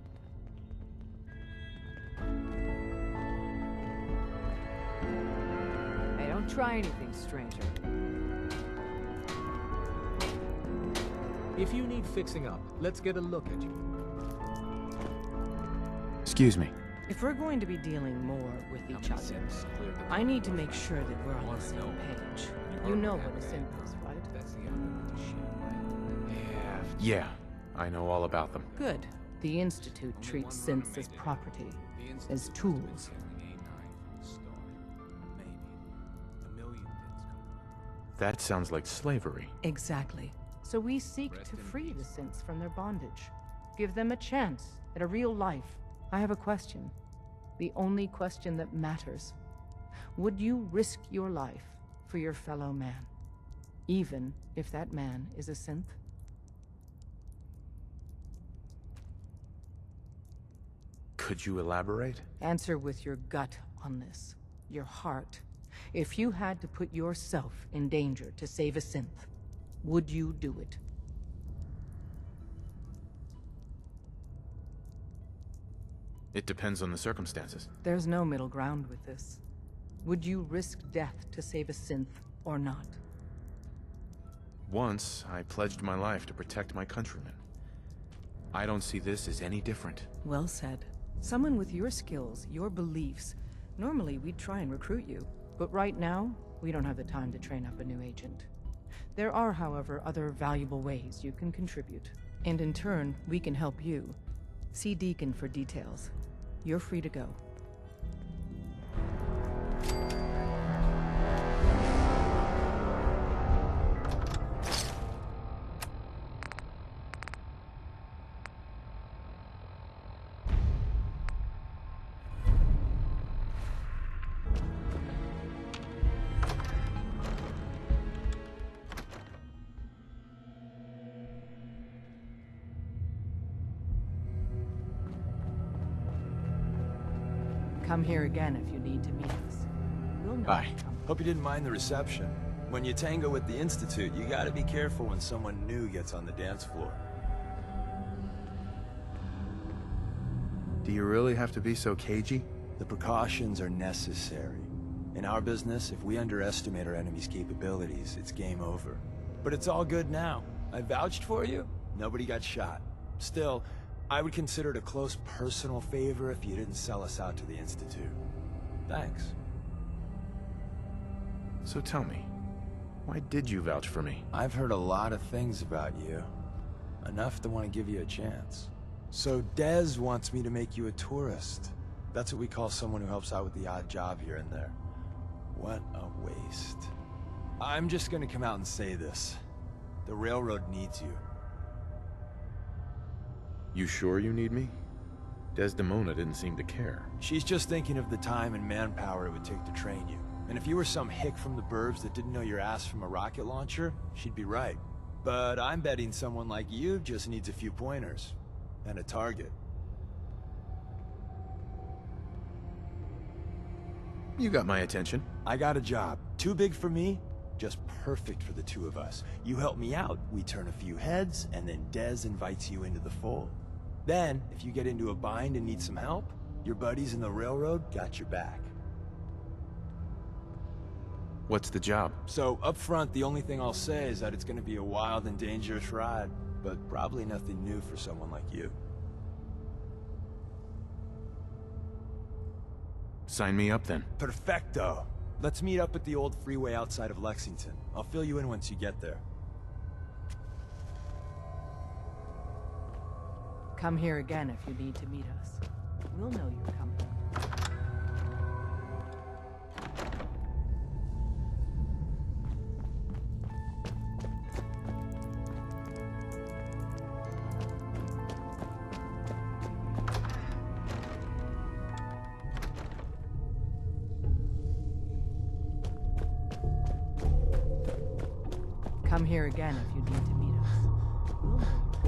Hey, don't try anything, stranger. If you need fixing up, let's get a look at you. Excuse me. If we're going to be dealing more with each other, I need to make sure that we're on the same page. You know what a synth is, right? Yeah, I know all about them. Good. The Institute treats synths as property, as tools. That sounds like slavery. Exactly. So we seek to free the synths from their bondage. Give them a chance at a real life. I have a question. The only question that matters. Would you risk your life for your fellow man? Even if that man is a synth? Could you elaborate? Answer with your gut on this. Your heart. If you had to put yourself in danger to save a synth, would you do it? It depends on the circumstances. There's no middle ground with this. Would you risk death to save a synth or not? Once, I pledged my life to protect my countrymen. I don't see this as any different. Well said. Someone with your skills, your beliefs. Normally, we'd try and recruit you. But right now, we don't have the time to train up a new agent. There are, however, other valuable ways you can contribute. And in turn, we can help you. See Deacon for details. You're free to go. Come here again if you need to meet us. We'll know. Bye. Hope you didn't mind the reception. When you tango with the Institute, you gotta be careful when someone new gets on the dance floor. Do you really have to be so cagey? The precautions are necessary. In our business, if we underestimate our enemy's capabilities, it's game over. But it's all good now. I vouched for you. Nobody got shot. Still, I would consider it a close personal favor if you didn't sell us out to the Institute. Thanks. So tell me, why did you vouch for me? I've heard a lot of things about you. Enough to want to give you a chance. So Des wants me to make you a tourist. That's what we call someone who helps out with the odd job here and there. What a waste. I'm just gonna come out and say this. The railroad needs you. You sure you need me? Desdemona didn't seem to care. She's just thinking of the time and manpower it would take to train you. And if you were some hick from the burbs that didn't know your ass from a rocket launcher, she'd be right. But I'm betting someone like you just needs a few pointers. And a target. You got my attention. I got a job. Too big for me, just perfect for the two of us. You help me out, we turn a few heads, and then Des invites you into the fold. Then, if you get into a bind and need some help, your buddies in the railroad got your back. What's the job? So, up front, the only thing I'll say is that it's gonna be a wild and dangerous ride, but probably nothing new for someone like you. Sign me up then. Perfecto! Let's meet up at the old freeway outside of Lexington. I'll fill you in once you get there. Come here again if you need to meet us. We'll know you're coming. Come here again if you need to meet us. We'll know you're coming.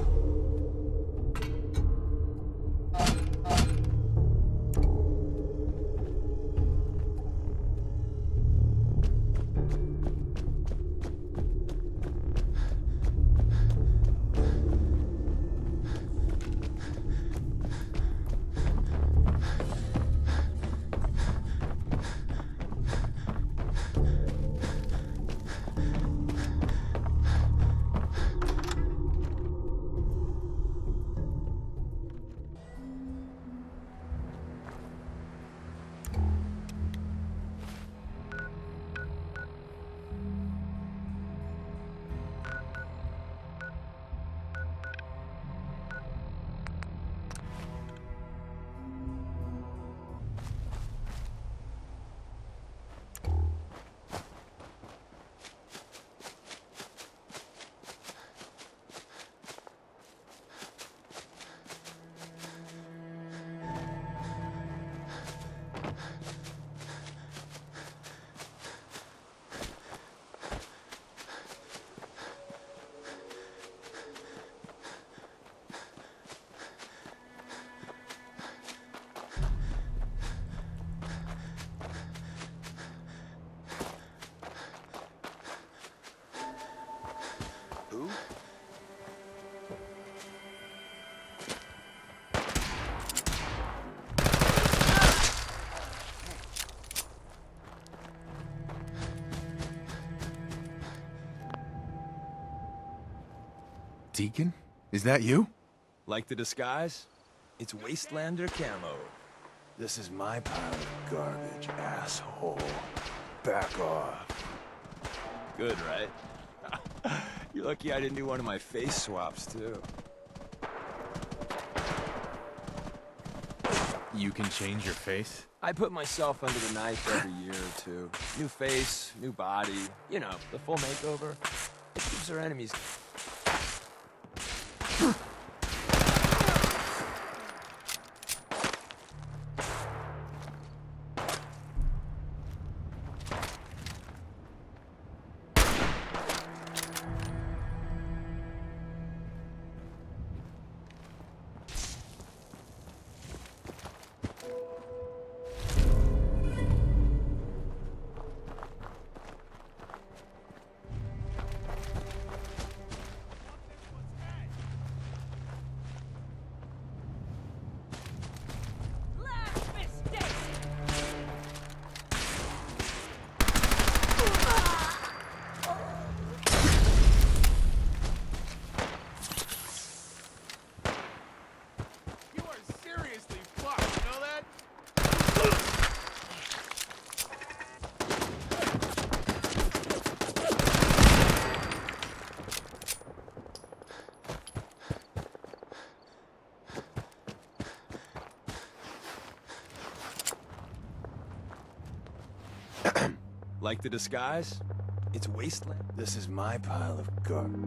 Who? Deacon? Is that you? Like the disguise? It's Wastelander camo. This is my pile of garbage, asshole. Back off. Good, right? You're lucky I didn't do one of my face swaps, too. You can change your face? I put myself under the knife every year or two. New face, new body. You know, the full makeover. It keeps our enemies... Like the disguise? It's Wasteland. This is my pile of garbage.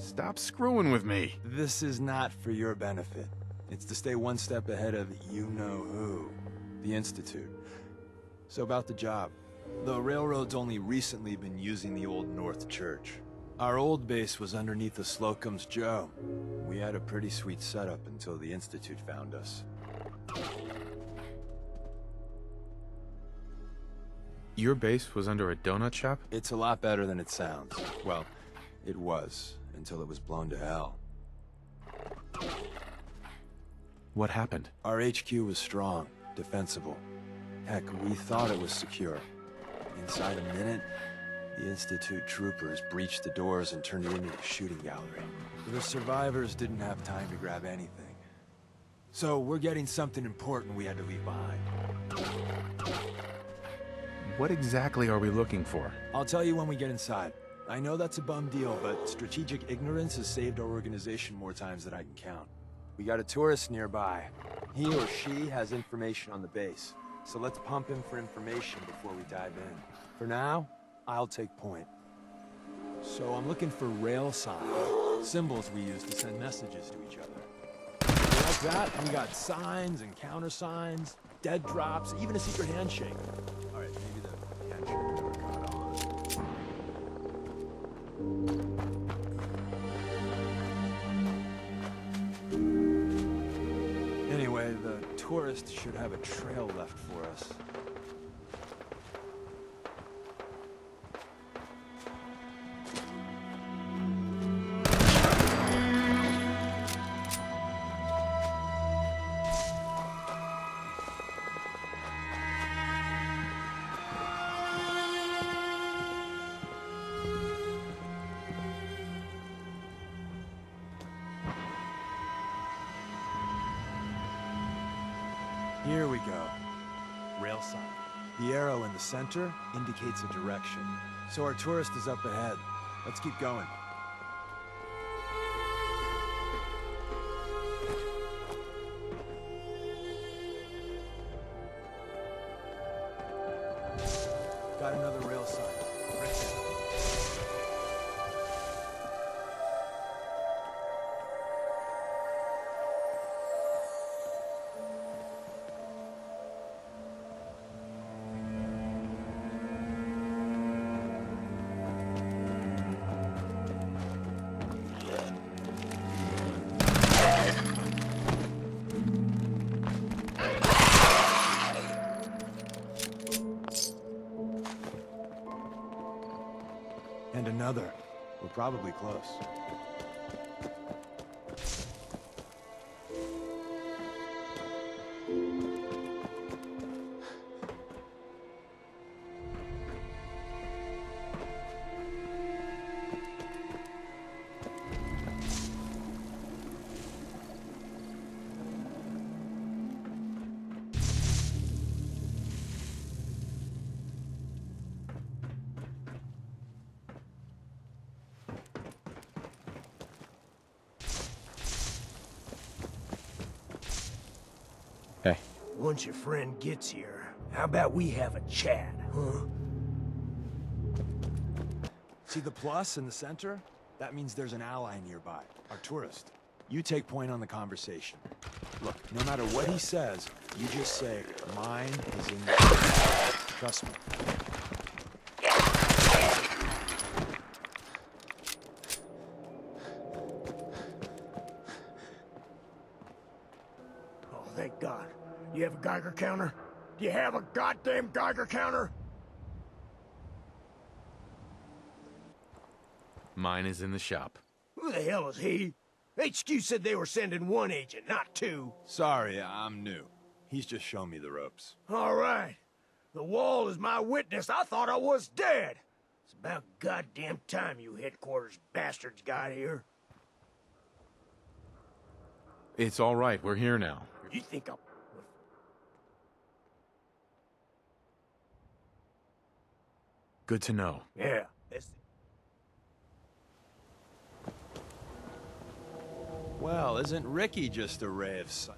Stop screwing with me. This is not for your benefit. It's to stay one step ahead of you-know-who, the Institute. So about the job. The railroad's only recently been using the Old North Church. Our old base was underneath the Slocum's Joe. We had a pretty sweet setup until the Institute found us. Your base was under a donut shop? It's a lot better than it sounds. Well, it was, until it was blown to hell. What happened? Our HQ was strong, defensible. Heck, we thought it was secure. Inside a minute, the Institute troopers breached the doors and turned it into a shooting gallery. The survivors didn't have time to grab anything. So we're getting something important we had to leave behind. What exactly are we looking for? I'll tell you when we get inside. I know that's a bum deal, but strategic ignorance has saved our organization more times than I can count. We got a tourist nearby. He or she has information on the base, so let's pump him for information before we dive in. For now, I'll take point. So I'm looking for rail signs, symbols we use to send messages to each other. Like that, we got signs and countersigns, dead drops, even a secret handshake. All right, maybe the handshake never caught on. Anyway, the tourist should have a trail left for us. Here we go. Rail sign. The arrow in the center indicates a direction. So our tourist is up ahead. Let's keep going. Got another rail sign. Right there. And another. We're probably close. Hey. Once your friend gets here, how about we have a chat, huh? See the plus in the center? That means there's an ally nearby, our tourist. You take point on the conversation. Look, no matter what he says, you just say, mine is in the... Trust me. Oh, thank God. You have a Geiger counter? Do you have a goddamn Geiger counter? Mine is in the shop. Who the hell is he? HQ said they were sending one agent, not two. Sorry, I'm new. He's just shown me the ropes. All right. The wall is my witness. I thought I was dead. It's about goddamn time you headquarters bastards got here. It's all right. We're here now. You think I'm... Good to know. Yeah. Well, isn't Ricky just a ray of sun?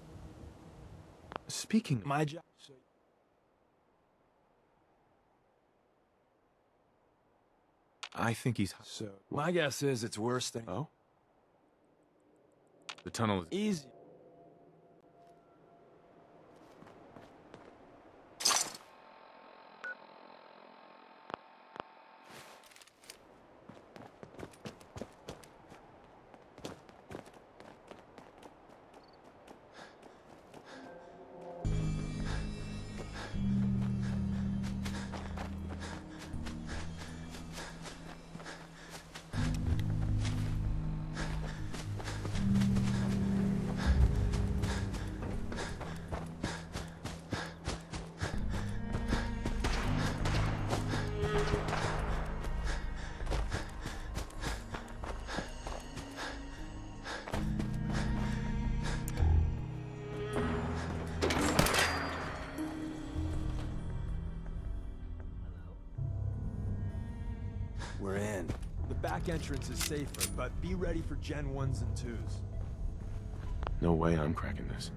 Speaking... My job... I think he's... So, my guess is it's worse than... Oh? The tunnel is... Easy. We're in. The back entrance is safer, but be ready for Gen 1s and 2s. No way I'm cracking this.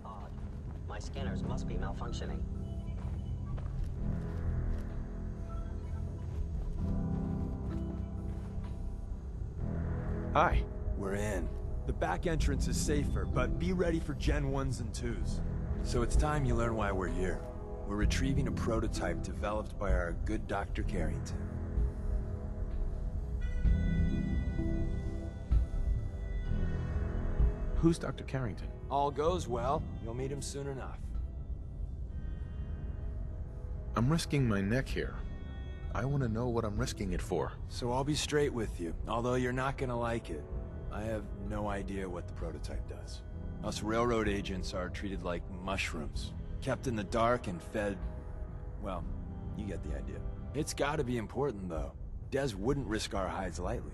Odd. My scanners must be malfunctioning. Hi. We're in. The back entrance is safer, but be ready for Gen 1s and 2s. So it's time you learn why we're here. We're retrieving a prototype developed by our good Dr. Carrington. Who's Dr. Carrington? All goes well, you'll meet him soon enough. I'm risking my neck here. I want to know what I'm risking it for. So I'll be straight with you, although you're not gonna like it. I have no idea what the prototype does. Us railroad agents are treated like mushrooms. Kept in the dark and fed... well, you get the idea. It's gotta be important, though. Des wouldn't risk our hides lightly.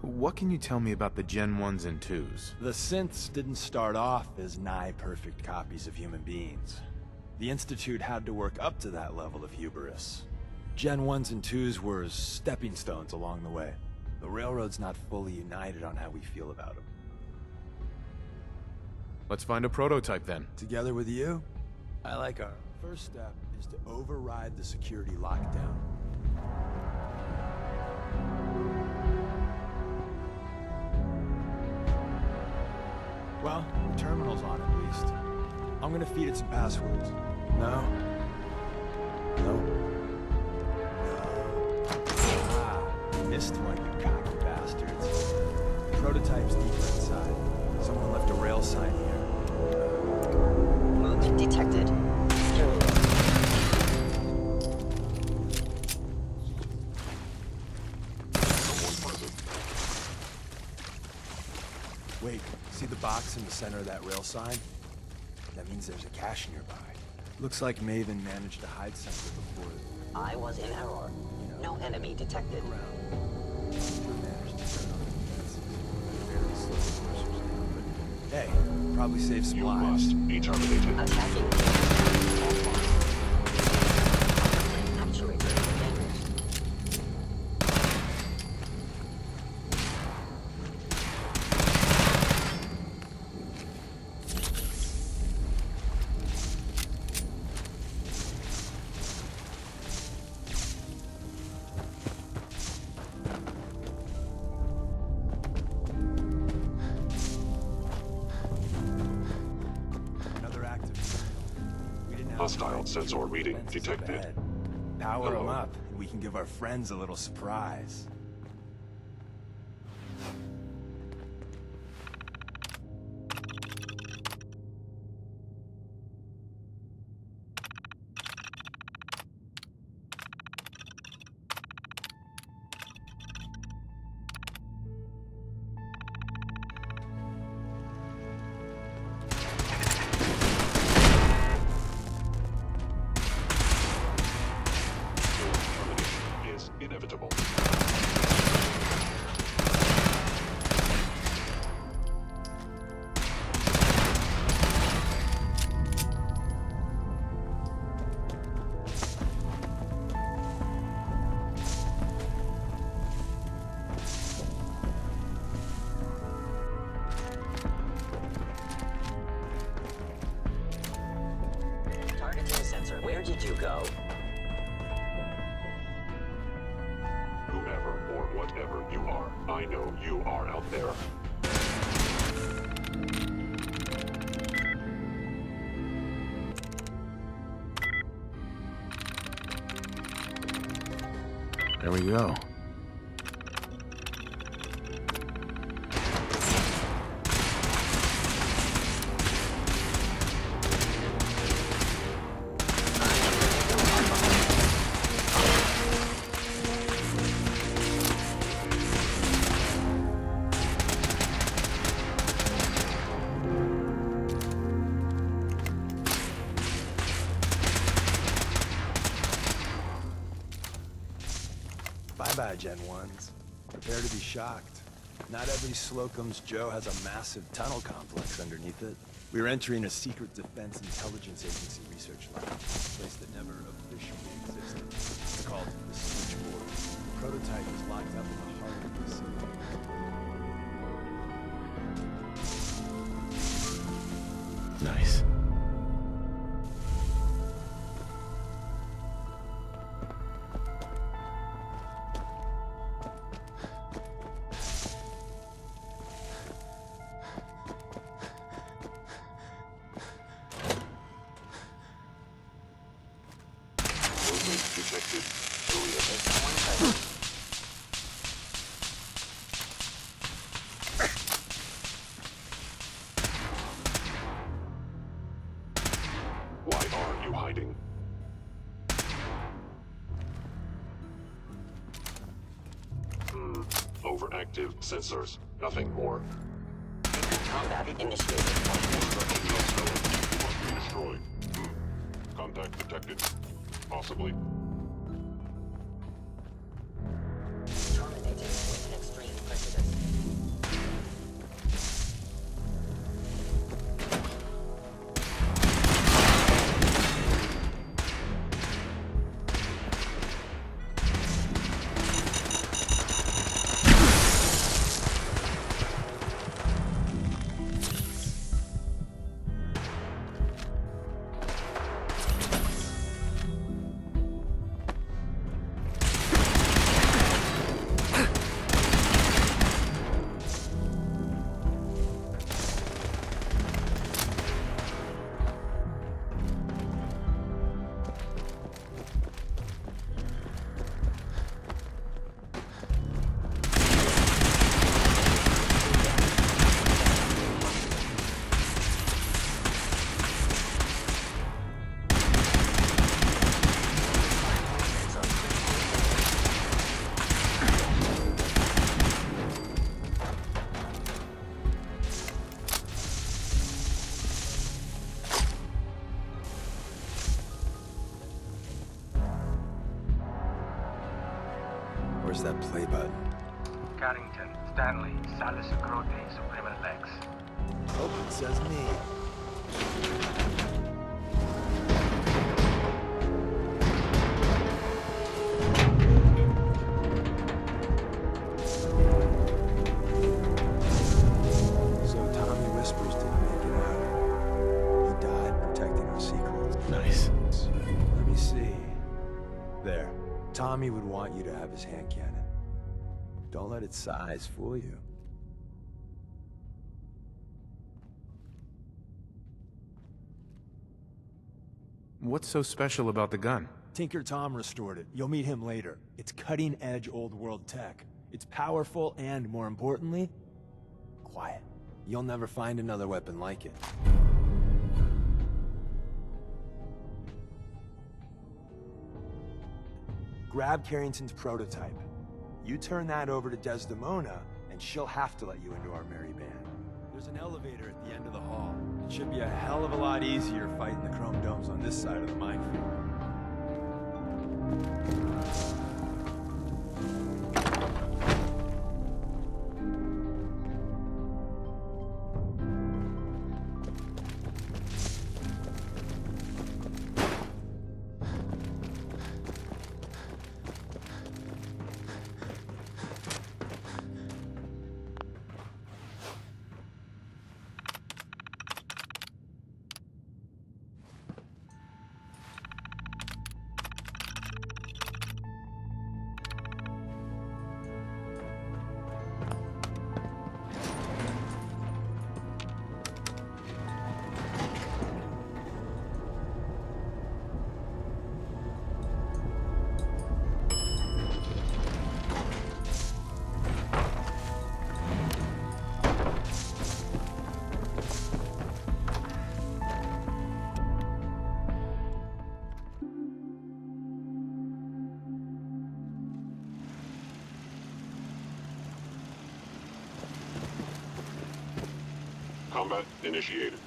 What can you tell me about the Gen 1s and 2s? The synths didn't start off as nigh-perfect copies of human beings. The Institute had to work up to that level of hubris. Gen 1s and 2s were stepping stones along the way. The Railroad's not fully united on how we feel about them. Let's find a prototype then. Together with you? I like our first step is to override the security lockdown. Well, the terminal's on at least. I'm gonna feed it some passwords. No? No? No. Ah, missed one, you cocky bastards. Prototype's deeper inside. Someone left a rail sign here. Move detected. Wait, see the box in the center of that rail sign? That means there's a cache nearby. Looks like Maven managed to hide something before. I was in error. No enemy detected. Hey, probably saved some lives. You must be terminated. Attacking. Actuator damaged. Hostile sensor reading detected. Power them up, and we can give our friends a little surprise. Inevitable. Targeting sensor. Where did you go? Whoever or whatever you are, I know you are out there. There we go. Bye-bye, Gen 1s. Prepare to be shocked. Not every Slocum's Joe has a massive tunnel complex underneath it. We're entering a secret Defense Intelligence Agency research lab, a place that never officially existed. locked up in the heart of the city. Nice. Why are you hiding? Overactive sensors. Nothing more. Combat initiated. Destroyed. Contact detected. Possibly. Terminating with an extreme prejudice. Where's that play button? Carrington, Stanley, Salis Grote, Supreme Lex. Hope it says me. So Tommy Whispers didn't make it out. He died protecting our secrets. Nice. Let me see. There. Tommy would want you to have his hand cannon. Don't let its size fool you. What's so special about the gun? Tinker Tom restored it. You'll meet him later. It's cutting-edge old-world tech. It's powerful and, more importantly, quiet. You'll never find another weapon like it. Grab Carrington's prototype. You turn that over to Desdemona, and she'll have to let you into our merry band. There's an elevator at the end of the hall. It should be a hell of a lot easier fighting the chrome domes on this side of the minefield. Combat initiated.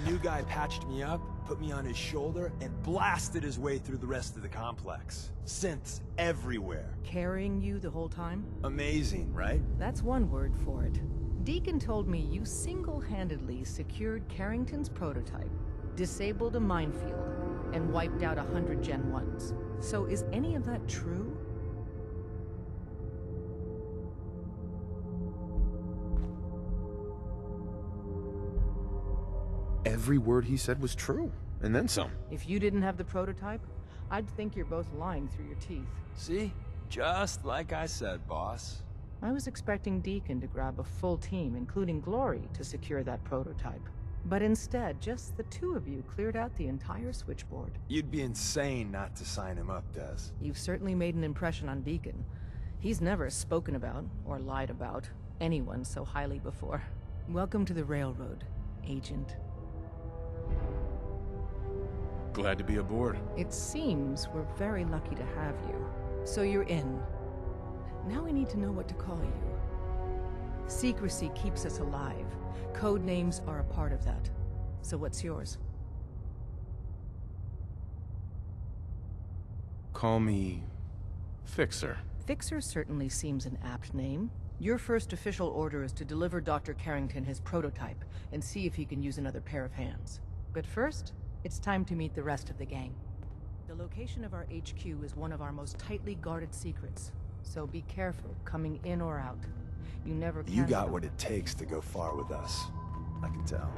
new guy patched me up, put me on his shoulder, and blasted his way through the rest of the complex. Synths everywhere. Carrying you the whole time? Amazing, right? That's one word for it. Deacon told me you single-handedly secured Carrington's prototype, disabled a minefield, and wiped out 100 Gen 1s. So is any of that true? Every word he said was true, and then some. If you didn't have the prototype, I'd think you're both lying through your teeth. See? Just like I said, boss. I was expecting Deacon to grab a full team, including Glory, to secure that prototype. But instead, just the two of you cleared out the entire switchboard. You'd be insane not to sign him up, Des. You've certainly made an impression on Deacon. He's never spoken about, or lied about, anyone so highly before. Welcome to the Railroad, Agent. Glad to be aboard. It seems we're very lucky to have you. So you're in. Now we need to know what to call you. Secrecy keeps us alive. Code names are a part of that. So what's yours? Call me... Fixer. Fixer certainly seems an apt name. Your first official order is to deliver Dr. Carrington his prototype and see if he can use another pair of hands. But first, it's time to meet the rest of the gang. The location of our HQ is one of our most tightly guarded secrets, so be careful coming in or out. You never can. You got what it takes to go far with us. I can tell.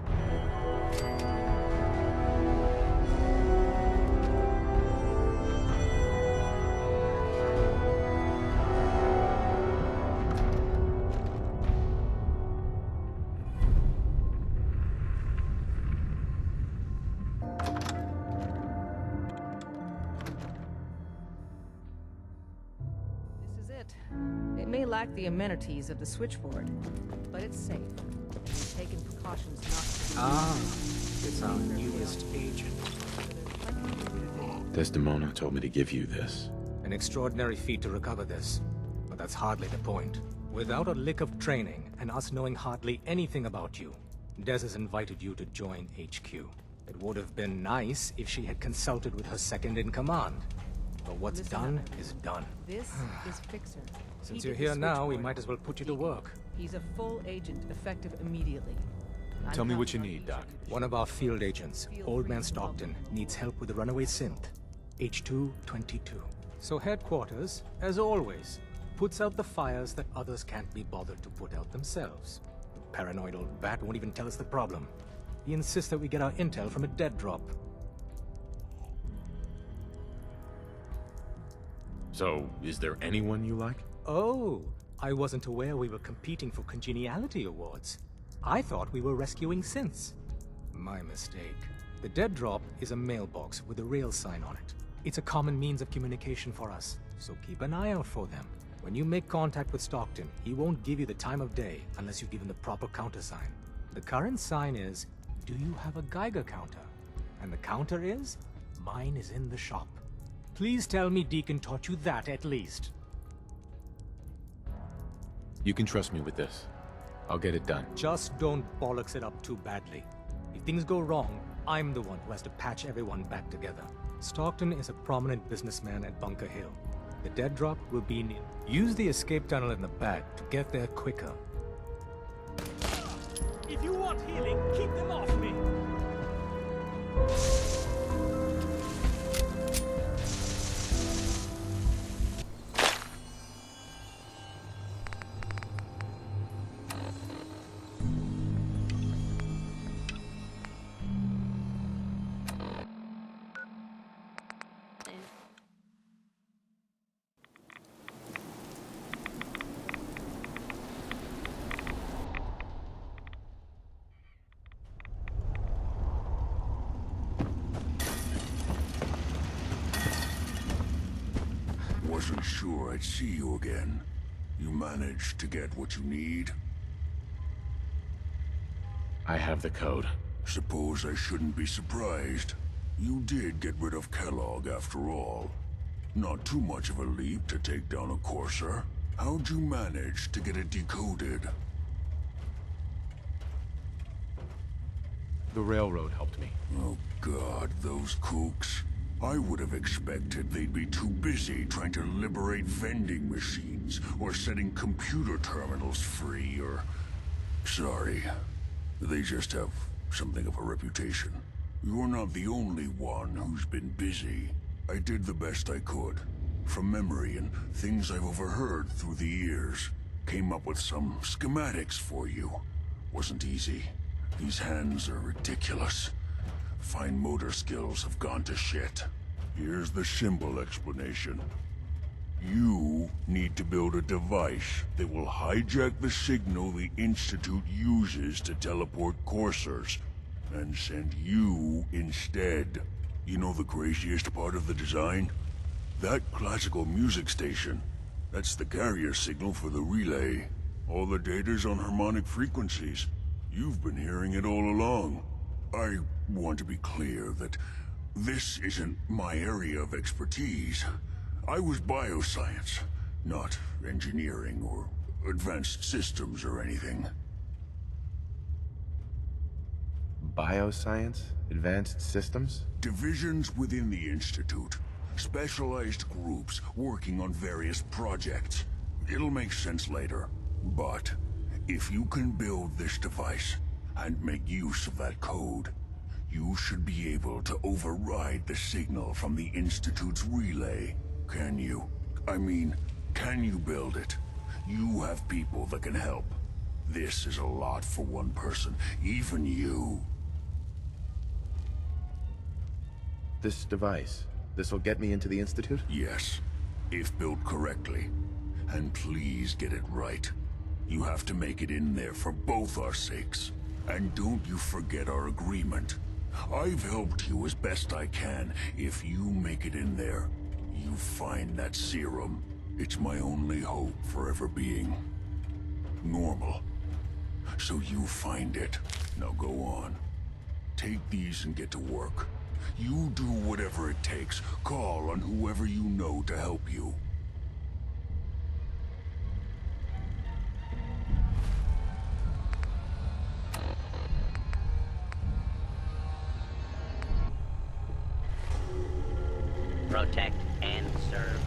Lack the amenities of the switchboard, but it's safe. We've taken precautions not to... It's our newest agent. Desdemona told me to give you this. An extraordinary feat to recover this, but that's hardly the point. Without a lick of training, and us knowing hardly anything about you, Des has invited you to join HQ. It would have been nice if she had consulted with her second-in-command. But what's done is done. This is Fixer. Since you're here now, we might as well put you to work. He's a full agent, effective immediately. Tell me what you need, Doc. One of our field agents, Old Man Stockton, needs help with the runaway synth. H222. So headquarters, as always, puts out the fires that others can't be bothered to put out themselves. The paranoid old bat won't even tell us the problem. He insists that we get our intel from a dead drop. So, is there anyone you like? Oh, I wasn't aware we were competing for congeniality awards. I thought we were rescuing synths. My mistake. The dead drop is a mailbox with a rail sign on it. It's a common means of communication for us, so keep an eye out for them. When you make contact with Stockton, he won't give you the time of day unless you give him the proper countersign. The current sign is, do you have a Geiger counter? And the counter is, mine is in the shop. Please tell me Deacon taught you that at least. You can trust me with this. I'll get it done. Just don't bollocks it up too badly. If things go wrong, I'm the one who has to patch everyone back together. Stockton is a prominent businessman at Bunker Hill. The dead drop will be near. Use the escape tunnel in the back to get there quicker. If you want healing, keep them off me! Wasn't sure I'd see you again. You managed to get what you need? I have the code. Suppose I shouldn't be surprised. You did get rid of Kellogg after all. Not too much of a leap to take down a corser. How'd you manage to get it decoded? The railroad helped me. Oh God, those kooks. I would have expected they'd be too busy trying to liberate vending machines, or setting computer terminals free, or... Sorry. They just have something of a reputation. You're not the only one who's been busy. I did the best I could. From memory and things I've overheard through the years. Came up with some schematics for you. Wasn't easy. These hands are ridiculous. Fine motor skills have gone to shit. Here's the simple explanation. You need to build a device that will hijack the signal the Institute uses to teleport coursers, and send you instead. You know the craziest part of the design? That classical music station. That's the carrier signal for the relay. All the data's on harmonic frequencies. You've been hearing it all along. I want to be clear that this isn't my area of expertise. I was bioscience, not engineering or advanced systems or anything. Bioscience? Advanced systems? Divisions within the Institute. Specialized groups working on various projects. It'll make sense later. But if you can build this device and make use of that code, you should be able to override the signal from the Institute's relay. Can you? I mean, can you build it? You have people that can help. This is a lot for one person, even you. This device, this'll get me into the Institute? Yes, if built correctly. And please get it right. You have to make it in there for both our sakes. And don't you forget our agreement. I've helped you as best I can. If you make it in there, you find that serum. It's my only hope for ever being normal. So you find it. Now go on. Take these and get to work. You do whatever it takes. Call on whoever you know to help you. Protect and serve.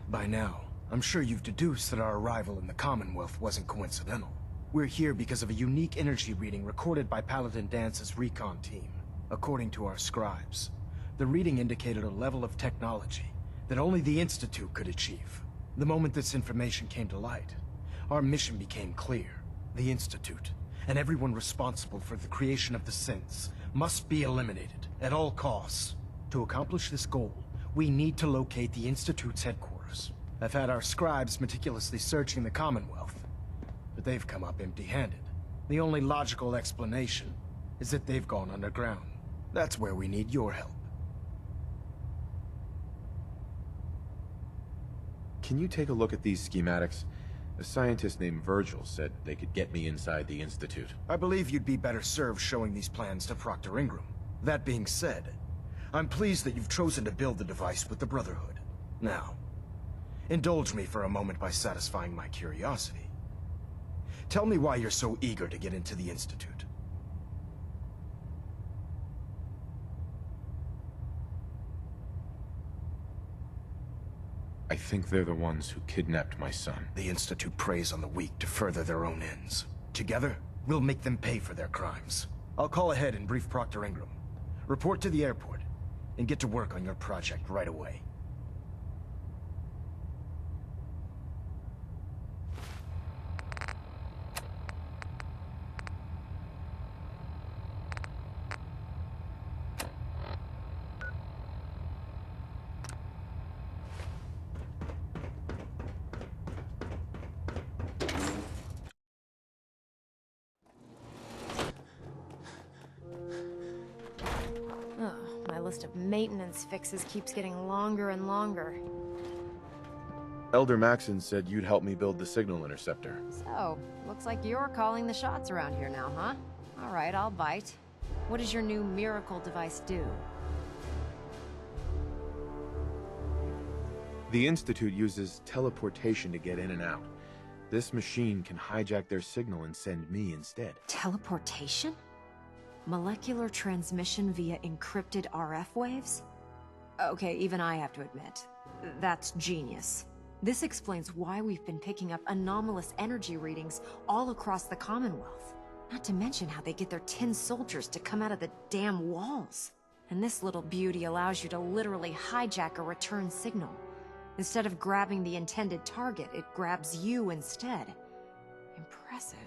By now, I'm sure you've deduced that our arrival in the Commonwealth wasn't coincidental. We're here because of a unique energy reading recorded by Paladin Danse's recon team. According to our scribes, the reading indicated a level of technology that only the Institute could achieve. The moment this information came to light, our mission became clear. The Institute, and everyone responsible for the creation of the synths, must be eliminated at all costs. To accomplish this goal, we need to locate the Institute's headquarters. I've had our scribes meticulously searching the Commonwealth, but they've come up empty-handed. The only logical explanation is that they've gone underground. That's where we need your help. Can you take a look at these schematics? A scientist named Virgil said they could get me inside the Institute. I believe you'd be better served showing these plans to Proctor Ingram. That being said, I'm pleased that you've chosen to build the device with the Brotherhood. Now, indulge me for a moment by satisfying my curiosity. Tell me why you're so eager to get into the Institute. I think they're the ones who kidnapped my son. The Institute preys on the weak to further their own ends. Together, we'll make them pay for their crimes. I'll call ahead and brief Proctor Ingram. Report to the airport, and get to work on your project right away. list of maintenance fixes keeps getting longer and longer. Elder Maxon said you'd help me build the signal interceptor. So, looks like you're calling the shots around here now, huh? Alright, I'll bite. What does your new miracle device do? The Institute uses teleportation to get in and out. This machine can hijack their signal and send me instead. Teleportation? Molecular transmission via encrypted RF waves? Okay, even I have to admit, that's genius. This explains why we've been picking up anomalous energy readings all across the Commonwealth. Not to mention how they get their tin soldiers to come out of the damn walls. And this little beauty allows you to literally hijack a return signal. Instead of grabbing the intended target, it grabs you instead. Impressive.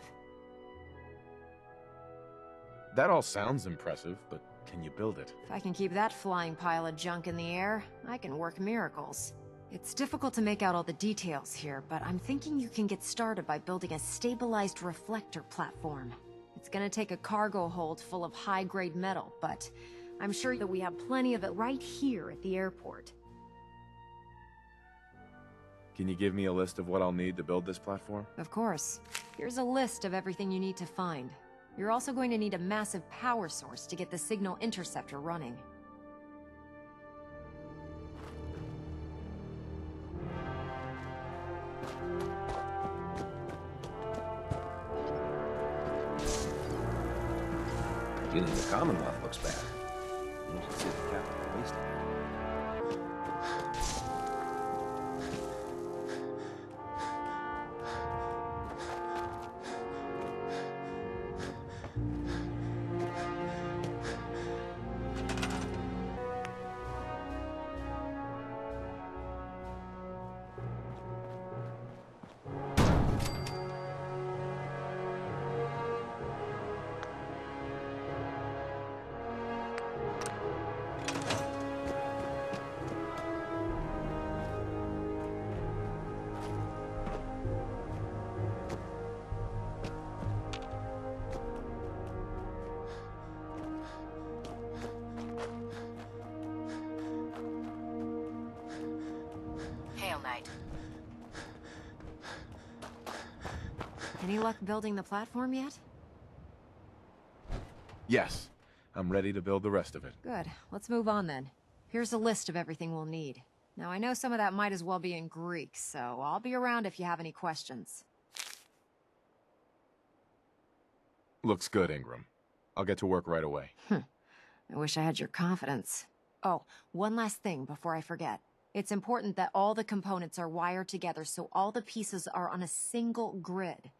That all sounds impressive, but can you build it? If I can keep that flying pile of junk in the air, I can work miracles. It's difficult to make out all the details here, but I'm thinking you can get started by building a stabilized reflector platform. It's gonna take a cargo hold full of high-grade metal, but I'm sure that we have plenty of it right here at the airport. Can you give me a list of what I'll need to build this platform? Of course. Here's a list of everything you need to find. You're also going to need a massive power source to get the signal interceptor running. Feeling the Commonwealth looks bad. You should see the capital wasteland. Any luck building the platform yet? Yes. I'm ready to build the rest of it. Good. Let's move on then. Here's a list of everything we'll need. Now, I know some of that might as well be in Greek, so I'll be around if you have any questions. Looks good, Ingram. I'll get to work right away. I wish I had your confidence. Oh, one last thing before I forget. It's important that all the components are wired together so all the pieces are on a single grid.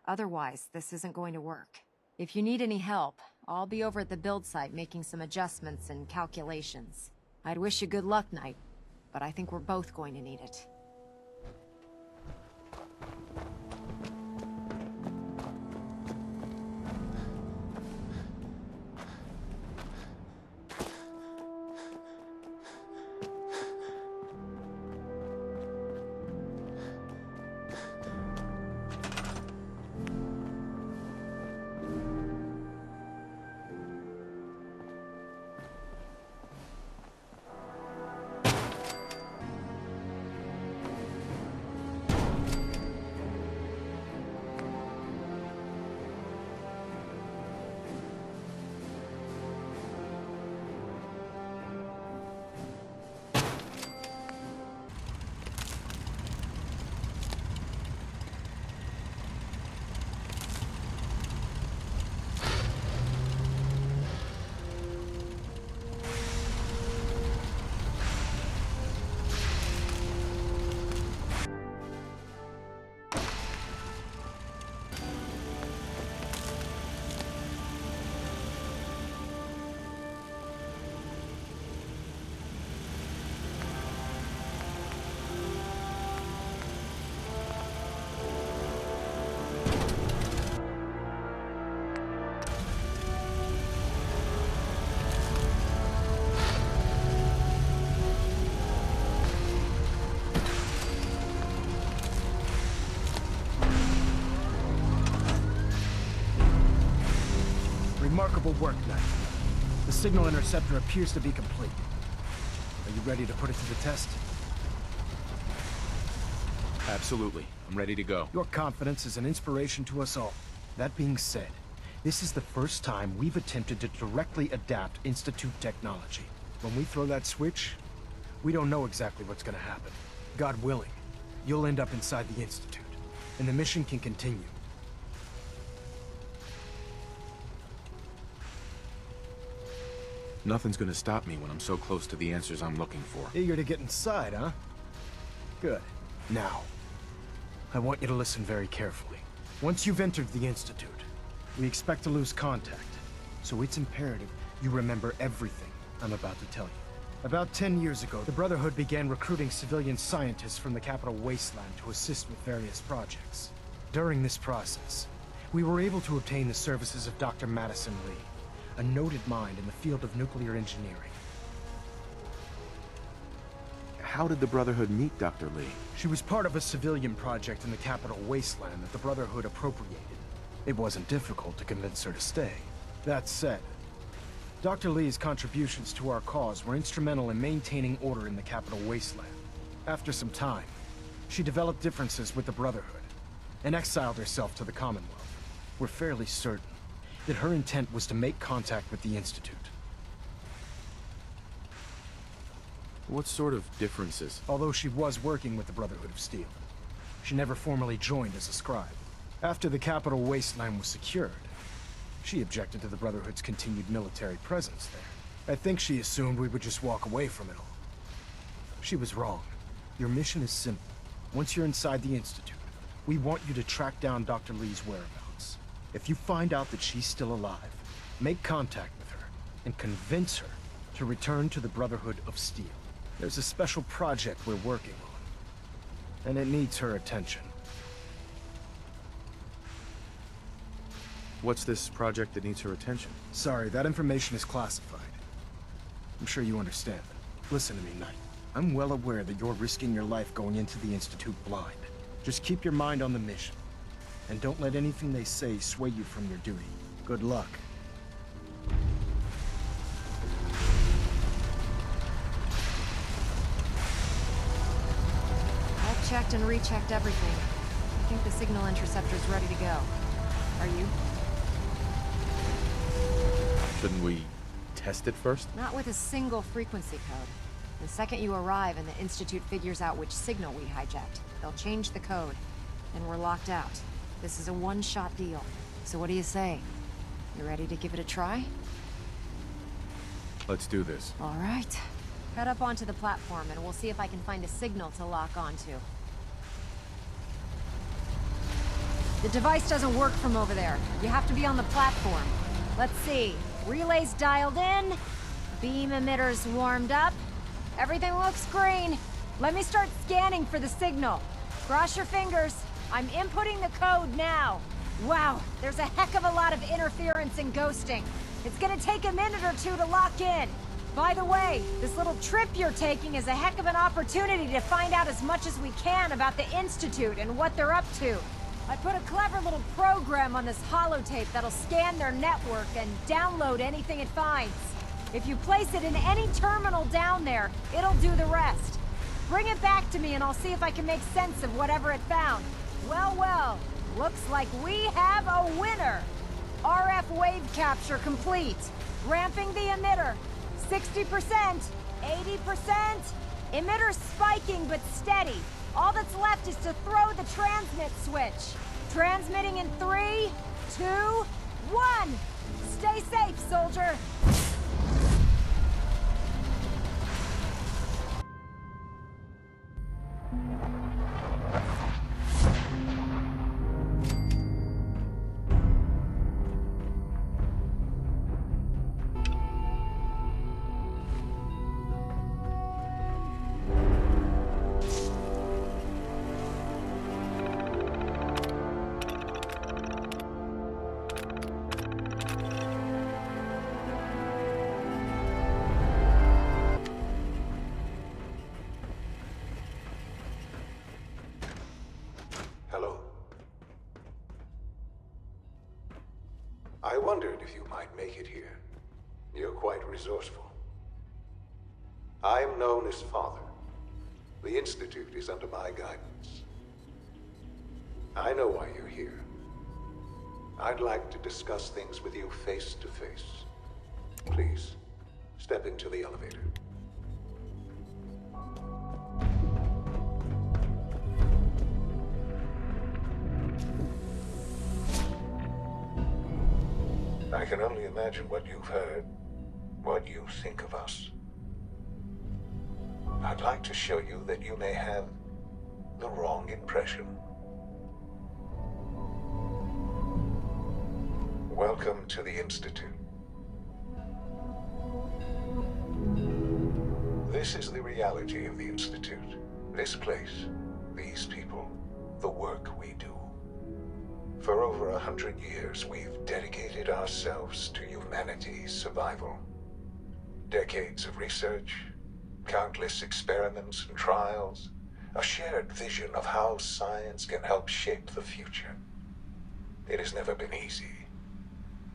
Otherwise, this isn't going to work. If you need any help, I'll be over at the build site making some adjustments and calculations. I'd wish you good luck, Knight, but I think we're both going to need it. Remarkable work, Knight. The signal interceptor appears to be complete. Are you ready to put it to the test? Absolutely. I'm ready to go. Your confidence is an inspiration to us all. That being said, this is the first time we've attempted to directly adapt Institute technology. When we throw that switch, we don't know exactly what's gonna happen. God willing, you'll end up inside the Institute, and the mission can continue. Nothing's gonna stop me when I'm so close to the answers I'm looking for. Eager to get inside, huh? Good. Now, I want you to listen very carefully. Once you've entered the Institute, we expect to lose contact, so it's imperative you remember everything I'm about to tell you. About 10 years ago, the Brotherhood began recruiting civilian scientists from the capital wasteland to assist with various projects. During this process, we were able to obtain the services of Dr. Madison Lee, a noted mind in the field of nuclear engineering. How did the Brotherhood meet Dr. Lee? She was part of a civilian project in the capital wasteland that the Brotherhood appropriated. It wasn't difficult to convince her to stay. That said, Dr. Lee's contributions to our cause were instrumental in maintaining order in the capital wasteland. After some time, she developed differences with the Brotherhood and exiled herself to the Commonwealth. We're fairly certain that her intent was to make contact with the Institute. What sort of differences? Although she was working with the Brotherhood of Steel, she never formally joined as a scribe. After the capital wasteland was secured, she objected to the Brotherhood's continued military presence there. I think she assumed we would just walk away from it all. She was wrong. Your mission is simple. Once you're inside the Institute, we want you to track down Dr. Lee's whereabouts. If you find out that she's still alive, make contact with her and convince her to return to the Brotherhood of Steel. There's a special project we're working on, and it needs her attention. What's this project that needs her attention? Sorry, that information is classified. I'm sure you understand. Listen to me, Knight. I'm well aware that you're risking your life going into the Institute blind. Just keep your mind on the mission, and don't let anything they say sway you from your duty. Good luck. I've checked and rechecked everything. I think the signal interceptor's ready to go. Are you? Shouldn't we test it first? Not with a single frequency code. The second you arrive and the Institute figures out which signal we hijacked, they'll change the code, and we're locked out. This is a one-shot deal. So what do you say? You ready to give it a try? Let's do this. All right. Head up onto the platform and we'll see if I can find a signal to lock onto. The device doesn't work from over there. You have to be on the platform. Let's see. Relays dialed in. Beam emitters warmed up. Everything looks green. Let me start scanning for the signal. Cross your fingers. I'm inputting the code now. Wow, there's a heck of a lot of interference and ghosting. It's gonna take a minute or two to lock in. By the way, this little trip you're taking is a heck of an opportunity to find out as much as we can about the Institute and what they're up to. I put a clever little program on this holotape that'll scan their network and download anything it finds. If you place it in any terminal down there, it'll do the rest. Bring it back to me and I'll see if I can make sense of whatever it found. Well, well, looks like we have a winner. RF wave capture complete. Ramping the emitter. 60%, 80%. Emitter spiking but steady. All that's left is to throw the transmit switch. Transmitting in 3, 2, 1. Stay safe, soldier. I wondered if you might make it here. You're quite resourceful. I am known as Father. The Institute is under my guidance. I know why you're here. I'd like to discuss things with you face to face. Please, step into the elevator. I can only imagine what you've heard, what you think of us. I'd like to show you that you may have the wrong impression. Welcome to the Institute. This is the reality of the Institute. This place, these people, the work we do. For over 100 years, we've dedicated ourselves to humanity's survival. Decades of research, countless experiments and trials, a shared vision of how science can help shape the future. It has never been easy,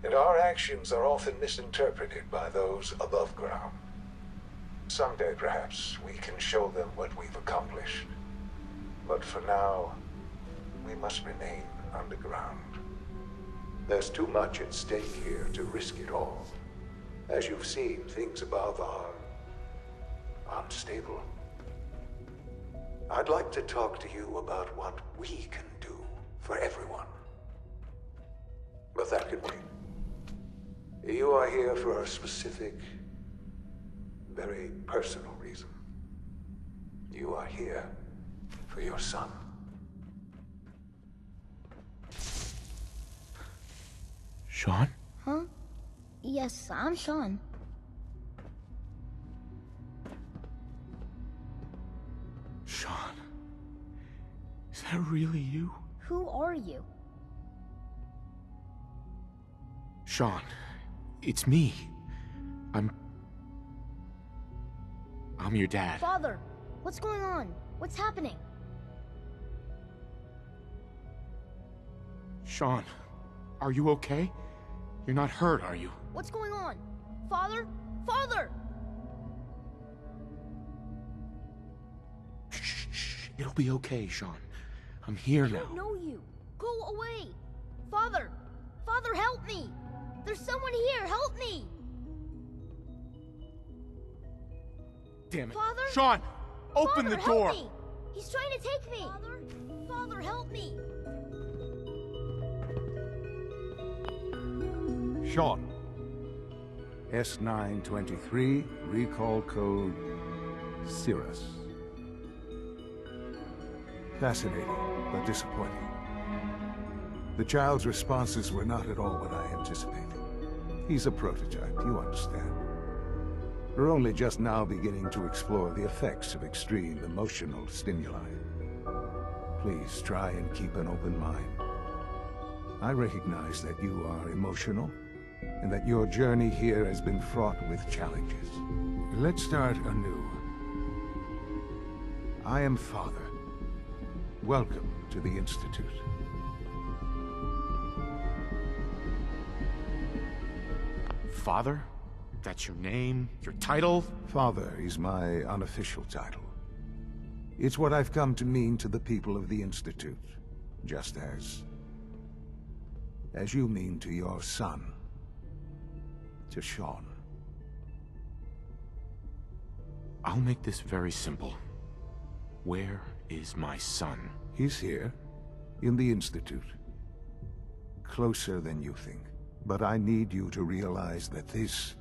and our actions are often misinterpreted by those above ground. Someday, perhaps, we can show them what we've accomplished. But for now, we must remain underground. There's too much at stake here to risk it all. As you've seen, things above are unstable. I'd like to talk to you about what we can do for everyone. But that can wait. You are here for a specific, very personal reason. You are here for your son. Sean? Huh? Yes, I'm Sean. Sean? Is that really you? Who are you? Sean, it's me. I'm your dad. Father, what's going on? What's happening? Sean, are you okay? You're not hurt, are you? What's going on? Father? Father! Shh. It'll be okay, Sean. I'm here now. I don't know you. Go away. Father! Father, help me! There's someone here. Help me! Damn it. Father? Sean! Open Father, the door! Help me. He's trying to take me! Father, help me! Sean. S923, recall code Cirrus. Fascinating, but disappointing. The child's responses were not at all what I anticipated. He's a prototype, you understand. We're only just now beginning to explore the effects of extreme emotional stimuli. Please try and keep an open mind. I recognize that you are emotional, and that your journey here has been fraught with challenges. Let's start anew. I am Father. Welcome to the Institute. Father? That's your name? Your title? Father is my unofficial title. It's what I've come to mean to the people of the Institute, just as you mean to your son. To Sean. I'll make this very simple. Where is my son? He's here, in the Institute. Closer than you think. But I need you to realize that this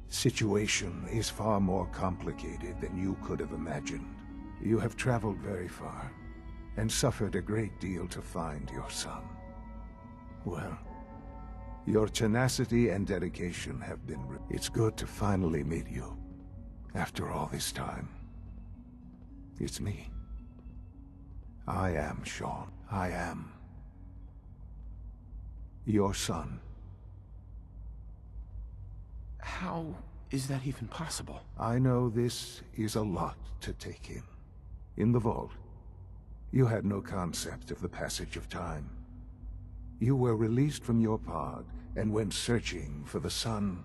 situation is far more complicated than you could have imagined. You have traveled very far, and suffered a great deal to find your son. Well, your tenacity and dedication have been It's good to finally meet you, after all this time. It's me. I am Sean. I am your son. How is that even possible? I know this is a lot to take in. In the vault, you had no concept of the passage of time. You were released from your pod and went searching for the son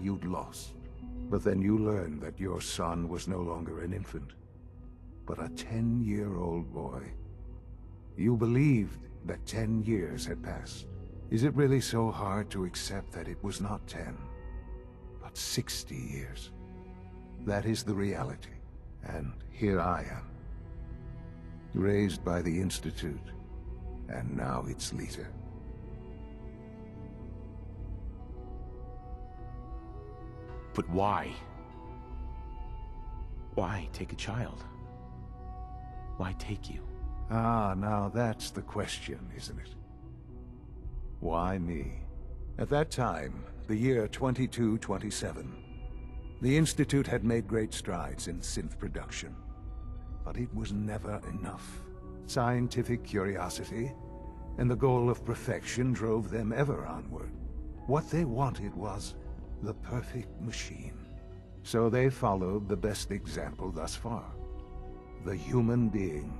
you'd lost. But then you learned that your son was no longer an infant, but a 10-year-old boy. You believed that 10 years had passed. Is it really so hard to accept that it was not 10, but 60 years? That is the reality, and here I am. Raised by the Institute, and now its leader. But why? Why take a child? Why take you? Ah, now that's the question, isn't it? Why me? At that time, the year 2227, the Institute had made great strides in synth production. But it was never enough. Scientific curiosity and the goal of perfection drove them ever onward. What they wanted was the perfect machine. So they followed the best example thus far. The human being.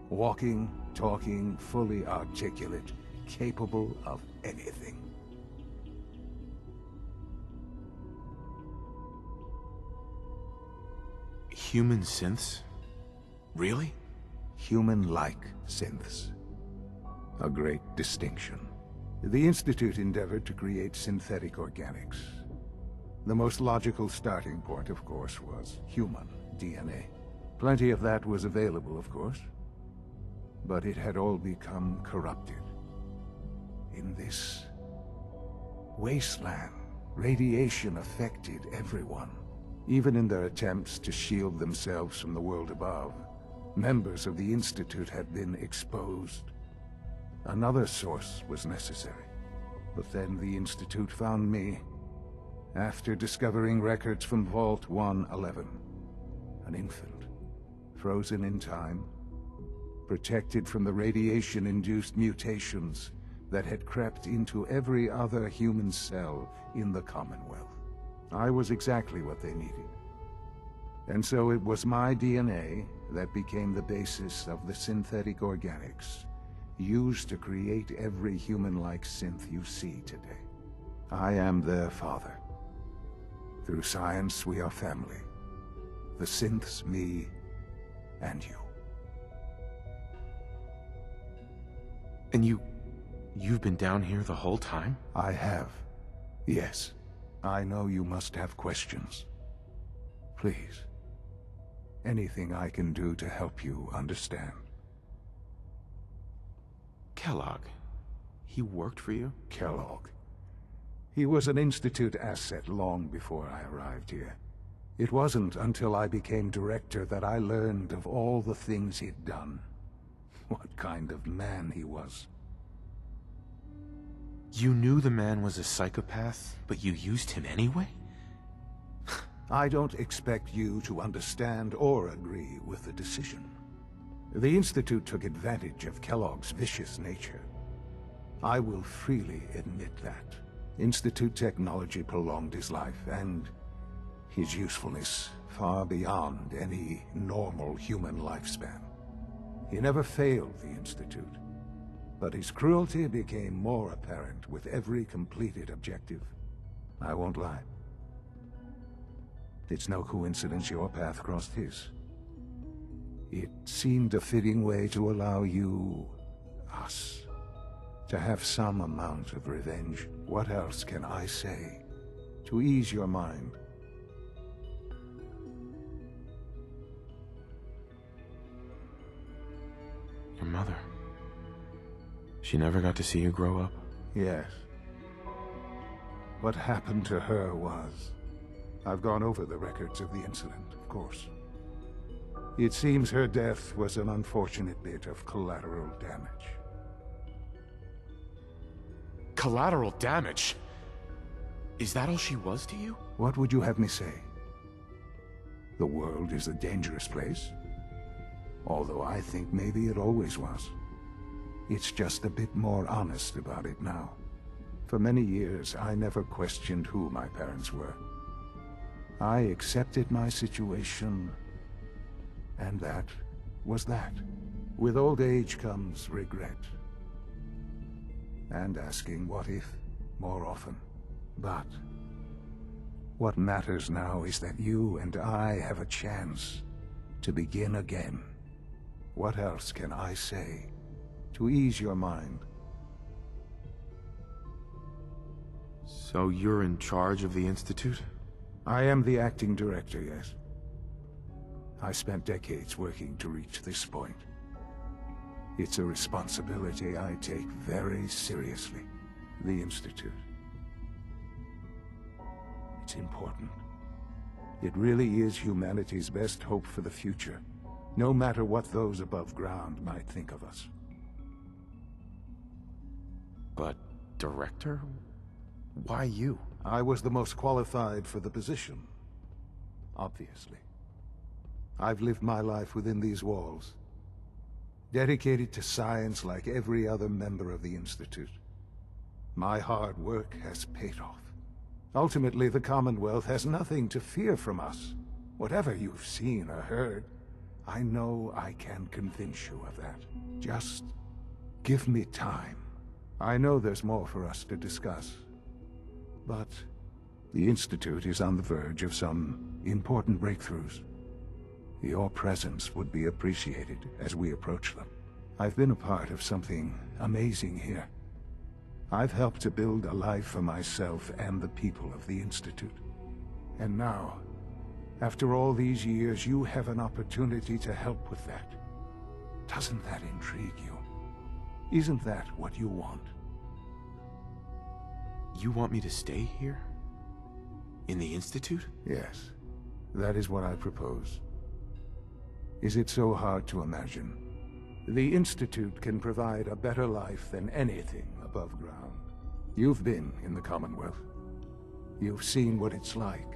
Walking, talking, fully articulate, capable of anything. Human synths? Really? Human-like synths. A great distinction. The Institute endeavored to create synthetic organics. The most logical starting point, of course, was human DNA. Plenty of that was available, of course. But it had all become corrupted. In this wasteland, radiation affected everyone. Even in their attempts to shield themselves from the world above, members of the Institute had been exposed. Another source was necessary. But then the Institute found me, after discovering records from Vault 111. An infant, frozen in time, protected from the radiation-induced mutations that had crept into every other human cell in the Commonwealth. I was exactly what they needed. And so it was my DNA that became the basis of the synthetic organics used to create every human-like synth you see today. I am their father. Through science, we are family. The synths, me, and you. And you've been down here the whole time? I have. Yes. I know you must have questions. Please. Anything I can do to help you understand. Kellogg. He worked for you? Kellogg. He was an Institute asset long before I arrived here. It wasn't until I became director that I learned of all the things he'd done. What kind of man he was. You knew the man was a psychopath, but you used him anyway? I don't expect you to understand or agree with the decision. The Institute took advantage of Kellogg's vicious nature. I will freely admit that. Institute technology prolonged his life, and his usefulness far beyond any normal human lifespan. He never failed the Institute, but his cruelty became more apparent with every completed objective. I won't lie. It's no coincidence your path crossed his. It seemed a fitting way to allow you, us, to have some amount of revenge. What else can I say to ease your mind? Your mother. She never got to see you grow up? Yes. What happened to her was... I've gone over the records of the incident, of course. It seems her death was an unfortunate bit of collateral damage. Collateral damage? Is that all she was to you? What would you have me say? The world is a dangerous place? Although I think maybe it always was. It's just a bit more honest about it now. For many years, I never questioned who my parents were. I accepted my situation, and that was that. With old age comes regret. And asking what if more often. But What matters now is that you and I have a chance to begin again. What else can I say to ease your mind? So you're in charge of the Institute? I am the acting director, yes. I spent decades working to reach this point. It's a responsibility I take very seriously. The Institute. It's important. It really is humanity's best hope for the future, no matter what those above ground might think of us. But, Director? Why you? I was the most qualified for the position, obviously. I've lived my life within these walls, dedicated to science like every other member of the Institute. My hard work has paid off. Ultimately, the Commonwealth has nothing to fear from us. Whatever you've seen or heard, I know I can convince you of that. Just give me time. I know there's more for us to discuss. But the Institute is on the verge of some important breakthroughs. Your presence would be appreciated as we approach them. I've been a part of something amazing here. I've helped to build a life for myself and the people of the Institute. And now, after all these years, you have an opportunity to help with that. Doesn't that intrigue you? Isn't that what you want? You want me to stay here? In the Institute? Yes, that is what I propose. Is it so hard to imagine? The Institute can provide a better life than anything above ground. You've been in the Commonwealth. You've seen what it's like.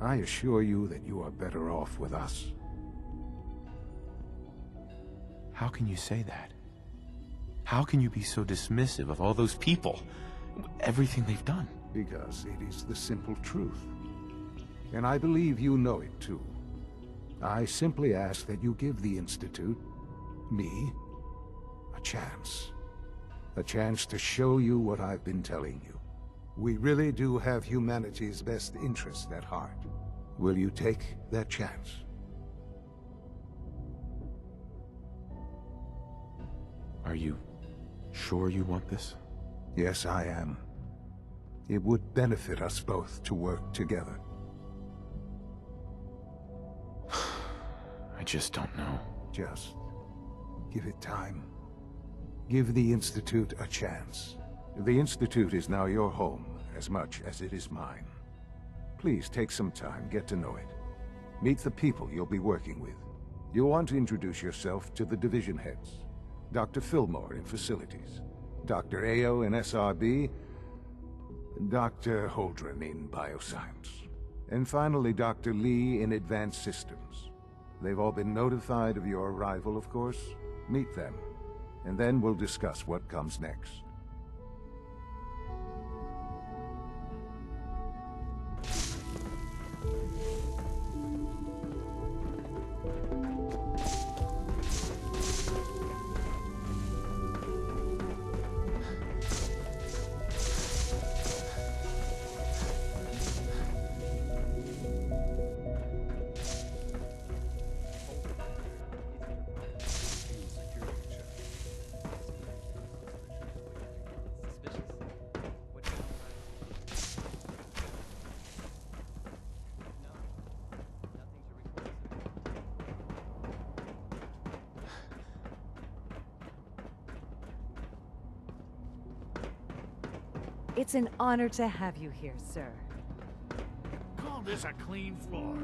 I assure you that you are better off with us. How can you say that? How can you be so dismissive of all those people? Everything they've done? Because it is the simple truth. And I believe you know it too. I simply ask that you give the Institute, me, a chance. A chance to show you what I've been telling you. We really do have humanity's best interest at heart. Will you take that chance? Are you sure you want this? Yes, I am. It would benefit us both to work together. I just don't know. Just give it time. Give the Institute a chance. The Institute is now your home as much as it is mine. Please take some time, get to know it. Meet the people you'll be working with. You'll want to introduce yourself to the division heads. Dr. Fillmore in Facilities, Dr. Ayo in SRB, Dr. Holdren in Bioscience, and finally Dr. Lee in Advanced Systems. They've all been notified of your arrival, of course. Meet them, and then we'll discuss what comes next. It's an honor to have you here, sir. Call this a clean floor?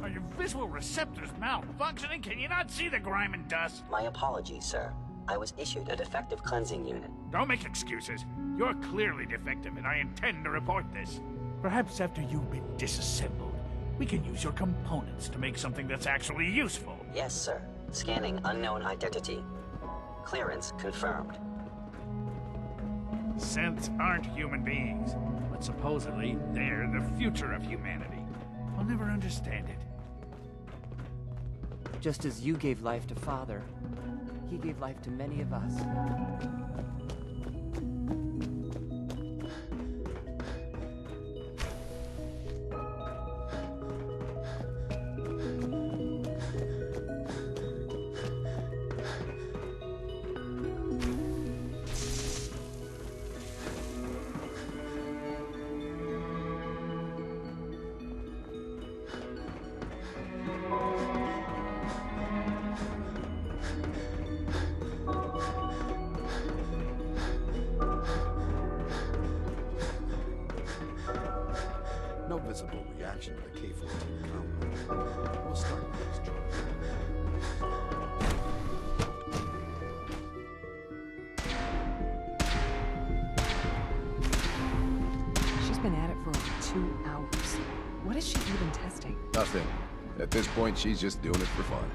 Are your visual receptors malfunctioning? Can you not see the grime and dust? My apologies, sir. I was issued a defective cleansing unit. Don't make excuses. You're clearly defective, and I intend to report this. Perhaps after you've been disassembled, we can use your components to make something that's actually useful. Yes, sir. Scanning unknown identity. Clearance confirmed. Synths aren't human beings, but supposedly they're the future of humanity. I'll never understand it. Just as you gave life to Father, he gave life to many of us. No visible reaction to the K-14 combo. We'll start next job. She's been at it for over 2 hours. What is she even testing? Nothing. At this point, she's just doing it for fun.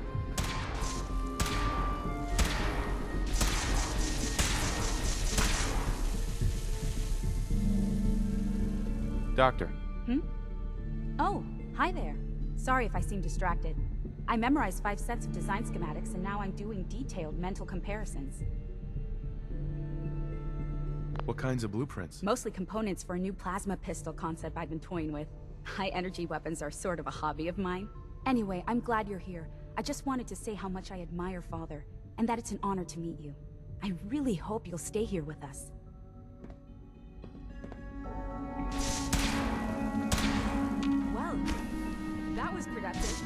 Doctor. Oh, hi there. Sorry if I seem distracted. I memorized 5 sets of design schematics and now I'm doing detailed mental comparisons. What kinds of blueprints? Mostly components for a new plasma pistol concept I've been toying with. High-energy weapons are sort of a hobby of mine. Anyway, I'm glad you're here. I just wanted to say how much I admire Father, and that it's an honor to meet you. I really hope you'll stay here with us. Well, that was productive.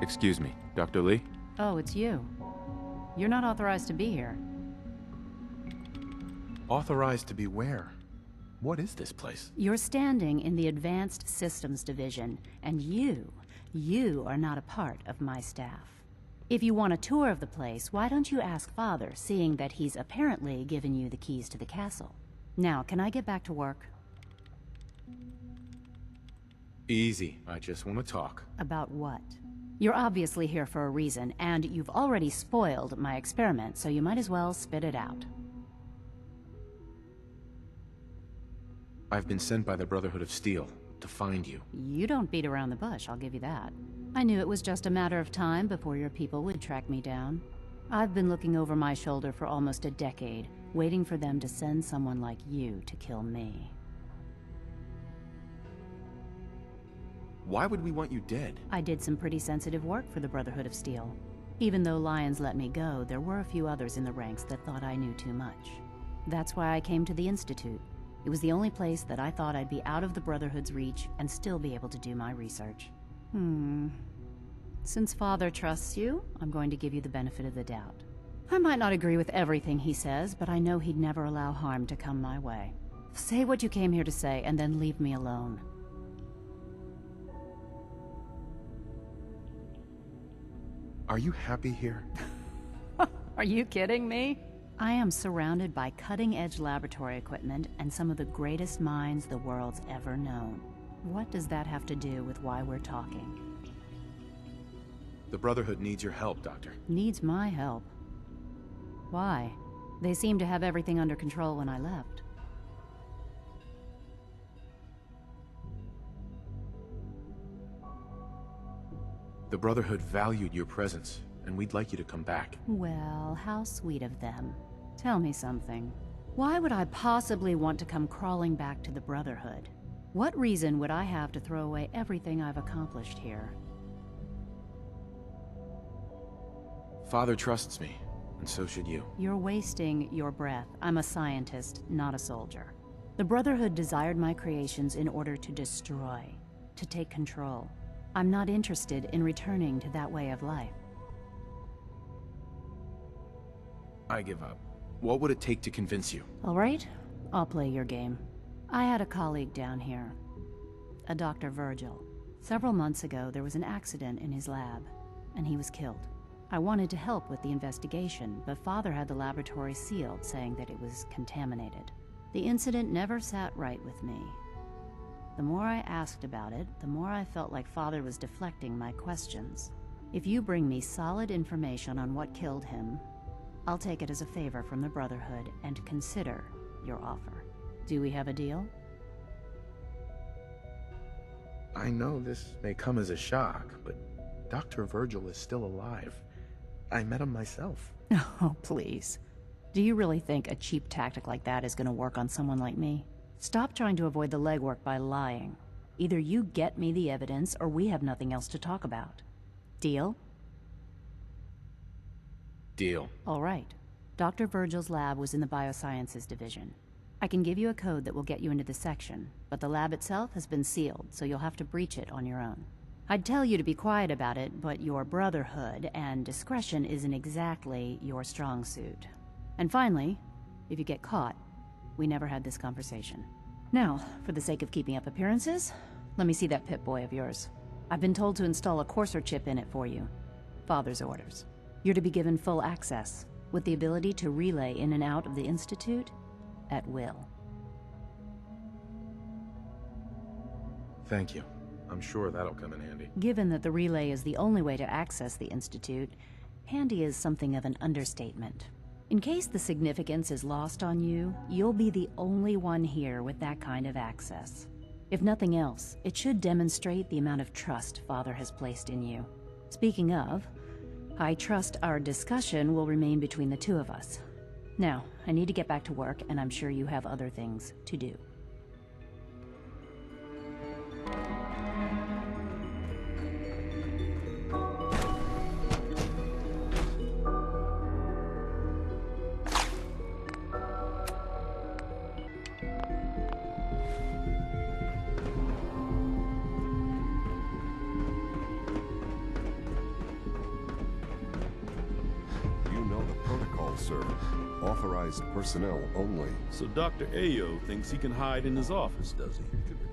Excuse me, Dr. Lee? Oh, it's you. You're not authorized to be here. Authorized to be where? What is this place? You're standing in the Advanced Systems Division, and you are not a part of my staff. If you want a tour of the place, why don't you ask Father, seeing that he's apparently given you the keys to the castle. Now, can I get back to work? Easy. I just want to talk. About what? You're obviously here for a reason, and you've already spoiled my experiment, so you might as well spit it out. I've been sent by the Brotherhood of Steel to find you. You don't beat around the bush, I'll give you that. I knew it was just a matter of time before your people would track me down. I've been looking over my shoulder for almost a decade, waiting for them to send someone like you to kill me. Why would we want you dead? I did some pretty sensitive work for the Brotherhood of Steel. Even though Lyons let me go, there were a few others in the ranks that thought I knew too much. That's why I came to the Institute. It was the only place that I thought I'd be out of the Brotherhood's reach and still be able to do my research. Since Father trusts you, I'm going to give you the benefit of the doubt. I might not agree with everything he says, but I know he'd never allow harm to come my way. Say what you came here to say, and then leave me alone. Are you happy here? Are you kidding me? I am surrounded by cutting-edge laboratory equipment and some of the greatest minds the world's ever known. What does that have to do with why we're talking? The Brotherhood needs your help, Doctor. Needs my help? Why? They seemed to have everything under control when I left. The Brotherhood valued your presence, and we'd like you to come back. Well, how sweet of them. Tell me something. Why would I possibly want to come crawling back to the Brotherhood? What reason would I have to throw away everything I've accomplished here? Father trusts me, and so should you. You're wasting your breath. I'm a scientist, not a soldier. The Brotherhood desired my creations in order to destroy, to take control. I'm not interested in returning to that way of life. I give up. What would it take to convince you? All right, I'll play your game. I had a colleague down here, a Dr. Virgil. Several months ago, there was an accident in his lab, and he was killed. I wanted to help with the investigation, but Father had the laboratory sealed, saying that it was contaminated. The incident never sat right with me. The more I asked about it, the more I felt like Father was deflecting my questions. If you bring me solid information on what killed him, I'll take it as a favor from the Brotherhood and consider your offer. Do we have a deal? I know this may come as a shock, but Dr. Virgil is still alive. I met him myself. Oh, please. Do you really think a cheap tactic like that is going to work on someone like me? Stop trying to avoid the legwork by lying. Either you get me the evidence, or we have nothing else to talk about. Deal? Deal. All right. Dr. Virgil's lab was in the Biosciences Division. I can give you a code that will get you into the section, but the lab itself has been sealed, so you'll have to breach it on your own. I'd tell you to be quiet about it, but your Brotherhood and discretion isn't exactly your strong suit. And finally, if you get caught, we never had this conversation. Now, for the sake of keeping up appearances, let me see that Pip-Boy of yours. I've been told to install a corser chip in it for you. Father's orders. You're to be given full access, with the ability to relay in and out of the Institute at will. Thank you. I'm sure that'll come in handy. Given that the relay is the only way to access the Institute, handy is something of an understatement. In case the significance is lost on you, you'll be the only one here with that kind of access. If nothing else, it should demonstrate the amount of trust Father has placed in you. Speaking of, I trust our discussion will remain between the two of us. Now, I need to get back to work, and I'm sure you have other things to do. Sir. Authorized personnel only. So Dr. Ayo thinks he can hide in his office, does he?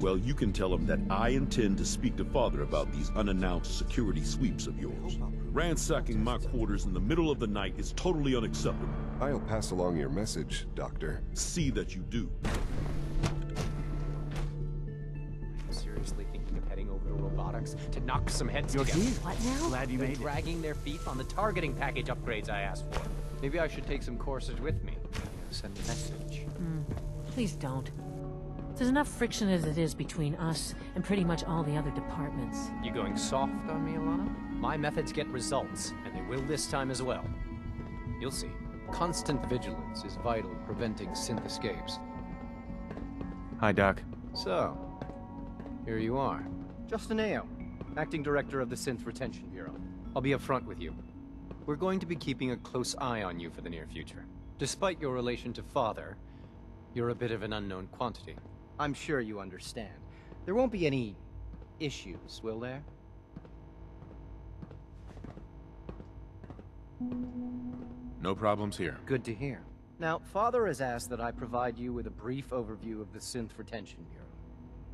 Well, you can tell him that I intend to speak to Father about these unannounced security sweeps of yours. Ransacking my quarters in the middle of the night is totally unacceptable. I'll pass along your message, Doctor. See that you do. Seriously thinking of heading over to robotics to knock some heads You're together? here. What now? Glad you made it. Dragging their feet on the targeting package upgrades I asked for. Maybe I should take some corsers with me. Send a message. Please don't. There's enough friction as it is between us and pretty much all the other departments. You going soft on me, Alana? My methods get results, and they will this time as well. You'll see. Constant vigilance is vital in preventing synth escapes. Hi, Doc. So, here you are. Justin Ayo, Acting Director of the Synth Retention Bureau. I'll be upfront with you. We're going to be keeping a close eye on you for the near future. Despite your relation to Father, you're a bit of an unknown quantity. I'm sure you understand. There won't be any issues, will there? No problems here. Good to hear. Now, Father has asked that I provide you with a brief overview of the Synth Retention Bureau.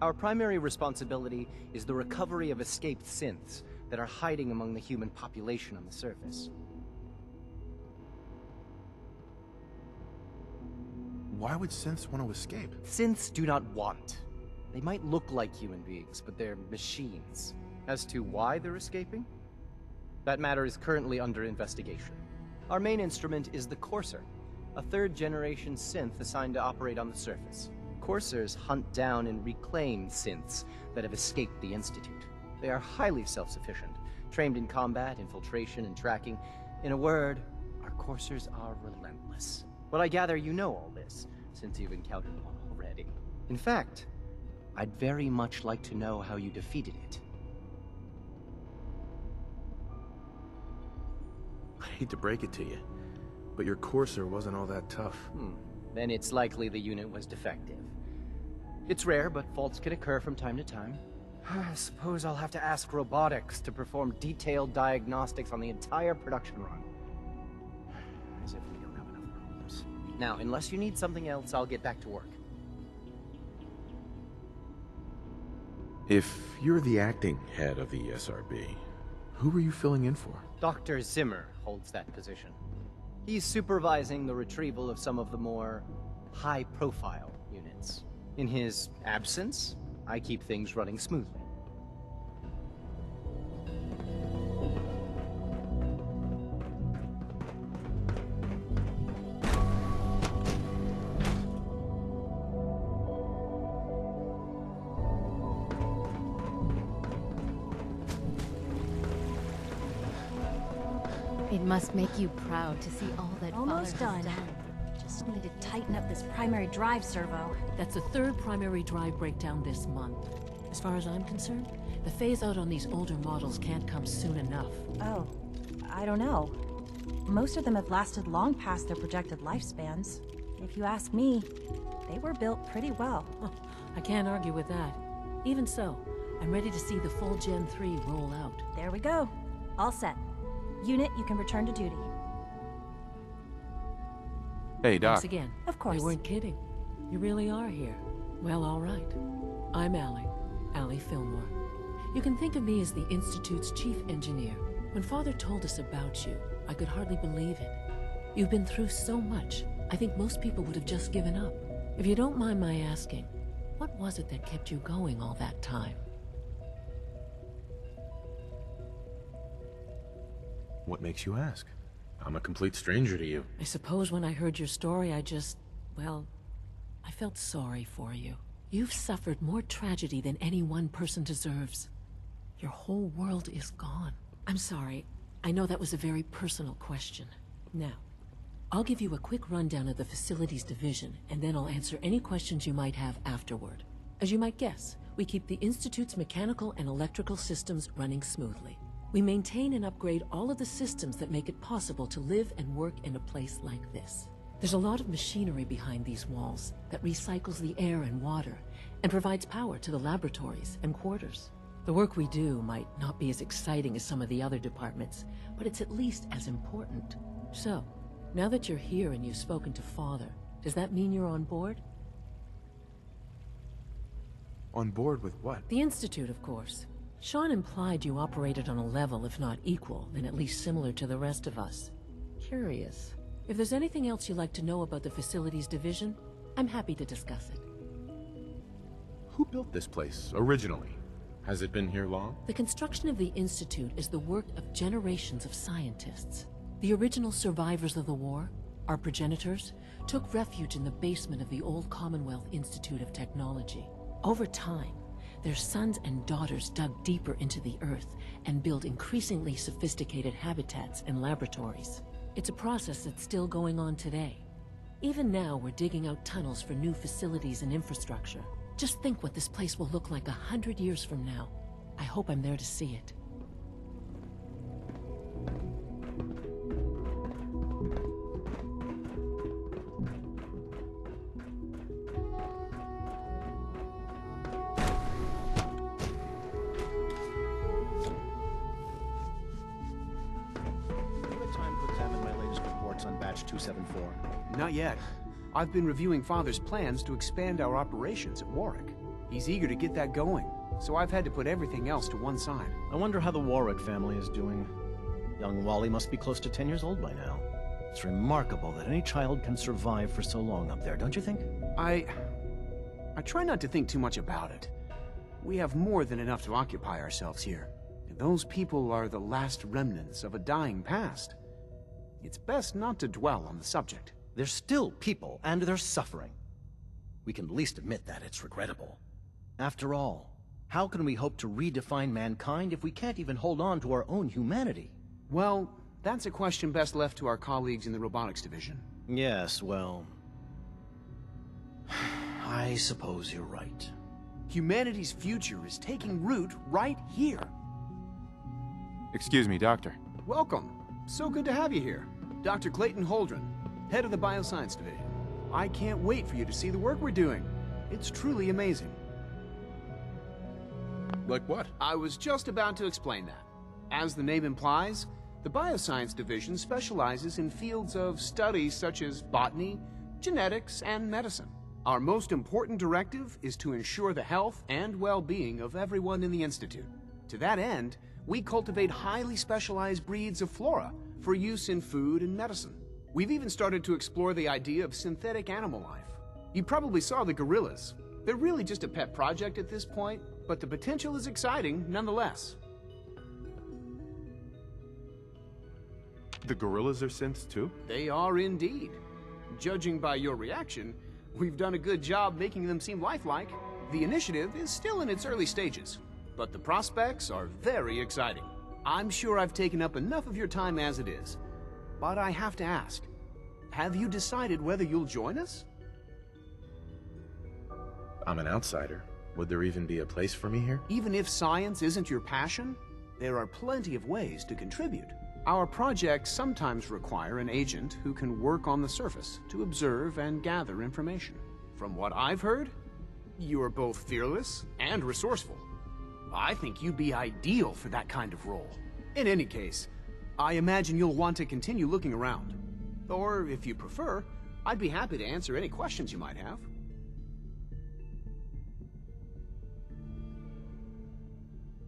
Our primary responsibility is the recovery of escaped synths that are hiding among the human population on the surface. Why would synths want to escape? Synths do not want. They might look like human beings, but they're machines. As to why they're escaping? That matter is currently under investigation. Our main instrument is the corser, a third-generation synth assigned to operate on the surface. Corsers hunt down and reclaim synths that have escaped the Institute. They are highly self-sufficient, trained in combat, infiltration, and tracking. In a word, our coursers are relentless. But I gather you know all this, since you've encountered one already. In fact, I'd very much like to know how you defeated it. I hate to break it to you, but your corser wasn't all that tough. Then it's likely the unit was defective. It's rare, but faults can occur from time to time. I suppose I'll have to ask robotics to perform detailed diagnostics on the entire production run. As if we don't have enough problems. Now, unless you need something else, I'll get back to work. If you're the acting head of the ESRB, who were you filling in for? Dr. Zimmer holds that position. He's supervising the retrieval of some of the more high-profile units. In his absence, I keep things running smoothly. It must make you proud to see all that Almost Father has done. Just need to tighten up this primary drive servo. That's the third primary drive breakdown this month. As far as I'm concerned, the phase-out on these older models can't come soon enough. Oh, I don't know. Most of them have lasted long past their projected lifespans. If you ask me, they were built pretty well. I can't argue with that. Even so, I'm ready to see the full Gen 3 roll out. There we go. All set. Unit, you can return to duty. Hey, Doc. Thanks again. Of course. They weren't kidding. You really are here. Well, all right. I'm Allie Fillmore. You can think of me as the Institute's chief engineer. When Father told us about you, I could hardly believe it. You've been through so much, I think most people would have just given up. If you don't mind my asking, what was it that kept you going all that time? What makes you ask? I'm a complete stranger to you. I suppose when I heard your story, well, I felt sorry for you. You've suffered more tragedy than any one person deserves. Your whole world is gone. I'm sorry. I know that was a very personal question. Now, I'll give you a quick rundown of the Facilities Division, and then I'll answer any questions you might have afterward. As you might guess, we keep the Institute's mechanical and electrical systems running smoothly. We maintain and upgrade all of the systems that make it possible to live and work in a place like this. There's a lot of machinery behind these walls that recycles the air and water and provides power to the laboratories and quarters. The work we do might not be as exciting as some of the other departments, but it's at least as important. So, now that you're here and you've spoken to Father, does that mean you're on board? On board with what? The Institute, of course. Sean implied you operated on a level, if not equal, then at least similar to the rest of us. Curious. If there's anything else you'd like to know about the Facilities Division, I'm happy to discuss it. Who built this place, originally? Has it been here long? The construction of the Institute is the work of generations of scientists. The original survivors of the war, our progenitors, took refuge in the basement of the old Commonwealth Institute of Technology. Over time, their sons and daughters dug deeper into the earth and built increasingly sophisticated habitats and laboratories. It's a process that's still going on today. Even now, we're digging out tunnels for new facilities and infrastructure. Just think what this place will look like 100 years from now. I hope I'm there to see it. On batch 274. Not yet. I've been reviewing Father's plans to expand our operations at Warwick. He's eager to get that going, so I've had to put everything else to one side. I wonder how the Warwick family is doing. Young Wally must be close to 10 years old by now. It's remarkable that any child can survive for so long up there, don't you think? I try not to think too much about it. We have more than enough to occupy ourselves here. And those people are the last remnants of a dying past. It's best not to dwell on the subject. They're still people, and they're suffering. We can at least admit that it's regrettable. After all, how can we hope to redefine mankind if we can't even hold on to our own humanity? Well, that's a question best left to our colleagues in the robotics division. Yes, well... I suppose you're right. Humanity's future is taking root right here. Excuse me, Doctor. Welcome. So good to have you here. Dr. Clayton Holdren, head of the Bioscience Division. I can't wait for you to see the work we're doing. It's truly amazing. Like what? I was just about to explain that. As the name implies, the Bioscience Division specializes in fields of study such as botany, genetics, and medicine. Our most important directive is to ensure the health and well-being of everyone in the Institute. To that end, we cultivate highly specialized breeds of flora for use in food and medicine. We've even started to explore the idea of synthetic animal life. You probably saw the gorillas. They're really just a pet project at this point, but the potential is exciting nonetheless. The gorillas are synths too? They are indeed. Judging by your reaction, we've done a good job making them seem lifelike. The initiative is still in its early stages, but the prospects are very exciting. I'm sure I've taken up enough of your time as it is, but I have to ask, have you decided whether you'll join us? I'm an outsider. Would there even be a place for me here? Even if science isn't your passion, there are plenty of ways to contribute. Our projects sometimes require an agent who can work on the surface to observe and gather information. From what I've heard, you are both fearless and resourceful. I think you'd be ideal for that kind of role. In any case, I imagine you'll want to continue looking around. Or, if you prefer, I'd be happy to answer any questions you might have.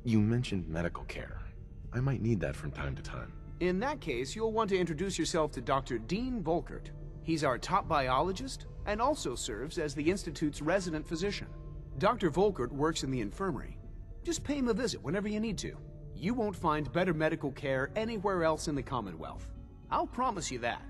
You mentioned medical care. I might need that from time to time. In that case, you'll want to introduce yourself to Dr. Dean Volkert. He's our top biologist and also serves as the Institute's resident physician. Dr. Volkert works in the infirmary. Just pay him a visit whenever you need to. You won't find better medical care anywhere else in the Commonwealth. I'll promise you that.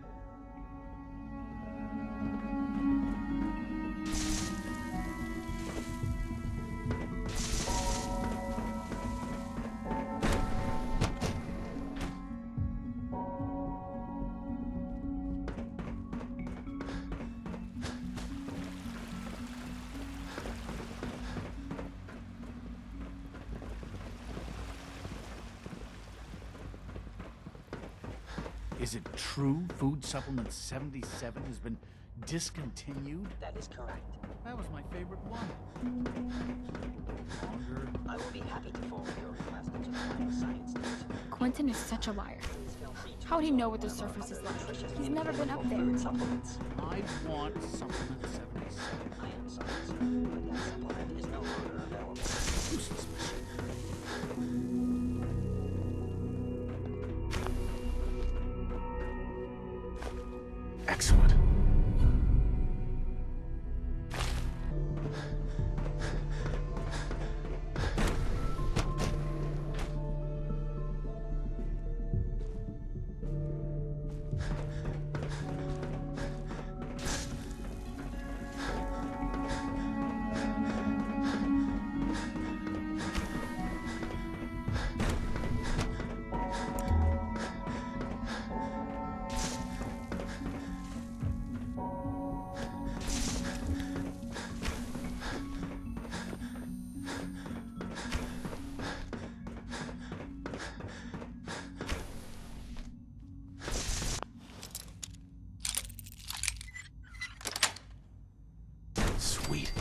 Is it true Food Supplement 77 has been discontinued? That is correct. That was my favorite one. Longer. I will be happy to forward your request to the bioscience division. Quentin is such a liar. How would he know what the surface is like? He's never been up there. I want Supplement 77. I am sorry, sir, but that supplement is no longer available. Useless machine. Excellent. Sweet.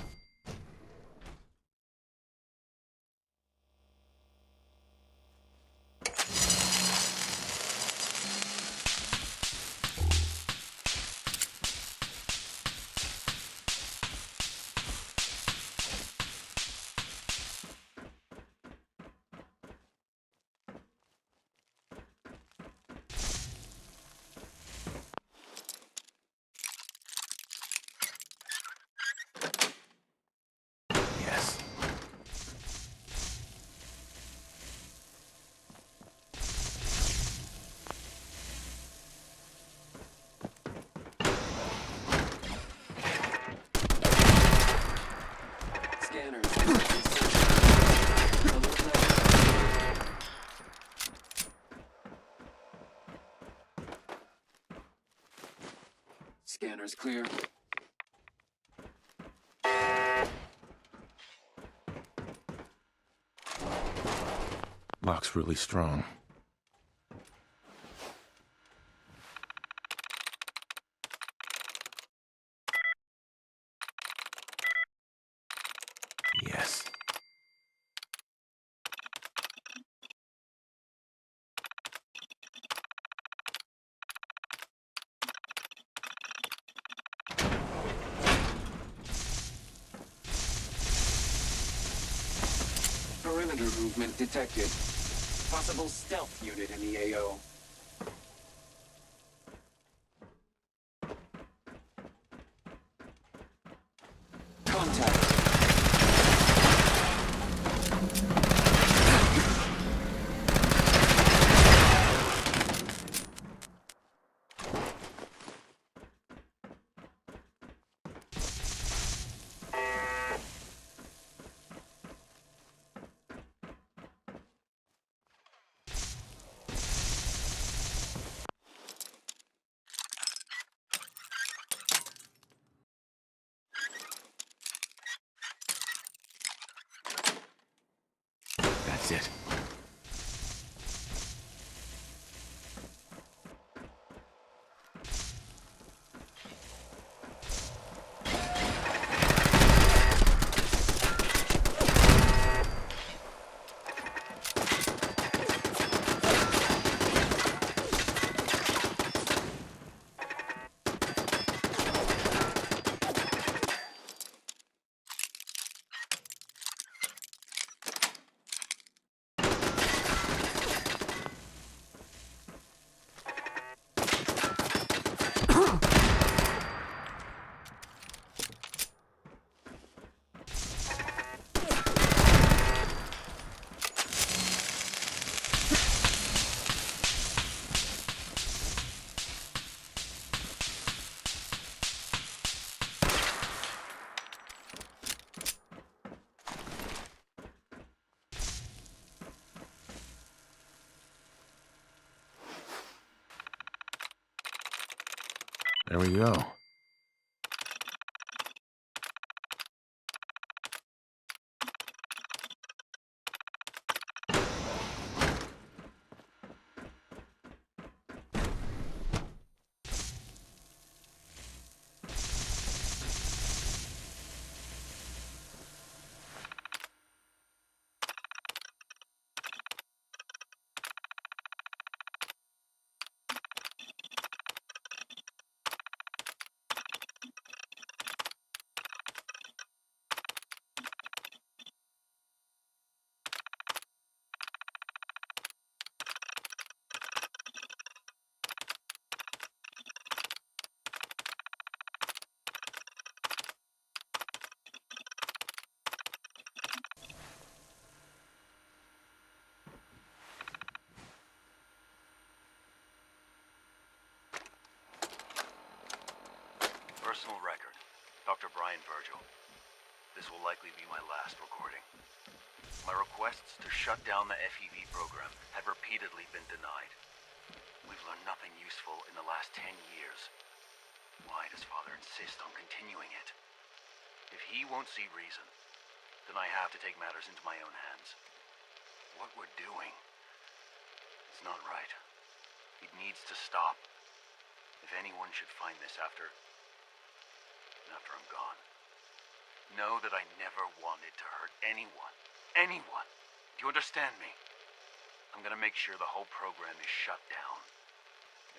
Scanner's clear. Lock's really strong. Yes. Perimeter movement detected. Possible stealth unit in the AO. Contact. There we go. Personal record. Dr. Virgil. This will likely be my last recording. My requests to shut down the FEV program have repeatedly been denied. We've learned nothing useful in the last 10 years. Why does Father insist on continuing it? If he won't see reason, then I have to take matters into my own hands. What we're doing, it's not right. It needs to stop. If anyone should find this after I'm gone, know that I never wanted to hurt anyone. Anyone! Do you understand me? I'm gonna make sure the whole program is shut down.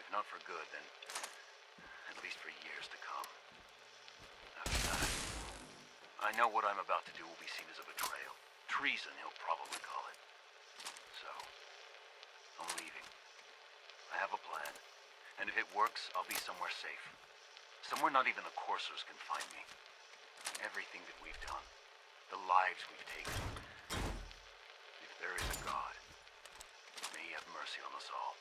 If not for good, then at least for years to come. After that, I know what I'm about to do will be seen as a betrayal. Treason, he'll probably call it. So, I'm leaving. I have a plan, and if it works, I'll be somewhere safe. Somewhere not even the coursers can find me. Everything that we've done, the lives we've taken. If there is a God, may he have mercy on us all.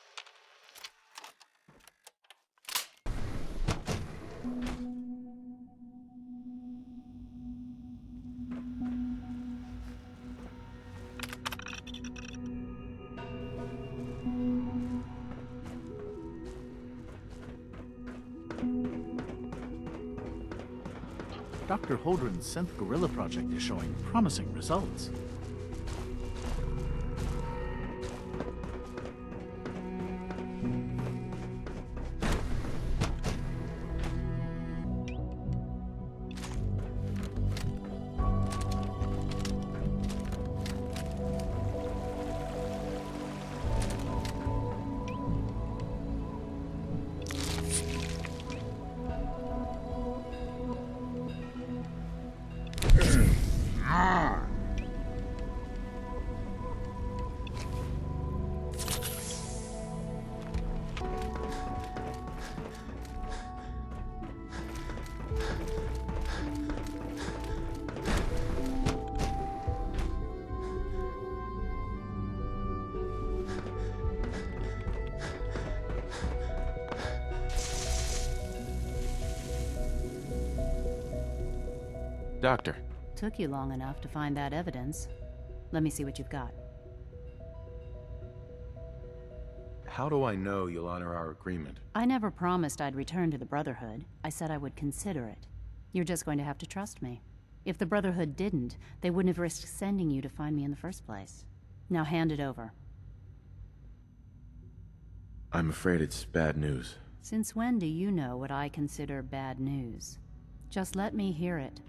Dr. Holdren's synth gorilla project is showing promising results. Doctor. Took you long enough to find that evidence. Let me see what you've got. How do I know you'll honor our agreement? I never promised I'd return to the Brotherhood. I said I would consider it. You're just going to have to trust me. If the Brotherhood didn't, they wouldn't have risked sending you to find me in the first place. Now hand it over. I'm afraid it's bad news. Since when do you know what I consider bad news? Just let me hear it.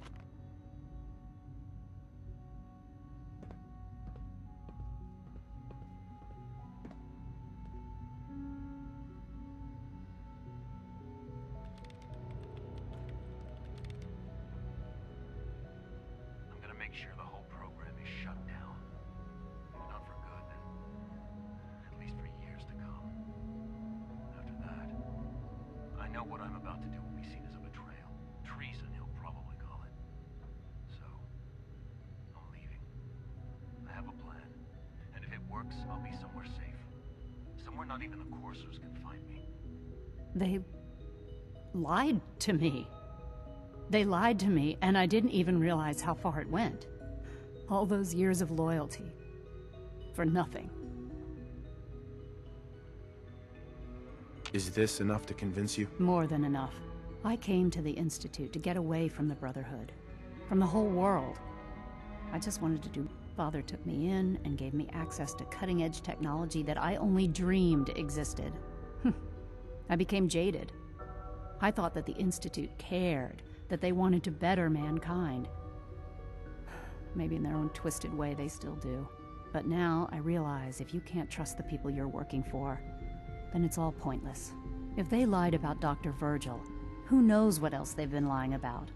I'll be somewhere safe. Somewhere not even the coursers can find me. They lied to me. They lied to me, and I didn't even realize how far it went. All those years of loyalty. For nothing. Is this enough to convince you? More than enough. I came to the Institute to get away from the Brotherhood, from the whole world. I just wanted to do... Father took me in and gave me access to cutting-edge technology that I only dreamed existed. I became jaded. I thought that the Institute cared, that they wanted to better mankind. Maybe in their own twisted way they still do. But now I realize if you can't trust the people you're working for, then it's all pointless. If they lied about Dr. Virgil, who knows what else they've been lying about?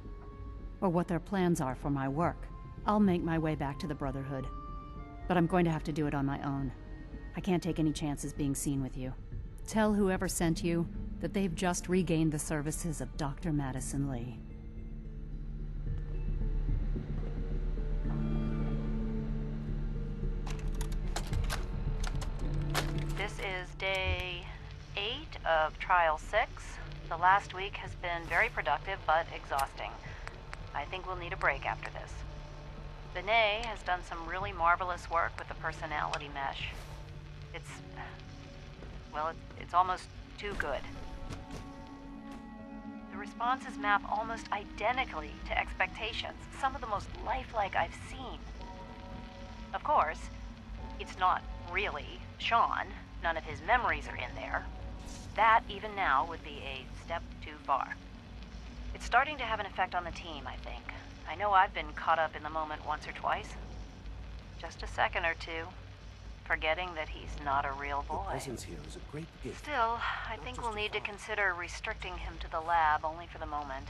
Or what their plans are for my work. I'll make my way back to the Brotherhood. But I'm going to have to do it on my own. I can't take any chances being seen with you. Tell whoever sent you that they've just regained the services of Dr. Madison Lee. This is day 8 of Trial 6. The last week has been very productive, but exhausting. I think we'll need a break after this. Benet has done some really marvelous work with the personality mesh. It's almost too good. The responses map almost identically to expectations, some of the most lifelike I've seen. Of course, it's not really Sean. None of his memories are in there. That, even now, would be a step too far. It's starting to have an effect on the team, I think. I know I've been caught up in the moment once or twice. Just a second or two, forgetting that he's not a real boy. Your presence here is a great gift. Still, I think we'll need to consider restricting him to the lab only for the moment.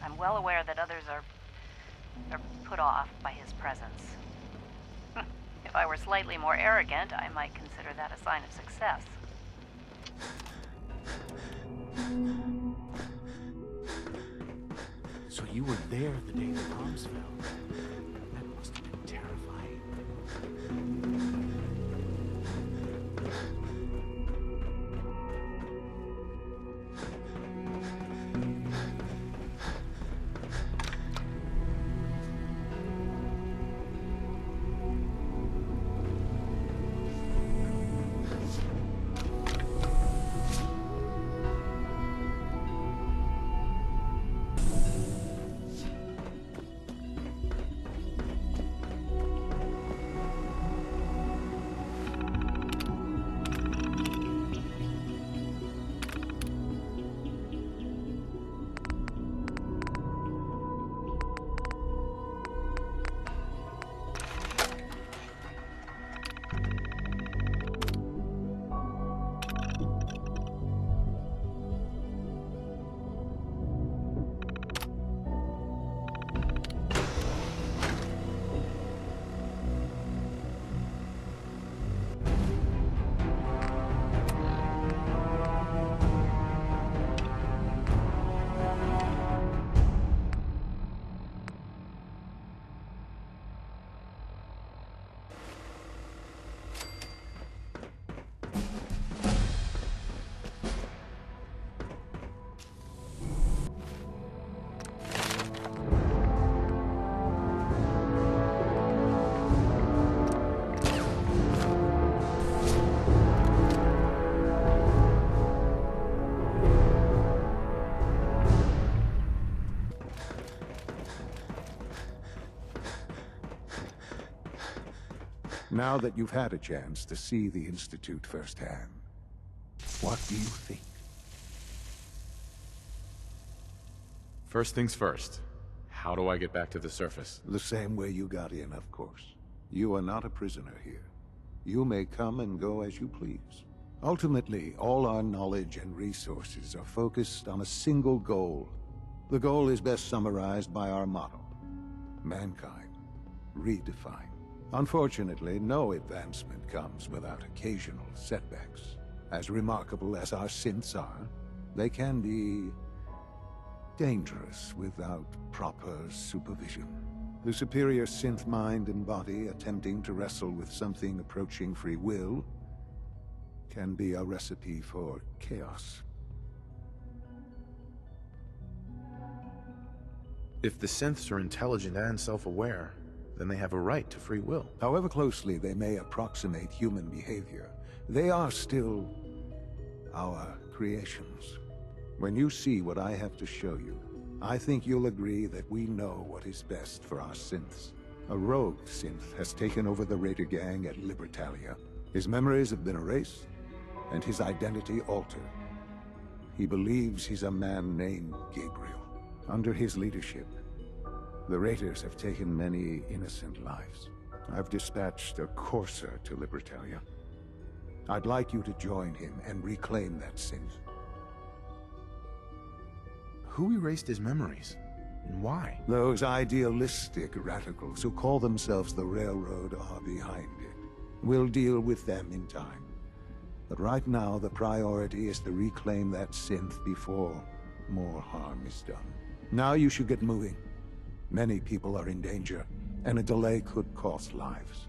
I'm well aware that others are put off by his presence. If I were slightly more arrogant, I might consider that a sign of success. So you were there the day the bombs fell. That must have been terrifying. Now that you've had a chance to see the Institute firsthand, what do you think? First things first. How do I get back to the surface? The same way you got in, of course. You are not a prisoner here. You may come and go as you please. Ultimately, all our knowledge and resources are focused on a single goal. The goal is best summarized by our motto: mankind, redefined. Unfortunately, no advancement comes without occasional setbacks. As remarkable as our synths are, they can be dangerous without proper supervision. The superior synth mind and body attempting to wrestle with something approaching free will can be a recipe for chaos. If the synths are intelligent and self-aware, then they have a right to free will. However closely they may approximate human behavior, they are still our creations. When you see what I have to show you, I think you'll agree that we know what is best for our synths. A rogue synth has taken over the Raider gang at Libertalia. His memories have been erased, and his identity altered. He believes he's a man named Gabriel. Under his leadership, the Raiders have taken many innocent lives. I've dispatched a corser to Libertalia. I'd like you to join him and reclaim that synth. Who erased his memories? And why? Those idealistic radicals who call themselves the Railroad are behind it. We'll deal with them in time. But right now, the priority is to reclaim that synth before more harm is done. Now you should get moving. Many people are in danger, and a delay could cost lives.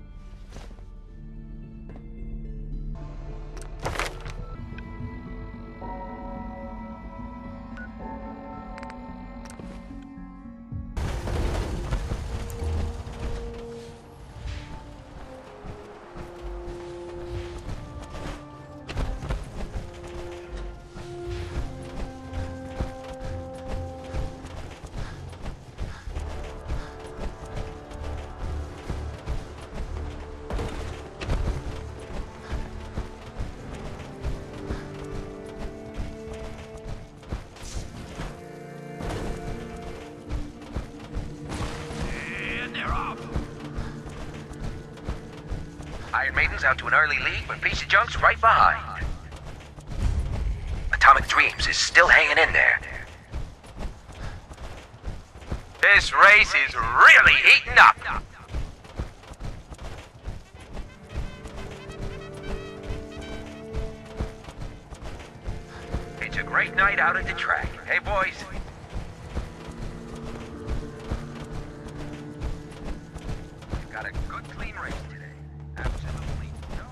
Iron Maiden's out to an early lead, but Piece of Junk's right behind. Atomic Dreams is still hanging in there. This race is really heating up. It's a great night out at the track. Hey, boys. We've got a good, clean race today. Absolutely no.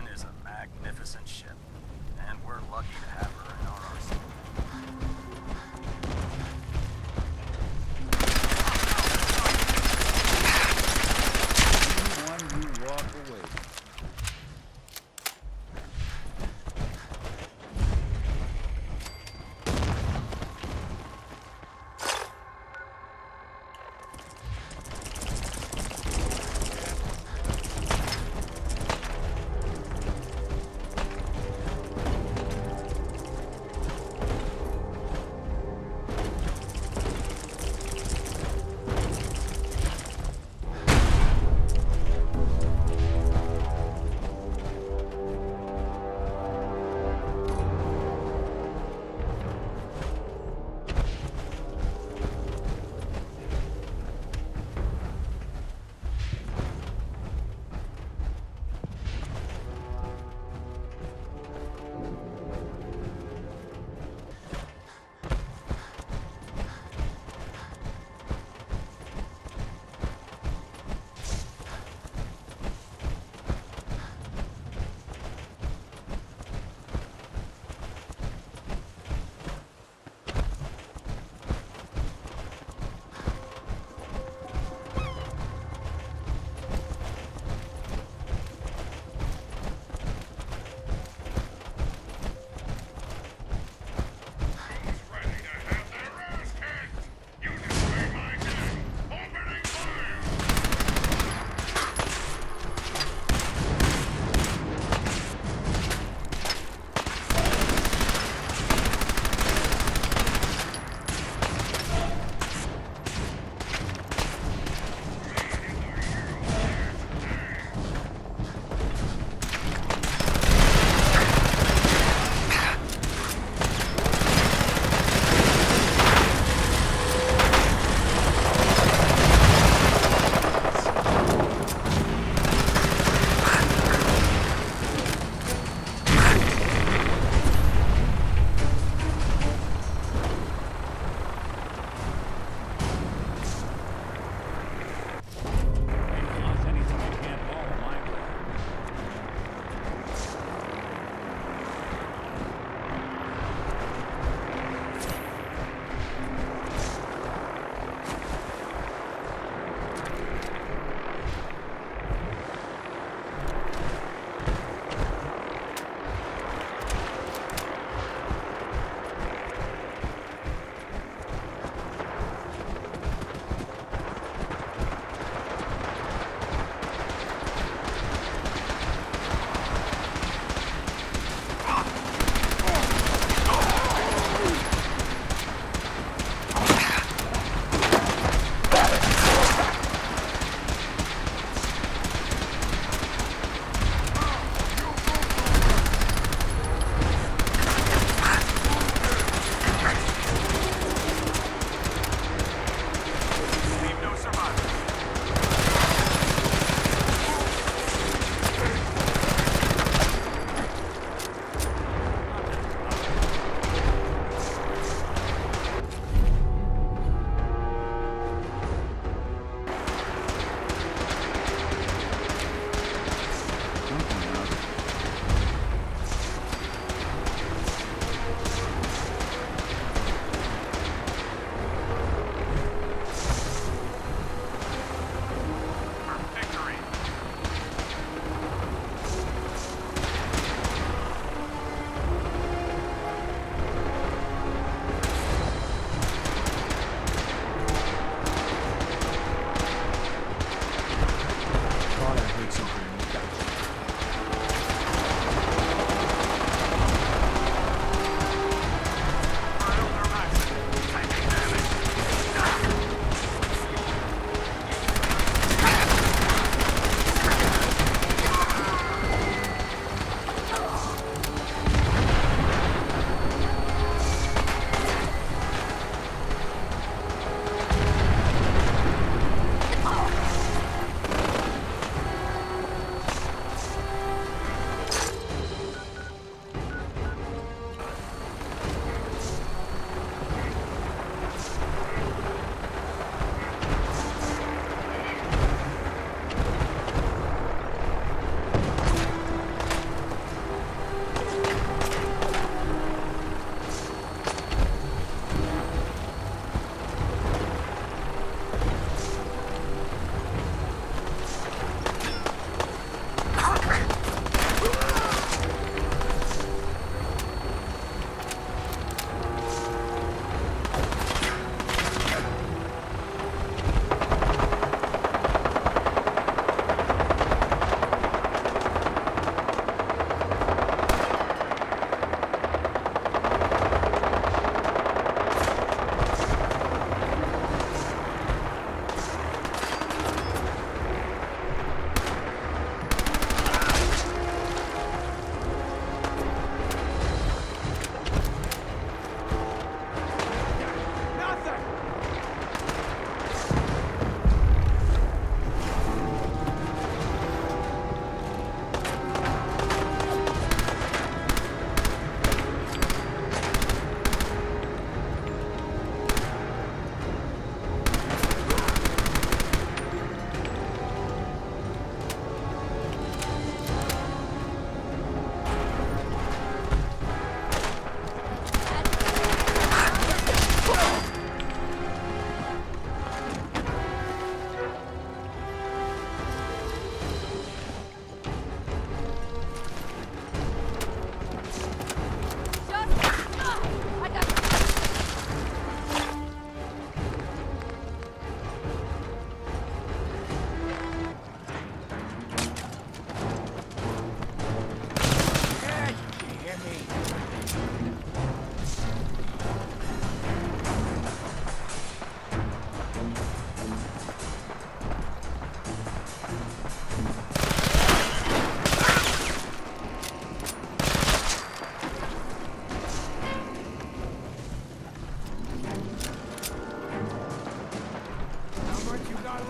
Prydwen is a magnificent ship, and we're lucky to have her in our arsenal. Anyone you walk away.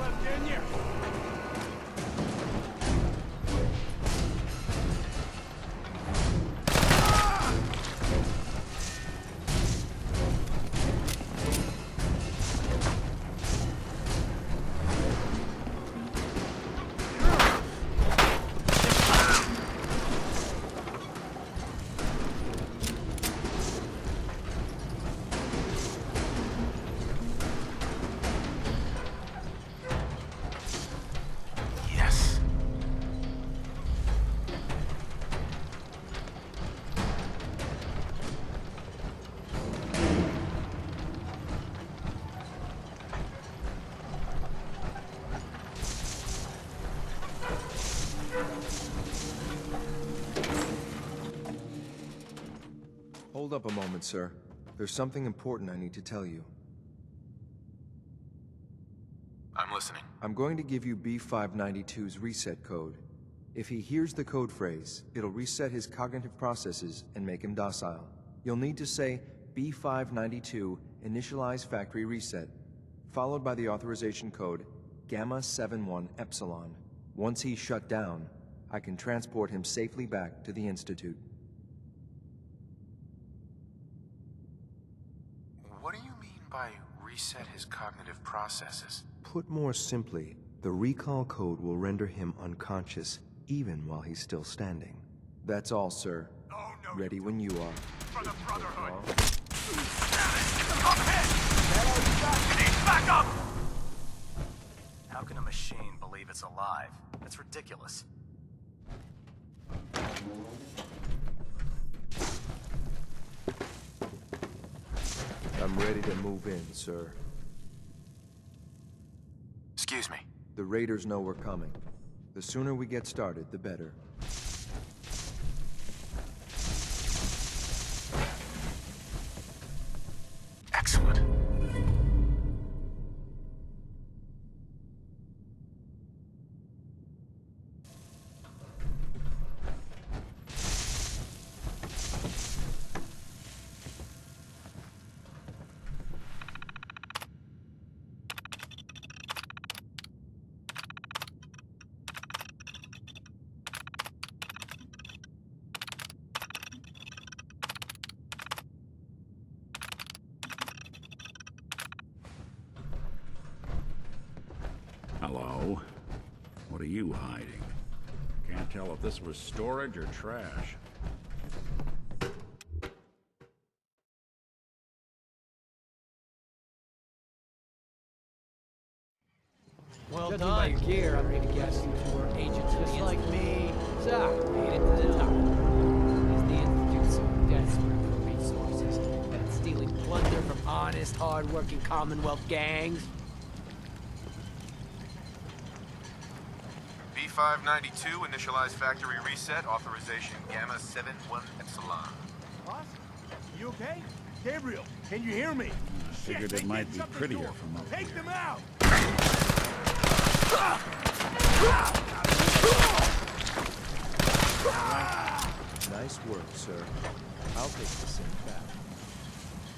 left, didn't you? Hold up a moment, sir. There's something important I need to tell you. I'm listening. I'm going to give you B592's reset code. If he hears the code phrase, it'll reset his cognitive processes and make him docile. You'll need to say B592 initialize factory reset, followed by the authorization code Gamma 71 Epsilon. Once he's shut down, I can transport him safely back to the Institute. What do you mean by reset his cognitive processes? Put more simply, the recall code will render him unconscious, even while he's still standing. That's all, sir. Oh, no. Ready when you are. For the Brotherhood! Up ahead! You need backup! How can a machine believe it's alive? That's ridiculous. I'm ready to move in, sir. Excuse me. The raiders know we're coming. The sooner we get started, the better. Excellent. Hello? What are you hiding? Can't tell if this was storage or trash. Well done by your gear, I'm ready to guess you were agents just like me. So, made it to the top. Is the Institute so desperate for resources that it's stealing plunder from honest, hard-working Commonwealth gangs? B592, initialize factory reset, authorization Gamma 71 Epsilon. Boss? You okay? Gabriel, can you hear me? I figured it might be prettier from up here. Take them out! Nice work, sir. I'll take the same back.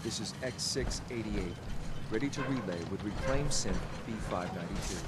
This is X688, ready to relay with reclaimed synth B592.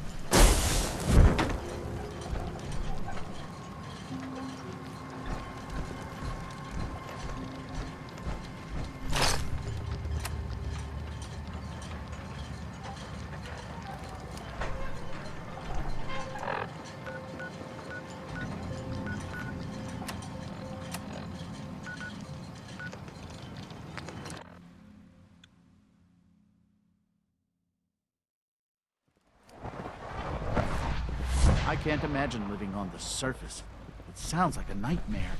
I can't imagine living on the surface. It sounds like a nightmare.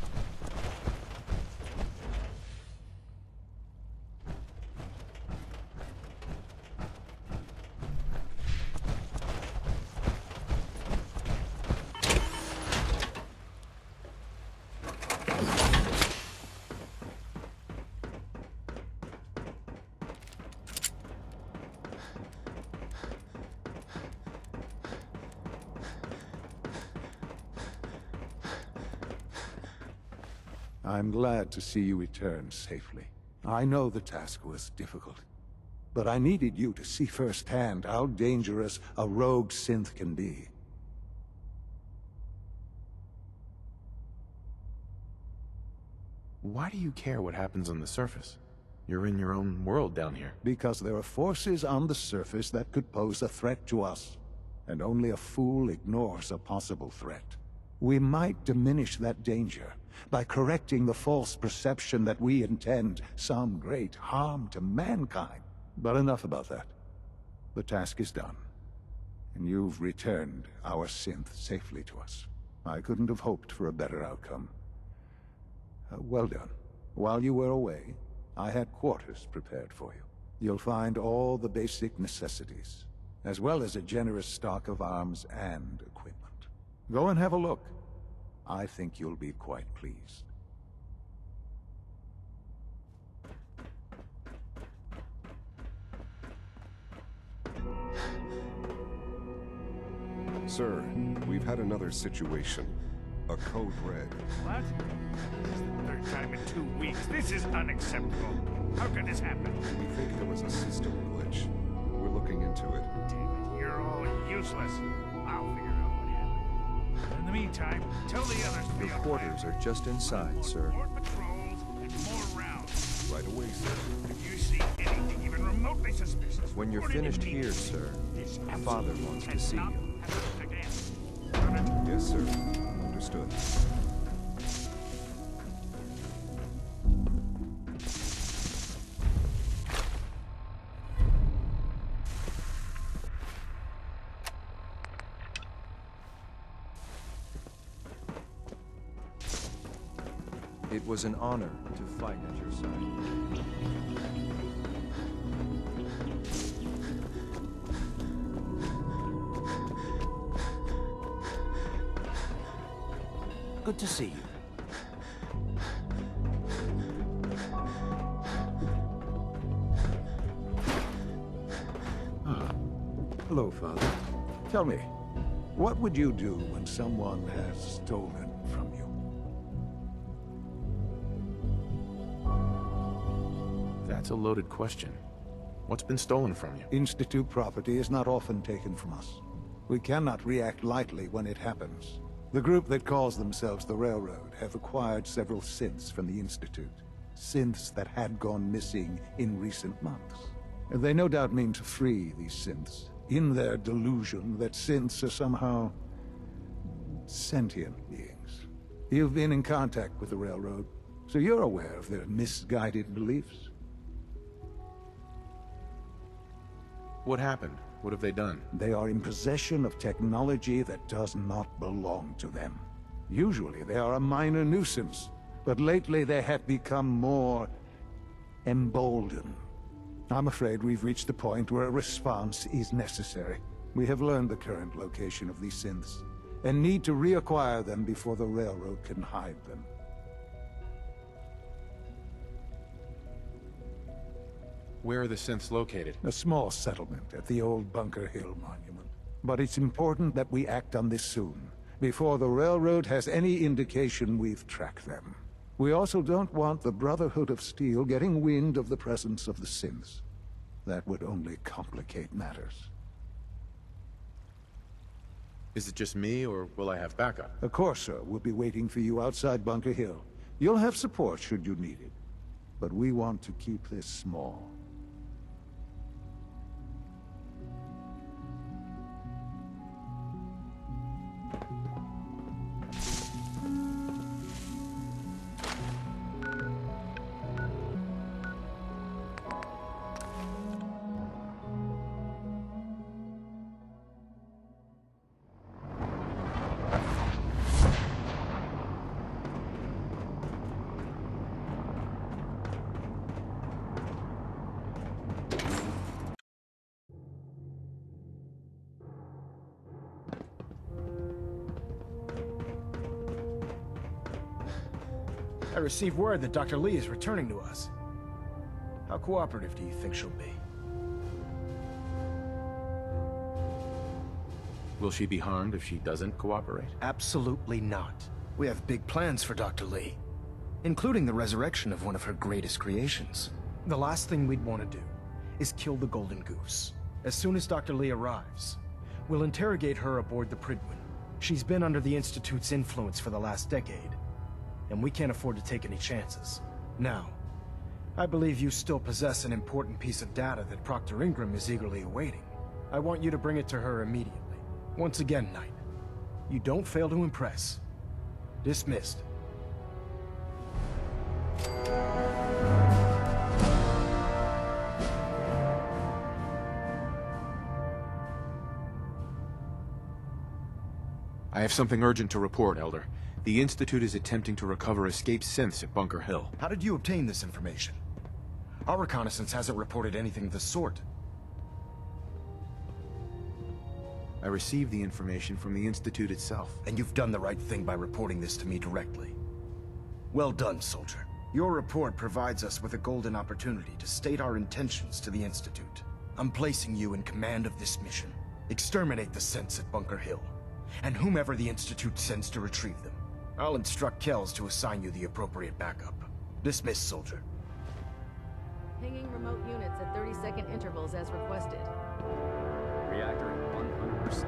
I'm glad to see you return safely. I know the task was difficult. but I needed you to see firsthand how dangerous a rogue synth can be. Why do you care what happens on the surface? You're in your own world down here. Because there are forces on the surface that could pose a threat to us, and only a fool ignores a possible threat. We might diminish that danger by correcting the false perception that we intend some great harm to mankind. But enough about that. The task is done, and you've returned our synth safely to us. I couldn't have hoped for a better outcome. Well done. While you were away, I had quarters prepared for you. You'll find all the basic necessities, as well as a generous stock of arms and equipment. Go and have a look. I think you'll be quite pleased. Sir, we've had another situation. A code red. What? This is the third time in 2 weeks. This is unacceptable. How could this happen? We think there was a system glitch. We're looking into it. Damn it, you're all useless. I'll figure out what happened. In the meantime, tell the others to be Your on quarters are just inside, sir. more patrols and more rounds. Right away, sir. If you see anything even remotely suspicious, When you're report it finished here, immediately. sir, This Father absolutely wants to cannot see you. happen again. Yes, sir. Understood. It was an honor to fight at your side. Good to see you. Hello, Father. Tell me, what would you do when someone has stolen from you? That's a loaded question. What's been stolen from you? Institute property is not often taken from us. We cannot react lightly when it happens. The group that calls themselves the Railroad have acquired several synths from the Institute. Synths that had gone missing in recent months. They no doubt mean to free these synths, in their delusion that synths are somehow sentient beings. You've been in contact with the Railroad, so you're aware of their misguided beliefs. What happened? What have they done? They are in possession of technology that does not belong to them. Usually they are a minor nuisance, but lately they have become more emboldened. I'm afraid we've reached the point where a response is necessary. We have learned the current location of these synths, and need to reacquire them before the Railroad can hide them. Where are the synths located? A small settlement at the old Bunker Hill Monument. But it's important that we act on this soon, before the Railroad has any indication we've tracked them. We also don't want the Brotherhood of Steel getting wind of the presence of the synths. That would only complicate matters. Is it just me, or will I have backup? A corser will be waiting for you outside Bunker Hill. You'll have support should you need it. But we want to keep this small. I received word that Dr. Lee is returning to us. How cooperative do you think she'll be? Will she be harmed if she doesn't cooperate? Absolutely not. We have big plans for Dr. Lee, including the resurrection of one of her greatest creations. The last thing we'd want to do is kill the Golden Goose. As soon as Dr. Lee arrives, we'll interrogate her aboard the Prydwen. She's been under the Institute's influence for the last decade, and we can't afford to take any chances. Now, I believe you still possess an important piece of data that Proctor Ingram is eagerly awaiting. I want you to bring it to her immediately. Once again, Knight, you don't fail to impress. Dismissed. I have something urgent to report, Elder. The Institute is attempting to recover escaped synths at Bunker Hill. How did you obtain this information? Our reconnaissance hasn't reported anything of the sort. I received the information from the Institute itself. And you've done the right thing by reporting this to me directly. Well done, soldier. Your report provides us with a golden opportunity to state our intentions to the Institute. I'm placing you in command of this mission. Exterminate the synths at Bunker Hill, and whomever the Institute sends to retrieve them. I'll instruct Kells to assign you the appropriate backup. Dismissed, soldier. Pinging remote units at 30-second intervals as requested. Reactor at 100%.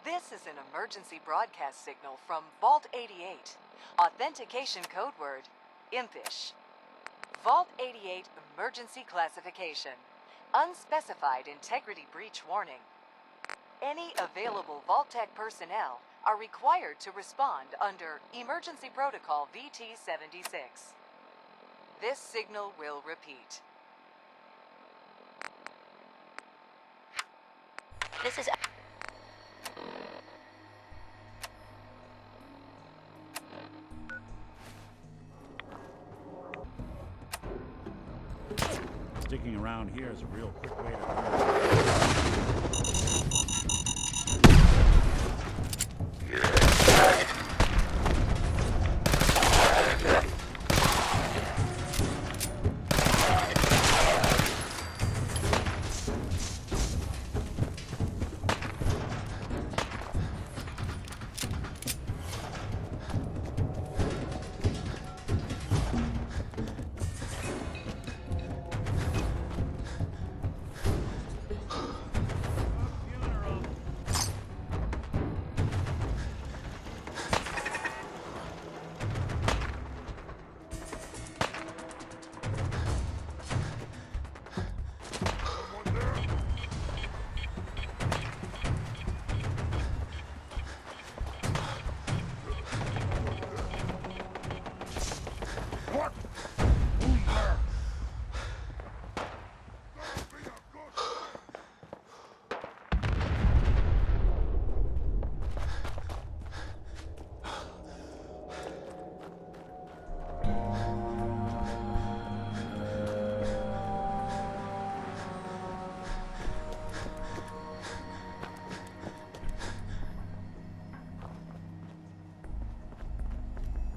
This is an emergency broadcast signal from Vault 88. Authentication code word, impish. Vault 88 emergency classification. Unspecified integrity breach warning. Any available Vault-Tec personnel are required to respond under Emergency Protocol VT-76. This signal will repeat. This is... Sticking around here is a real quick way to learn.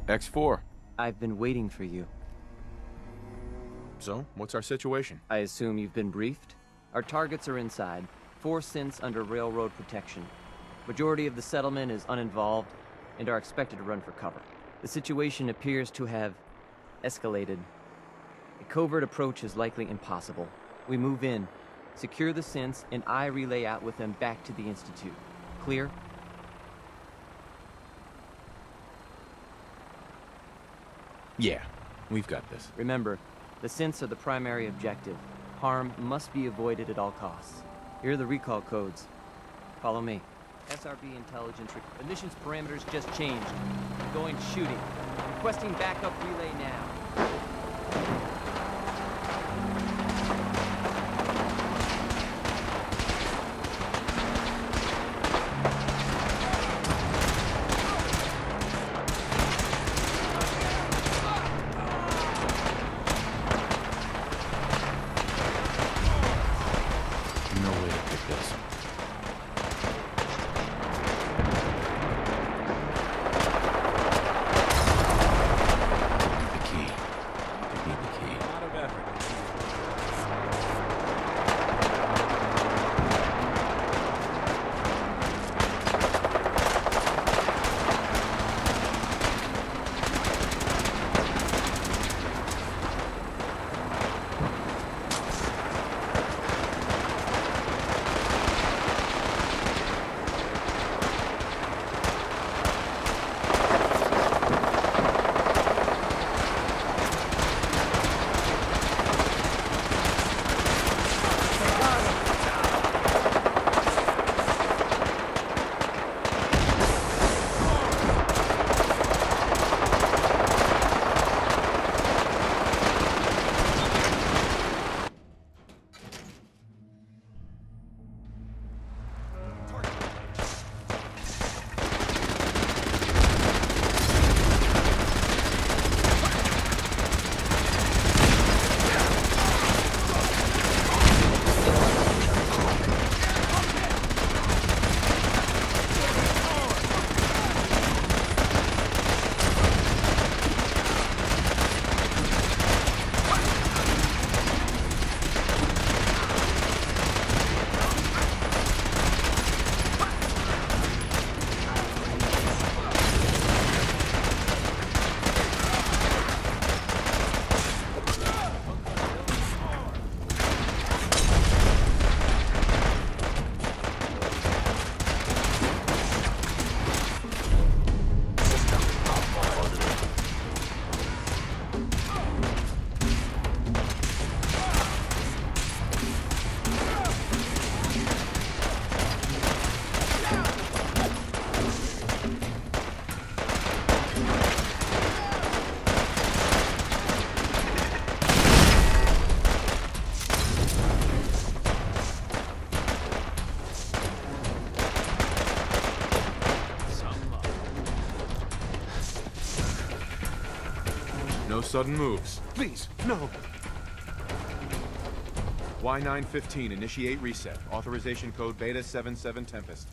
X4. I've been waiting for you. So, what's our situation? I assume you've been briefed? Our targets are inside. 4 synths under railroad protection. Majority of the settlement is uninvolved and are expected to run for cover. The situation appears to have escalated. A covert approach is likely impossible. We move in, secure the synths, and I relay out with them back to the Institute. Clear? Yeah, we've got this. Remember, the synths are the primary objective. Harm must be avoided at all costs. Here are the recall codes. Follow me. SRB intelligence. Emissions parameters just changed. Going shooting. Requesting backup relay now. The key. sudden moves. Please, no! Y915, initiate reset. Authorization code Beta 77 Tempest.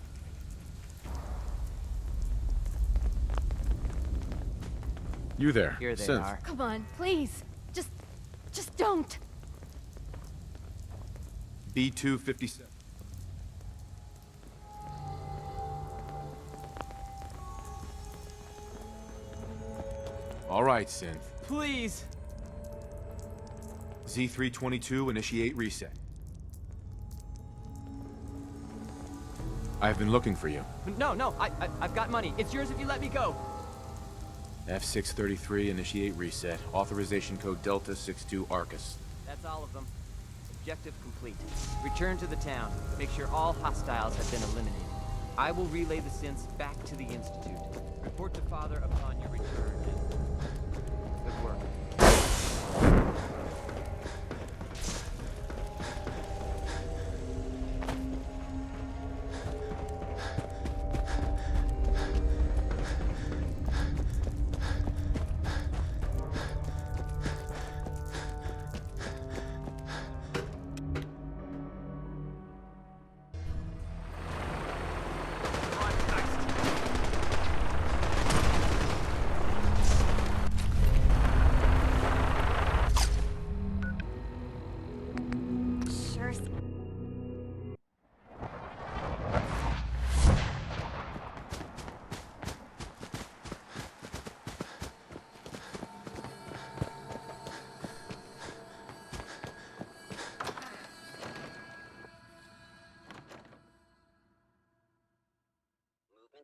You there. Here they Synth. are. Come on, please. Just don't. B257. All right, Synth. Please. Z322, initiate reset. I've been looking for you. No, I've got money. It's yours if you let me go. F633, initiate reset. Authorization code Delta 62 Arcus. That's all of them. Objective complete. Return to the town. Make sure all hostiles have been eliminated. I will relay the synths back to the Institute. Report to Father upon your return. Good work.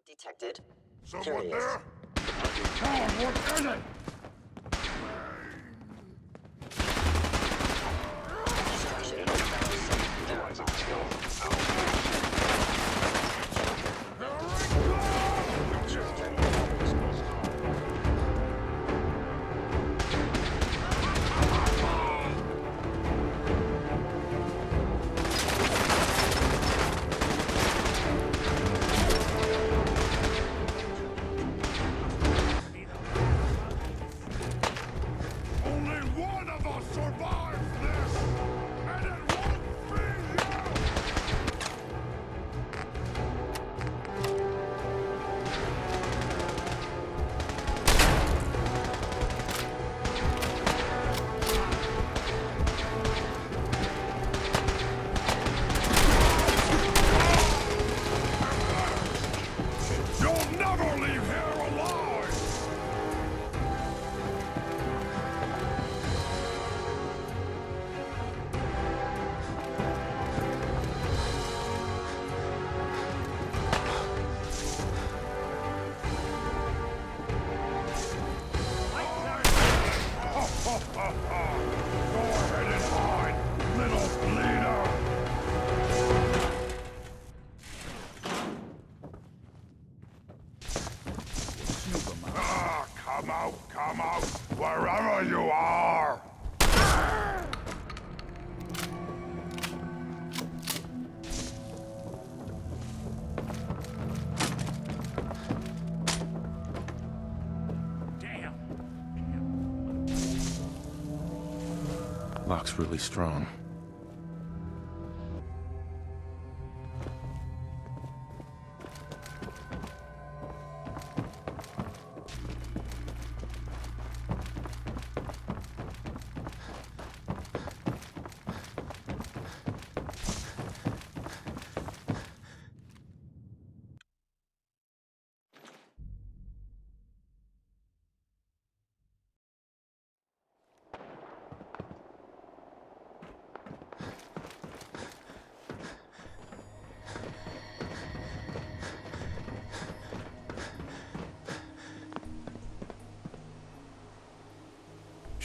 Detected. Someone Curious. there? Tom, what is it? Come out, wherever you are! Damn! Lock's really strong.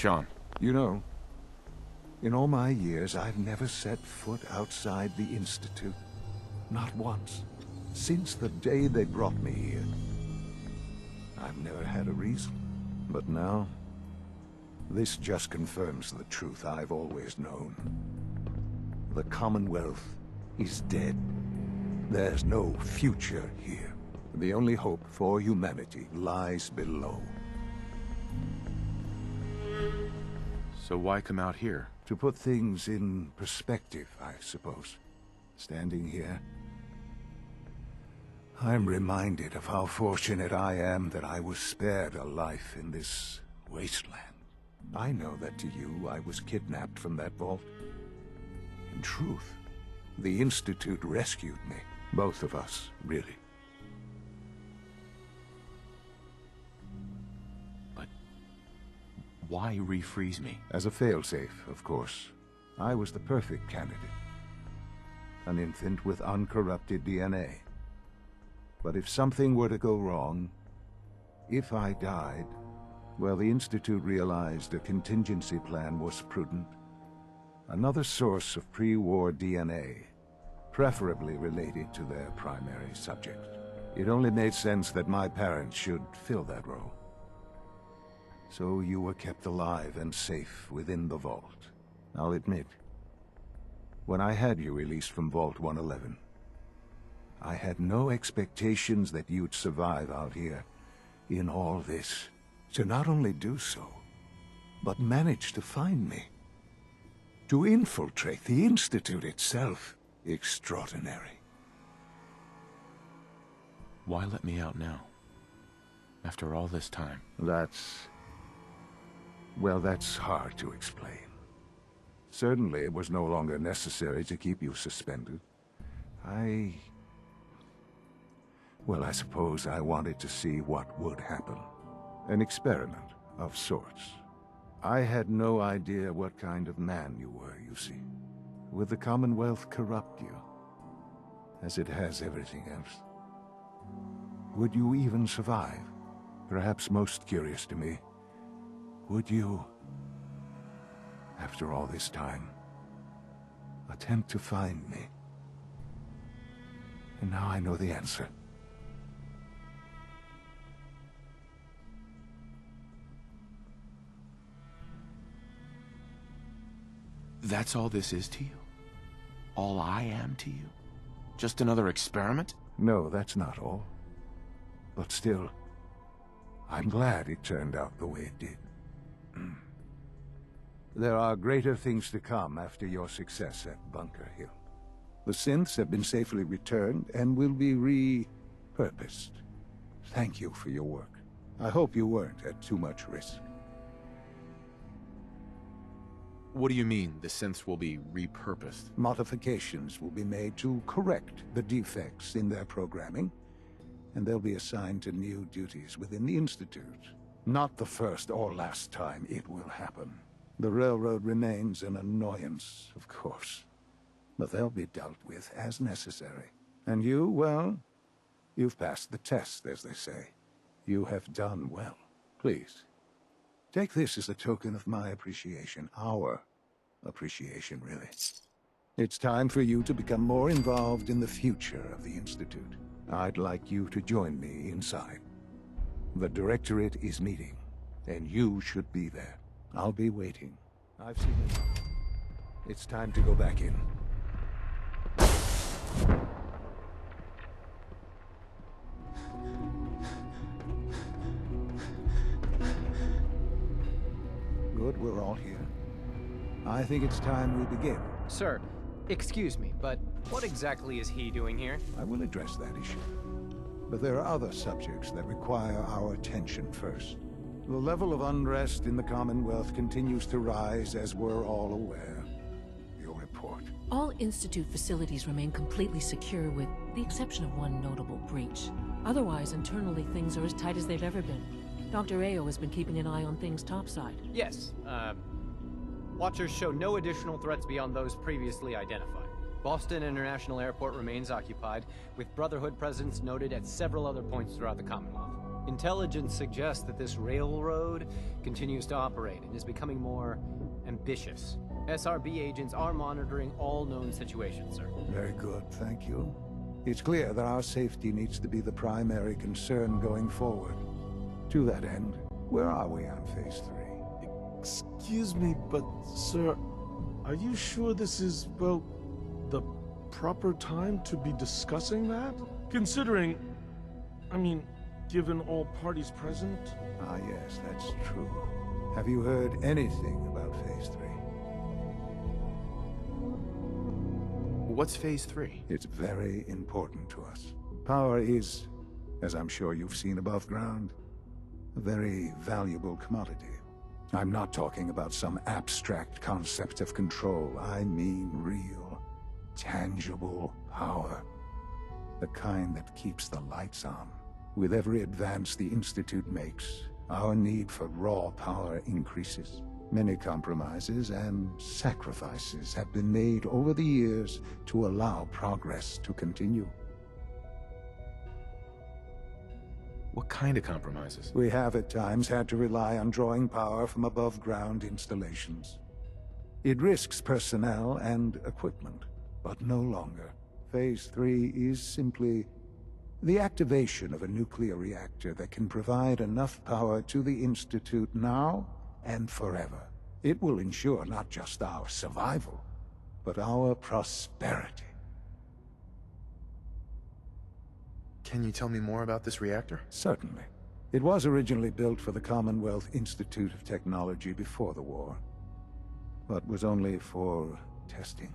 Sean. You know, in all my years, I've never set foot outside the Institute. Not once. Since the day they brought me here. I've never had a reason. But now, this just confirms the truth I've always known. The Commonwealth is dead. There's no future here. The only hope for humanity lies below. So why come out here? To put things in perspective, I suppose. Standing here, I'm reminded of how fortunate I am that I was spared a life in this wasteland. I know that to you, I was kidnapped from that vault. In truth, the Institute rescued me. Both of us, really. But why refreeze me? As a failsafe, of course. I was the perfect candidate. An infant with uncorrupted DNA. But if something were to go wrong, if I died, well, the Institute realized a contingency plan was prudent. Another source of pre-war DNA, preferably related to their primary subject. It only made sense that my parents should fill that role. So you were kept alive and safe within the vault. I'll admit, when I had you released from Vault 111, I had no expectations that you'd survive out here in all this. To not only do so, but manage to find me. To infiltrate the Institute itself. Extraordinary. Why let me out now? After all this time? Well, that's hard to explain. Certainly it was no longer necessary to keep you suspended. Well, I suppose I wanted to see what would happen. An experiment of sorts. I had no idea what kind of man you were, you see. Would the Commonwealth corrupt you, as it has everything else? Would you even survive? Perhaps most curious to me, would you, after all this time, attempt to find me? And now I know the answer. That's all this is to you? All I am to you? Just another experiment? No, that's not all. But still, I'm glad it turned out the way it did. There are greater things to come after your success at Bunker Hill. The synths have been safely returned and will be repurposed. Thank you for your work. I hope you weren't at too much risk. What do you mean, the synths will be repurposed? Modifications will be made to correct the defects in their programming, and they'll be assigned to new duties within the Institute. Not the first or last time it will happen. The railroad remains an annoyance, of course, but they'll be dealt with as necessary. And you, well, you've passed the test, as they say. You have done well. Please, take this as a token of my appreciation, our appreciation, really. It's time for you to become more involved in the future of the Institute. I'd like you to join me inside. The Directorate is meeting, and you should be there. I'll be waiting. I've seen it. It's time to go back in. Good, we're all here. I think it's time we begin. Sir, excuse me, but what exactly is he doing here? I will address that issue. But there are other subjects that require our attention first. The level of unrest in the Commonwealth continues to rise, as we're all aware. Your report. All Institute facilities remain completely secure with the exception of one notable breach. Otherwise, internally, things are as tight as they've ever been. Dr. Ayo has been keeping an eye on things topside. Yes, Watchers show no additional threats beyond those previously identified. Boston International Airport remains occupied, with Brotherhood presence noted at several other points throughout the Commonwealth. Intelligence suggests that this railroad continues to operate and is becoming more ambitious. SRB agents are monitoring all known situations, sir. Very good, thank you. It's clear that our safety needs to be the primary concern going forward. To that end, where are we on Phase 3? Excuse me, but, sir, are you sure this is, well, the proper time to be discussing that? Considering, given all parties present? Ah, yes, that's true. Have you heard anything about Phase 3? What's Phase 3? It's very important to us. Power is, as I'm sure you've seen above ground, a very valuable commodity. I'm not talking about some abstract concept of control. I mean real, tangible power. The kind that keeps the lights on. With every advance the Institute makes, our need for raw power increases. Many compromises and sacrifices have been made over the years to allow progress to continue. What kind of compromises? We have at times had to rely on drawing power from above-ground installations. It risks personnel and equipment, but no longer. Phase 3 is simply the activation of a nuclear reactor that can provide enough power to the Institute now and forever. It will ensure not just our survival, but our prosperity. Can you tell me more about this reactor? Certainly. It was originally built for the Commonwealth Institute of Technology before the war, but was only for testing.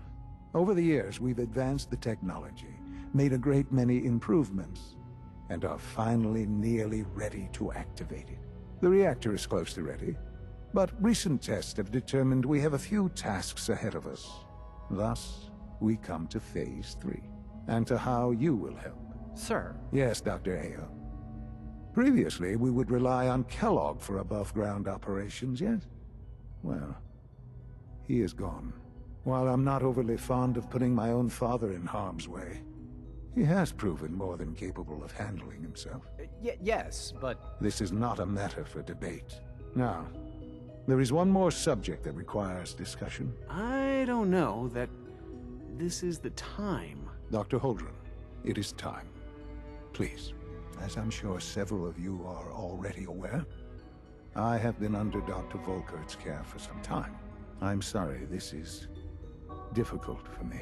Over the years, we've advanced the technology, made a great many improvements, and are finally nearly ready to activate it. The reactor is close to ready, but recent tests have determined we have a few tasks ahead of us. Thus, we come to Phase 3, and to how you will help. Sir? Yes, Dr. Ayo. Previously, we would rely on Kellogg for above-ground operations, yes? Well, he is gone. While I'm not overly fond of putting my own father in harm's way, he has proven more than capable of handling himself. Yes, but... This is not a matter for debate. Now, there is one more subject that requires discussion. I don't know that this is the time. Dr. Holdren, it is time. Please, as I'm sure several of you are already aware, I have been under Dr. Volkert's care for some time. I'm sorry this is difficult for me.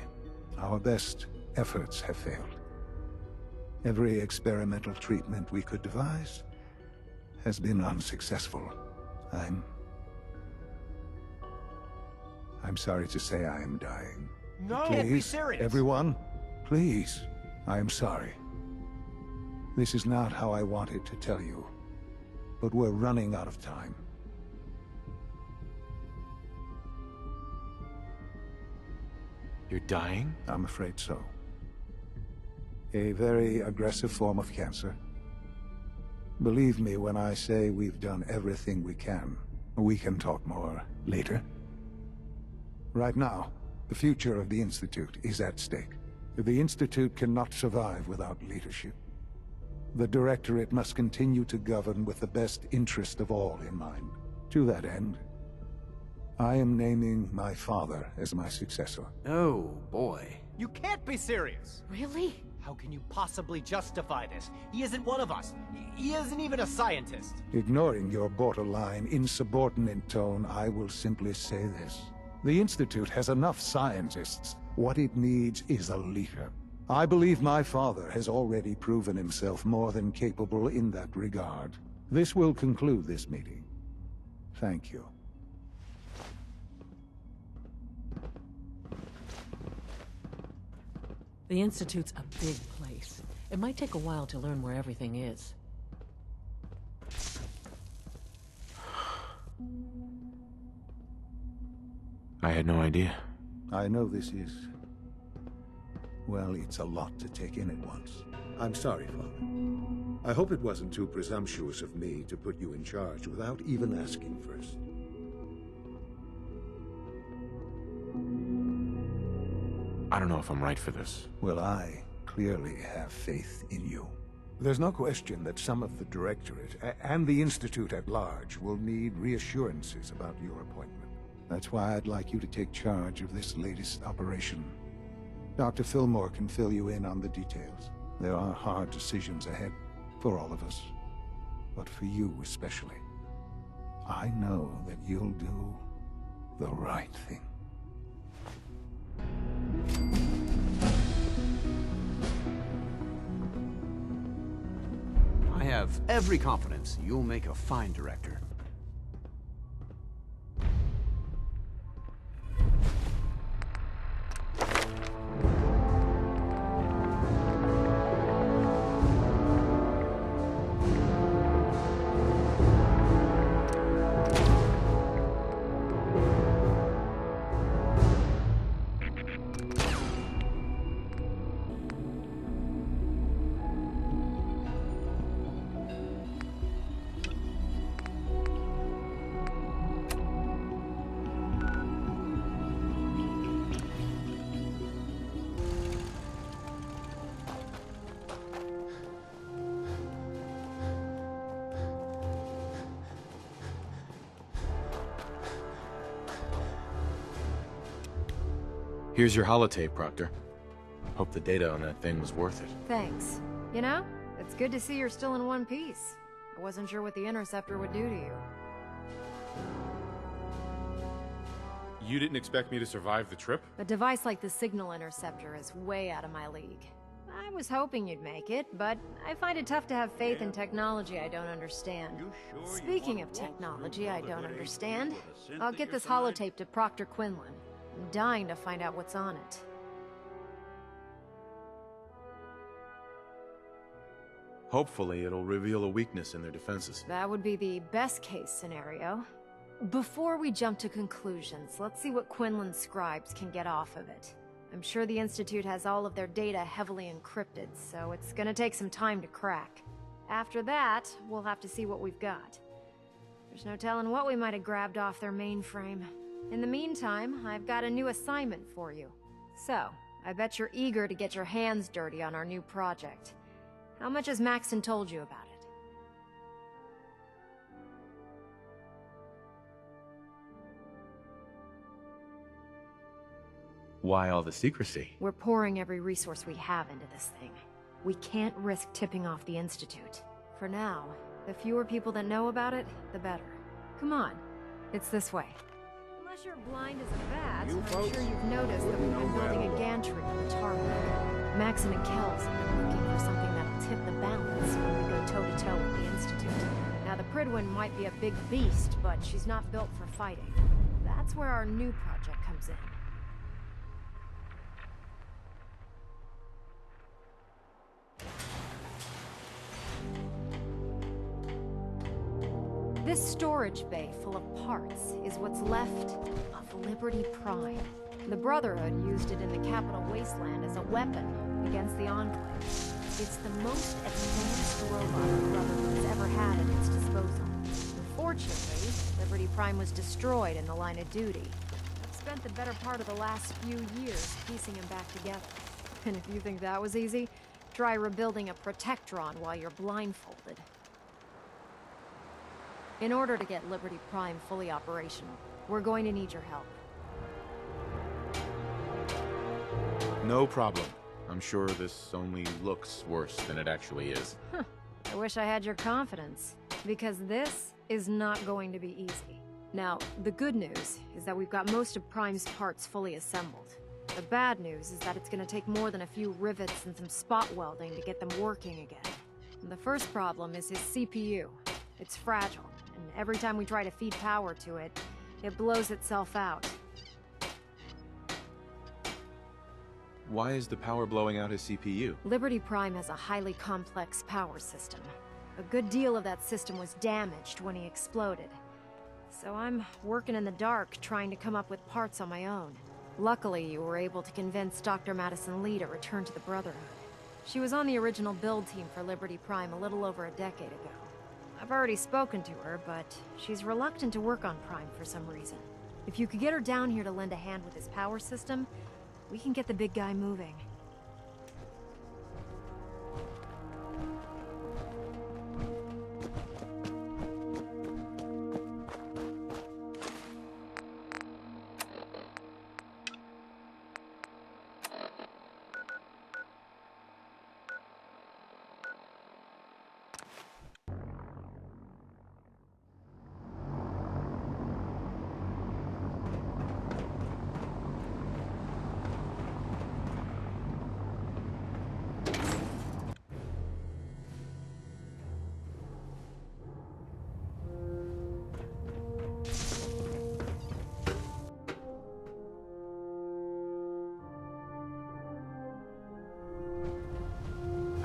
Our best efforts have failed. Every experimental treatment we could devise has been unsuccessful. I'm sorry to say I am dying. No! Please, Can't be serious! Everyone, please, I am sorry. This is not how I wanted to tell you, but we're running out of time. You're dying? I'm afraid so. A very aggressive form of cancer. Believe me when I say we've done everything we can. We can talk more later. Right now, the future of the Institute is at stake. The Institute cannot survive without leadership. The Directorate must continue to govern with the best interest of all in mind. To that end, I am naming my father as my successor. Oh, boy. You can't be serious! Really? How can you possibly justify this? He isn't one of us. He isn't even a scientist. Ignoring your borderline, insubordinate tone, I will simply say this. The Institute has enough scientists. What it needs is a leader. I believe my father has already proven himself more than capable in that regard. This will conclude this meeting. Thank you. The Institute's a big place. It might take a while to learn where everything is. I had no idea. I know this is... well, it's a lot to take in at once. I'm sorry, Father. I hope it wasn't too presumptuous of me to put you in charge without even asking first. I don't know if I'm right for this. Well, I clearly have faith in you. There's no question that some of the Directorate, and the Institute at large, will need reassurances about your appointment. That's why I'd like you to take charge of this latest operation. Dr. Fillmore can fill you in on the details. There are hard decisions ahead, for all of us. But for you especially. I know that you'll do the right thing. I have every confidence you'll make a fine director. Here's your holotape, Proctor. Hope the data on that thing was worth it. Thanks. You know, it's good to see you're still in one piece. I wasn't sure what the interceptor would do to you. You didn't expect me to survive the trip? A device like the signal interceptor is way out of my league. I was hoping you'd make it, but I find it tough to have faith in technology I don't understand. Speaking of technology I don't understand, I'll get this holotape to Proctor Quinlan. I'm dying to find out what's on it. Hopefully, it'll reveal a weakness in their defenses. That would be the best case scenario. Before we jump to conclusions, let's see what Quinlan's scribes can get off of it. I'm sure the Institute has all of their data heavily encrypted, so it's gonna take some time to crack. After that, we'll have to see what we've got. There's no telling what we might have grabbed off their mainframe. In the meantime, I've got a new assignment for you. So, I bet you're eager to get your hands dirty on our new project. How much has Maxton told you about it? Why all the secrecy? We're pouring every resource we have into this thing. We can't risk tipping off the Institute. For now, the fewer people that know about it, the better. Come on, it's this way. Unless you're blind as a bat, I'm sure you've noticed that we've been building a gantry on the tarmac. Maxon and Kells have been looking for something that'll tip the balance when we go toe-to-toe with the Institute. Now, the Prydwen might be a big beast, but she's not built for fighting. That's where our new project comes in. This storage bay full of parts is what's left of Liberty Prime. The Brotherhood used it in the capital wasteland as a weapon against the Enclave. It's the most advanced robot the Brotherhood has ever had at its disposal. Unfortunately, Liberty Prime was destroyed in the line of duty. I've spent the better part of the last few years piecing him back together. And if you think that was easy, try rebuilding a Protectron while you're blindfolded. In order to get Liberty Prime fully operational, we're going to need your help. No problem. I'm sure this only looks worse than it actually is. I wish I had your confidence, because this is not going to be easy. Now, the good news is that we've got most of Prime's parts fully assembled. The bad news is that it's going to take more than a few rivets and some spot welding to get them working again. And the first problem is his CPU. It's fragile, and every time we try to feed power to it, it blows itself out. Why is the power blowing out his CPU? Liberty Prime has a highly complex power system. A good deal of that system was damaged when he exploded. So I'm working in the dark, trying to come up with parts on my own. Luckily, you were able to convince Dr. Madison Lee to return to the Brotherhood. She was on the original build team for Liberty Prime a little over a decade ago. I've already spoken to her, but she's reluctant to work on Prime for some reason. If you could get her down here to lend a hand with his power system, we can get the big guy moving.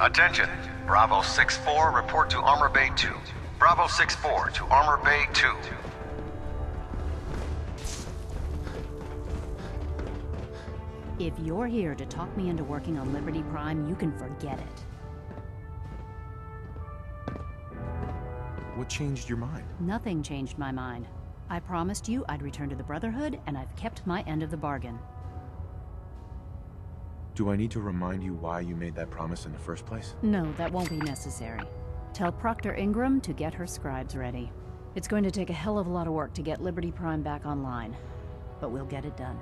Attention! Bravo 6-4, report to Armor Bay 2. Bravo 6-4 to Armor Bay 2. If you're here to talk me into working on Liberty Prime, you can forget it. What changed your mind? Nothing changed my mind. I promised you I'd return to the Brotherhood, and I've kept my end of the bargain. Do I need to remind you why you made that promise in the first place? No, that won't be necessary. Tell Proctor Ingram to get her scribes ready. It's going to take a hell of a lot of work to get Liberty Prime back online, but we'll get it done.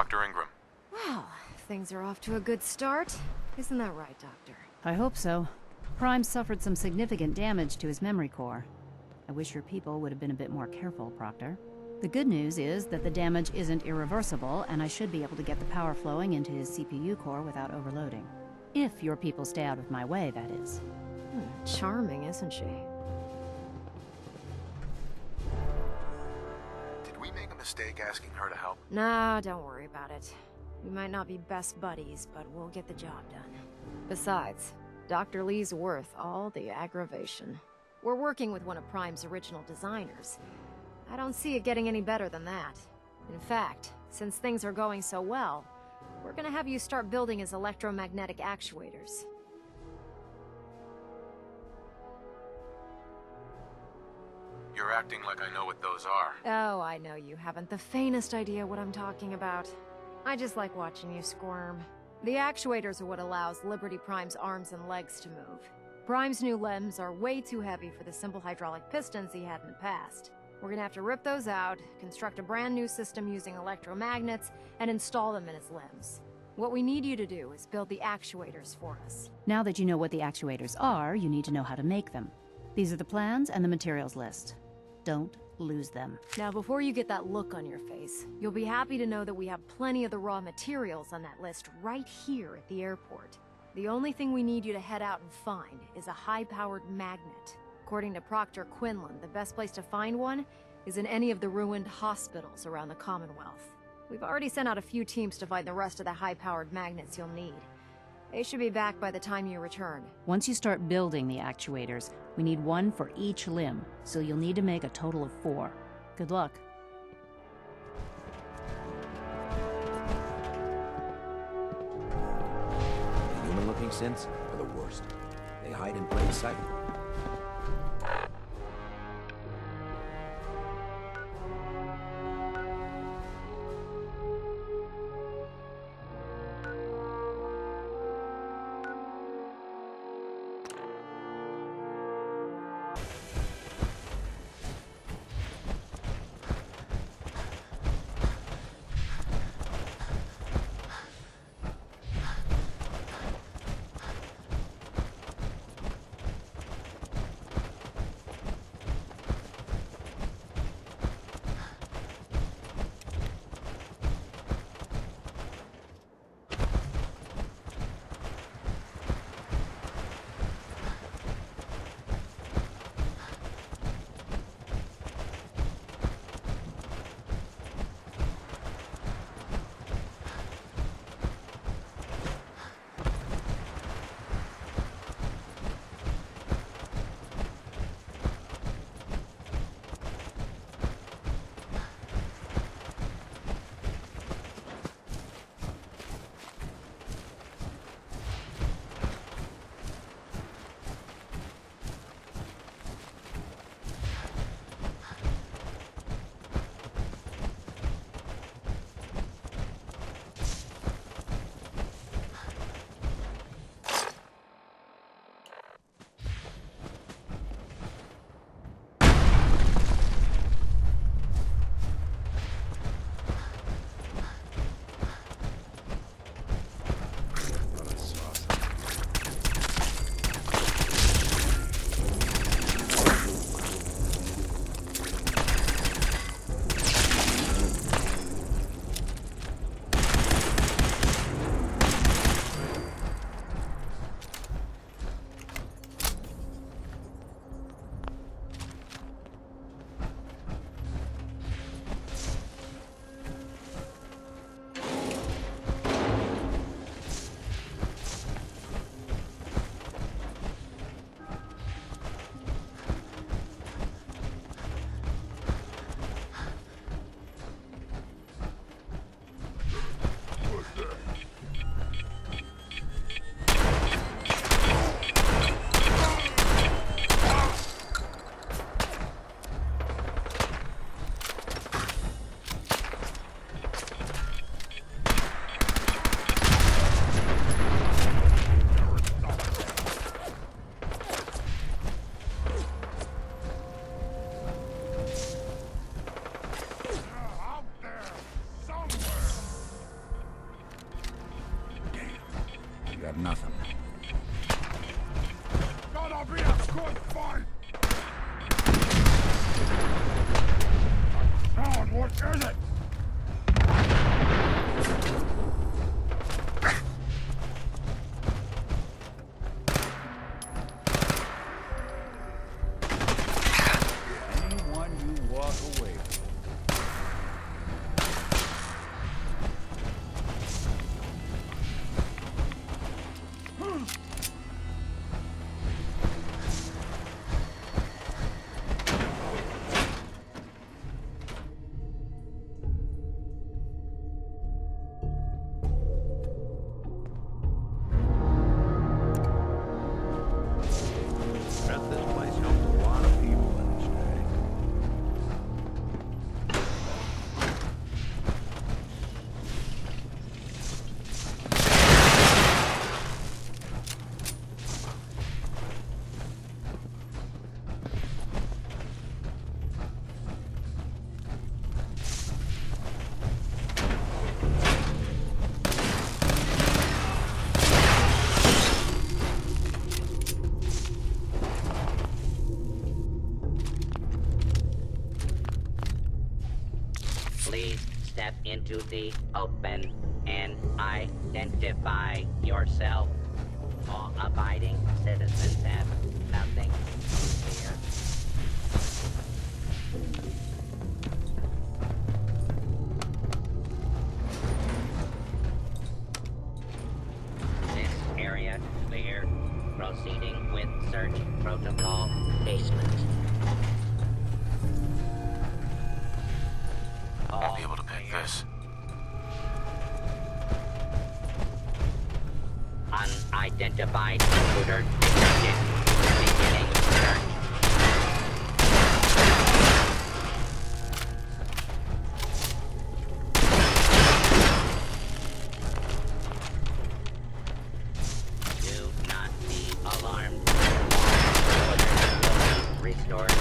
Proctor Ingram. Well, things are off to a good start. Isn't that right, Doctor? I hope so. Prime suffered some significant damage to his memory core. I wish your people would have been a bit more careful, Proctor. The good news is that the damage isn't irreversible, and I should be able to get the power flowing into his CPU core without overloading. If your people stay out of my way, that is. Charming, isn't she? Did we make a mistake asking her to help? Nah, don't worry about it. We might not be best buddies, but we'll get the job done. Besides, Dr. Lee's worth all the aggravation. We're working with one of Prime's original designers. I don't see it getting any better than that. In fact, since things are going so well, we're gonna have you start building his electromagnetic actuators. You're acting like I know what those are. Oh, I know you haven't the faintest idea what I'm talking about. I just like watching you squirm. The actuators are what allows Liberty Prime's arms and legs to move. Prime's new limbs are way too heavy for the simple hydraulic pistons he had in the past. We're gonna have to rip those out, construct a brand new system using electromagnets, and install them in his limbs. What we need you to do is build the actuators for us. Now that you know what the actuators are, you need to know how to make them. These are the plans and the materials list. Don't lose them. Now, before you get that look on your face, you'll be happy to know that we have plenty of the raw materials on that list right here at the airport. The only thing we need you to head out and find is a high-powered magnet. According to Proctor Quinlan, the best place to find one is in any of the ruined hospitals around the Commonwealth. We've already sent out a few teams to find the rest of the high-powered magnets you'll need. They should be back by the time you return. Once you start building the actuators, we need one for each limb, so you'll need to make a total of 4. Good luck. The human-looking synths are the worst. They hide in plain sight. got nothing. Gotta be a good fight! Sound, what is it? Anyone you walk away from. Please step into the open and identify yourself. All abiding citizens have nothing to fear. This area clear. Proceeding with search protocol. Basement. Won't be able to pick this. Unidentified intruder detected. Beginning search. Do not be alarmed. Order will be restored.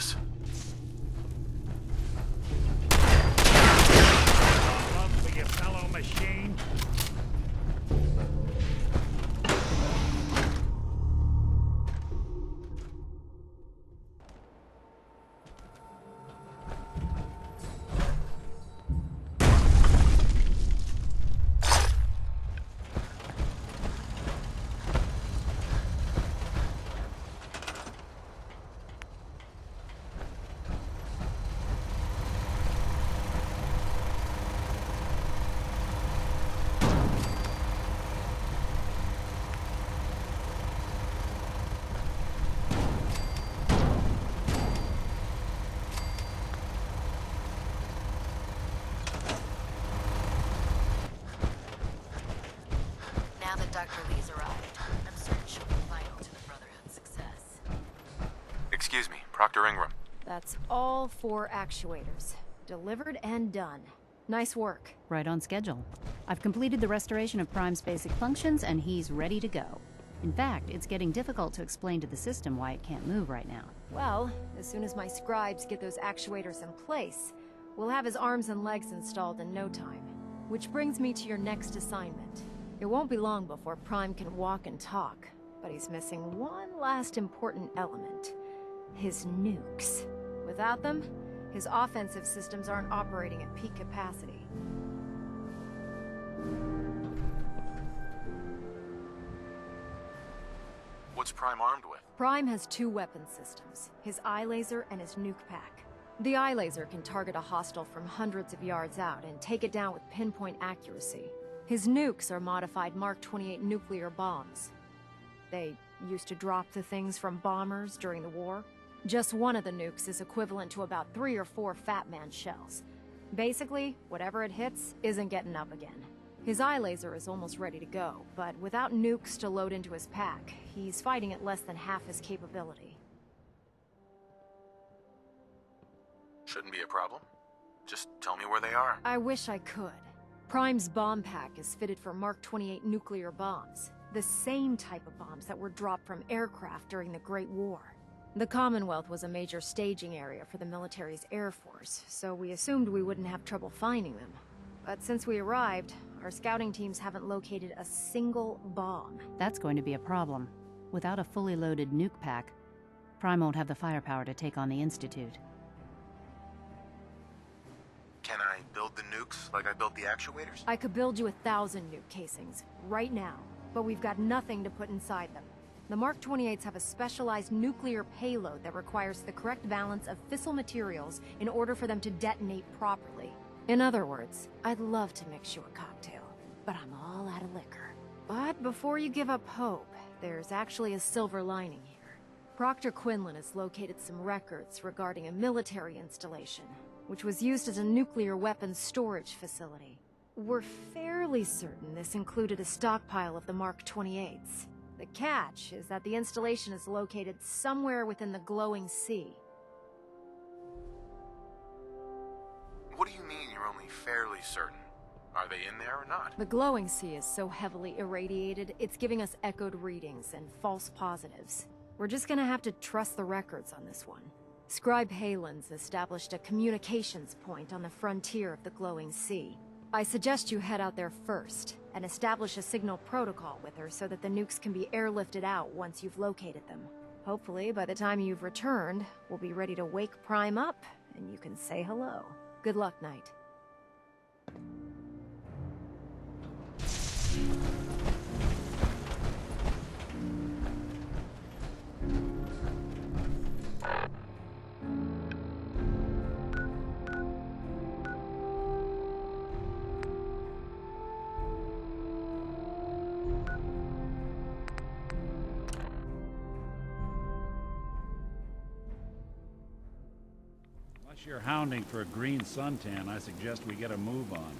this. Love for your fellow machine. Now that Dr. Lee's arrived, I'm certain she'll be vital to the Brotherhood's success. Excuse me, Proctor Ingram. That's all 4 actuators. Delivered and done. Nice work. Right on schedule. I've completed the restoration of Prime's basic functions, and he's ready to go. In fact, it's getting difficult to explain to the system why it can't move right now. Well, as soon as my scribes get those actuators in place, we'll have his arms and legs installed in no time. Which brings me to your next assignment. It won't be long before Prime can walk and talk, but he's missing one last important element. His nukes. Without them, his offensive systems aren't operating at peak capacity. What's Prime armed with? Prime has 2 weapon systems, his eye laser and his nuke pack. The eye laser can target a hostile from hundreds of yards out and take it down with pinpoint accuracy. His nukes are modified Mark 28 nuclear bombs. They used to drop the things from bombers during the war. Just one of the nukes is equivalent to about 3 or 4 Fat Man shells. Basically, whatever it hits isn't getting up again. His eye laser is almost ready to go, but without nukes to load into his pack, he's fighting at less than half his capability. Shouldn't be a problem. Just tell me where they are. I wish I could. Prime's bomb pack is fitted for Mark 28 nuclear bombs, the same type of bombs that were dropped from aircraft during the Great War. The Commonwealth was a major staging area for the military's air force, so we assumed we wouldn't have trouble finding them. But since we arrived, our scouting teams haven't located a single bomb. That's going to be a problem. Without a fully loaded nuke pack, Prime won't have the firepower to take on the Institute. Can I build the nukes like I built the actuators? I could build you 1,000 nuke casings, right now, but we've got nothing to put inside them. The Mark 28s have a specialized nuclear payload that requires the correct balance of fissile materials in order for them to detonate properly. In other words, I'd love to mix you a cocktail, but I'm all out of liquor. But before you give up hope, there's actually a silver lining here. Proctor Quinlan has located some records regarding a military installation, which was used as a nuclear weapons storage facility. We're fairly certain this included a stockpile of the Mark 28s. The catch is that the installation is located somewhere within the glowing sea. What do you mean you're only fairly certain? Are they in there or not? The glowing sea is so heavily irradiated, it's giving us echoed readings and false positives. We're just gonna have to trust the records on this one. Scribe Halen's established a communications point on the frontier of the glowing sea. I suggest you head out there first, and establish a signal protocol with her so that the nukes can be airlifted out once you've located them. Hopefully, by the time you've returned, we'll be ready to wake Prime up, and you can say hello. Good luck, Knight. Unless you're hounding for a green suntan, I suggest we get a move on.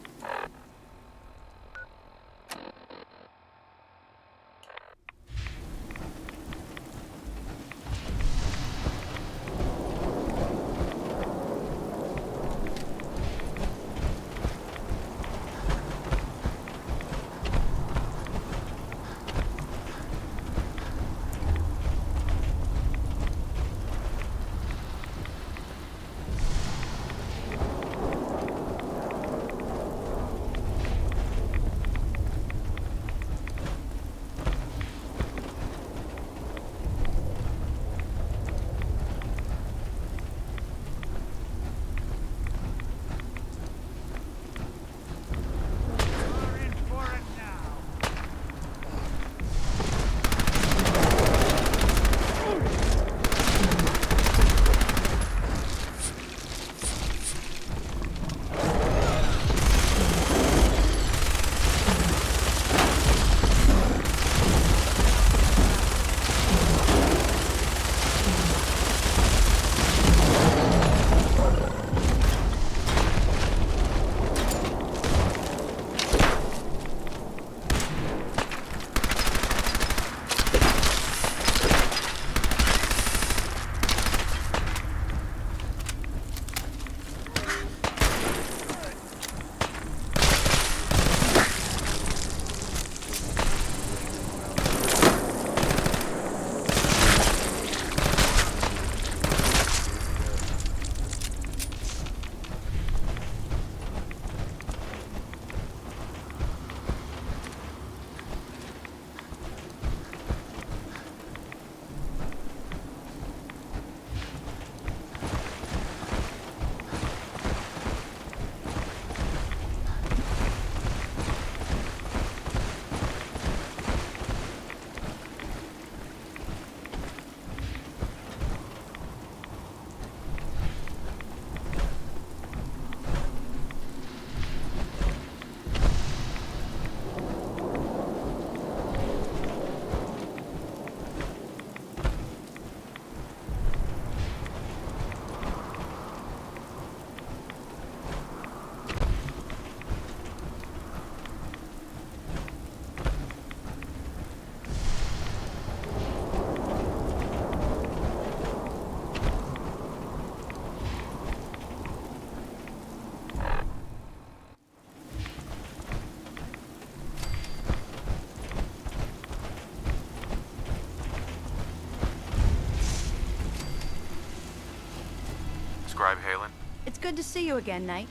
Scribe Halen? It's good to see you again, Knight.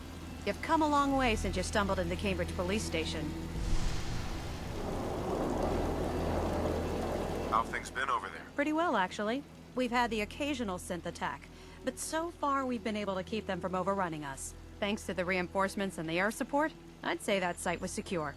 You've come a long way since you stumbled into Cambridge Police Station. How things been over there? Pretty well, actually. We've had the occasional synth attack, but so far we've been able to keep them from overrunning us. Thanks to the reinforcements and the air support, I'd say that site was secure.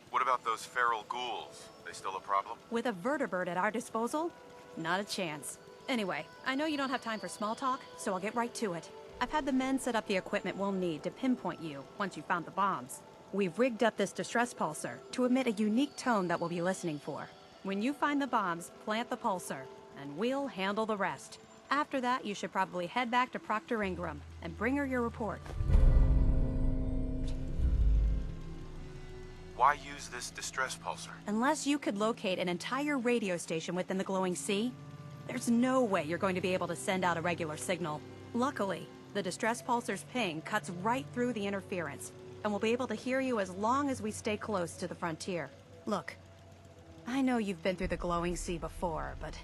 What about those feral ghouls? They still a problem? With a vertibird at our disposal? Not a chance. Anyway, I know you don't have time for small talk, so I'll get right to it. I've had the men set up the equipment we'll need to pinpoint you once you found the bombs. We've rigged up this distress pulsar to emit a unique tone that we'll be listening for. When you find the bombs, plant the pulsar, and we'll handle the rest. After that, you should probably head back to Proctor Ingram and bring her your report. Why use this distress pulsar? Unless you could locate an entire radio station within the glowing sea, there's no way you're going to be able to send out a regular signal. Luckily, the distress pulsar's ping cuts right through the interference, and we'll be able to hear you as long as we stay close to the frontier. Look, I know you've been through the glowing sea before, but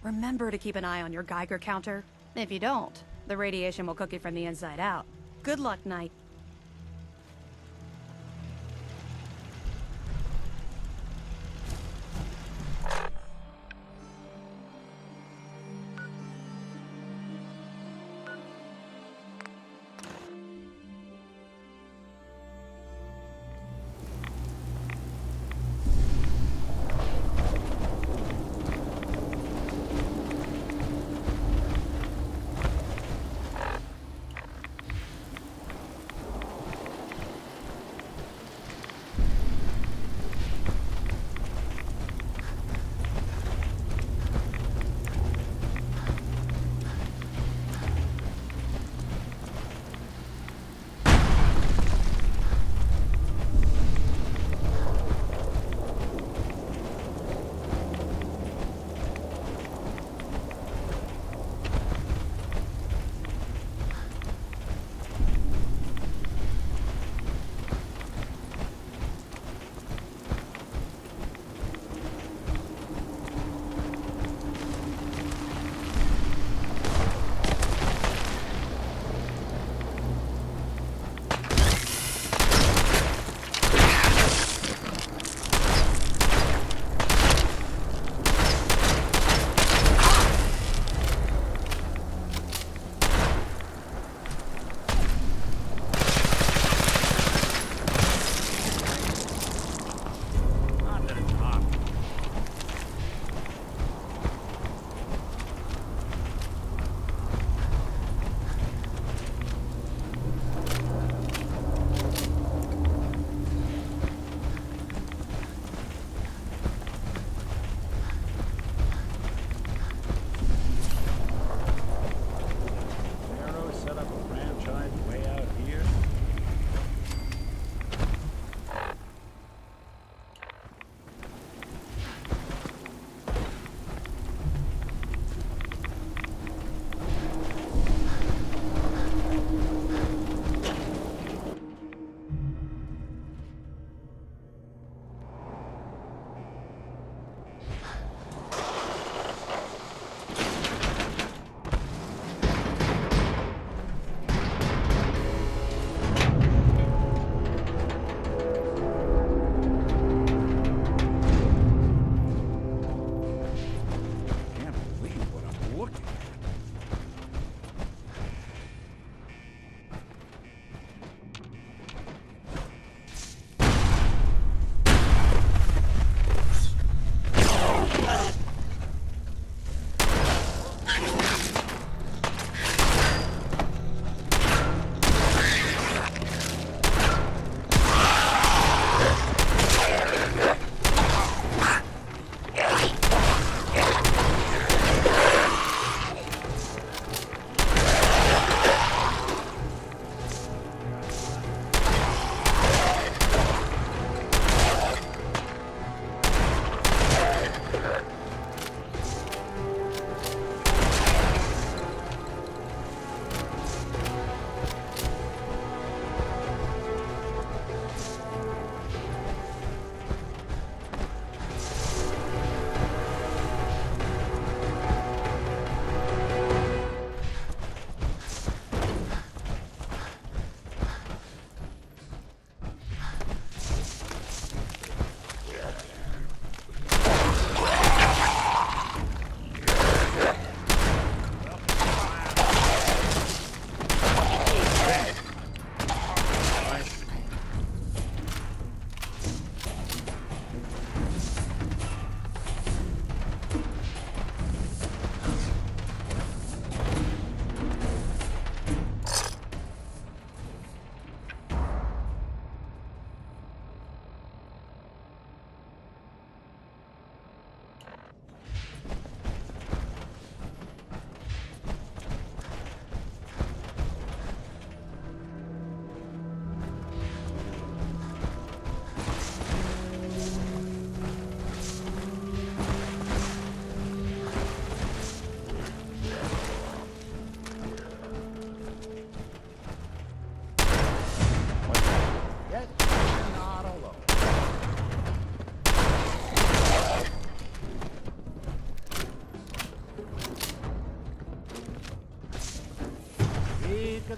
remember to keep an eye on your Geiger counter. If you don't, the radiation will cook you from the inside out. Good luck, Knight.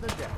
the deck.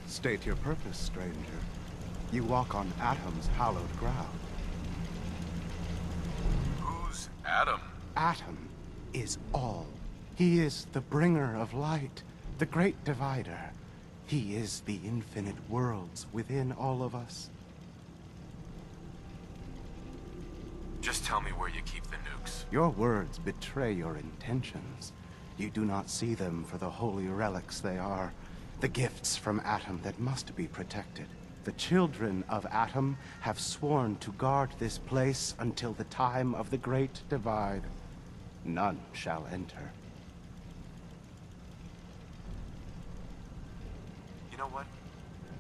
State your purpose, stranger. You walk on Atom's hallowed ground. Who's Atom? Atom is all. He is the bringer of light, the great divider. He is the infinite worlds within all of us. Just tell me where you keep the nukes. Your words betray your intentions. You do not see them for the holy relics they are. The gifts from Atom that must be protected. The children of Atom have sworn to guard this place until the time of the Great Divide. None shall enter. You know what?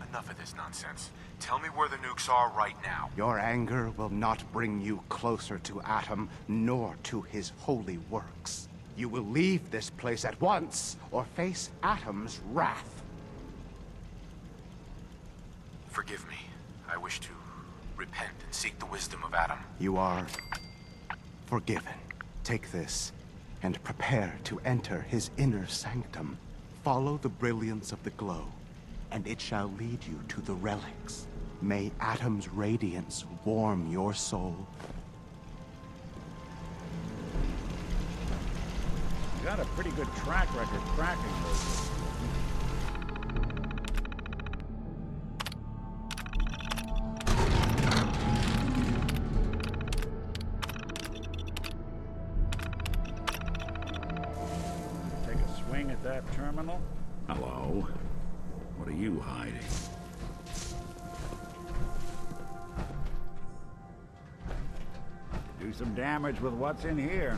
Enough of this nonsense. Tell me where the nukes are right now. Your anger will not bring you closer to Atom, nor to his holy works. You will leave this place at once, or face Atom's wrath. Forgive me. I wish to repent and seek the wisdom of Atom. You are forgiven. Take this, and prepare to enter his inner sanctum. Follow the brilliance of the glow, and it shall lead you to the relics. May Atom's radiance warm your soul. You got a pretty good track record cracking those. At that terminal? Hello? What are you hiding? Do some damage with what's in here.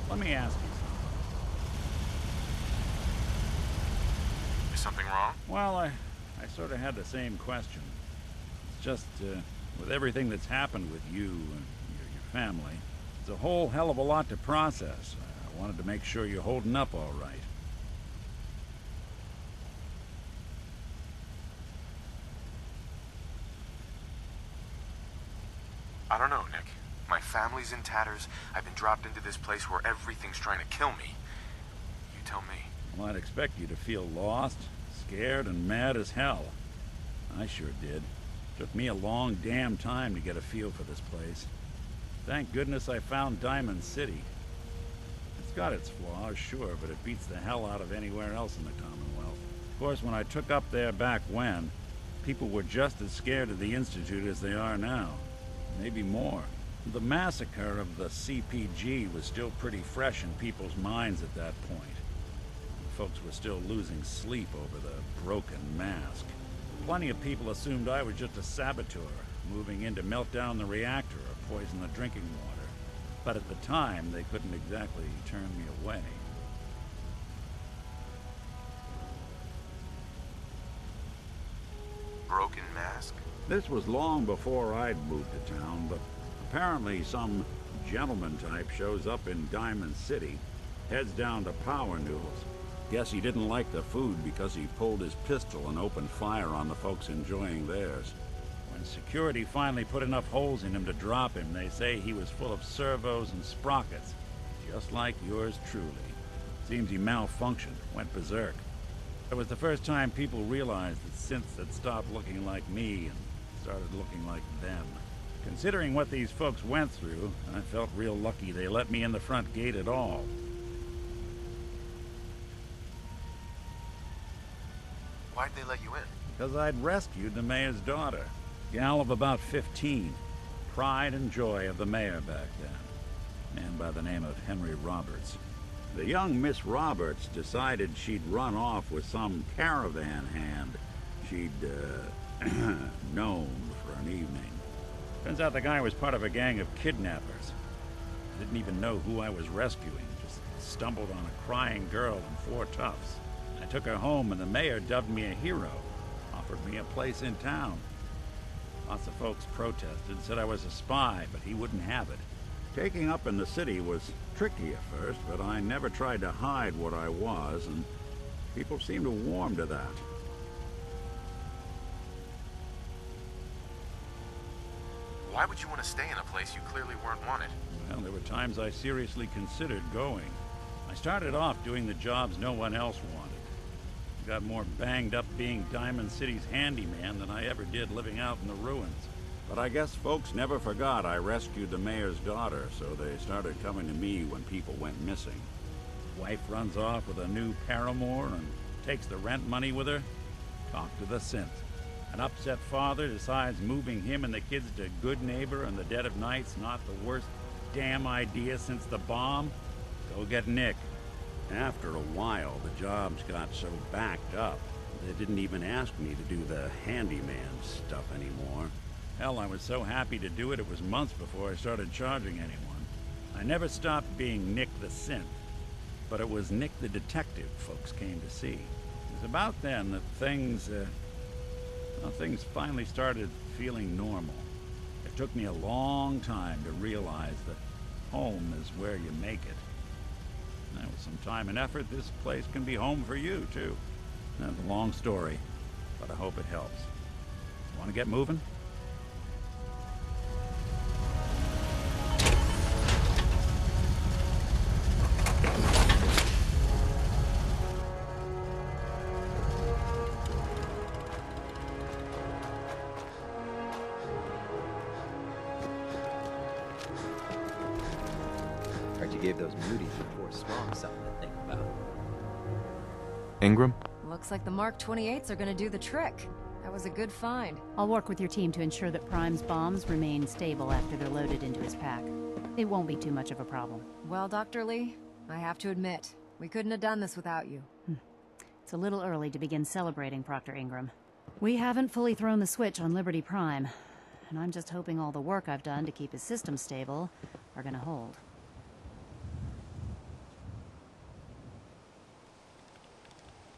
Let me ask you something. Is something wrong? Well, I sort of had the same question. It's just, with everything that's happened with you and your family, it's It's a whole hell of a lot to process. I wanted to make sure you're holding up all right. I don't know, Nick. My family's in tatters. I've been dropped into this place where everything's trying to kill me. You tell me. Well, I'd expect you to feel lost, scared, and mad as hell. I sure did. Took me a long damn time to get a feel for this place. Thank goodness I found Diamond City. It's got its flaws, sure, but it beats the hell out of anywhere else in the Commonwealth. Of course, when I took up there back when, people were just as scared of the Institute as they are now. Maybe more. The massacre of the CPG was still pretty fresh in people's minds at that point. Folks were still losing sleep over the broken mask. Plenty of people assumed I was just a saboteur, moving in to melt down the reactor or poison the drinking water. But at the time, they couldn't exactly turn me away. Broken mask? This was long before I'd moved to town, but apparently some gentleman type shows up in Diamond City, heads down to Power Noodles. Guess he didn't like the food because he pulled his pistol and opened fire on the folks enjoying theirs. When security finally put enough holes in him to drop him, they say he was full of servos and sprockets, just like yours truly. Seems he malfunctioned, went berserk. It was the first time people realized that synths had stopped looking like me and started looking like them. Considering what these folks went through, I felt real lucky they let me in the front gate at all. Why'd they let you in? Because I'd rescued the mayor's daughter. Gal of about 15. Pride and joy of the mayor back then. Man by the name of Henry Roberts. The young Miss Roberts decided she'd run off with some caravan hand she'd, known for an evening. Turns out the guy was part of a gang of kidnappers. Didn't even know who I was rescuing. Just stumbled on a crying girl and 4 toughs. I took her home and the mayor dubbed me a hero. Offered me a place in town. Lots of folks protested, said I was a spy, but he wouldn't have it. Taking up in the city was tricky at first, but I never tried to hide what I was, and people seemed to warm to that. Why would you want to stay in a place you clearly weren't wanted? Well, there were times I seriously considered going. I started off doing the jobs no one else wanted. Got more banged up being Diamond City's handyman than I ever did living out in the ruins. But I guess folks never forgot I rescued the mayor's daughter, so they started coming to me when people went missing. Wife runs off with a new paramour and takes the rent money with her. Talk to the synth. An upset father decides moving him and the kids to Good Neighbor in the dead of night's not the worst damn idea since the bomb. Go get Nick. After a while, the jobs got so backed up, they didn't even ask me to do the handyman stuff anymore. Hell, I was so happy to do it, it was months before I started charging anyone. I never stopped being Nick the Synth, but it was Nick the Detective folks came to see. It was about then that things finally started feeling normal. It took me a long time to realize that home is where you make it. And with some time and effort, this place can be home for you, too. That's a long story, but I hope it helps. Want to get moving? Heard you gave those Moody's before Swamp something to think about. Ingram? Looks like the Mark 28s are gonna do the trick. That was a good find. I'll work with your team to ensure that Prime's bombs remain stable after they're loaded into his pack. It won't be too much of a problem. Well, Dr. Lee, I have to admit, we couldn't have done this without you. It's a little early to begin celebrating, Proctor Ingram. We haven't fully thrown the switch on Liberty Prime, and I'm just hoping all the work I've done to keep his system stable are gonna hold.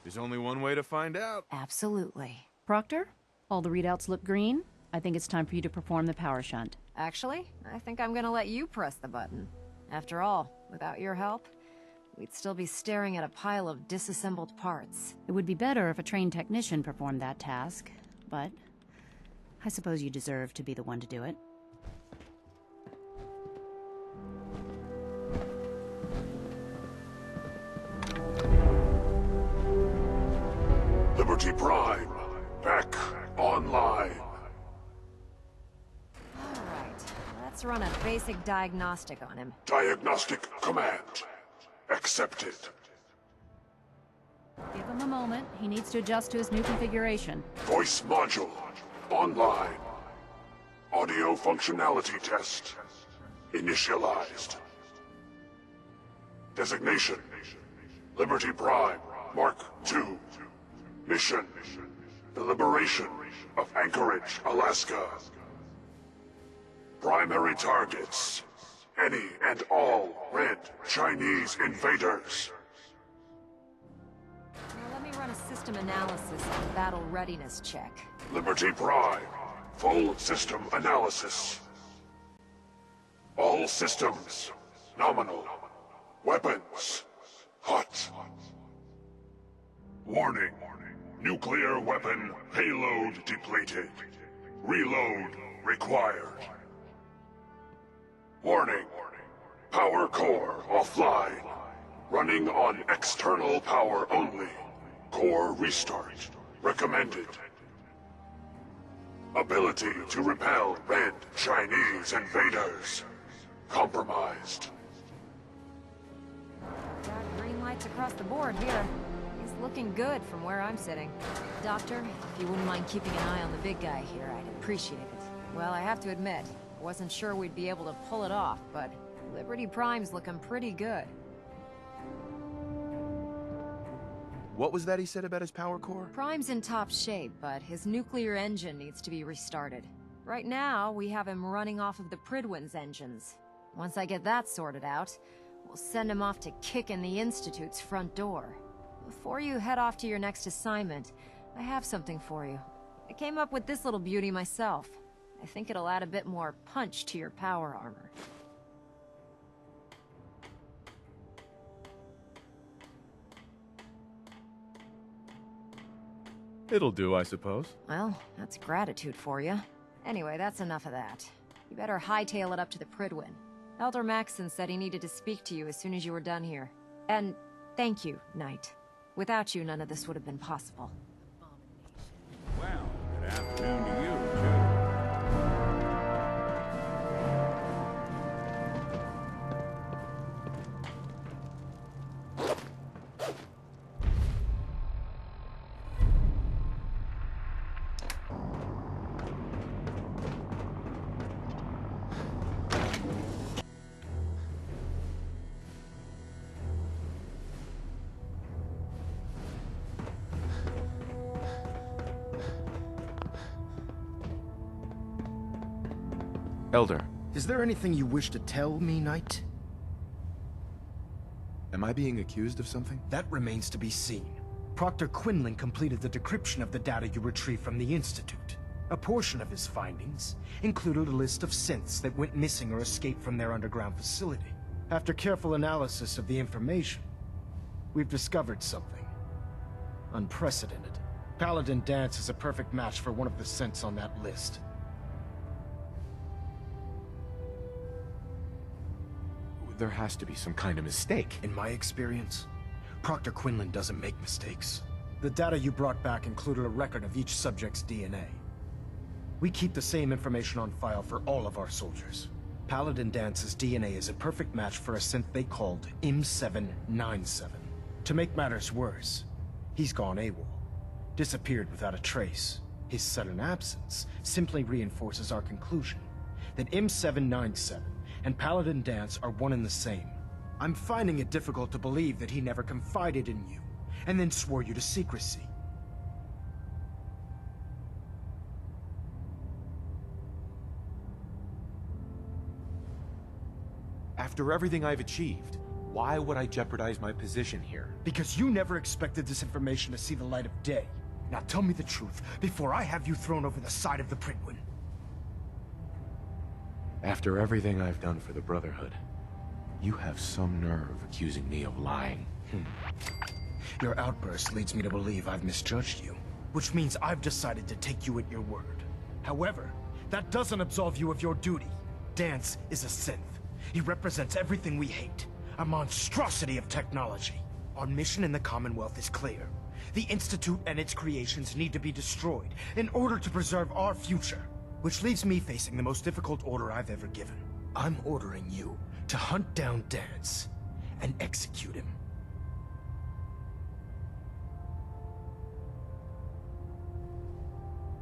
There's only one way to find out. Absolutely. Proctor, all the readouts look green. I think it's time for you to perform the power shunt. Actually, I think I'm gonna let you press the button. After all, without your help, we'd still be staring at a pile of disassembled parts. It would be better if a trained technician performed that task, but I suppose you deserve to be the one to do it. Liberty Prime, back online. Alright, let's run a basic diagnostic on him. Diagnostic command accepted. Give him a moment. He needs to adjust to his new configuration. Voice module online. Audio functionality test initialized. Designation: Liberty Prime Mark II. Mission: the liberation of Anchorage, Alaska. Primary targets: any and all red Chinese invaders. Now let me run a system analysis and battle readiness check. Liberty Prime, full system analysis. All systems nominal. Weapons hot. Warning. Nuclear weapon payload depleted. Reload required. Warning. Power core offline. Running on external power only. Core restart recommended. Ability to repel red Chinese invaders compromised. Got green lights across the board here. He's looking good from where I'm sitting. Doctor, if you wouldn't mind keeping an eye on the big guy here, I'd appreciate it. Well, I have to admit, I wasn't sure we'd be able to pull it off, but Liberty Prime's looking pretty good. What was that he said about his power core? Prime's in top shape, but his nuclear engine needs to be restarted. Right now, we have him running off of the Prydwen's engines. Once I get that sorted out, we'll send him off to kick in the Institute's front door. Before you head off to your next assignment, I have something for you. I came up with this little beauty myself. I think it'll add a bit more punch to your power armor. It'll do, I suppose. Well, that's gratitude for you. Anyway, that's enough of that. You better hightail it up to the Prydwen. Elder Maxson said he needed to speak to you as soon as you were done here. And thank you, Knight. Without you, none of this would have been possible. Well, good afternoon to you, too. Elder, Is there anything you wish to tell me, Knight? am I being accused of something? That remains to be seen. Proctor Quinlan completed the decryption of the data you retrieved from the Institute. A portion of his findings included a list of synths that went missing or escaped from their underground facility. After careful analysis of the information, we've discovered something unprecedented. Paladin Danse is a perfect match for one of the synths on that list. There has to be some kind of mistake. In my experience, Proctor Quinlan doesn't make mistakes. The data you brought back included a record of each subject's DNA. We keep the same information on file for all of our soldiers. Paladin Dance's DNA is a perfect match for a synth they called M797. To make matters worse, he's gone AWOL. Disappeared without a trace. His sudden absence simply reinforces our conclusion that M797 and Paladin Danse are one and the same. I'm finding it difficult to believe that he never confided in you, and then swore you to secrecy. After everything I've achieved, why would I jeopardize my position here? Because you never expected this information to see the light of day. Now tell me the truth, before I have you thrown over the side of the Prydwen. After everything I've done for the Brotherhood, You have some nerve accusing me of lying. Your outburst leads me to believe I've misjudged you, which means I've decided to take you at your word. However, that doesn't absolve you of your duty. Danse is a synth. He represents everything we hate, a monstrosity of technology. Our mission in the Commonwealth is clear. The Institute and its creations need to be destroyed in order to preserve our future, which leaves me facing the most difficult order I've ever given. I'm ordering you to hunt down Danse and execute him.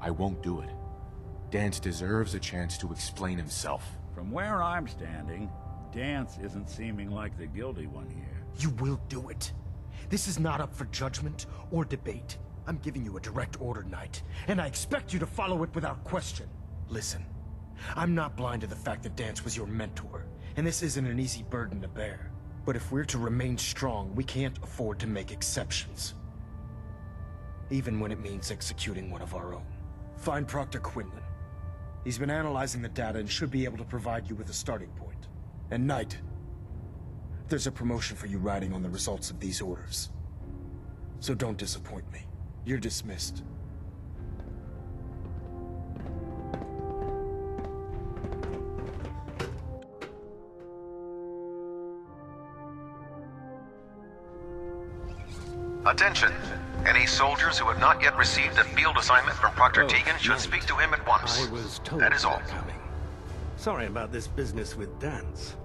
I won't do it. Danse deserves a chance to explain himself. From where I'm standing, Danse isn't seeming like the guilty one here. You will do it. This is not up for judgment or debate. I'm giving you a direct order, Knight, and I expect you to follow it without question. Listen, I'm not blind to the fact that Danse was your mentor, and this isn't an easy burden to bear. But if we're to remain strong, we can't afford to make exceptions. Even when it means executing one of our own. Find Proctor Quinlan. He's been analyzing the data and should be able to provide you with a starting point. And Knight, there's a promotion for you riding on the results of these orders. So don't disappoint me. You're dismissed. Attention! Any soldiers who have not yet received a field assignment from Proctor Tegan should speak to him at once. I was told that is all. Coming. Sorry about this business with Danse.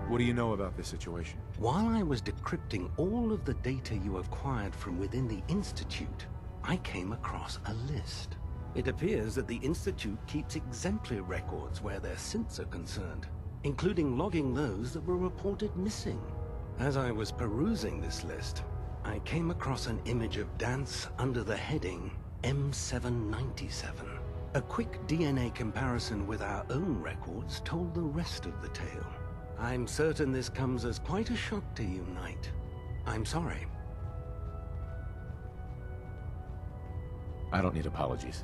What do you know about this situation? While I was decrypting all of the data you acquired from within the Institute, I came across a list. It appears that the Institute keeps exemplary records where their synths are concerned, including logging those that were reported missing. As I was perusing this list, I came across an image of Danse under the heading M797. A quick DNA comparison with our own records told the rest of the tale. I'm certain this comes as quite a shock to you, Knight. I'm sorry. I don't need apologies.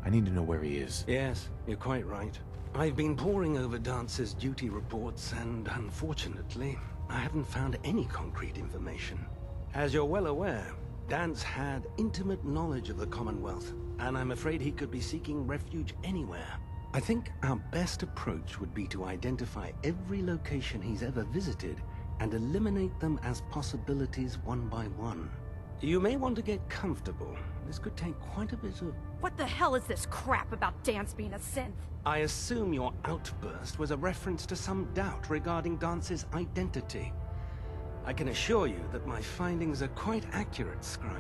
I need to know where he is. Yes, you're quite right. I've been poring over Dance's duty reports, and unfortunately, I haven't found any concrete information. As you're well aware, Danse had intimate knowledge of the Commonwealth, and I'm afraid he could be seeking refuge anywhere. I think our best approach would be to identify every location he's ever visited and eliminate them as possibilities one by one. You may want to get comfortable. This could take quite a bit of... What the hell is this crap about Danse being a synth? I assume your outburst was a reference to some doubt regarding Dance's identity. I can assure you that my findings are quite accurate, Scribe.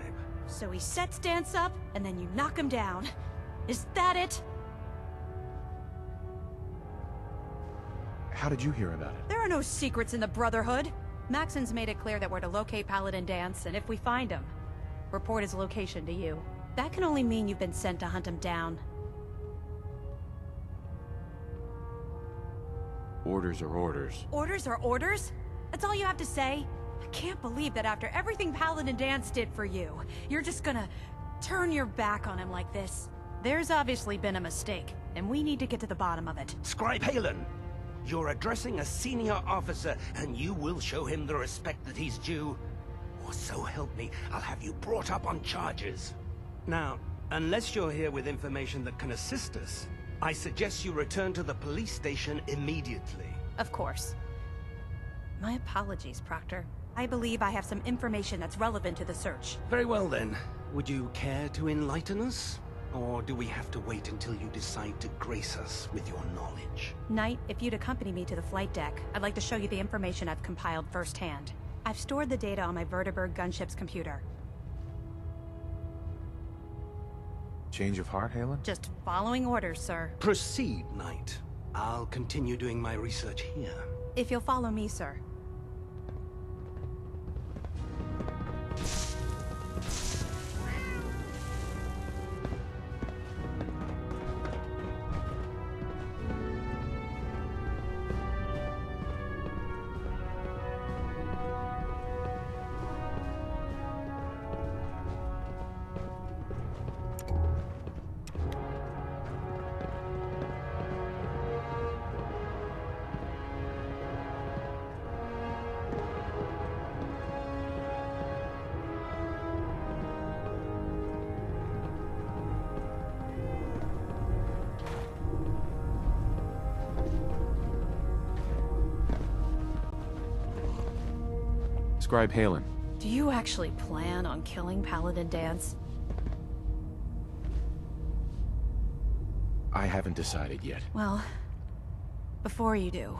So he sets Danse up, and then you knock him down. Is that it? How did you hear about it? There are no secrets in the Brotherhood. Maxon's made it clear that we're to locate Paladin Danse, and if we find him, report his location to you. That can only mean you've been sent to hunt him down. Orders are orders. Orders are orders? That's all you have to say? I can't believe that after everything Paladin Danse did for you, you're just gonna turn your back on him like this. There's obviously been a mistake, and we need to get to the bottom of it. Scribe Hagen! You're addressing a senior officer, and you will show him the respect that he's due. Or so help me, I'll have you brought up on charges. Now, unless you're here with information that can assist us, I suggest you return to the police station immediately. Of course. My apologies, Proctor. I believe I have some information that's relevant to the search. Very well then. Would you care to enlighten us? Or do we have to wait until you decide to grace us with your knowledge? Knight, if you'd accompany me to the flight deck, I'd like to show you the information I've compiled firsthand. I've stored the data on my Vertibird gunship's computer. Change of heart, Hagen? Just following orders, sir. Proceed, Knight. I'll continue doing my research here. If you'll follow me, sir. Describe Hagen. Do you actually plan on killing Paladin Danse? I haven't decided yet. Well, before you do,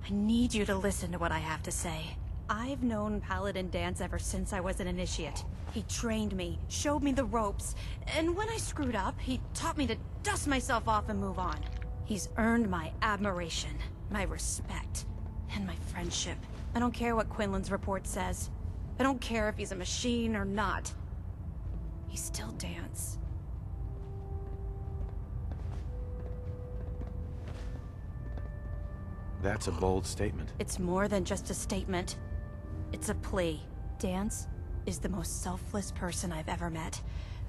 I need you to listen to what I have to say. I've known Paladin Danse ever since I was an initiate. He trained me, showed me the ropes, and when I screwed up, he taught me to dust myself off and move on. He's earned my admiration, my respect, and my friendship. I don't care what Quinlan's report says. I don't care if he's a machine or not. He's still Danse. That's a bold statement. It's more than just a statement. It's a plea. Danse is the most selfless person I've ever met.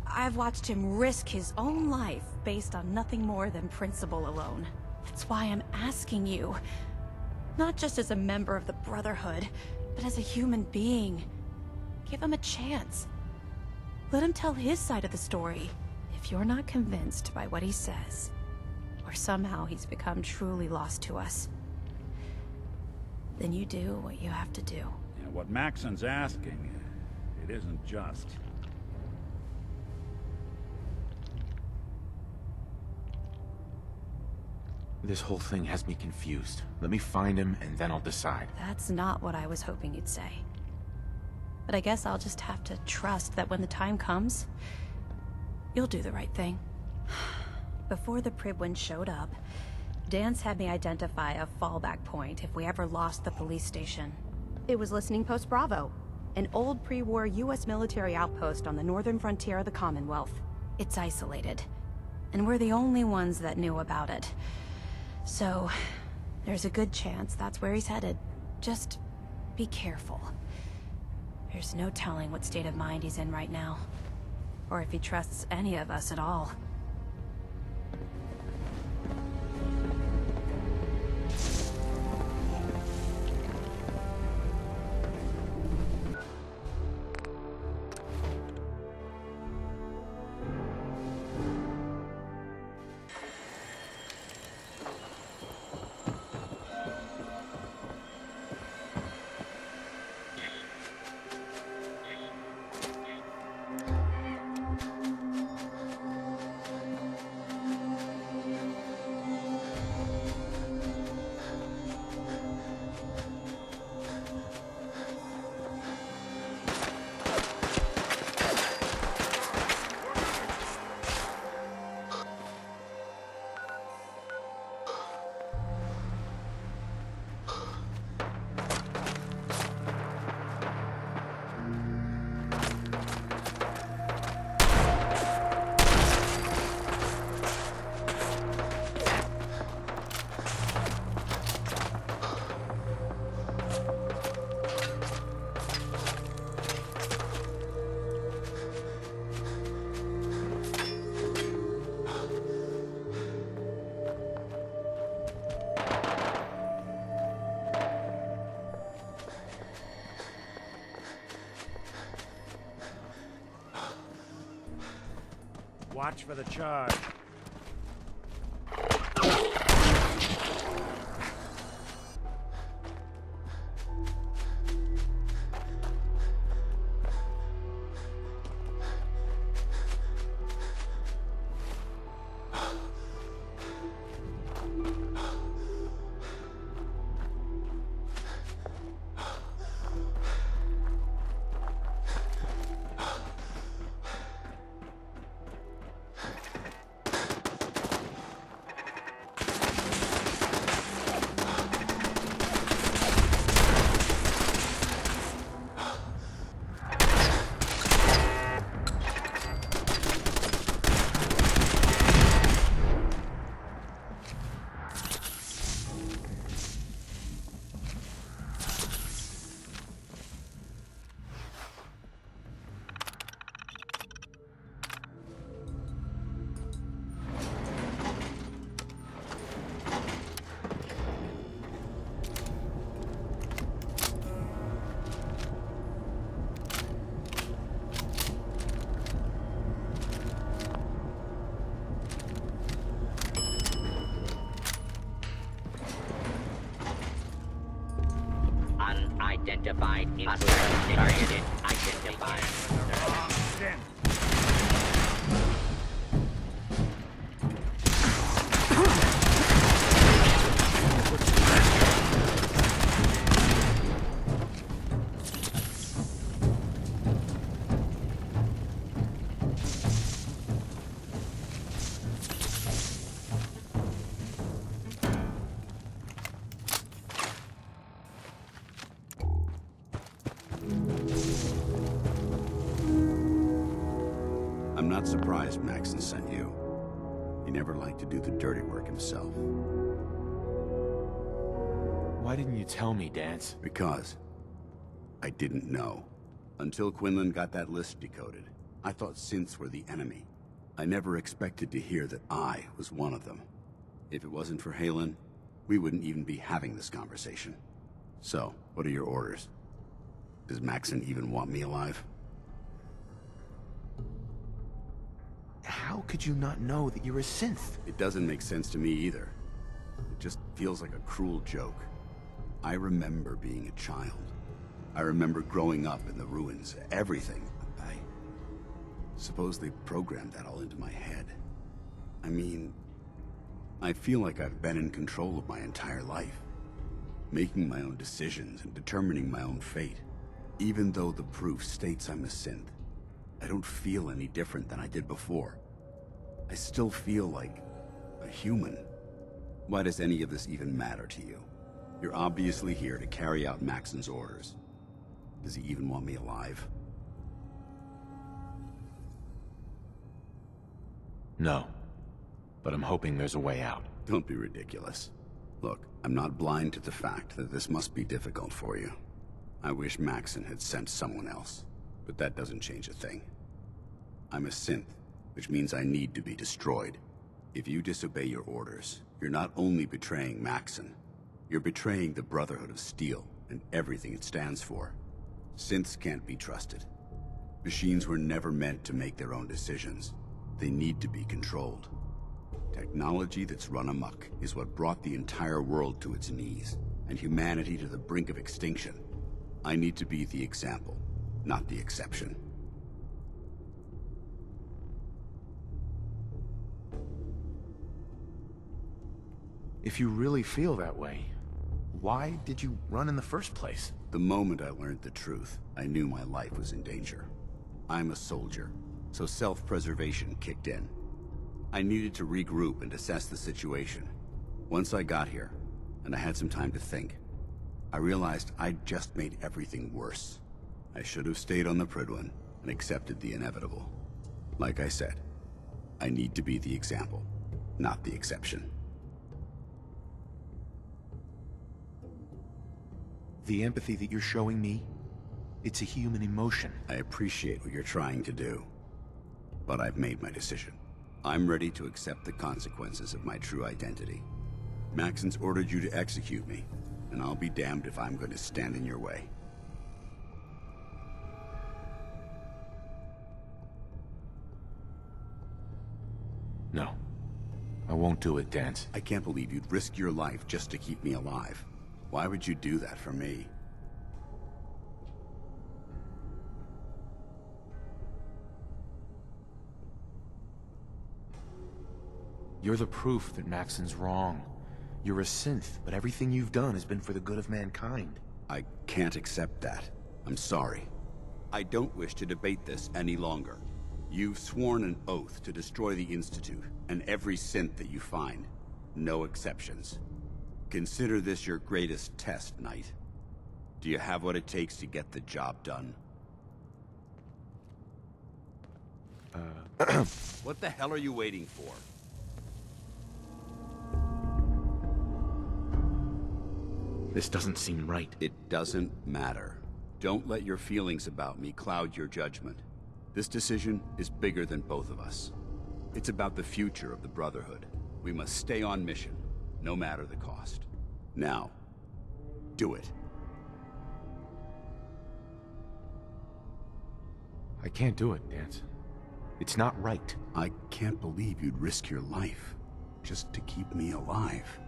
I've watched him risk his own life based on nothing more than principle alone. That's why I'm asking you. Not just as a member of the Brotherhood, but as a human being. Give him a chance. Let him tell his side of the story. If you're not convinced by what he says, or somehow he's become truly lost to us, then you do what you have to do. Yeah, what Maxon's asking, it isn't just. This whole thing has me confused. Let me find him, and then I'll decide. That's not what I was hoping you'd say. But I guess I'll just have to trust that when the time comes, you'll do the right thing. Before the Prydwen showed up, Danse had me identify a fallback point if we ever lost the police station. It was Listening Post Bravo, an old pre-war US military outpost on the northern frontier of the Commonwealth. It's isolated, and we're the only ones that knew about it. So, there's a good chance that's where he's headed. Just be careful. There's no telling what state of mind he's in right now, or if he trusts any of us at all. Watch for the charge. Hostile targeted. Identified. I'm not surprised Maxon sent you. He never liked to do the dirty work himself. Why didn't you tell me, Danse? Because I didn't know. Until Quinlan got that list decoded, I thought synths were the enemy. I never expected to hear that I was one of them. If it wasn't for Hagen, we wouldn't even be having this conversation. So, what are your orders? Does Maxon even want me alive? How could you not know that you're a synth? It doesn't make sense to me either. It just feels like a cruel joke. I remember being a child. I remember growing up in the ruins, everything. I suppose they programmed that all into my head. I mean, I feel like I've been in control of my entire life, making my own decisions and determining my own fate. Even though the proof states I'm a synth, I don't feel any different than I did before. I still feel like a human. Why does any of this even matter to you? You're obviously here to carry out Maxon's orders. Does he even want me alive? No. But I'm hoping there's a way out. Don't be ridiculous. Look, I'm not blind to the fact that this must be difficult for you. I wish Maxon had sent someone else, but that doesn't change a thing. I'm a synth, which means I need to be destroyed. If you disobey your orders, you're not only betraying Maxon, you're betraying the Brotherhood of Steel and everything it stands for. Synths can't be trusted. Machines were never meant to make their own decisions. They need to be controlled. Technology that's run amok is what brought the entire world to its knees, and humanity to the brink of extinction. I need to be the example, not the exception. If you really feel that way, why did you run in the first place? The moment I learned the truth, I knew my life was in danger. I'm a soldier, so self-preservation kicked in. I needed to regroup and assess the situation. Once I got here, and I had some time to think, I realized I'd just made everything worse. I should have stayed on the Prydwen and accepted the inevitable. Like I said, I need to be the example, not the exception. The empathy that you're showing me, it's a human emotion. I appreciate what you're trying to do, but I've made my decision. I'm ready to accept the consequences of my true identity. Maxon's ordered you to execute me, and I'll be damned if I'm going to stand in your way. No. I won't do it, Danse. I can't believe you'd risk your life just to keep me alive. Why would you do that for me? You're the proof that Maxon's wrong. You're a synth, but everything you've done has been for the good of mankind. I can't accept that. I'm sorry. I don't wish to debate this any longer. You've sworn an oath to destroy the Institute, and every synth that you find. No exceptions. Consider this your greatest test, Knight. Do you have what it takes to get the job done? What the hell are you waiting for? This doesn't seem right. It doesn't matter. Don't let your feelings about me cloud your judgment. This decision is bigger than both of us. It's about the future of the Brotherhood. We must stay on mission, no matter the cost. Now, do it. I can't do it, Danse. It's not right. I can't believe you'd risk your life just to keep me alive.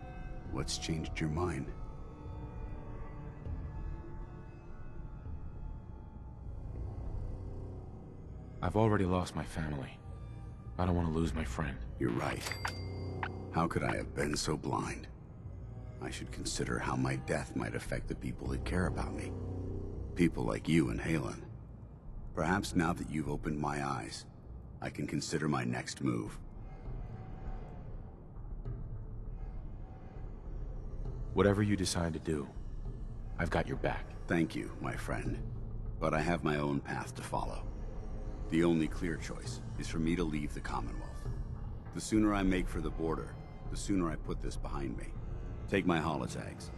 What's changed your mind? I've already lost my family. I don't want to lose my friend. You're right. How could I have been so blind? I should consider how my death might affect the people that care about me. People like you and Hagen. Perhaps now that you've opened my eyes, I can consider my next move. Whatever you decide to do, I've got your back. Thank you, my friend. But I have my own path to follow. The only clear choice is for me to leave the Commonwealth. The sooner I make for the border, the sooner I put this behind me. Take my holotags.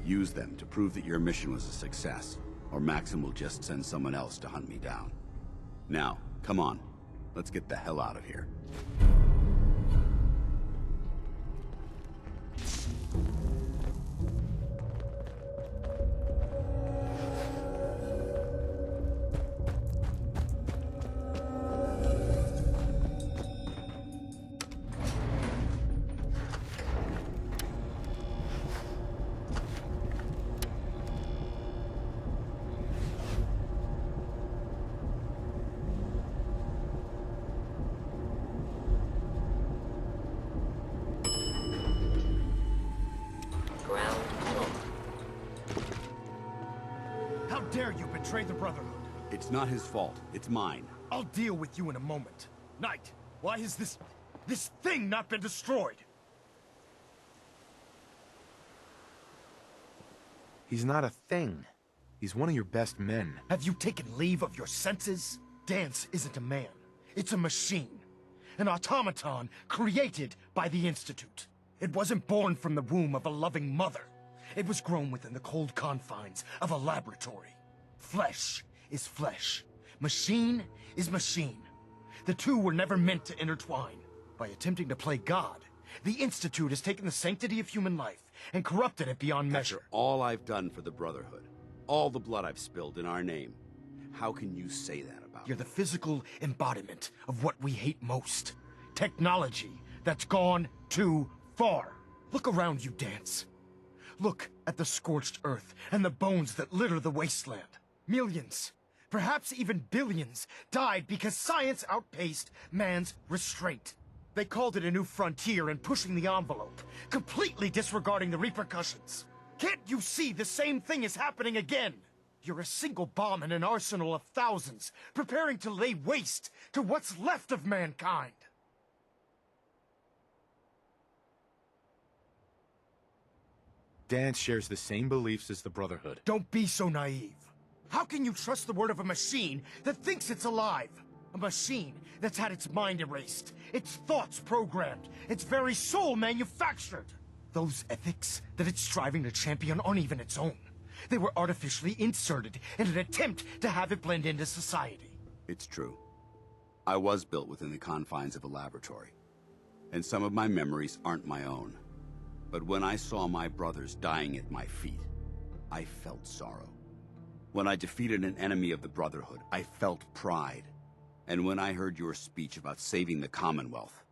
Use them to prove that your mission was a success, or Maxim will just send someone else to hunt me down. Now, come on. Let's get the hell out of here. How dare you betray the Brotherhood? It's not his fault. It's mine. I'll deal with you in a moment. Knight, why has this thing not been destroyed? He's not a thing. He's one of your best men. Have you taken leave of your senses? Danse isn't a man. It's a machine. An automaton created by the Institute. It wasn't born from the womb of a loving mother. It was grown within the cold confines of a laboratory. Flesh is flesh. Machine is machine. The two were never meant to intertwine. By attempting to play God, the Institute has taken the sanctity of human life and corrupted it beyond measure. After all I've done for the Brotherhood, all the blood I've spilled in our name, how can you say that about You're the physical embodiment of what we hate most. Technology that's gone too far. Look around you, Danse. Look at the scorched earth and the bones that litter the wasteland. Millions, perhaps even billions, died because science outpaced man's restraint. They called it a new frontier and pushing the envelope, completely disregarding the repercussions. Can't you see the same thing is happening again? You're a single bomb in an arsenal of thousands, preparing to lay waste to what's left of mankind. Danse shares the same beliefs as the Brotherhood. Don't be so naive. How can you trust the word of a machine that thinks it's alive? A machine that's had its mind erased, its thoughts programmed, its very soul manufactured. Those ethics that it's striving to champion aren't even its own. They were artificially inserted in an attempt to have it blend into society. It's true. I was built within the confines of a laboratory, and some of my memories aren't my own. But when I saw my brothers dying at my feet, I felt sorrow. When I defeated an enemy of the Brotherhood, I felt pride. And when I heard your speech about saving the Commonwealth,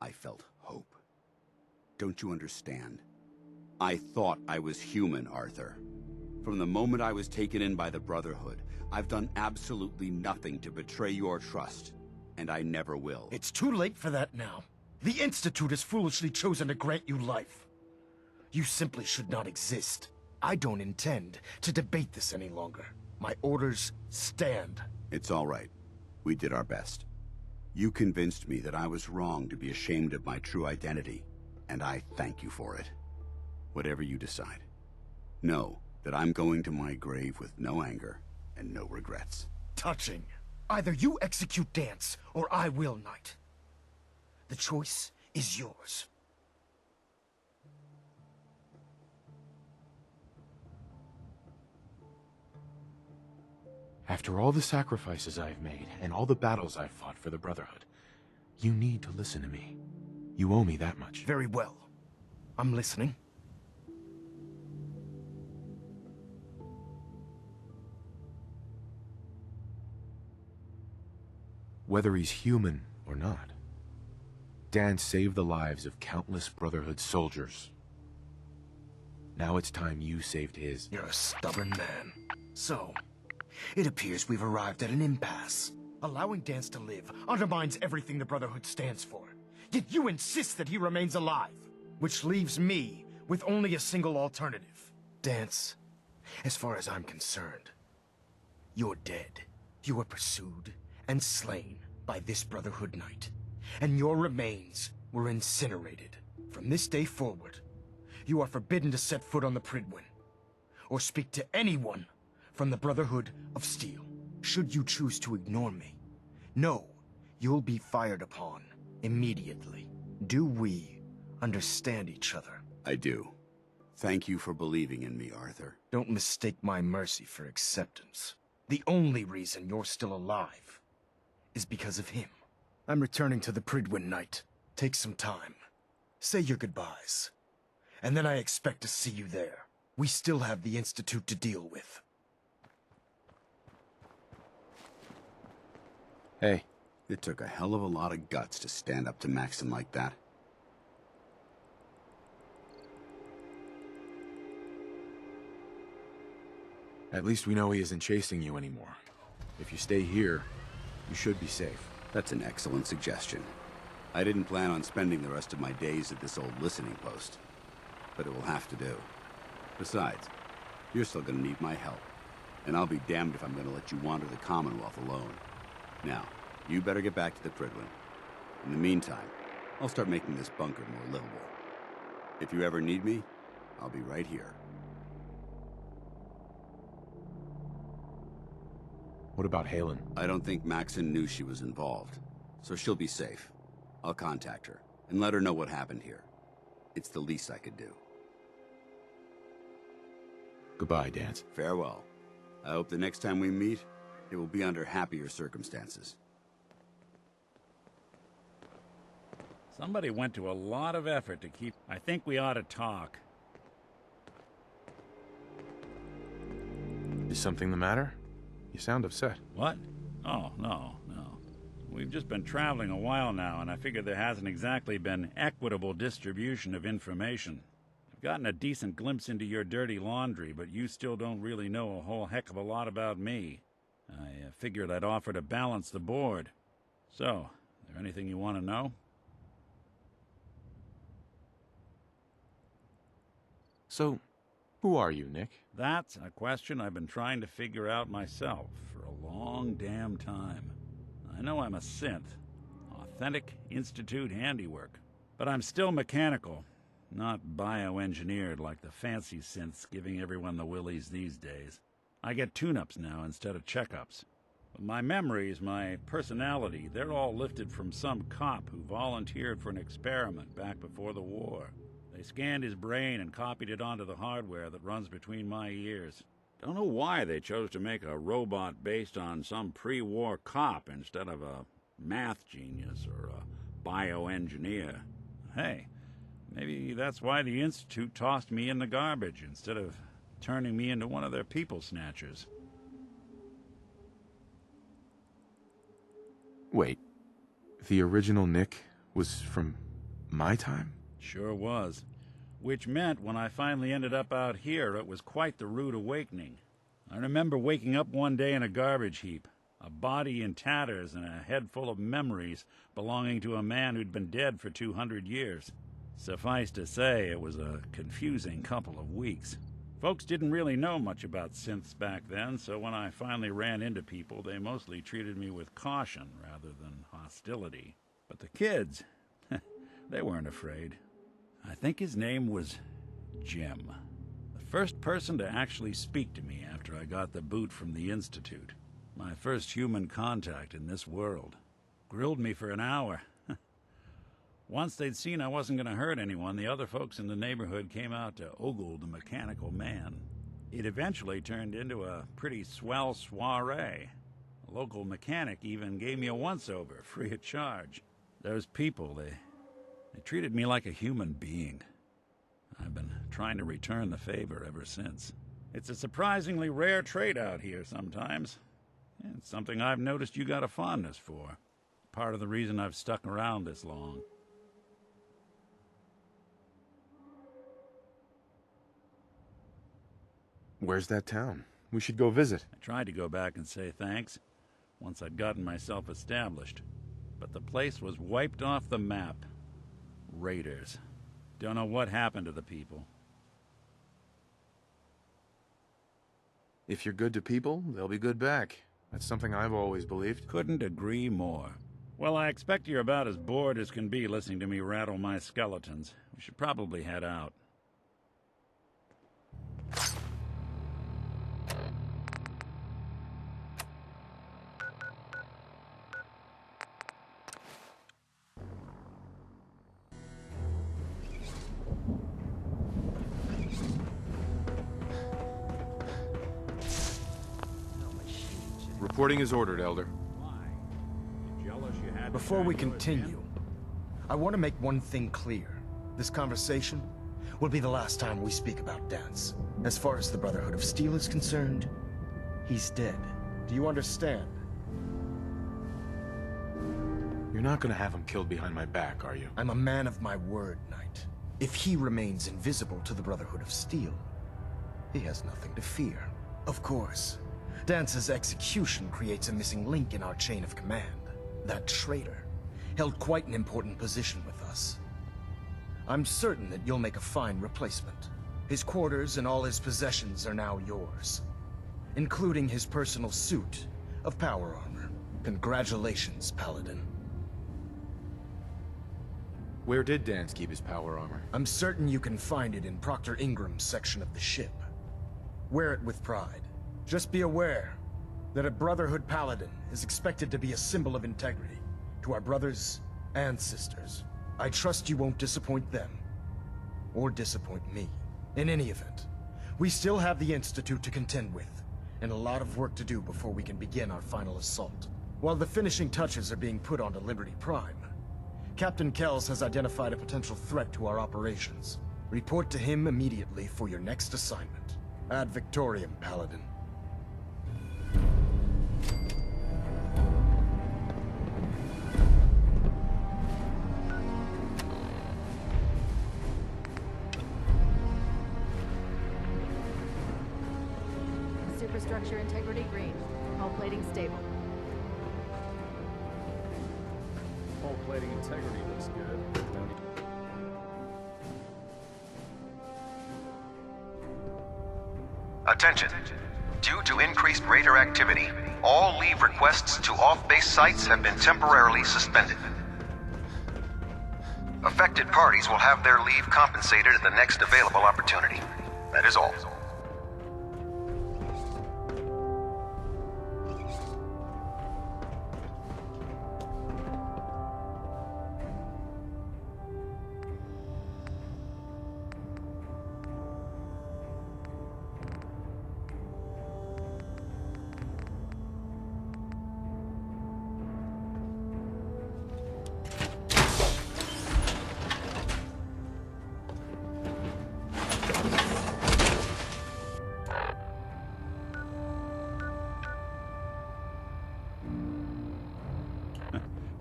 I felt hope. Don't you understand? I thought I was human, Arthur. From the moment I was taken in by the Brotherhood, I've done absolutely nothing to betray your trust, and I never will. It's too late for that now. The Institute has foolishly chosen to grant you life. You simply should not exist. I don't intend to debate this any longer. My orders stand. It's all right. We did our best. You convinced me that I was wrong to be ashamed of my true identity, and I thank you for it. Whatever you decide, know that I'm going to my grave with no anger and no regrets. Touching. Either you execute Danse, or I will, Knight. The choice is yours. After all the sacrifices I've made, and all the battles I've fought for the Brotherhood, you need to listen to me. You owe me that much. Very well. I'm listening. Whether he's human or not, Danse saved the lives of countless Brotherhood soldiers. Now it's time you saved his. You're a stubborn man. So, it appears we've arrived at an impasse. Allowing Danse to live undermines everything the Brotherhood stands for. Yet you insist that he remains alive, which leaves me with only a single alternative. Danse, as far as I'm concerned, you're dead. You were pursued and slain by this Brotherhood Knight, and your remains were incinerated. From this day forward, you are forbidden to set foot on the Prydwen, or speak to anyone from the Brotherhood of Steel. Should you choose to ignore me, know you'll be fired upon immediately. Do we understand each other? I do. Thank you for believing in me, Arthur. Don't mistake my mercy for acceptance. The only reason you're still alive is because of him. I'm returning to the Prydwen Knight. Take some time. Say your goodbyes. And then I expect to see you there. We still have the Institute to deal with. Hey. It took a hell of a lot of guts to stand up to Maxon like that. At least we know he isn't chasing you anymore. If you stay here, you should be safe. That's an excellent suggestion. I didn't plan on spending the rest of my days at this old listening post, but it will have to do. Besides, you're still gonna need my help, and I'll be damned if I'm gonna let you wander the Commonwealth alone. Now, you better get back to the Prydwen. In the meantime, I'll start making this bunker more livable. If you ever need me, I'll be right here. What about Hagen? I don't think Maxon knew she was involved, so she'll be safe. I'll contact her, and let her know what happened here. It's the least I could do. Goodbye, Danse. Farewell. I hope the next time we meet, it will be under happier circumstances. Somebody went to a lot of effort to keep... I think we ought to talk. Is something the matter? You sound upset. What? Oh, no. We've just been traveling a while now, and I figure there hasn't exactly been equitable distribution of information. I've gotten a decent glimpse into your dirty laundry, but you still don't really know a whole heck of a lot about me. I figured I'd offer to balance the board. So, is there anything you want to know? So, who are you, Nick? That's a question I've been trying to figure out myself for a long damn time. I know I'm a synth, authentic Institute handiwork, but I'm still mechanical, not bioengineered like the fancy synths giving everyone the willies these days. I get tune-ups now instead of checkups. But my memories, my personality, they're all lifted from some cop who volunteered for an experiment back before the war. They scanned his brain and copied it onto the hardware that runs between my ears. Don't know why they chose to make a robot based on some pre-war cop instead of a math genius or a bioengineer. Hey, maybe that's why the Institute tossed me in the garbage instead of turning me into one of their people snatchers. Wait, the original Nick was from my time? Sure was. Which meant when I finally ended up out here, it was quite the rude awakening. I remember waking up one day in a garbage heap, a body in tatters and a head full of memories belonging to a man who'd been dead for 200 years. Suffice to say, it was a confusing couple of weeks. Folks didn't really know much about synths back then, so when I finally ran into people, they mostly treated me with caution rather than hostility. But the kids, they weren't afraid. I think his name was Jim. The first person to actually speak to me after I got the boot from the Institute. My first human contact in this world. Grilled me for an hour. Once they'd seen I wasn't going to hurt anyone, the other folks in the neighborhood came out to ogle the mechanical man. It eventually turned into a pretty swell soiree. A local mechanic even gave me a once-over, free of charge. Those people, they treated me like a human being. I've been trying to return the favor ever since. It's a surprisingly rare trait out here sometimes. It's something I've noticed you got a fondness for. Part of the reason I've stuck around this long. Where's that town? We should go visit. I tried to go back and say thanks. once I'd gotten myself established. But the place was wiped off the map. Raiders. Don't know what happened to the people. If you're good to people, they'll be good back. That's something I've always believed. Couldn't agree more. Well, I expect you're about as bored as can be listening to me rattle my skeletons. We should probably head out. Reporting is ordered, Elder. Before we continue, I want to make one thing clear. This conversation will be the last time we speak about Danse. As far as the Brotherhood of Steel is concerned, he's dead. Do you understand? You're not gonna have him killed behind my back, are you? I'm a man of my word, Knight. If he remains invisible to the Brotherhood of Steel, he has nothing to fear. Of course, Dance's execution creates a missing link in our chain of command. That traitor held quite an important position with us. I'm certain that you'll make a fine replacement. His quarters and all his possessions are now yours, including his personal suit of power armor. Congratulations, Paladin. Where did Danse keep his power armor? I'm certain you can find it in Proctor Ingram's section of the ship. Wear it with pride. Just be aware that a Brotherhood Paladin is expected to be a symbol of integrity to our brothers and sisters. I trust you won't disappoint them, or disappoint me. In any event, we still have the Institute to contend with, and a lot of work to do before we can begin our final assault. While the finishing touches are being put onto Liberty Prime, Captain Kells has identified a potential threat to our operations. Report to him immediately for your next assignment. Ad Victoriam, Paladin. Superstructure integrity green. Hull plating stable. Hull plating integrity looks good. Attention. Due to increased raider activity, all leave requests to off-base sites have been temporarily suspended. Affected parties will have their leave compensated at the next available opportunity. That is all.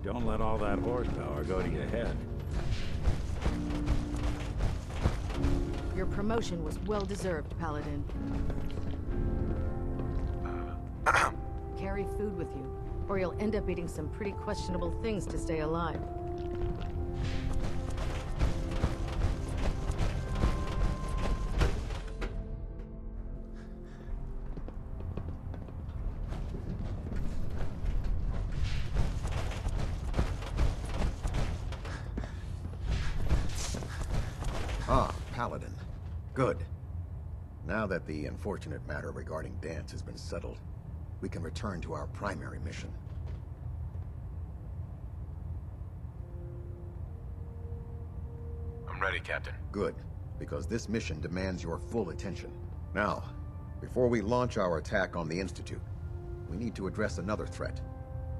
Don't let all that horsepower go to your head. Your promotion was well-deserved, Paladin. Carry food with you, or you'll end up eating some pretty questionable things to stay alive. Ah, Paladin. Good. Now that the unfortunate matter regarding Danse has been settled, we can return to our primary mission. I'm ready, Captain. Good, because this mission demands your full attention. Now, before we launch our attack on the Institute, we need to address another threat.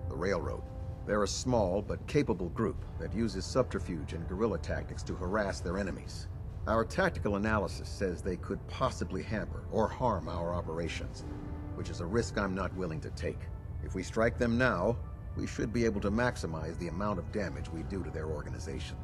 The Railroad. They're a small but capable group that uses subterfuge and guerrilla tactics to harass their enemies. Our tactical analysis says they could possibly hamper or harm our operations, which is a risk I'm not willing to take. If we strike them now, we should be able to maximize the amount of damage we do to their organization.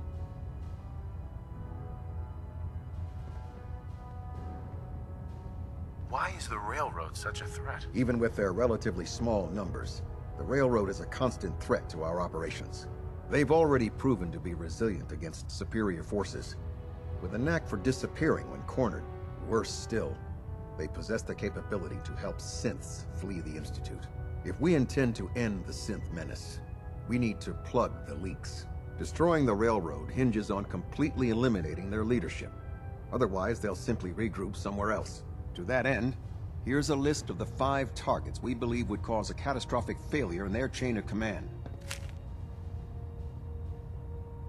Why is the Railroad such a threat? Even with their relatively small numbers, The railroad is a constant threat to our operations. They've already proven to be resilient against superior forces, with a knack for disappearing when cornered. Worse still, they possess the capability to help synths flee the Institute. If we intend to end the synth menace, we need to plug the leaks. Destroying the railroad hinges on completely eliminating their leadership. Otherwise, they'll simply regroup somewhere else. To that end, here's a list of the 5 targets we believe would cause a catastrophic failure in their chain of command.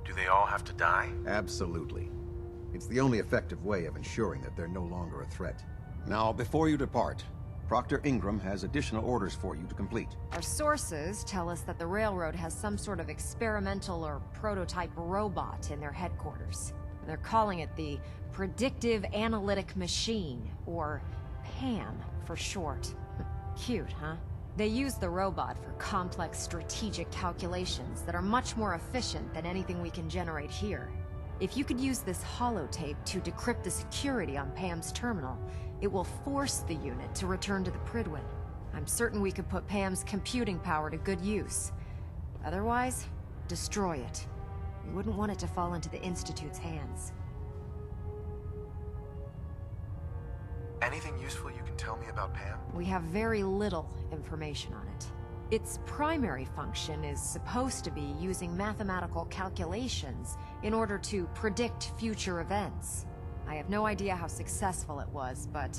Do they all have to die? Absolutely. It's the only effective way of ensuring that they're no longer a threat. Now, before you depart, Proctor Ingram has additional orders for you to complete. Our sources tell us that the railroad has some sort of experimental or prototype robot in their headquarters. They're calling it the Predictive Analytic Machine, or PAM for short. Cute, huh? They use the robot for complex strategic calculations that are much more efficient than anything we can generate here. If you could use this holotape to decrypt the security on Pam's terminal, it will force the unit to return to the Prydwen. I'm certain we could put Pam's computing power to good use. Otherwise, destroy it. We wouldn't want it to fall into the Institute's hands. Anything useful you can tell me about Pam? We have very little information on it. Its primary function is supposed to be using mathematical calculations in order to predict future events. I have no idea how successful it was, but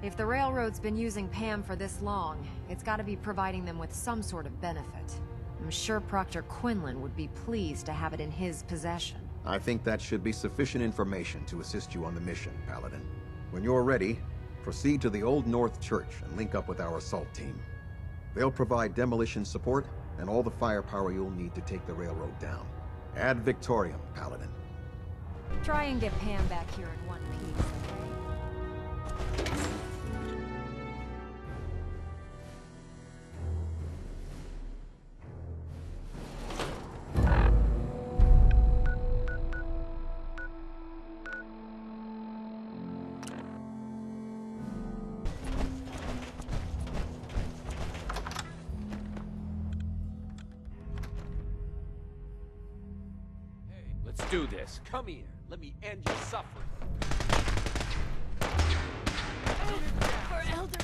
if the railroad's been using Pam for this long, it's got to be providing them with some sort of benefit. I'm sure Proctor Quinlan would be pleased to have it in his possession. I think that should be sufficient information to assist you on the mission, Paladin. When you're ready, proceed to the Old North Church and link up with our assault team. They'll provide demolition support and all the firepower you'll need to take the railroad down. Ad Victoriam, Paladin. Try and get Pam back here in one piece, okay? Let's do this. Come here. Let me end your suffering. For Elder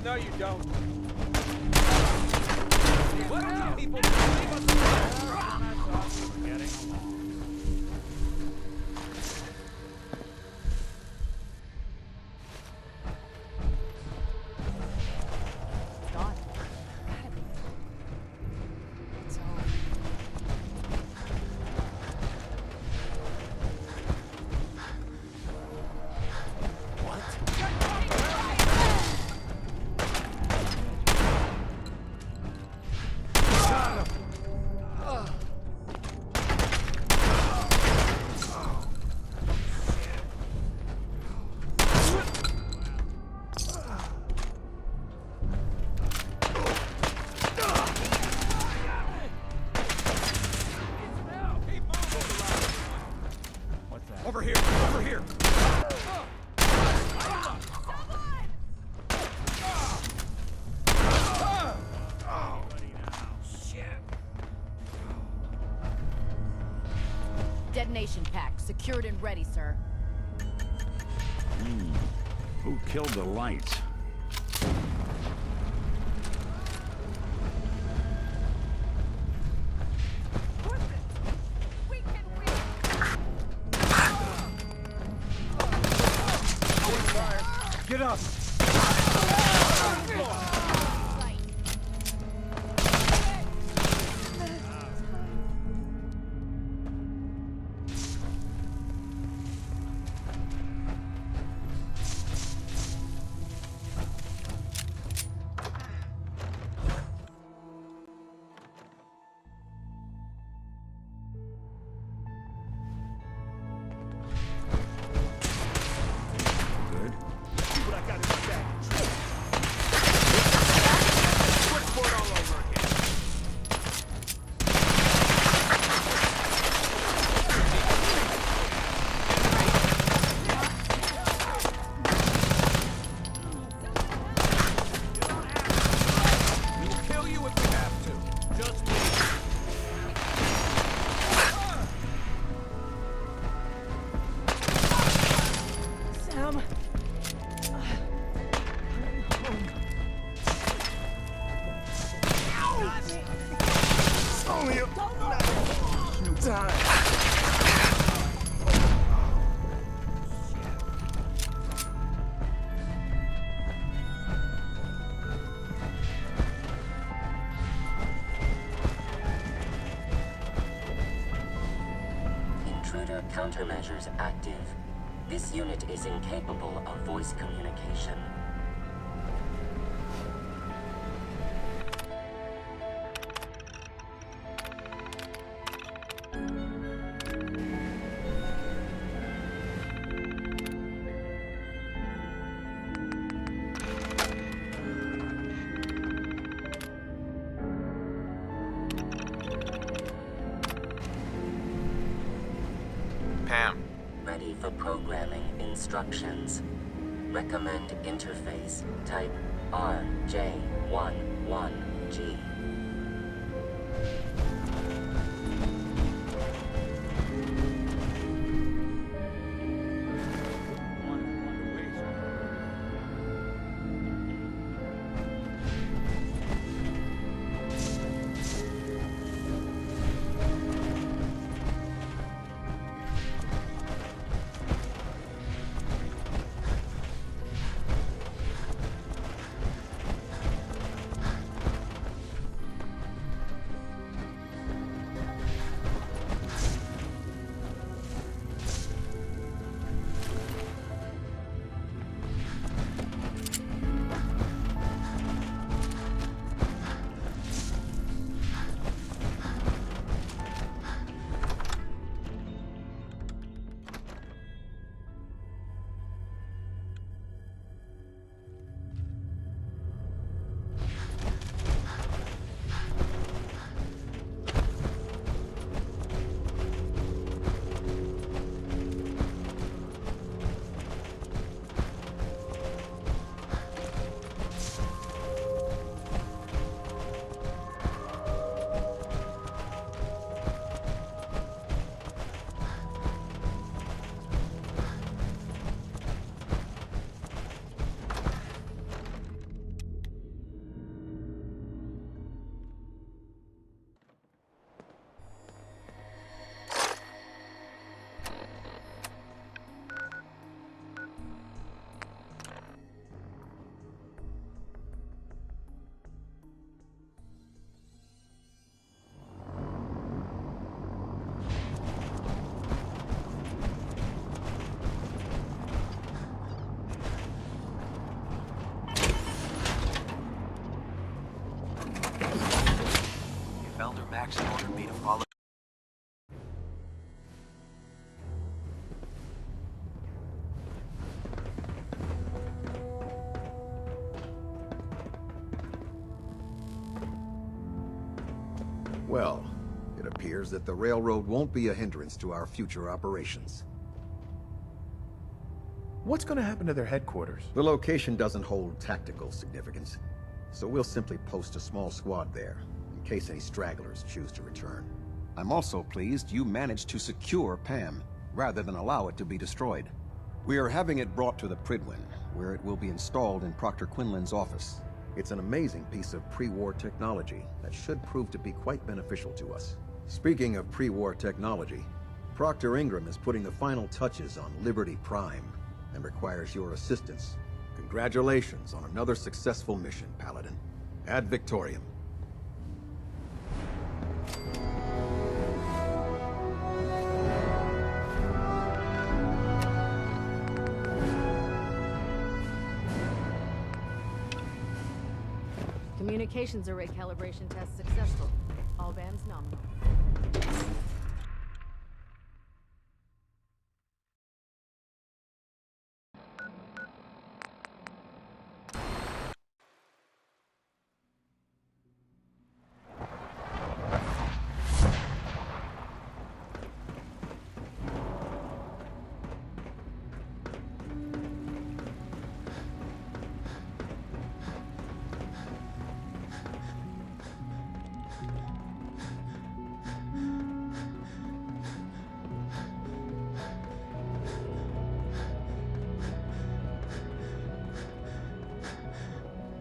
No, you don't. What are you people doing? Getting along. Over here! Over here! Detonation pack secured and ready, sir. Who killed the lights? Get up! countermeasures active. This unit is incapable of voice communication. Pam. Ready for programming instructions. Recommend interface. Type RJ11G. Max ordered me to follow. Well, it appears that the railroad won't be a hindrance to our future operations. What's gonna happen to their headquarters? The location doesn't hold tactical significance, so we'll simply post a small squad there, in case any stragglers choose to return. I'm also pleased you managed to secure Pam, rather than allow it to be destroyed. We are having it brought to the Prydwen, where it will be installed in Proctor Quinlan's office. It's an amazing piece of pre-war technology that should prove to be quite beneficial to us. Speaking of pre-war technology, Proctor Ingram is putting the final touches on Liberty Prime, and requires your assistance. Congratulations on another successful mission, Paladin. Ad Victoriam. Communications array calibration test successful. All bands nominal.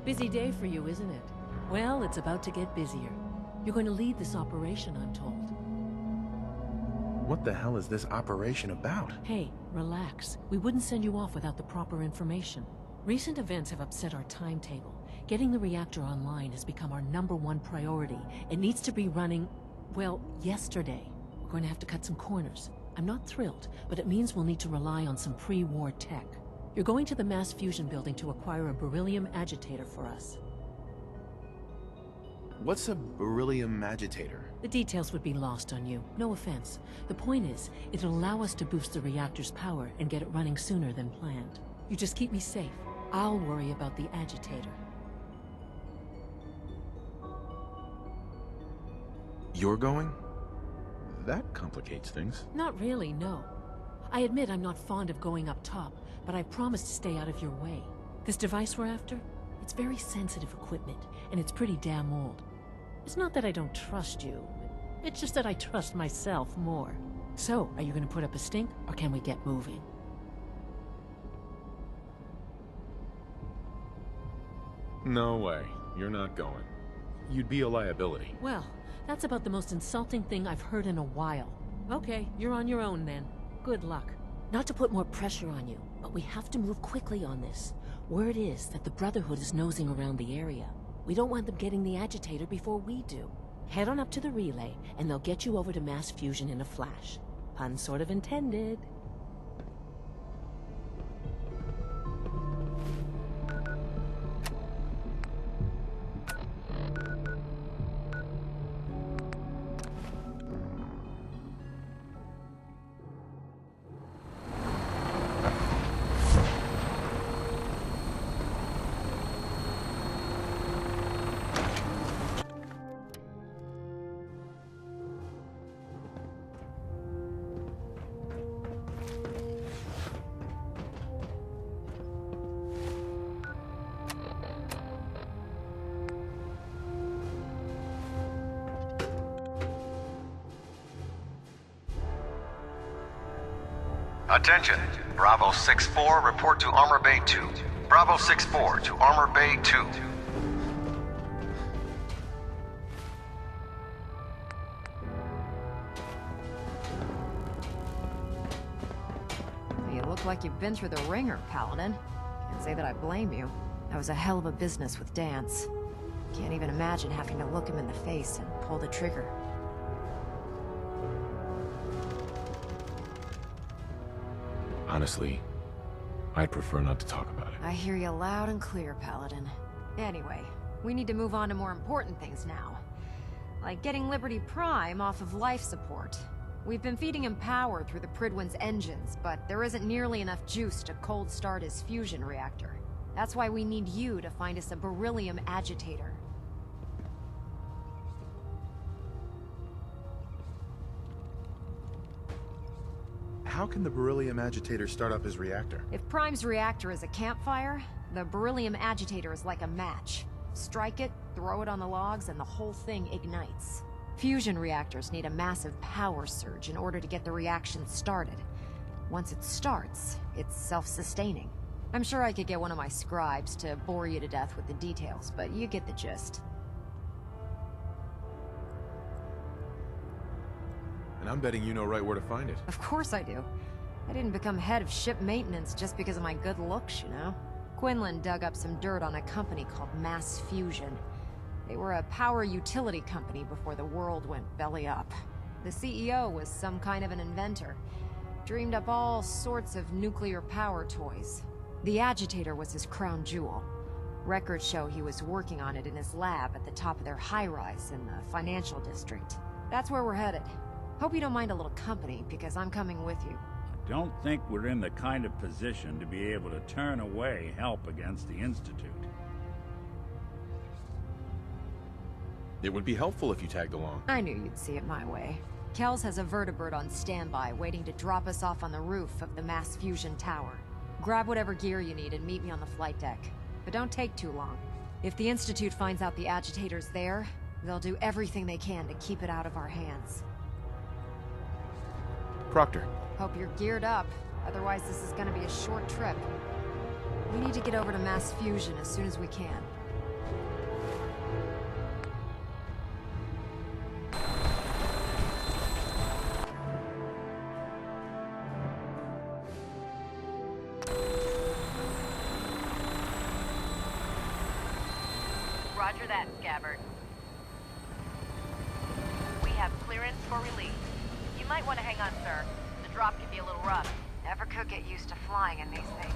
Busy day for you, isn't it? Well, it's about to get busier. You're going to lead this operation, I'm told. What the hell is this operation about? Hey, relax. We wouldn't send you off without the proper information. Recent events have upset our timetable. Getting the reactor online has become our #1 priority. It needs to be running, well, yesterday. We're going to have to cut some corners. I'm not thrilled, but it means we'll need to rely on some pre-war tech. You're going to the mass fusion building to acquire a beryllium agitator for us. What's a beryllium agitator? The details would be lost on you. No offense. The point is, it'll allow us to boost the reactor's power and get it running sooner than planned. You just keep me safe. I'll worry about the agitator. You're going? That complicates things. Not really, no. I admit I'm not fond of going up top, but I promise to stay out of your way. This device we're after? It's very sensitive equipment, and it's pretty damn old. It's not that I don't trust you. It's just that I trust myself more. So, are you gonna put up a stink, or can we get moving? No way. You're not going. You'd be a liability. Well, that's about the most insulting thing I've heard in a while. Okay, you're on your own then. Good luck. Not to put more pressure on you, but we have to move quickly on this. Word is that the Brotherhood is nosing around the area. We don't want them getting the agitator before we do. Head on up to the relay, and they'll get you over to mass fusion in a flash. Pun sort of intended. Attention, Bravo 6-4, report to Armor Bay 2. Bravo 6-4 to Armor Bay 2. You look like you've been through the ringer, Paladin. Can't say that I blame you. That was a hell of a business with Danse. Can't even imagine having to look him in the face and pull the trigger. Honestly, I'd prefer not to talk about it. I hear you loud and clear, Paladin. Anyway, we need to move on to more important things now. Like getting Liberty Prime off of life support. We've been feeding him power through the Prydwen's engines, but there isn't nearly enough juice to cold start his fusion reactor. That's why we need you to find us a beryllium agitator. How can the beryllium agitator start up his reactor? If Prime's reactor is a campfire, the beryllium agitator is like a match. Strike it, throw it on the logs, and the whole thing ignites. Fusion reactors need a massive power surge in order to get the reaction started. Once it starts, it's self-sustaining. I'm sure I could get one of my scribes to bore you to death with the details, but you get the gist. And I'm betting you know right where to find it. Of course I do. I didn't become head of ship maintenance just because of my good looks, you know? Quinlan dug up some dirt on a company called Mass Fusion. They were a power utility company before the world went belly up. The CEO was some kind of an inventor. Dreamed up all sorts of nuclear power toys. The agitator was his crown jewel. Records show he was working on it in his lab at the top of their high-rise in the financial district. That's where we're headed. Hope you don't mind a little company, because I'm coming with you. I don't think we're in the kind of position to be able to turn away help against the Institute. It would be helpful if you tagged along. I knew you'd see it my way. Kells has a vertibird on standby, waiting to drop us off on the roof of the Mass Fusion Tower. Grab whatever gear you need and meet me on the flight deck. But don't take too long. If the Institute finds out the agitator's there, they'll do everything they can to keep it out of our hands. Proctor. Hope you're geared up. Otherwise, this is gonna be a short trip. We need to get over to Mass Fusion as soon as we can. Roger that, Scabbard. We have clearance for release. You might want to hang on, sir. The drop can be a little rough. Never could get used to flying in these things.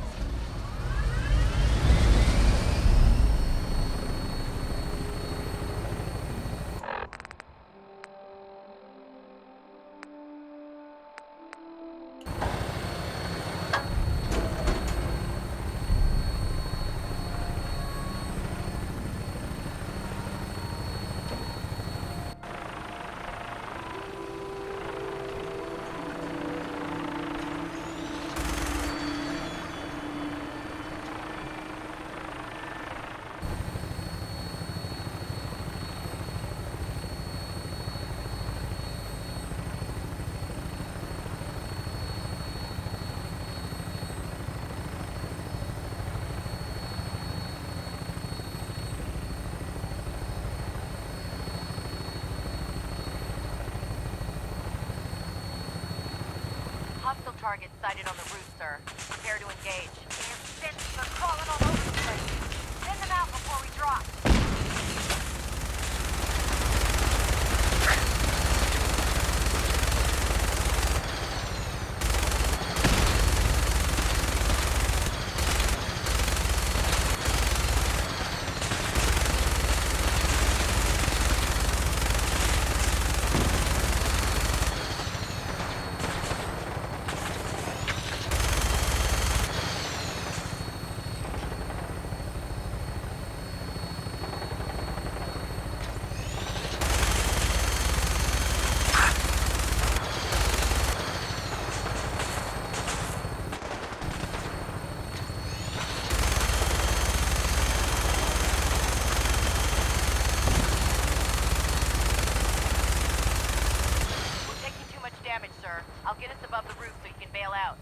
Hostile target sighted on the roof, sir. Prepare to engage. Their stints are crawling all over the place. Send them out before we drop. I'll get us above the roof so you can bail out.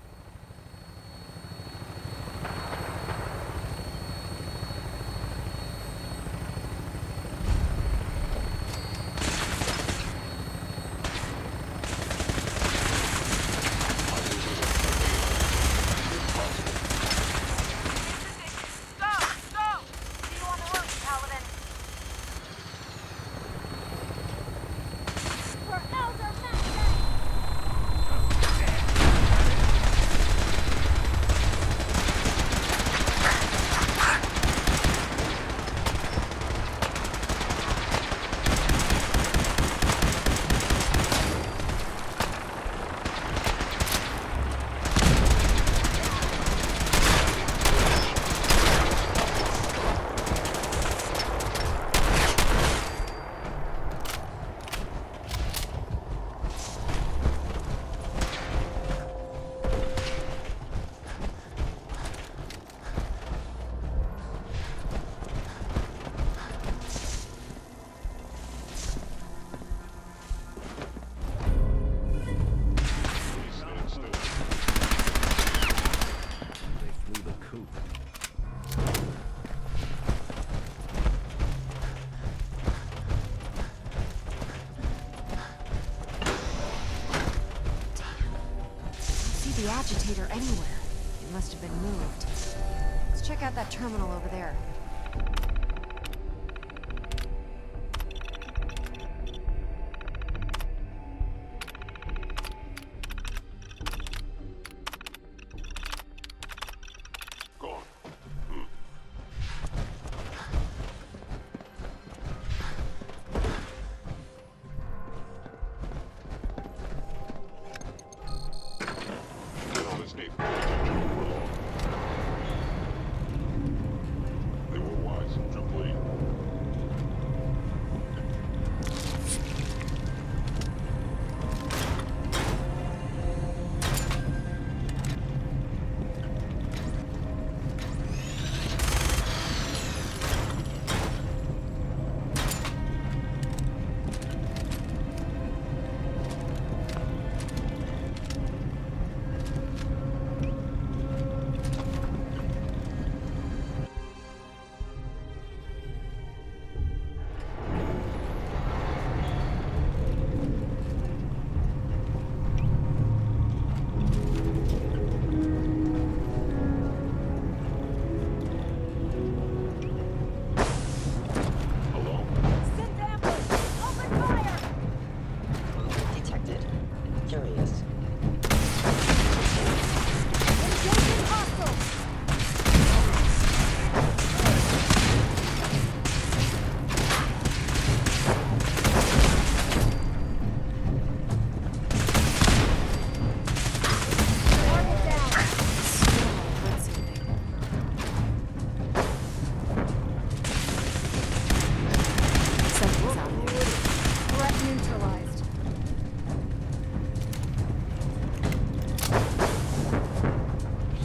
The agitator anywhere. It must have been moved. Let's check out that terminal over there.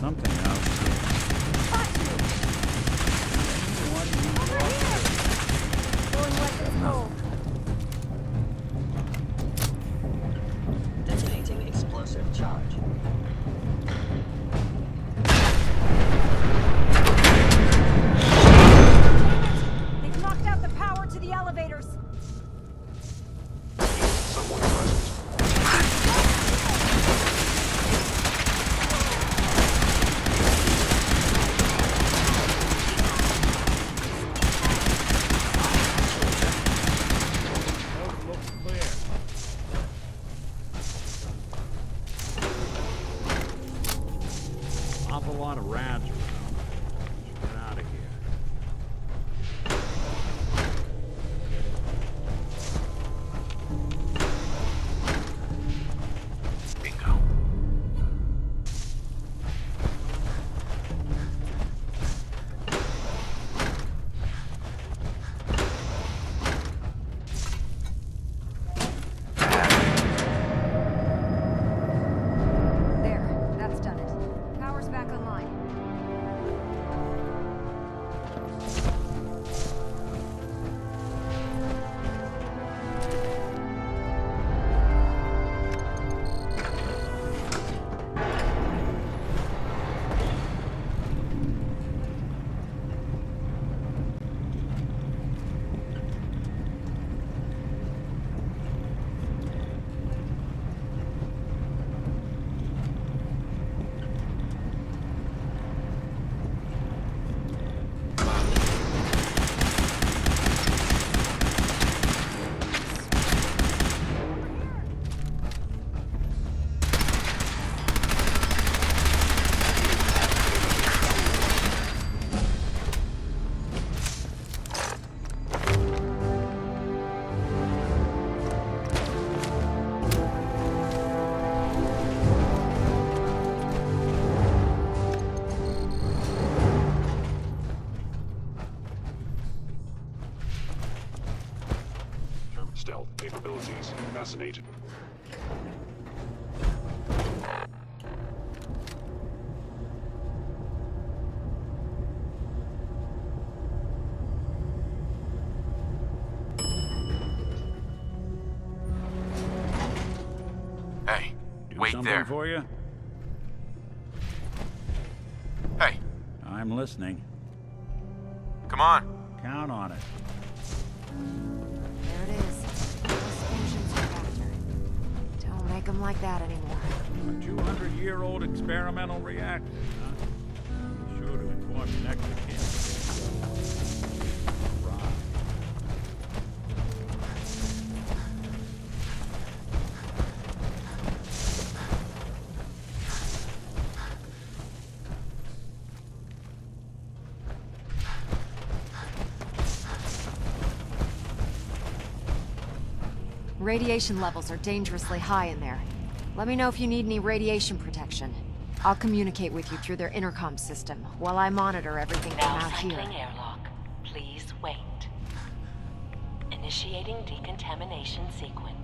something out there. Detonating explosive charge. They've knocked out the power to the elevators. Someone present. Awful lot of rats around. Should get out of here. Bingo. There, that's done it. Power's back online. Stealth capabilities. Fascinating. Hey, Do wait something there. for you? Hey, I'm listening. come on. Count on it. There it is. Those fusions reactor. Don't make them like that anymore. A 200-year-old experimental reactor, huh? Be sure to inform your next of kin. Right. Radiation levels are dangerously high in there. Let me know if you need any radiation protection. I'll communicate with you through their intercom system while I monitor everything from Now out here. cycling airlock. Please wait. Initiating decontamination sequence.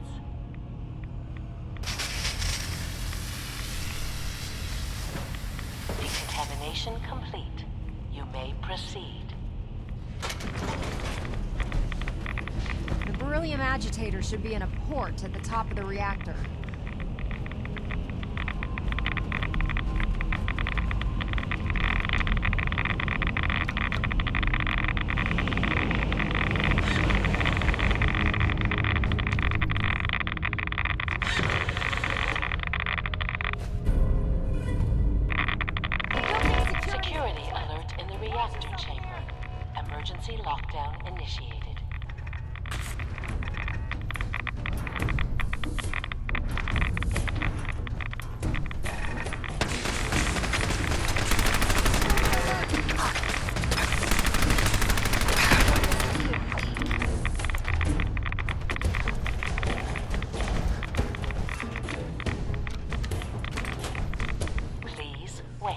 Decontamination complete. You may proceed. The beryllium agitator should be in a port at the top of the reactor. Security alert in the reactor chamber. Emergency lockdown initiated. Please wait.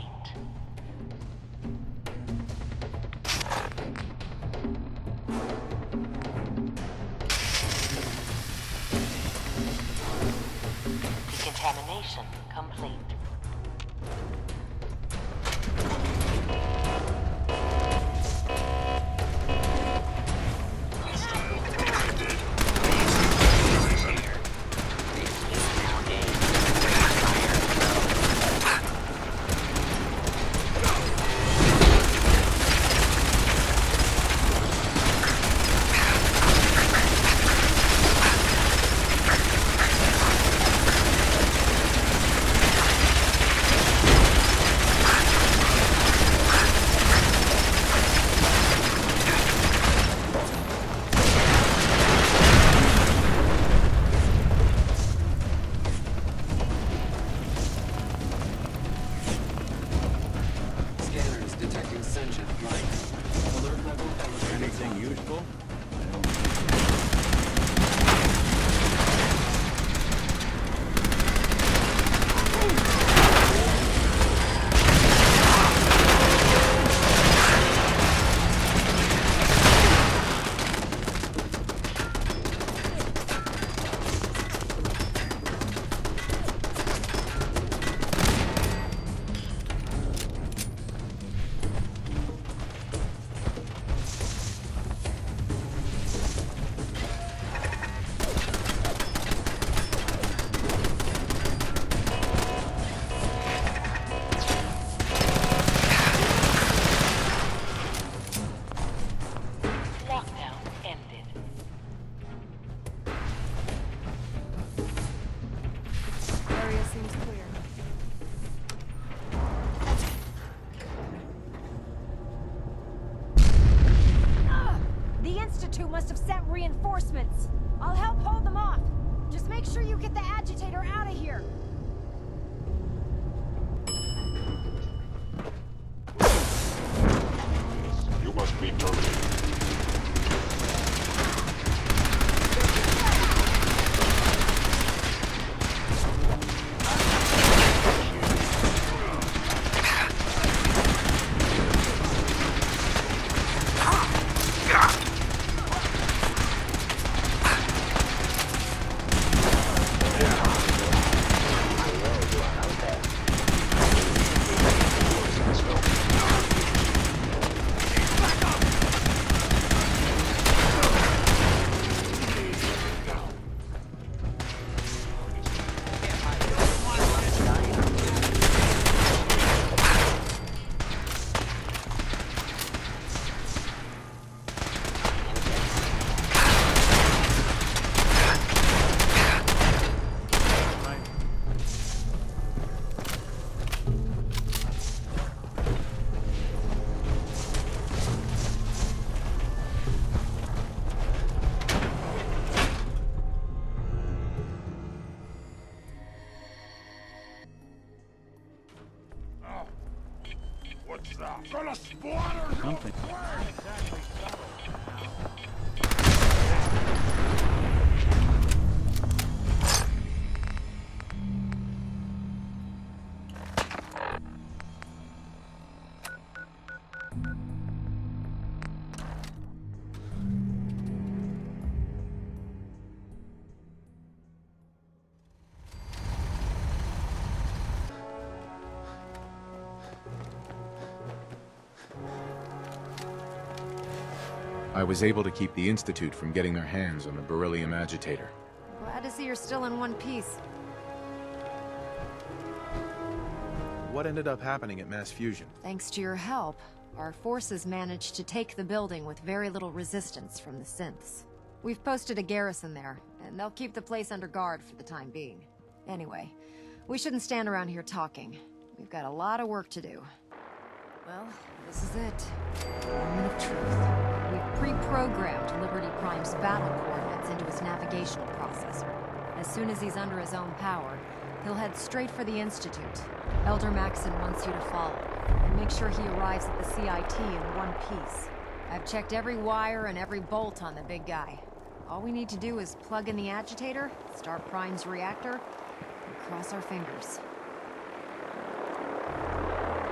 must have sent reinforcements. I'll help hold them off. Just make sure you get the agitator out of here. You must be terminated. Something. I was able to keep the Institute from getting their hands on the beryllium agitator. Glad to see you're still in one piece. What ended up happening at Mass Fusion? Thanks to your help, our forces managed to take the building with very little resistance from the synths. We've posted a garrison there, and they'll keep the place under guard for the time being. Anyway, we shouldn't stand around here talking. We've got a lot of work to do. Well, this is it. Moment of truth. We've pre-programmed Liberty Prime's battle coordinates into his navigational processor. As soon as he's under his own power, he'll head straight for the Institute. Elder Maxon wants you to follow, and make sure he arrives at the CIT in one piece. I've checked every wire and every bolt on the big guy. All we need to do is plug in the agitator, start Prime's reactor, and cross our fingers.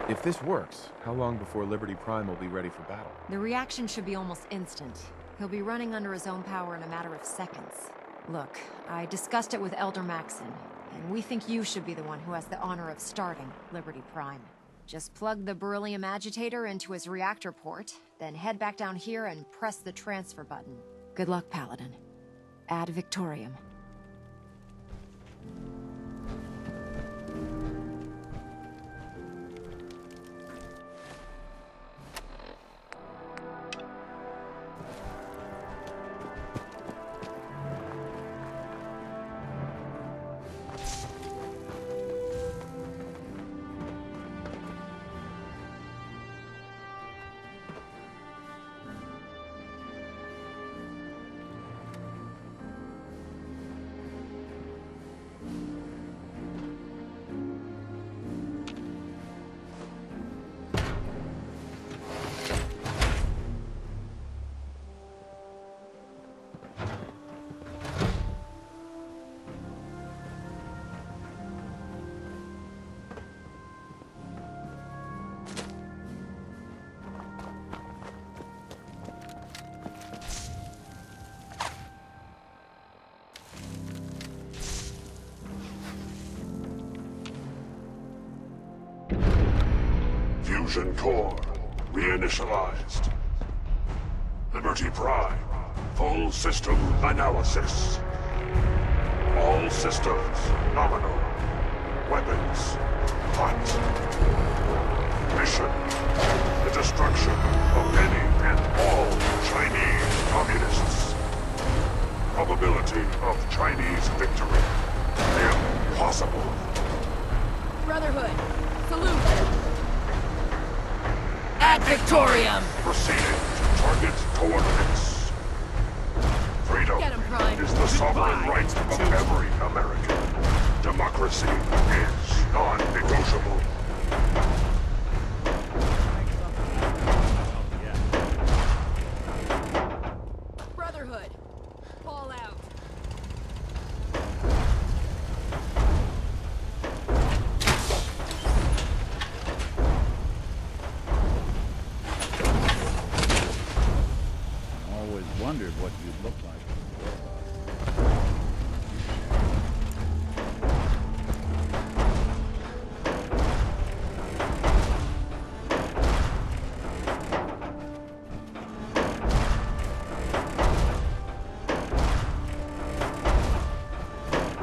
If this works, how long before Liberty Prime will be ready for battle? The reaction should be almost instant. He'll be running under his own power in a matter of seconds. Look, I discussed it with Elder Maxon, and we think you should be the one who has the honor of starting Liberty Prime. Just plug the beryllium agitator into his reactor port, then head back down here and press the transfer button. Good luck, Paladin. Ad Victoriam. Fusion core reinitialized. Liberty Prime, full system analysis. All systems nominal. Weapons hot. Mission: the destruction of any and all Chinese communists. Probability of Chinese victory: impossible. Brotherhood, salute! Ad Victoriam! Proceeding to target coordinates. crime. is the sovereign right of every American. Democracy is non-negotiable. Brotherhood, fall out. Always wondered what you'd look like.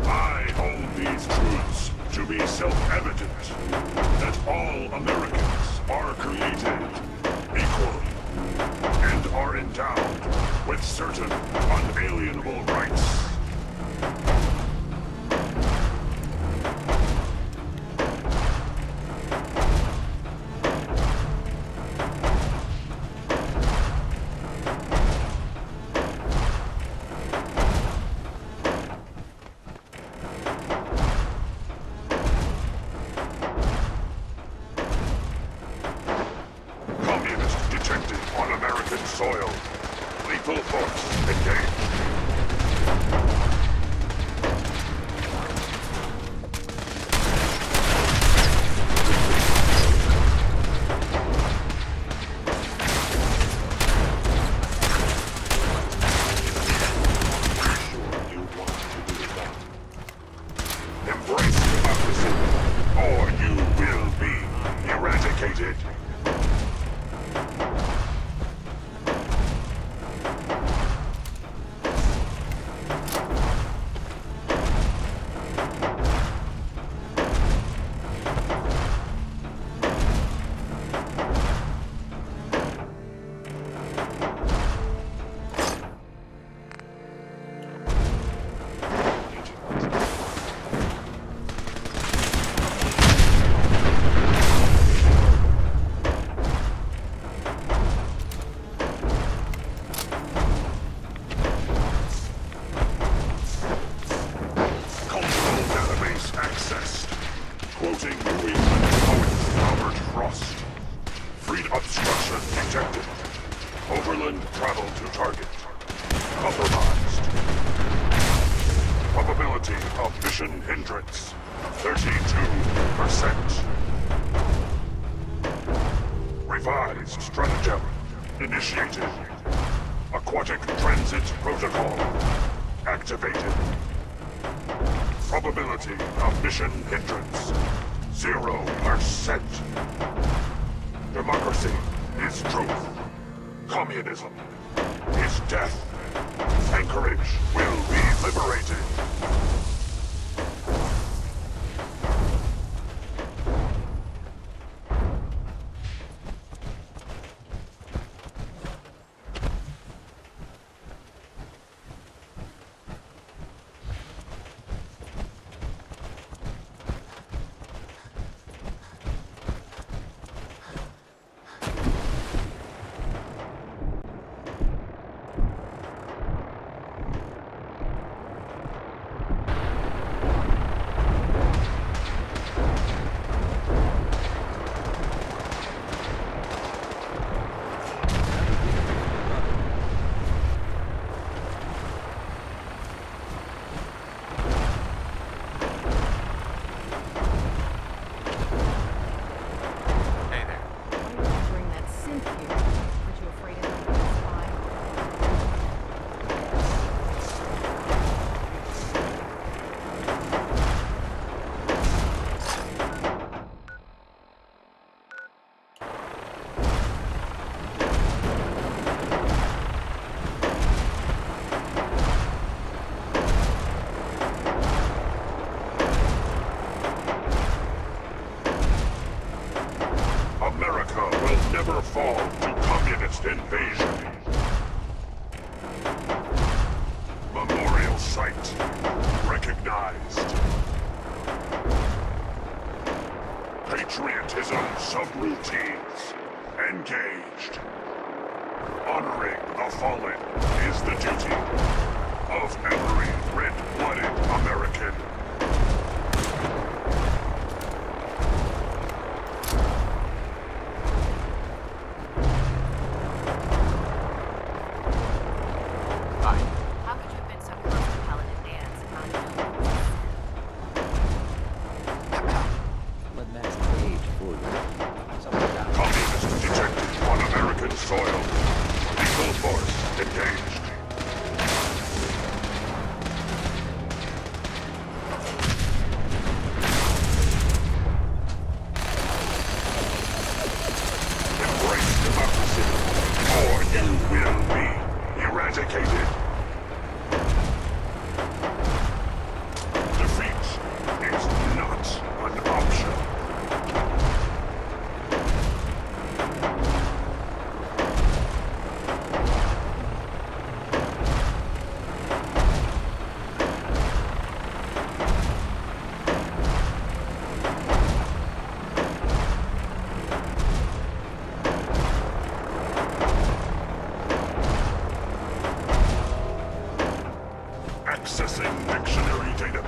I hold these truths to be self-evident, that all Americans are created equal and are endowed with certain unalienable rights. Communist detected on American soil. Lethal force engaged. Embrace democracy, or you will be eradicated. Cultural database accessed. Quoting New England poet Robert Frost. Freed obstruction detected. Overland travel to target. Compromised. Probability of mission hindrance. 32%. Revised stratagem initiated. Aquatic transit protocol activated. Probability of mission hindrance 0%. Democracy is truth. Communism is death. Anchorage will be liberated. never fall to communist invasion. Memorial site recognized. Patriotism subroutines engaged. Honoring the fallen is the duty. of every red-blooded American. How could you have been so close to Paladin Danse and not know? Let Max Cage fool you. Communists detected on American soil. Lethal force engaged. Embrace democracy, or you will be eradicated. Defeat is not an option. Accessing dictionary data.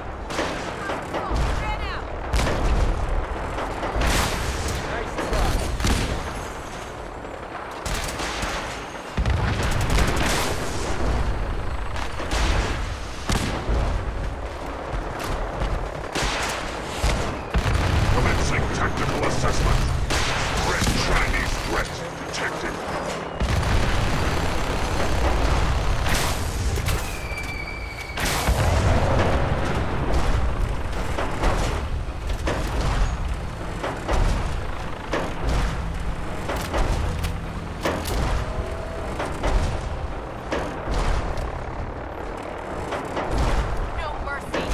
Commencing tactical assessment. Red Chinese threat detected. No mercy.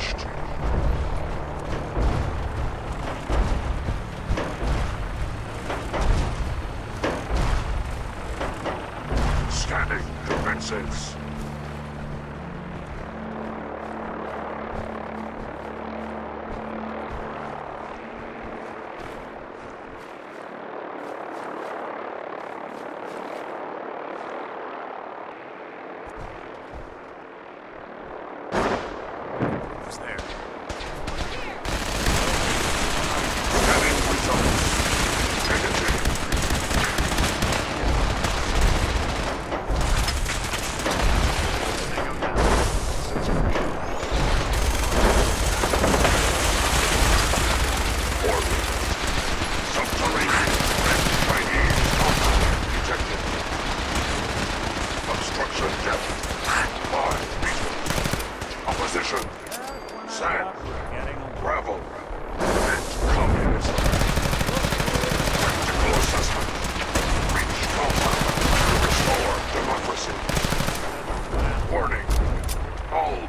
established. Scanning defenses.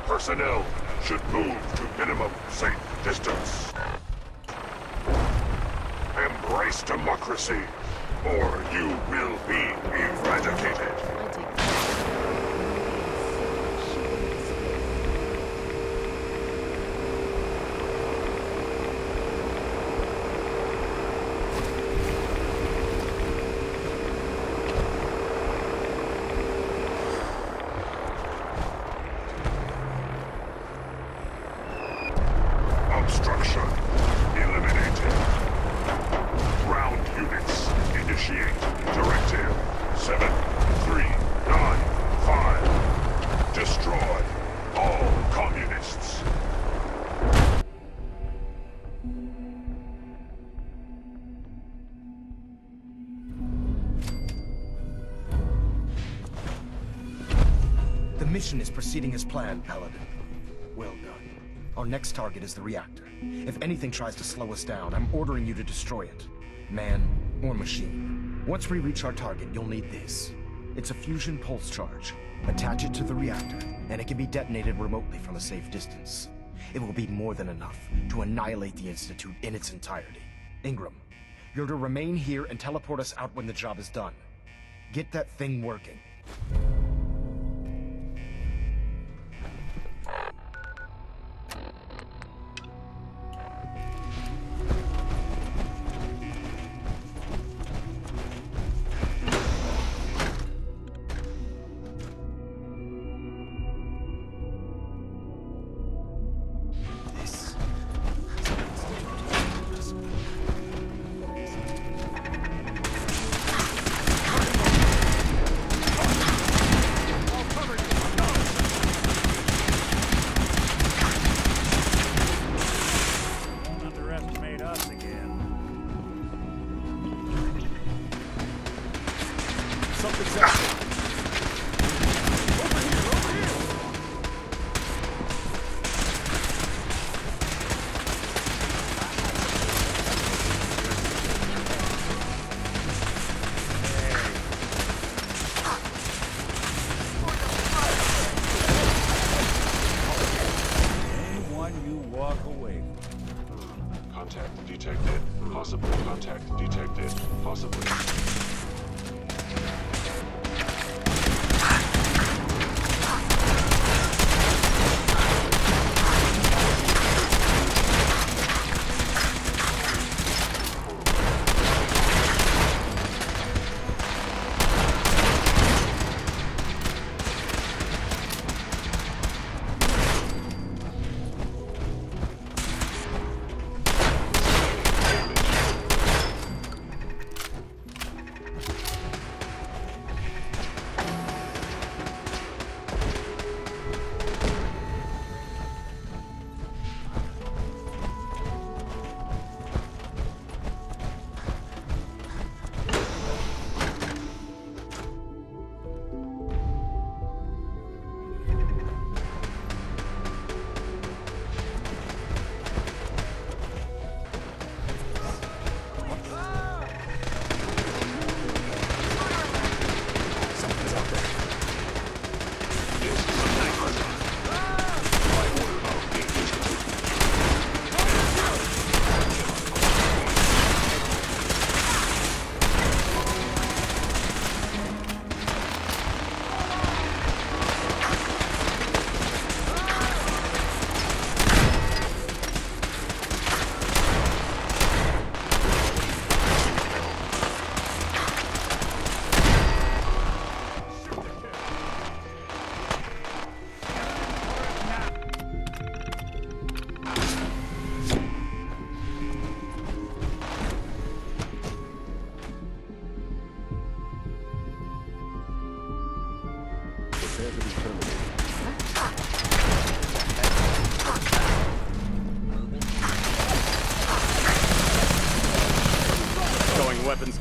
Personnel should move to minimum safe distance. Embrace democracy, or you will be eradicated. Obstruction eliminated. Ground units initiate Directive 7395. Destroy all communists. The mission is proceeding as planned, Paladin. Well done. Our next target is the reactor. If anything tries to slow us down, I'm ordering you to destroy it. Man or machine. Once we reach our target, you'll need this. It's a fusion pulse charge. Attach it to the reactor, and it can be detonated remotely from a safe distance. It will be more than enough to annihilate the Institute in its entirety. Ingram, you're to remain here and teleport us out when the job is done. Get that thing working. Contact detected. Possible contact detected. Possibly.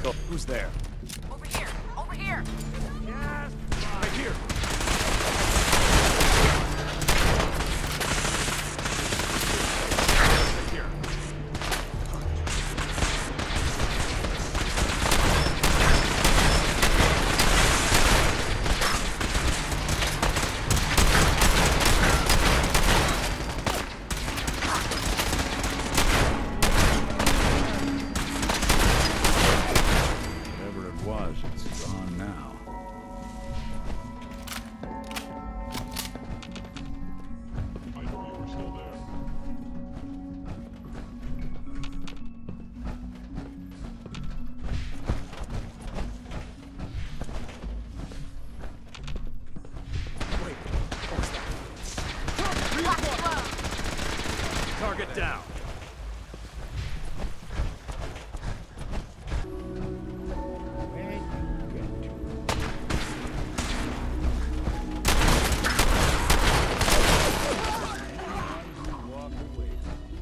Echo, who's there? Over here! Over here! Right here! Target down.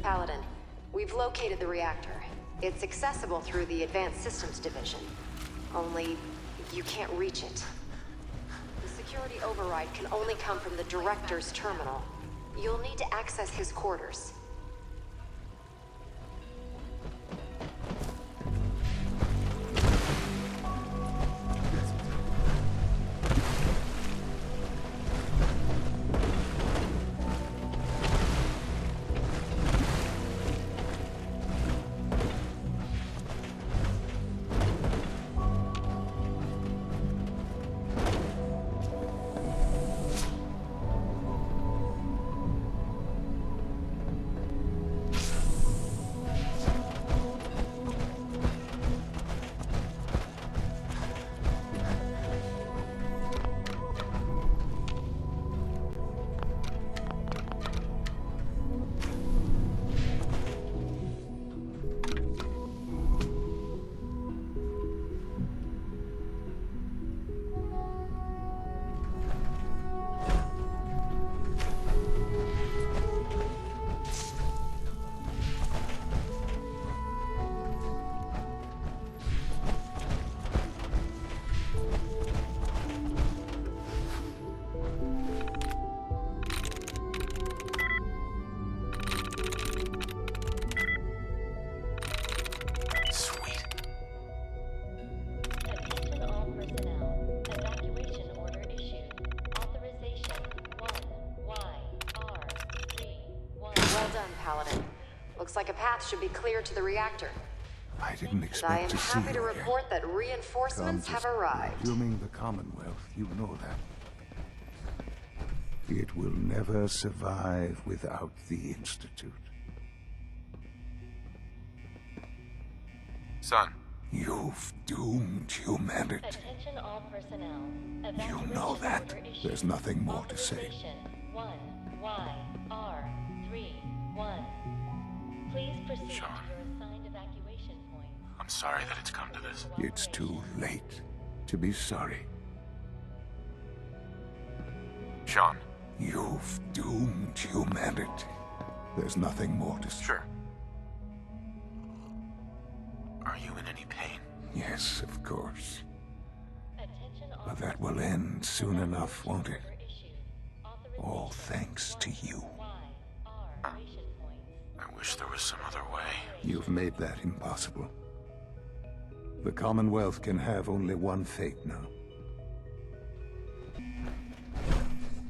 Paladin, we've located the reactor. It's accessible through the Advanced Systems Division. Only, you can't reach it. The security override can only come from the Director's terminal. You'll need to access his quarters. Paladin. Looks like a path should be clear to the reactor. I didn't expect I am to see happy to you again. report that reinforcements have arrived. Resuming the Commonwealth, you know that. It will never survive without the Institute. Son. You've doomed humanity. Attention all personnel. You know that. There's nothing more to say. 1YR31. Please proceed to your assigned evacuation point. I'm sorry that it's come to this. It's too late to be sorry. Sean. You've doomed humanity. There's nothing more to say. Sure. Are you in any pain? Yes, of course. But that will end soon enough, won't it? All thanks to you. I wish there was some other way. You've made that impossible. The Commonwealth can have only one fate now.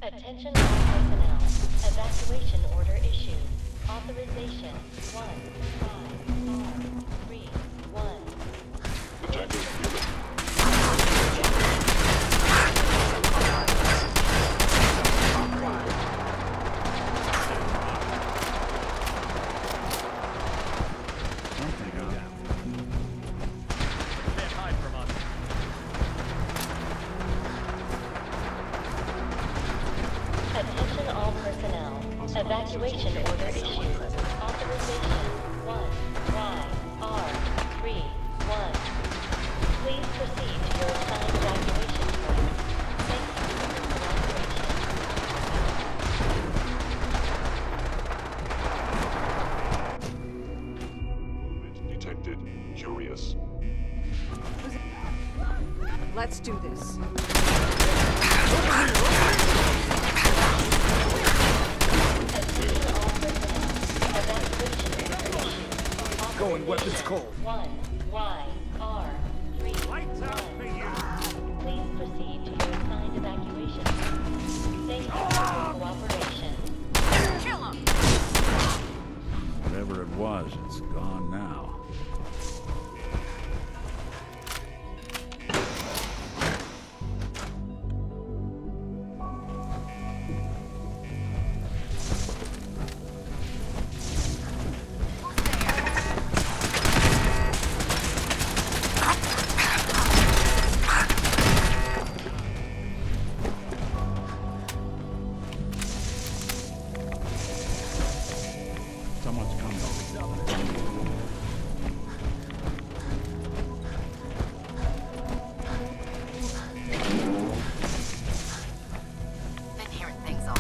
Attention all personnel. Evacuation order issued. Authorization 1YR31. Attackers Attention all personnel. Evacuation order issued. Authorization 1YR31. Please proceed to your assigned evacuation point. Thank you for your cooperation. detected. Curious. Let's do this. Going weapons cold. 1YR3. Lights out for you. Please proceed to your assigned evacuation. Thank you for your cooperation. Kill him! Whatever it was, it's gone now. Someone's coming. Been hearing things all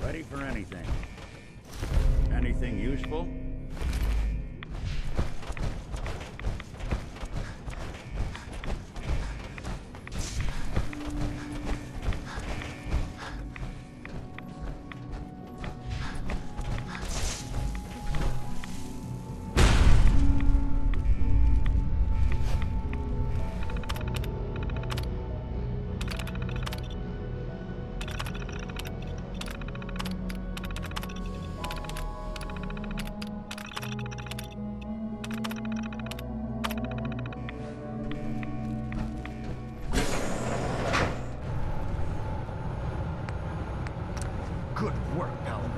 Ready for anything. Anything useful? Good work, Paladin.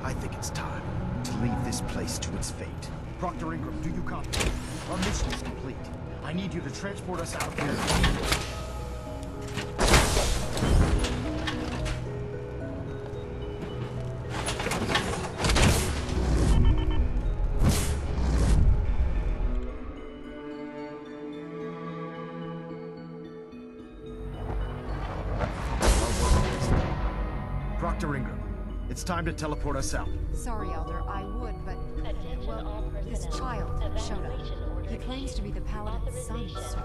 I think it's time to leave this place to its fate. Proctor Ingram, do you copy? Our mission is complete. I need you to transport us out of here. Proctor Ingram, it's time to teleport us out. Sorry, Elder, I would, but... Well, this child showed up. He claims to be the Paladin's son, sir.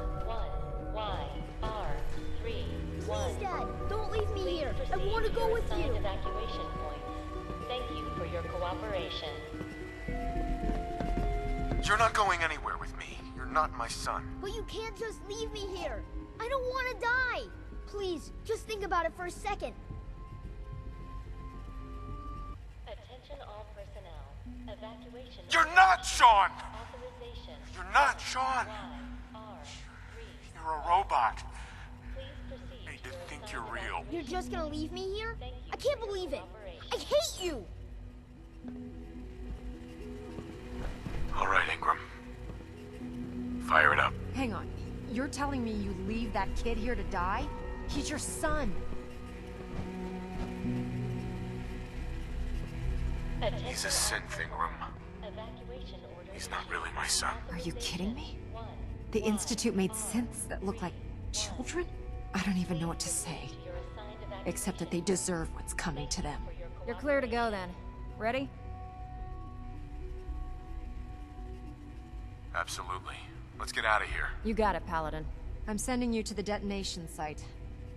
1YR3. Please, Dad, don't leave me here. I want to go with you. Evacuation point. Thank you for your cooperation. You're not going anywhere with me. You're not my son. But you can't just leave me here. I don't want to die. Please, just think about it for a second. Attention all personnel. Evacuation. You're not Sean! Authorization. You're not Sean! You're a robot. Made to think you're real. You're just gonna leave me here? I can't believe it. I hate you! All right, Ingram. Fire it up. Hang on. You're telling me you leave that kid here to die? He's your son. He's a synth, Ingram. He's not really my son. Are you kidding me? The Institute made synths that look like children? I don't even know what to say. Except that they deserve what's coming to them. You're clear to go then. Ready? Absolutely. Let's get out of here. You got it, Paladin. I'm sending you to the detonation site.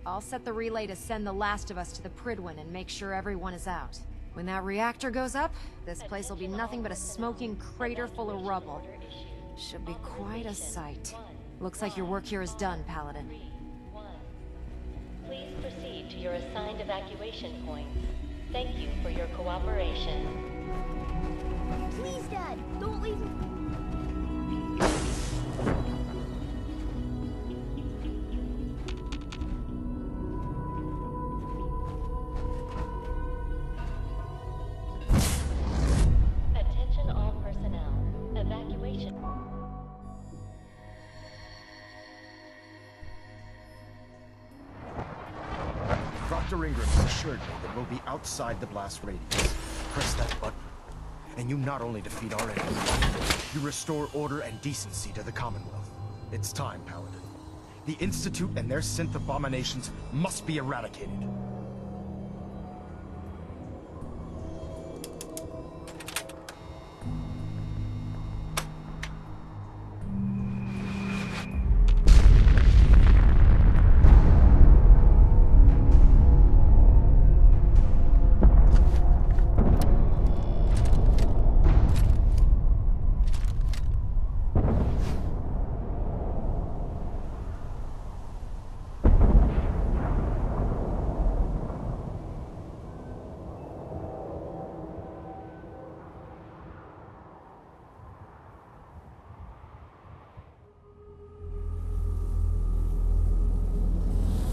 I'll set the relay to send the last of us to the Prydwen and make sure everyone is out. When that reactor goes up, this place will be nothing but a smoking crater full of rubble. Should be quite a sight. Looks like your work here is done, Paladin. Please proceed to your assigned evacuation points. Thank you for your cooperation. Please, Dad, don't leave me. Attention all personnel. Evacuation. Dr. Ingram has assured me that we'll be outside the blast radius. Press that button, and you not only defeat our enemies, you restore order and decency to the Commonwealth. It's time, Paladin. The Institute and their synth abominations must be eradicated.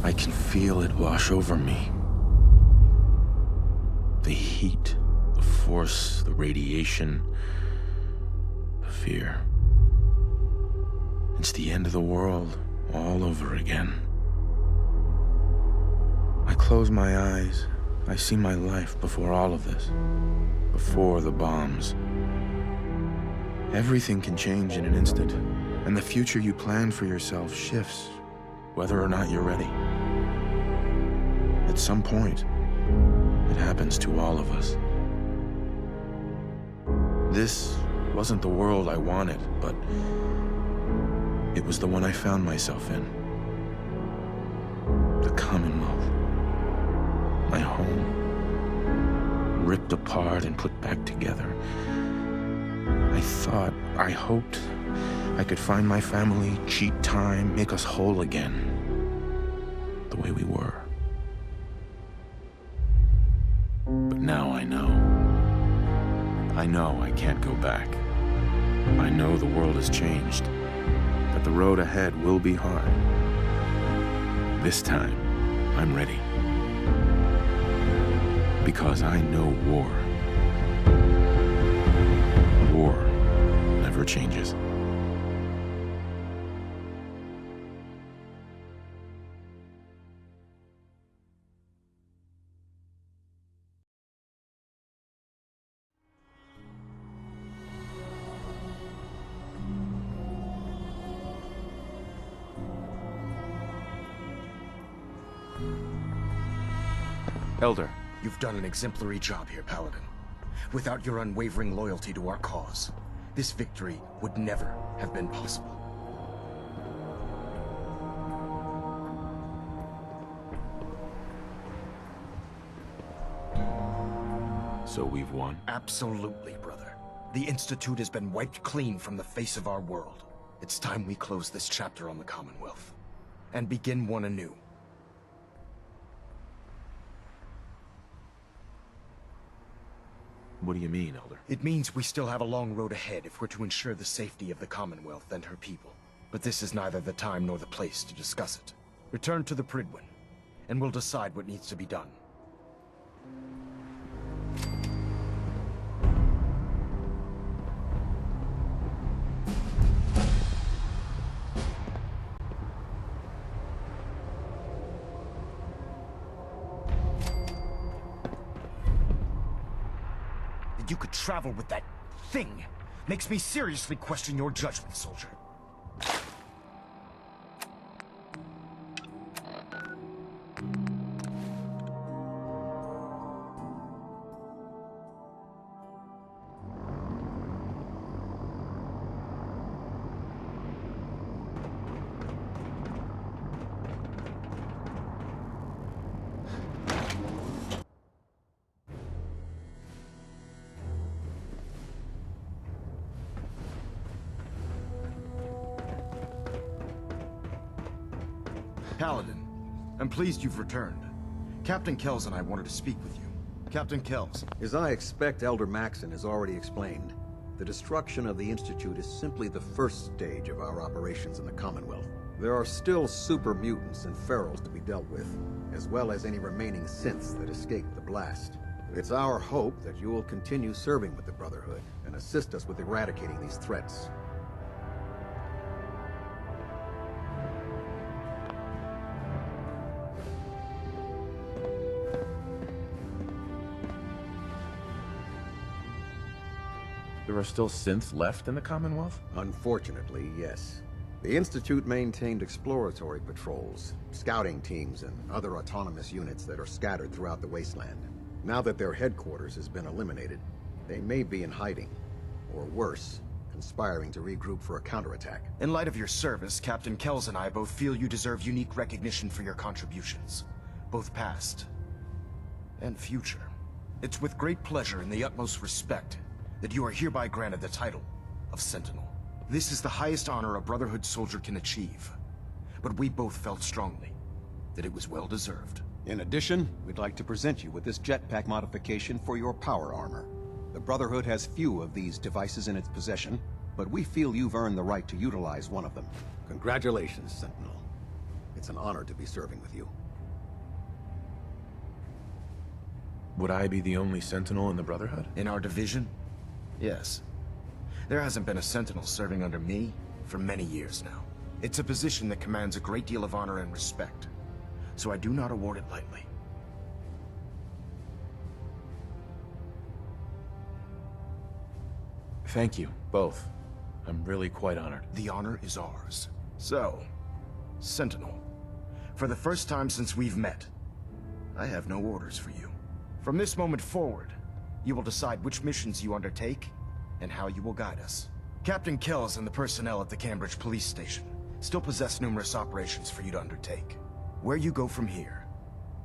I can feel it wash over me. The heat, the force, the radiation, the fear. It's the end of the world all over again. I close my eyes. I see my life before all of this. Before the bombs. Everything can change in an instant, and the future you plan for yourself shifts, whether or not you're ready. At some point, it happens to all of us. This wasn't the world I wanted, but it was the one I found myself in. The Commonwealth. My home. Ripped apart and put back together. I hoped I could find my family, cheat time, make us whole again. The way we were. But now I know. I know I can't go back. I know the world has changed. That the road ahead will be hard. This time, I'm ready. Because I know war. War never changes. Elder. You've done an exemplary job here, Paladin. Without your unwavering loyalty to our cause, this victory would never have been possible. So we've won? Absolutely, brother. The Institute has been wiped clean from the face of our world. It's time we close this chapter on the Commonwealth, and begin one anew. What do you mean, Elder? It means we still have a long road ahead if we're to ensure the safety of the Commonwealth and her people. But this is neither the time nor the place to discuss it. Return to the Prydwen, and we'll decide what needs to be done. You could travel with that thing makes me seriously question your judgment, soldier. Paladin, I'm pleased you've returned. Captain Kells and I wanted to speak with you. Captain Kells. As I expect Elder Maxon has already explained, the destruction of the Institute is simply the first stage of our operations in the Commonwealth. There are still super mutants and ferals to be dealt with, as well as any remaining synths that escaped the blast. It's our hope that you will continue serving with the Brotherhood and assist us with eradicating these threats. There are still synths left in the Commonwealth? Unfortunately, yes. The Institute maintained exploratory patrols, scouting teams, and other autonomous units that are scattered throughout the wasteland. Now that their headquarters has been eliminated, they may be in hiding, or worse, conspiring to regroup for a counterattack. In light of your service, Captain Kells and I both feel you deserve unique recognition for your contributions, both past and future. It's with great pleasure and the utmost respect that you are hereby granted the title of Sentinel. This is the highest honor a Brotherhood soldier can achieve, but we both felt strongly that it was well deserved. In addition, we'd like to present you with this jetpack modification for your power armor. The Brotherhood has few of these devices in its possession, but we feel you've earned the right to utilize one of them. Congratulations, Sentinel. It's an honor to be serving with you. Would I be the only Sentinel in the Brotherhood? In our division? Yes. There hasn't been a Sentinel serving under me for many years now. It's a position that commands a great deal of honor and respect, so I do not award it lightly. Thank you, both. I'm really quite honored. The honor is ours. So, Sentinel, for the first time since we've met, I have no orders for you. From this moment forward, you will decide which missions you undertake and how you will guide us. Captain Kells and the personnel at the Cambridge police station still possess numerous operations for you to undertake. Where you go from here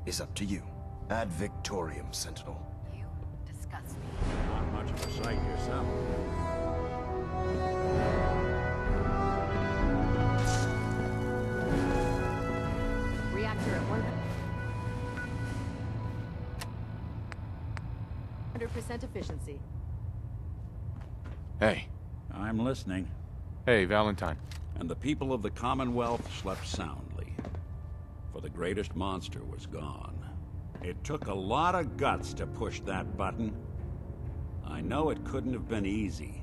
is up to you. Ad Victorium, Sentinel. You disgust me. Not much of a sight yourself. Reactor at 100% efficiency. Hey. I'm listening. Hey, Valentine. And the people of the Commonwealth slept soundly, for the greatest monster was gone. It took a lot of guts to push that button. I know it couldn't have been easy,